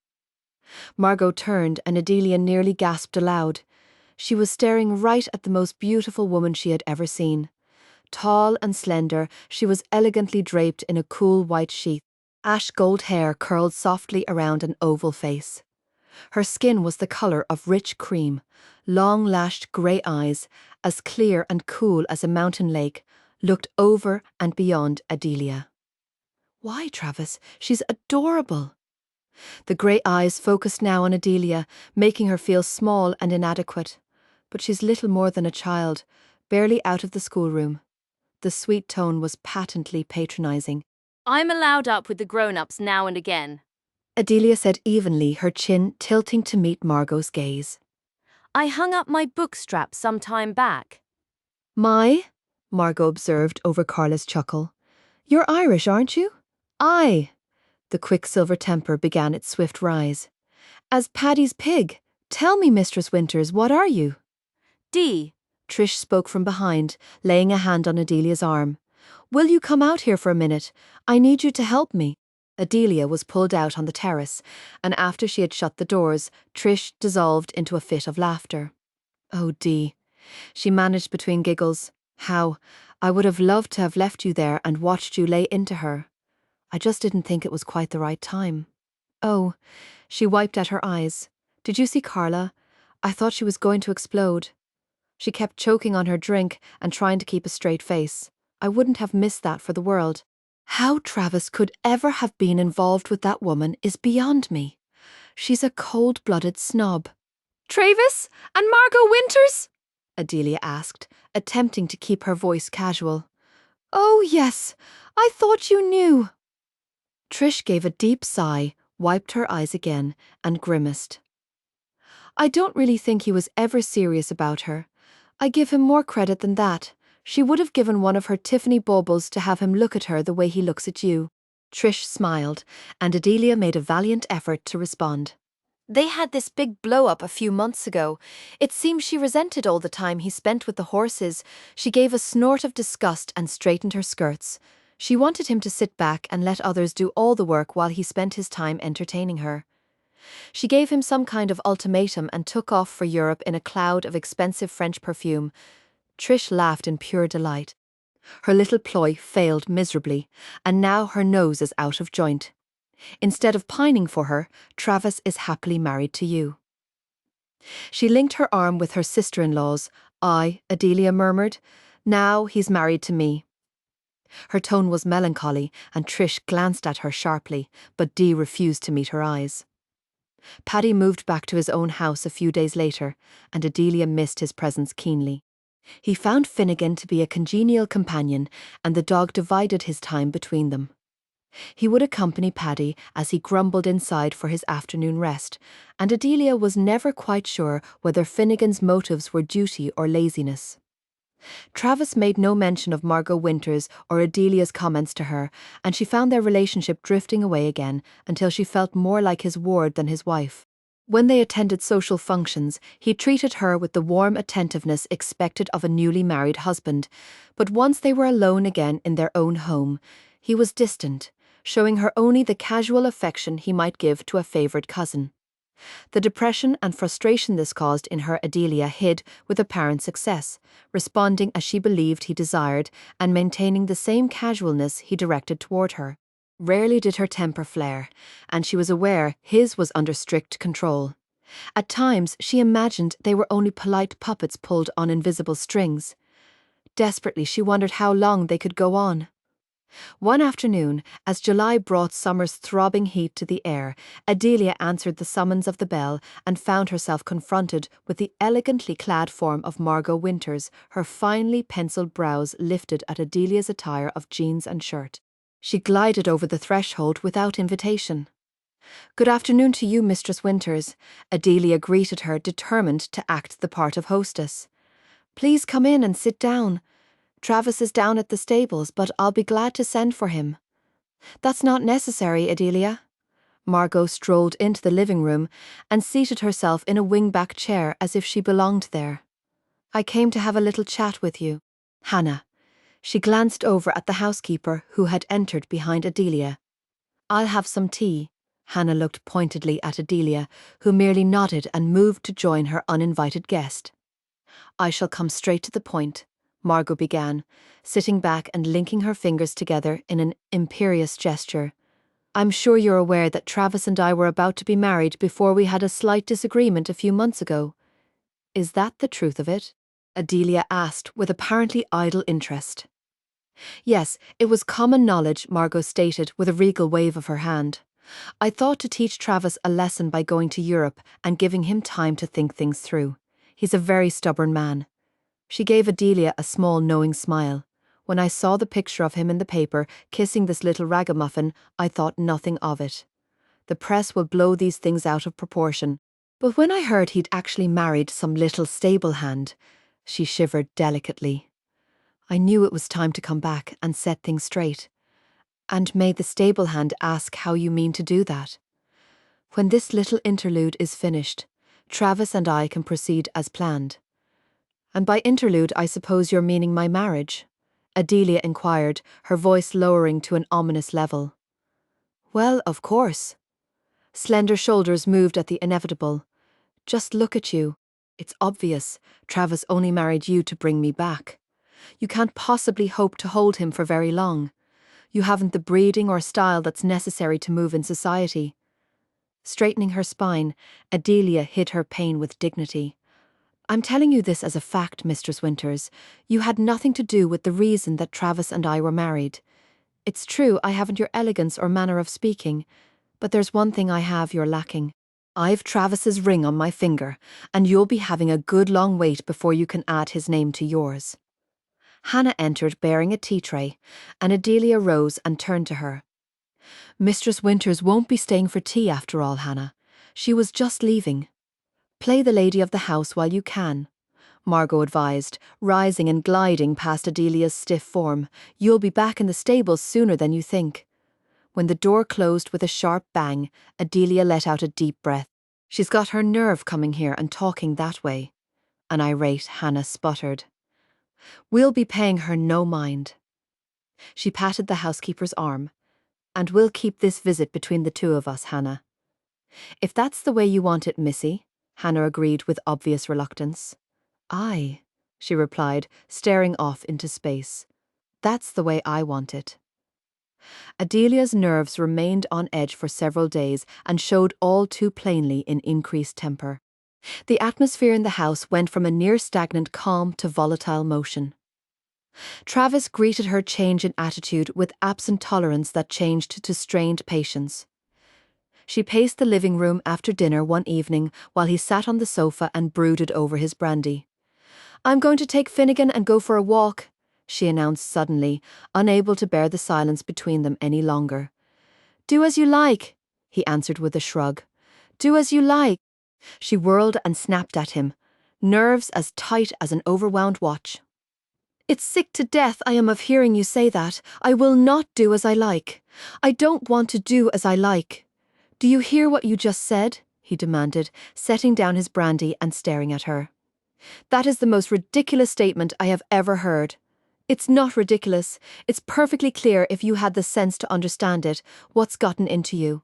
Margot turned, and Adelia nearly gasped aloud. She was staring right at the most beautiful woman she had ever seen. Tall and slender, she was elegantly draped in a cool white sheath. Ash gold hair curled softly around an oval face. Her skin was the colour of rich cream, long-lashed grey eyes, as clear and cool as a mountain lake, looked over and beyond Adelia. "Why, Travis, she's adorable." The grey eyes focused now on Adelia, making her feel small and inadequate. "But she's little more than a child, barely out of the schoolroom." The sweet tone was patently patronising. "I'm allowed up with the grown-ups now and again," Adelia said evenly, her chin tilting to meet Margot's gaze. "I hung up my book strap some time back." "My?" Margot observed over Carla's chuckle. "You're Irish, aren't you?" "Aye." The quicksilver temper began its swift rise. "As Paddy's pig. Tell me, Mistress Winters, what are you?" "Dee," Trish spoke from behind, laying a hand on Adelia's arm. "Will you come out here for a minute? I need you to help me." Adelia was pulled out on the terrace, and after she had shut the doors, Trish dissolved into a fit of laughter. "Oh, Dee," she managed between giggles. "How I would have loved to have left you there and watched you lay into her. I just didn't think it was quite the right time." "Oh," she wiped at her eyes. "Did you see Carla? I thought she was going to explode. She kept choking on her drink and trying to keep a straight face. I wouldn't have missed that for the world. How Travis could ever have been involved with that woman is beyond me. She's a cold-blooded snob. Travis and Margot Winters? Adelia asked, attempting to keep her voice casual. Oh, yes, I thought you knew. Trish gave a deep sigh, wiped her eyes again, and grimaced. I don't really think he was ever serious about her. I give him more credit than that. She would have given one of her Tiffany baubles to have him look at her the way he looks at you. Trish smiled, and Adelia made a valiant effort to respond. They had this big blow-up a few months ago. It seems she resented all the time he spent with the horses. She gave a snort of disgust and straightened her skirts. She wanted him to sit back and let others do all the work while he spent his time entertaining her. She gave him some kind of ultimatum and took off for Europe in a cloud of expensive French perfume. Trish laughed in pure delight. Her little ploy failed miserably, and now her nose is out of joint. Instead of pining for her, Travis is happily married to you. She linked her arm with her sister-in-law's. Adelia murmured. Now he's married to me. Her tone was melancholy, and Trish glanced at her sharply, but Dee refused to meet her eyes. Paddy moved back to his own house a few days later, and Adelia missed his presence keenly. He found Finnegan to be a congenial companion, and the dog divided his time between them. He would accompany Paddy as he grumbled inside for his afternoon rest, and Adelia was never quite sure whether Finnegan's motives were duty or laziness. Travis made no mention of Margot Winters or Adelia's comments to her, and she found their relationship drifting away again until she felt more like his ward than his wife. When they attended social functions, he treated her with the warm attentiveness expected of a newly married husband, but once they were alone again in their own home, he was distant, showing her only the casual affection he might give to a favoured cousin. The depression and frustration this caused in her Adelia hid with apparent success, responding as she believed he desired and maintaining the same casualness he directed toward her. Rarely did her temper flare, and she was aware his was under strict control. At times she imagined they were only polite puppets pulled on invisible strings. Desperately she wondered how long they could go on. One afternoon, as July brought summer's throbbing heat to the air, Adelia answered the summons of the bell and found herself confronted with the elegantly clad form of Margot Winters, her finely penciled brows lifted at Adelia's attire of jeans and shirt. She glided over the threshold without invitation. "Good afternoon to you, Mistress Winters," Adelia greeted her, determined to act the part of hostess. "Please come in and sit down. Travis is down at the stables, but I'll be glad to send for him." "That's not necessary, Adelia." Margot strolled into the living room and seated herself in a wing-back chair as if she belonged there. "I came to have a little chat with you. Hannah." She glanced over at the housekeeper who had entered behind Adelia. "I'll have some tea." Hannah looked pointedly at Adelia, who merely nodded and moved to join her uninvited guest. "I shall come straight to the point," Margot began, sitting back and linking her fingers together in an imperious gesture. "I'm sure you're aware that Travis and I were about to be married before we had a slight disagreement a few months ago. Is that the truth of it?" Adelia asked with apparently idle interest. "Yes, it was common knowledge," Margot stated with a regal wave of her hand. "I thought to teach Travis a lesson by going to Europe and giving him time to think things through. He's a very stubborn man." She gave Adelia a small knowing smile. "When I saw the picture of him in the paper, kissing this little ragamuffin, I thought nothing of it. The press will blow these things out of proportion. But when I heard he'd actually married some little stable hand," she shivered delicately, "I knew it was time to come back and set things straight. And may the stable hand ask how you mean to do that. When this little interlude is finished, Travis and I can proceed as planned." "And by interlude I suppose you're meaning my marriage?" Adelia inquired, her voice lowering to an ominous level. "Well, of course." Slender shoulders moved at the inevitable. "Just look at you. It's obvious. Travis only married you to bring me back. You can't possibly hope to hold him for very long. You haven't the breeding or style that's necessary to move in society." Straightening her spine, Adelia hid her pain with dignity. I'm telling you this as a fact, Mistress Winters. You had nothing to do with the reason that Travis and I were married. It's true I haven't your elegance or manner of speaking, but there's one thing I have you're lacking. I've Travis's ring on my finger, and you'll be having a good long wait before you can add his name to yours. Hannah entered bearing a tea tray, and Adelia rose and turned to her. Mistress Winters won't be staying for tea after all, Hannah. She was just leaving. Play the lady of the house while you can, Margot advised, rising and gliding past Adelia's stiff form. You'll be back in the stables sooner than you think. When the door closed with a sharp bang, Adelia let out a deep breath. She's got her nerve coming here and talking that way. An irate Hannah sputtered. We'll be paying her no mind. She patted the housekeeper's arm. And we'll keep this visit between the two of us, Hannah. If that's the way you want it, Missy, Hannah agreed with obvious reluctance. Aye, she replied, staring off into space. That's the way I want it. Adelia's nerves remained on edge for several days and showed all too plainly in increased temper. The atmosphere in the house went from a near-stagnant calm to volatile motion. Travis greeted her change in attitude with absent tolerance that changed to strained patience. She paced the living room after dinner one evening while he sat on the sofa and brooded over his brandy. I'm going to take Finnegan and go for a walk, she announced suddenly, unable to bear the silence between them any longer. Do as you like, he answered with a shrug. Do as you like. She whirled and snapped at him, nerves as tight as an overwound watch. It's sick to death I am of hearing you say that. I will not do as I like. I don't want to do as I like. Do you hear what you just said? He demanded, setting down his brandy and staring at her. That is the most ridiculous statement I have ever heard. It's not ridiculous. It's perfectly clear if you had the sense to understand it, what's gotten into you.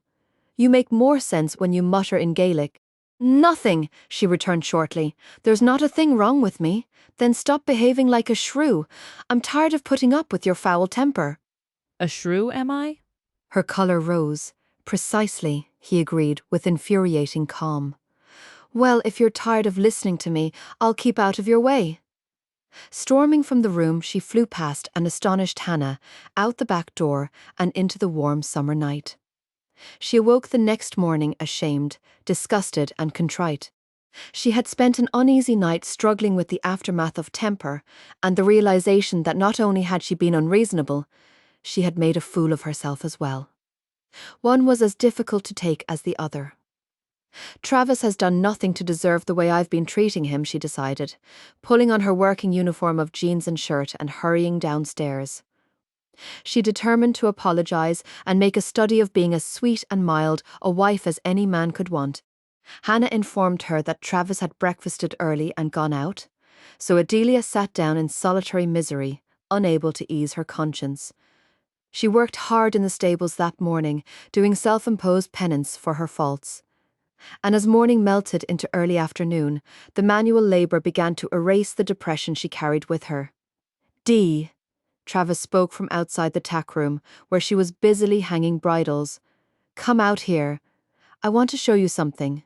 You make more sense when you mutter in Gaelic. Nothing, she returned shortly. There's not a thing wrong with me. Then stop behaving like a shrew. I'm tired of putting up with your foul temper. A shrew, am I? Her colour rose. Precisely, he agreed with infuriating calm. Well, if you're tired of listening to me, I'll keep out of your way. Storming from the room, she flew past an astonished Hannah, out the back door, and into the warm summer night. She awoke the next morning ashamed, disgusted and contrite. She had spent an uneasy night struggling with the aftermath of temper and the realization that not only had she been unreasonable, she had made a fool of herself as well. One was as difficult to take as the other. Travis has done nothing to deserve the way I've been treating him, she decided, pulling on her working uniform of jeans and shirt and hurrying downstairs. She determined to apologize and make a study of being as sweet and mild a wife as any man could want. Hannah informed her that Travis had breakfasted early and gone out, so Adelia sat down in solitary misery, unable to ease her conscience. She worked hard in the stables that morning, doing self-imposed penance for her faults. And as morning melted into early afternoon, the manual labour began to erase the depression she carried with her. Dee, Travis spoke from outside the tack room, where she was busily hanging bridles. Come out here. I want to show you something.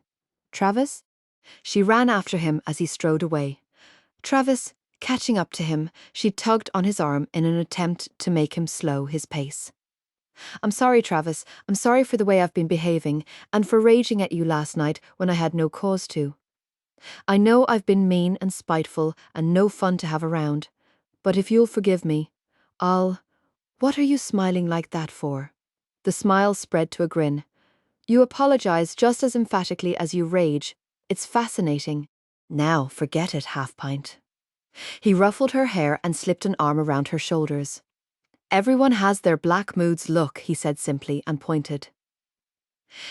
Travis? She ran after him as he strode away. Travis, catching up to him, she tugged on his arm in an attempt to make him slow his pace. I'm sorry, Travis. I'm sorry for the way I've been behaving, and for raging at you last night when I had no cause to. I know I've been mean and spiteful and no fun to have around, but if you'll forgive me, What are you smiling like that for? The smile spread to a grin. You apologize just as emphatically as you rage. It's fascinating. Now forget it, half-pint. He ruffled her hair and slipped an arm around her shoulders. Everyone has their black moods, look, he said simply and pointed.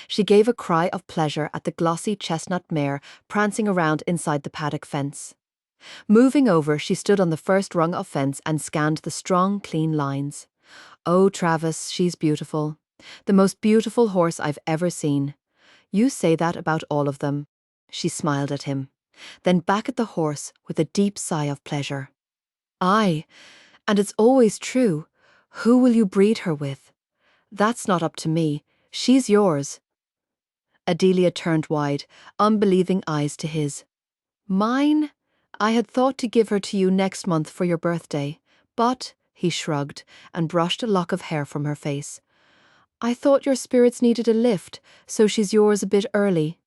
She gave a cry of pleasure at the glossy chestnut mare prancing around inside the paddock fence. Moving over, she stood on the first rung of fence and scanned the strong, clean lines. Oh, Travis, she's beautiful. The most beautiful horse I've ever seen. You say that about all of them. She smiled at him, then back at the horse with a deep sigh of pleasure. Aye, and it's always true. Who will you breed her with? That's not up to me. She's yours. Adelia turned wide, unbelieving eyes to his. Mine? I had thought to give her to you next month for your birthday, but, he shrugged and brushed a lock of hair from her face. I thought your spirits needed a lift, so she's yours a bit early.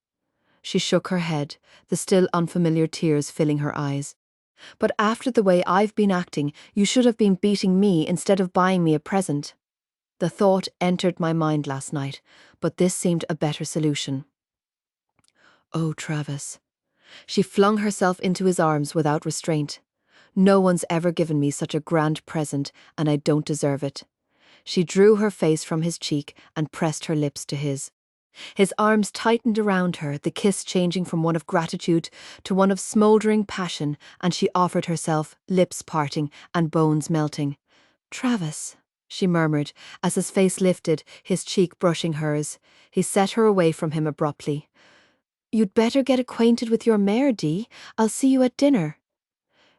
She shook her head, the still unfamiliar tears filling her eyes. But after the way I've been acting, you should have been beating me instead of buying me a present. The thought entered my mind last night, but this seemed a better solution. Oh, Travis. She flung herself into his arms without restraint. No one's ever given me such a grand present, and I don't deserve it. She drew her face from his cheek and pressed her lips to his. His arms tightened around her, the kiss changing from one of gratitude to one of smouldering passion, and she offered herself, lips parting and bones melting. Travis, she murmured, as his face lifted, his cheek brushing hers. He set her away from him abruptly. You'd better get acquainted with your mare, Dee. I'll see you at dinner.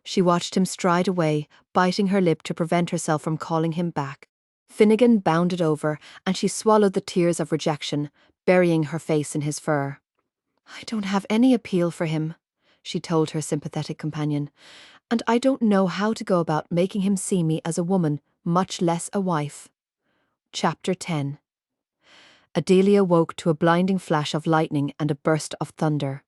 She watched him stride away, biting her lip to prevent herself from calling him back. Finnegan bounded over, and she swallowed the tears of rejection, burying her face in his fur. I don't have any appeal for him, she told her sympathetic companion, and I don't know how to go about making him see me as a woman, much less a wife. Chapter 10. Adelia woke to a blinding flash of lightning and a burst of thunder.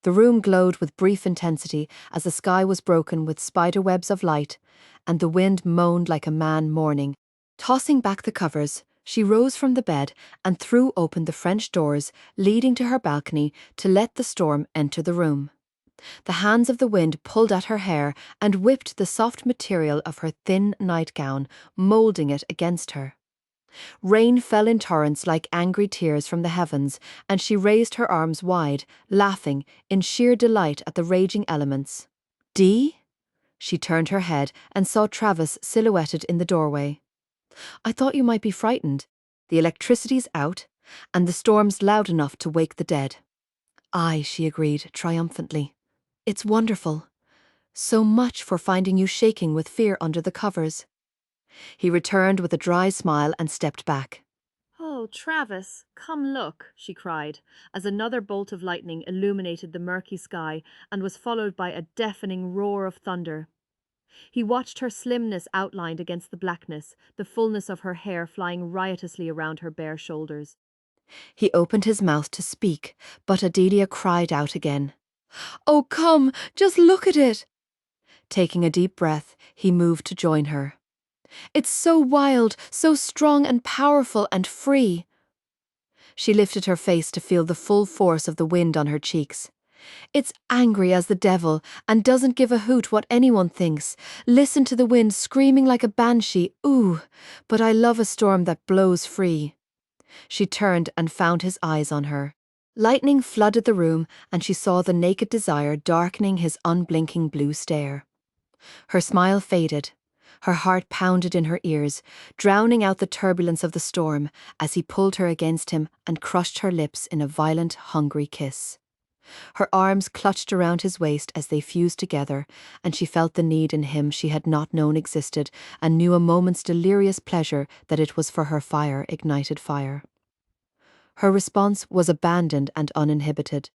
The room glowed with brief intensity as the sky was broken with spider webs of light, and the wind moaned like a man mourning. Tossing back the covers, she rose from the bed and threw open the French doors leading to her balcony to let the storm enter the room. The hands of the wind pulled at her hair and whipped the soft material of her thin nightgown, moulding it against her. Rain fell in torrents like angry tears from the heavens, and she raised her arms wide, laughing in sheer delight at the raging elements. Dee? She turned her head and saw Travis silhouetted in the doorway. I thought you might be frightened. The electricity's out, and the storm's loud enough to wake the dead. Aye, she agreed triumphantly. It's wonderful. So much for finding you shaking with fear under the covers. He returned with a dry smile and stepped back. Oh, Travis, come look, she cried, as another bolt of lightning illuminated the murky sky and was followed by a deafening roar of thunder. He watched her slimness outlined against the blackness, the fullness of her hair flying riotously around her bare shoulders. He opened his mouth to speak, but Adelia cried out again. Oh, come, just look at it! Taking a deep breath, he moved to join her. It's so wild, so strong and powerful and free. She lifted her face to feel the full force of the wind on her cheeks. It's angry as the devil and doesn't give a hoot what anyone thinks. Listen to the wind screaming like a banshee. Ooh, but I love a storm that blows free. She turned and found his eyes on her. Lightning flooded the room, and she saw the naked desire darkening his unblinking blue stare. Her smile faded. Her heart pounded in her ears, drowning out the turbulence of the storm as he pulled her against him and crushed her lips in a violent, hungry kiss. Her arms clutched around his waist as they fused together, and she felt the need in him she had not known existed, and knew a moment's delirious pleasure that it was for her fire ignited fire. Her response was abandoned and uninhibited.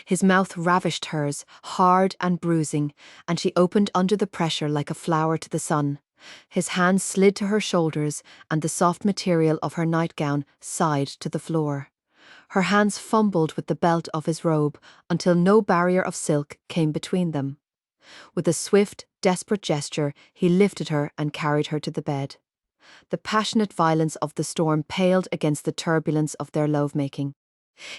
His mouth ravished hers, hard and bruising, and she opened under the pressure like a flower to the sun. His hands slid to her shoulders, and the soft material of her nightgown sighed to the floor. Her hands fumbled with the belt of his robe until no barrier of silk came between them. With a swift, desperate gesture, he lifted her and carried her to the bed. The passionate violence of the storm paled against the turbulence of their lovemaking.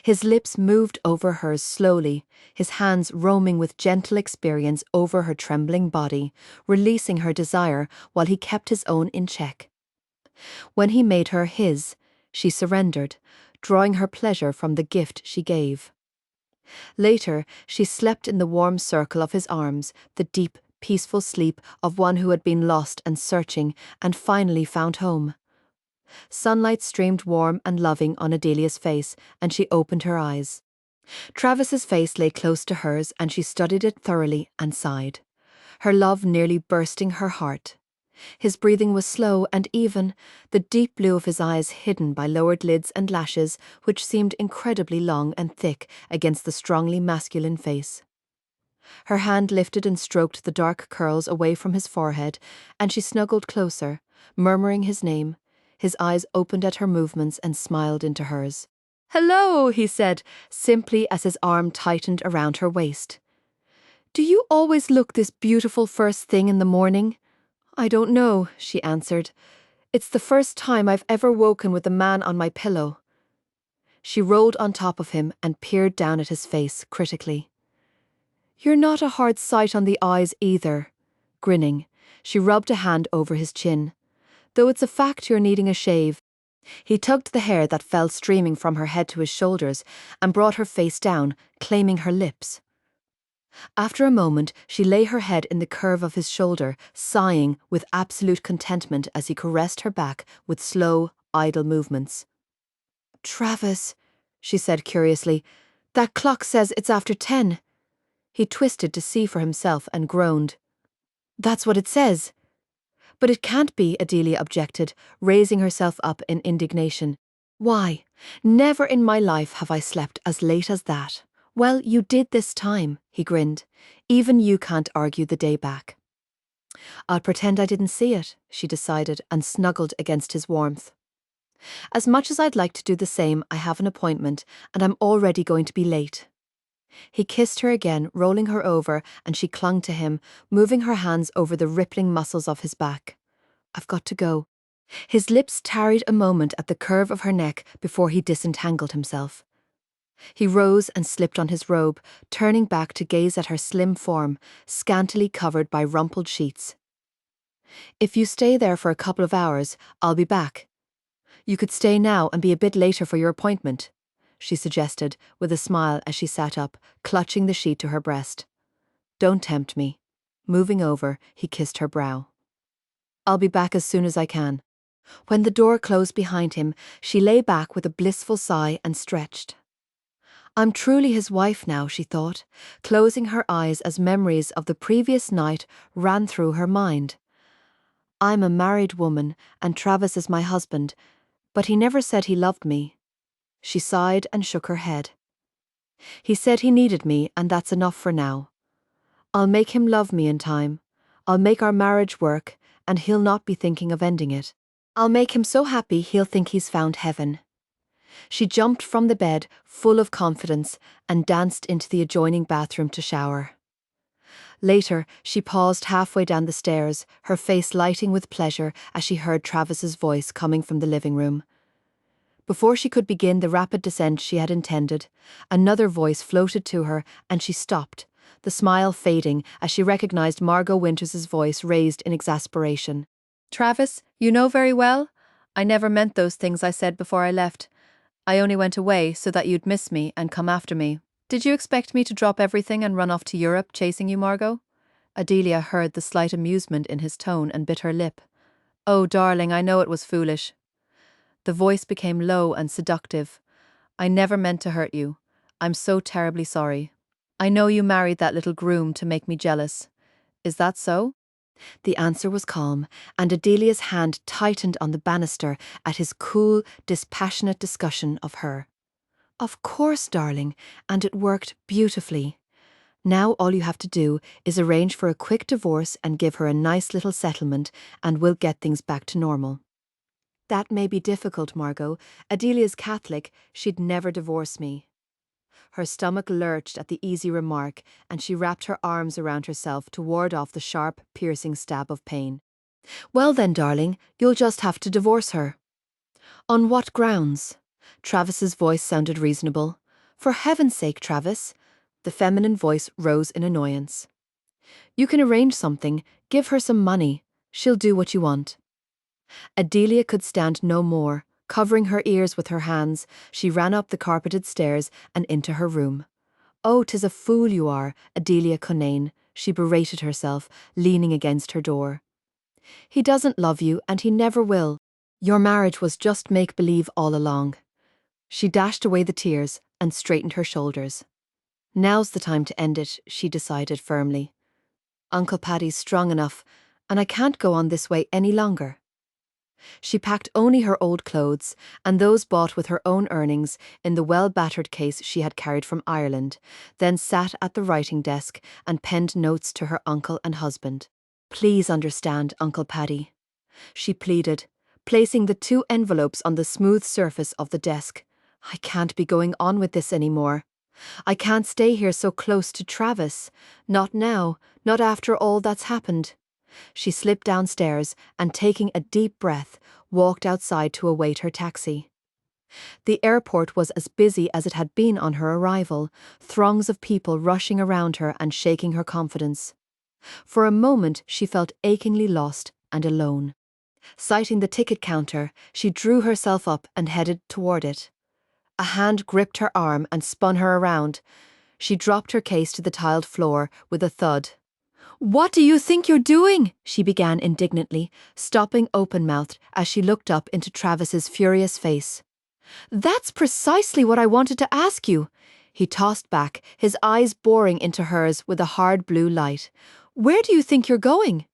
His lips moved over hers slowly, his hands roaming with gentle experience over her trembling body, releasing her desire while he kept his own in check. When he made her his, she surrendered, drawing her pleasure from the gift she gave. Later, she slept in the warm circle of his arms, the deep, peaceful sleep of one who had been lost and searching and finally found home. Sunlight streamed warm and loving on Adelia's face, and she opened her eyes. Travis's face lay close to hers, and she studied it thoroughly and sighed, her love nearly bursting her heart. His breathing was slow and even, the deep blue of his eyes hidden by lowered lids and lashes, which seemed incredibly long and thick against the strongly masculine face. Her hand lifted and stroked the dark curls away from his forehead, and she snuggled closer, murmuring his name. His eyes opened at her movements and smiled into hers. "Hello," he said, simply as his arm tightened around her waist. "Do you always look this beautiful first thing in the morning?" "I don't know," she answered. "It's the first time I've ever woken with a man on my pillow." She rolled on top of him and peered down at his face critically. "You're not a hard sight on the eyes either." Grinning, she rubbed a hand over his chin. "Though it's a fact you're needing a shave." He tugged the hair that fell streaming from her head to his shoulders and brought her face down, claiming her lips. After a moment, she lay her head in the curve of his shoulder, sighing with absolute contentment as he caressed her back with slow, idle movements. "Travis," she said curiously, "that clock says it's after 10. He twisted to see for himself and groaned. "That's what it says." "But it can't be," Adelia objected, raising herself up in indignation. "Why, never in my life have I slept as late as that." "Well, you did this time," he grinned. "Even you can't argue the day back." "I'll pretend I didn't see it," she decided, and snuggled against his warmth. "As much as I'd like to do the same, I have an appointment, and I'm already going to be late." He kissed her again, rolling her over, and she clung to him, moving her hands over the rippling muscles of his back. "I've got to go." His lips tarried a moment at the curve of her neck before he disentangled himself. He rose and slipped on his robe, turning back to gaze at her slim form, scantily covered by rumpled sheets. "If you stay there for a couple of hours, I'll be back. You could stay now and be a bit later for your appointment," she suggested, with a smile as she sat up, clutching the sheet to her breast. "Don't tempt me." Moving over, he kissed her brow. "I'll be back as soon as I can." When the door closed behind him, she lay back with a blissful sigh and stretched. "I'm truly his wife now," she thought, closing her eyes as memories of the previous night ran through her mind. "I'm a married woman, and Travis is my husband, but he never said he loved me." She sighed and shook her head. "He said he needed me, and that's enough for now. I'll make him love me in time. I'll make our marriage work, and he'll not be thinking of ending it. I'll make him so happy he'll think he's found heaven." She jumped from the bed, full of confidence, and danced into the adjoining bathroom to shower. Later, she paused halfway down the stairs, her face lighting with pleasure as she heard Travis's voice coming from the living room. Before she could begin the rapid descent she had intended, another voice floated to her and she stopped, the smile fading as she recognized Margot Winters's voice raised in exasperation. "Travis, you know very well, I never meant those things I said before I left. I only went away so that you'd miss me and come after me. Did you expect me to drop everything and run off to Europe chasing you, Margot?" Adelia heard the slight amusement in his tone and bit her lip. "Oh, darling, I know it was foolish." The voice became low and seductive. "I never meant to hurt you. I'm so terribly sorry. I know you married that little groom to make me jealous. Is that so?" The answer was calm, and Adelia's hand tightened on the banister at his cool, dispassionate discussion of her. "Of course, darling, and it worked beautifully. Now all you have to do is arrange for a quick divorce and give her a nice little settlement, and we'll get things back to normal." "That may be difficult, Margot. Adelia's Catholic. She'd never divorce me." Her stomach lurched at the easy remark, and she wrapped her arms around herself to ward off the sharp, piercing stab of pain. "Well then, darling, you'll just have to divorce her." "On what grounds?" Travis's voice sounded reasonable. "For heaven's sake, Travis." The feminine voice rose in annoyance. "You can arrange something. Give her some money. She'll do what you want." Adelia could stand no more. Covering her ears with her hands, she ran up the carpeted stairs and into her room. "Oh, 'tis a fool you are, Adelia Connane," she berated herself, leaning against her door. "He doesn't love you, and he never will. Your marriage was just make-believe all along." She dashed away the tears and straightened her shoulders. "Now's the time to end it," she decided firmly. "Uncle Paddy's strong enough, and I can't go on this way any longer. She packed only her old clothes, and those bought with her own earnings, in the well-battered case she had carried from Ireland, then sat at the writing desk and penned notes to her uncle and husband. "Please understand, Uncle Paddy," she pleaded, placing the 2 envelopes on the smooth surface of the desk. "I can't be going on with this anymore. I can't stay here so close to Travis. Not now, not after all that's happened." She slipped downstairs and, taking a deep breath, walked outside to await her taxi. The airport was as busy as it had been on her arrival, throngs of people rushing around her and shaking her confidence. For a moment she felt achingly lost and alone. Sighting the ticket counter, she drew herself up and headed toward it. A hand gripped her arm and spun her around. She dropped her case to the tiled floor with a thud. "What do you think you're doing?" she began indignantly, stopping open-mouthed as she looked up into Travis's furious face. "That's precisely what I wanted to ask you." He tossed back, his eyes boring into hers with a hard blue light. "Where do you think you're going?"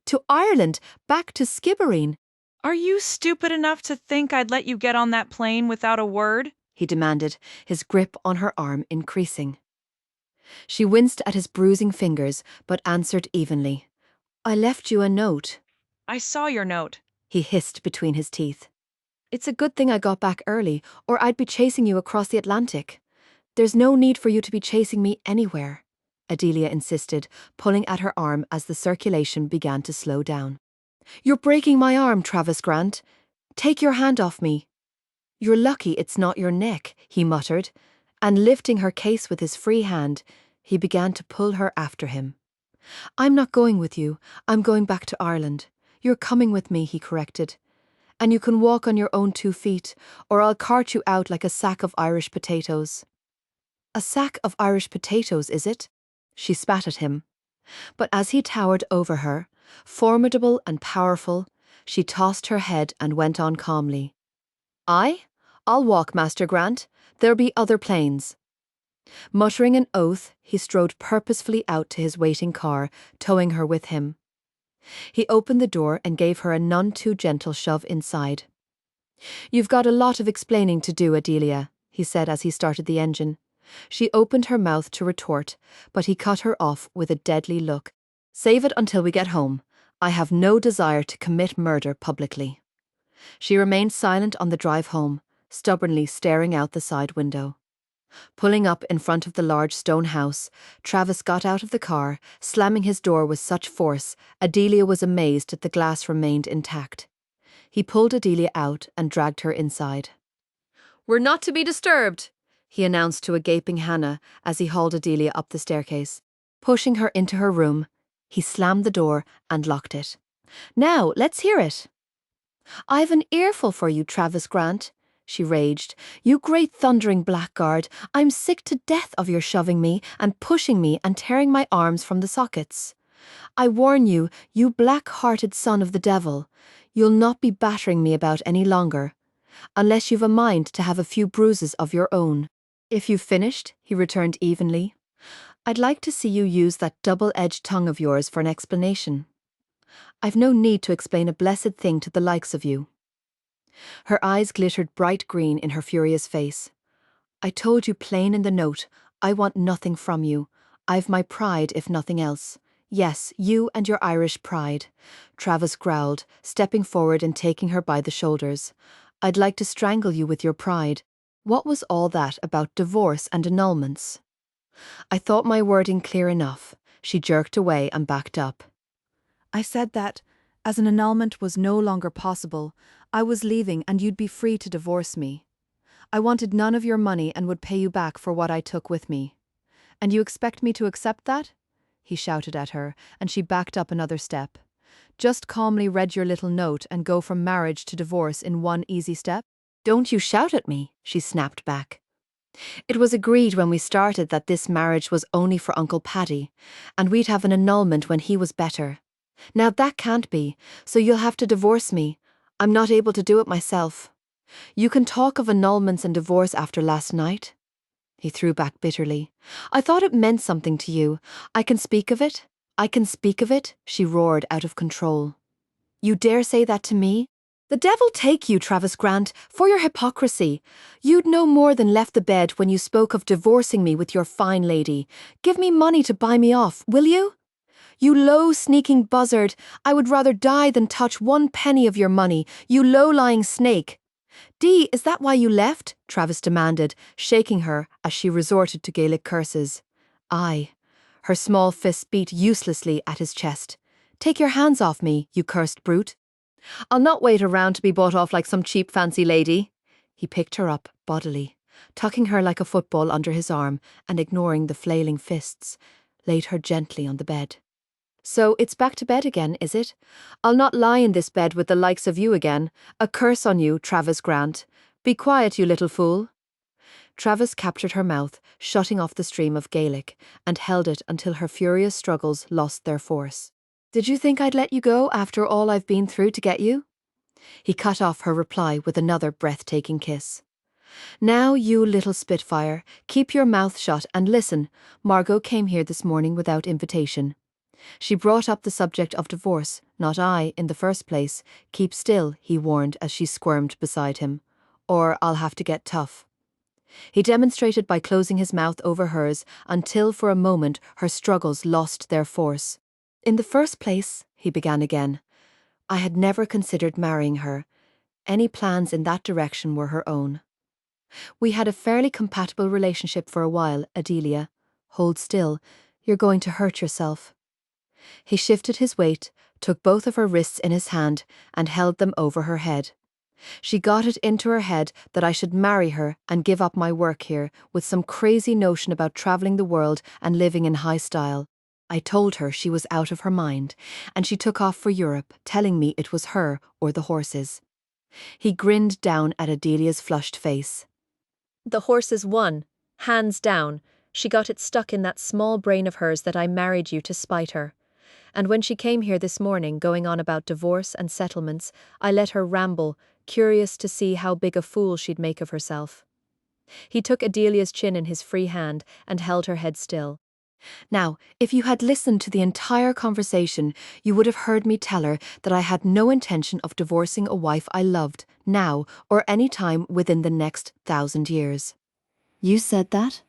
"To Ireland, back to Skibbereen." "Are you stupid enough to think I'd let you get on that plane without a word?" he demanded, his grip on her arm increasing. She winced at his bruising fingers, but answered evenly. "I left you a note." "I saw your note," he hissed between his teeth. "It's a good thing I got back early, or I'd be chasing you across the Atlantic." "There's no need for you to be chasing me anywhere," Adelia insisted, pulling at her arm as the circulation began to slow down. "You're breaking my arm, Travis Grant. Take your hand off me." "You're lucky it's not your neck," he muttered, and lifting her case with his free hand, he began to pull her after him. "I'm not going with you. I'm going back to Ireland. You're coming with me," he corrected. "And you can walk on your own 2 feet, or I'll cart you out like a sack of Irish potatoes." "A sack of Irish potatoes, is it?" She spat at him. But as he towered over her, formidable and powerful, she tossed her head and went on calmly. "I'll walk, Master Grant. There'll be other planes." Muttering an oath, he strode purposefully out to his waiting car, towing her with him. He opened the door and gave her a none-too-gentle shove inside. "You've got a lot of explaining to do, Adelia," he said as he started the engine. She opened her mouth to retort, but he cut her off with a deadly look. "Save it until we get home. I have no desire to commit murder publicly." She remained silent on the drive home, stubbornly staring out the side window. Pulling up in front of the large stone house, Travis got out of the car, slamming his door with such force, Adelia was amazed that the glass remained intact. He pulled Adelia out and dragged her inside. "We're not to be disturbed," he announced to a gaping Hannah as he hauled Adelia up the staircase. Pushing her into her room, he slammed the door and locked it. "Now, let's hear it." "I've an earful for you, Travis Grant," she raged. "You great thundering blackguard, I'm sick to death of your shoving me and pushing me and tearing my arms from the sockets. I warn you, you black-hearted son of the devil, you'll not be battering me about any longer, unless you've a mind to have a few bruises of your own." "If you've finished," he returned evenly, "I'd like to see you use that double-edged tongue of yours for an explanation. I've no need to explain a blessed thing to the likes of you." Her eyes glittered bright green in her furious face. "I told you plain in the note, I want nothing from you. I've my pride if nothing else. Yes, you and your Irish pride," Travis growled, stepping forward and taking her by the shoulders. "I'd like to strangle you with your pride. What was all that about divorce and annulments?" "I thought my wording clear enough." She jerked away and backed up. "I said that, as an annulment was no longer possible, I was leaving and you'd be free to divorce me. I wanted none of your money and would pay you back for what I took with me. And you expect me to accept that?" he shouted at her, and she backed up another step. "Just calmly read your little note and go from marriage to divorce in one easy step?" "Don't you shout at me," she snapped back. "It was agreed when we started that this marriage was only for Uncle Paddy, and we'd have an annulment when he was better. Now that can't be, so you'll have to divorce me. I'm not able to do it myself. You can talk of annulments and divorce after last night." He threw back bitterly. "I thought it meant something to you. I can speak of it. I can speak of it, she roared out of control. You dare say that to me? The devil take you, Travis Grant, for your hypocrisy. You'd no more than left the bed when you spoke of divorcing me with your fine lady. Give me money to buy me off, will you? You low, sneaking buzzard, I would rather die than touch 1 penny of your money, you low-lying snake. Dee, is that why you left? Travis demanded, shaking her as she resorted to Gaelic curses. Aye. Her small fist beat uselessly at his chest. Take your hands off me, you cursed brute. I'll not wait around to be bought off like some cheap fancy lady. He picked her up bodily, tucking her like a football under his arm and ignoring the flailing fists, laid her gently on the bed. So it's back to bed again, is it? I'll not lie in this bed with the likes of you again. A curse on you, Travis Grant. Be quiet, you little fool. Travis captured her mouth, shutting off the stream of Gaelic, and held it until her furious struggles lost their force. Did you think I'd let you go after all I've been through to get you? He cut off her reply with another breathtaking kiss. Now, you little spitfire, keep your mouth shut and listen. Margot came here this morning without invitation. She brought up the subject of divorce, not I, in the first place. Keep still, he warned as she squirmed beside him. Or I'll have to get tough. He demonstrated by closing his mouth over hers until for a moment her struggles lost their force. In the first place, he began again, I had never considered marrying her. Any plans in that direction were her own. We had a fairly compatible relationship for a while, Adelia. Hold still, you're going to hurt yourself. He shifted his weight, took both of her wrists in his hand, and held them over her head. She got it into her head that I should marry her and give up my work here, with some crazy notion about travelling the world and living in high style. I told her she was out of her mind, and she took off for Europe, telling me it was her or the horses. He grinned down at Adelia's flushed face. The horses won, hands down. She got it stuck in that small brain of hers that I married you to spite her. And when she came here this morning going on about divorce and settlements, I let her ramble, curious to see how big a fool she'd make of herself. He took Adelia's chin in his free hand and held her head still. Now, if you had listened to the entire conversation, you would have heard me tell her that I had no intention of divorcing a wife I loved, now or any time within the next 1,000 years. You said that?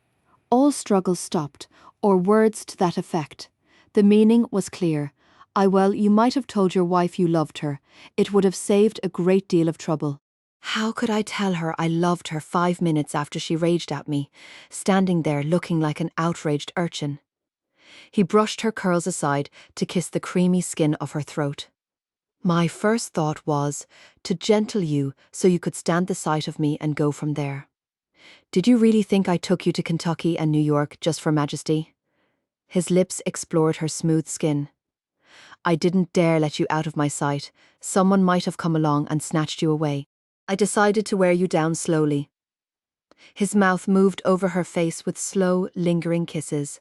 All struggles stopped, or words to that effect. The meaning was clear. Well, you might have told your wife you loved her. It would have saved a great deal of trouble. How could I tell her I loved her 5 minutes after she raged at me, standing there looking like an outraged urchin? He brushed her curls aside to kiss the creamy skin of her throat. My first thought was to gentle you so you could stand the sight of me and go from there. Did you really think I took you to Kentucky and New York just for majesty? His lips explored her smooth skin. I didn't dare let you out of my sight. Someone might have come along and snatched you away. I decided to wear you down slowly. His mouth moved over her face with slow, lingering kisses.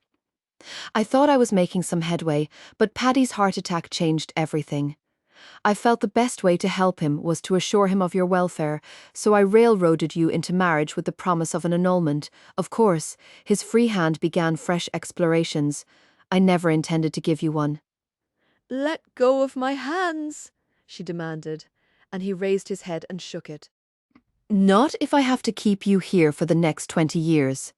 I thought I was making some headway, but Paddy's heart attack changed everything. I felt the best way to help him was to assure him of your welfare, so I railroaded you into marriage with the promise of an annulment. Of course, his free hand began fresh explorations. I never intended to give you one. Let go of my hands, she demanded, and he raised his head and shook it. Not if I have to keep you here for the next 20 years.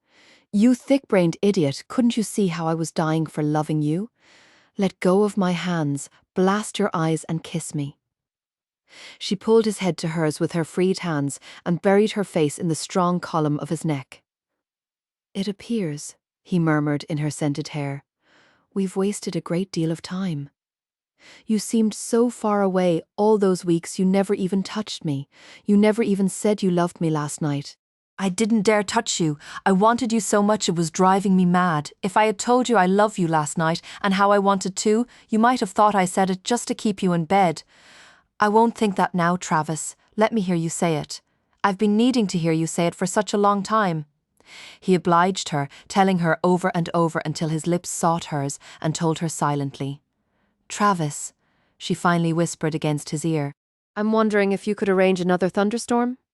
You thick-brained idiot, couldn't you see how I was dying for loving you? Let go of my hands, blast your eyes and kiss me. She pulled his head to hers with her freed hands and buried her face in the strong column of his neck. It appears, he murmured in her scented hair, we've wasted a great deal of time. You seemed so far away all those weeks you never even touched me. You never even said you loved me last night. I didn't dare touch you. I wanted you so much it was driving me mad. If I had told you I love you last night and how I wanted to, you might have thought I said it just to keep you in bed. I won't think that now, Travis. Let me hear you say it. I've been needing to hear you say it for such a long time. He obliged her, telling her over and over until his lips sought hers and told her silently. Travis, she finally whispered against his ear. I'm wondering if you could arrange another thunderstorm?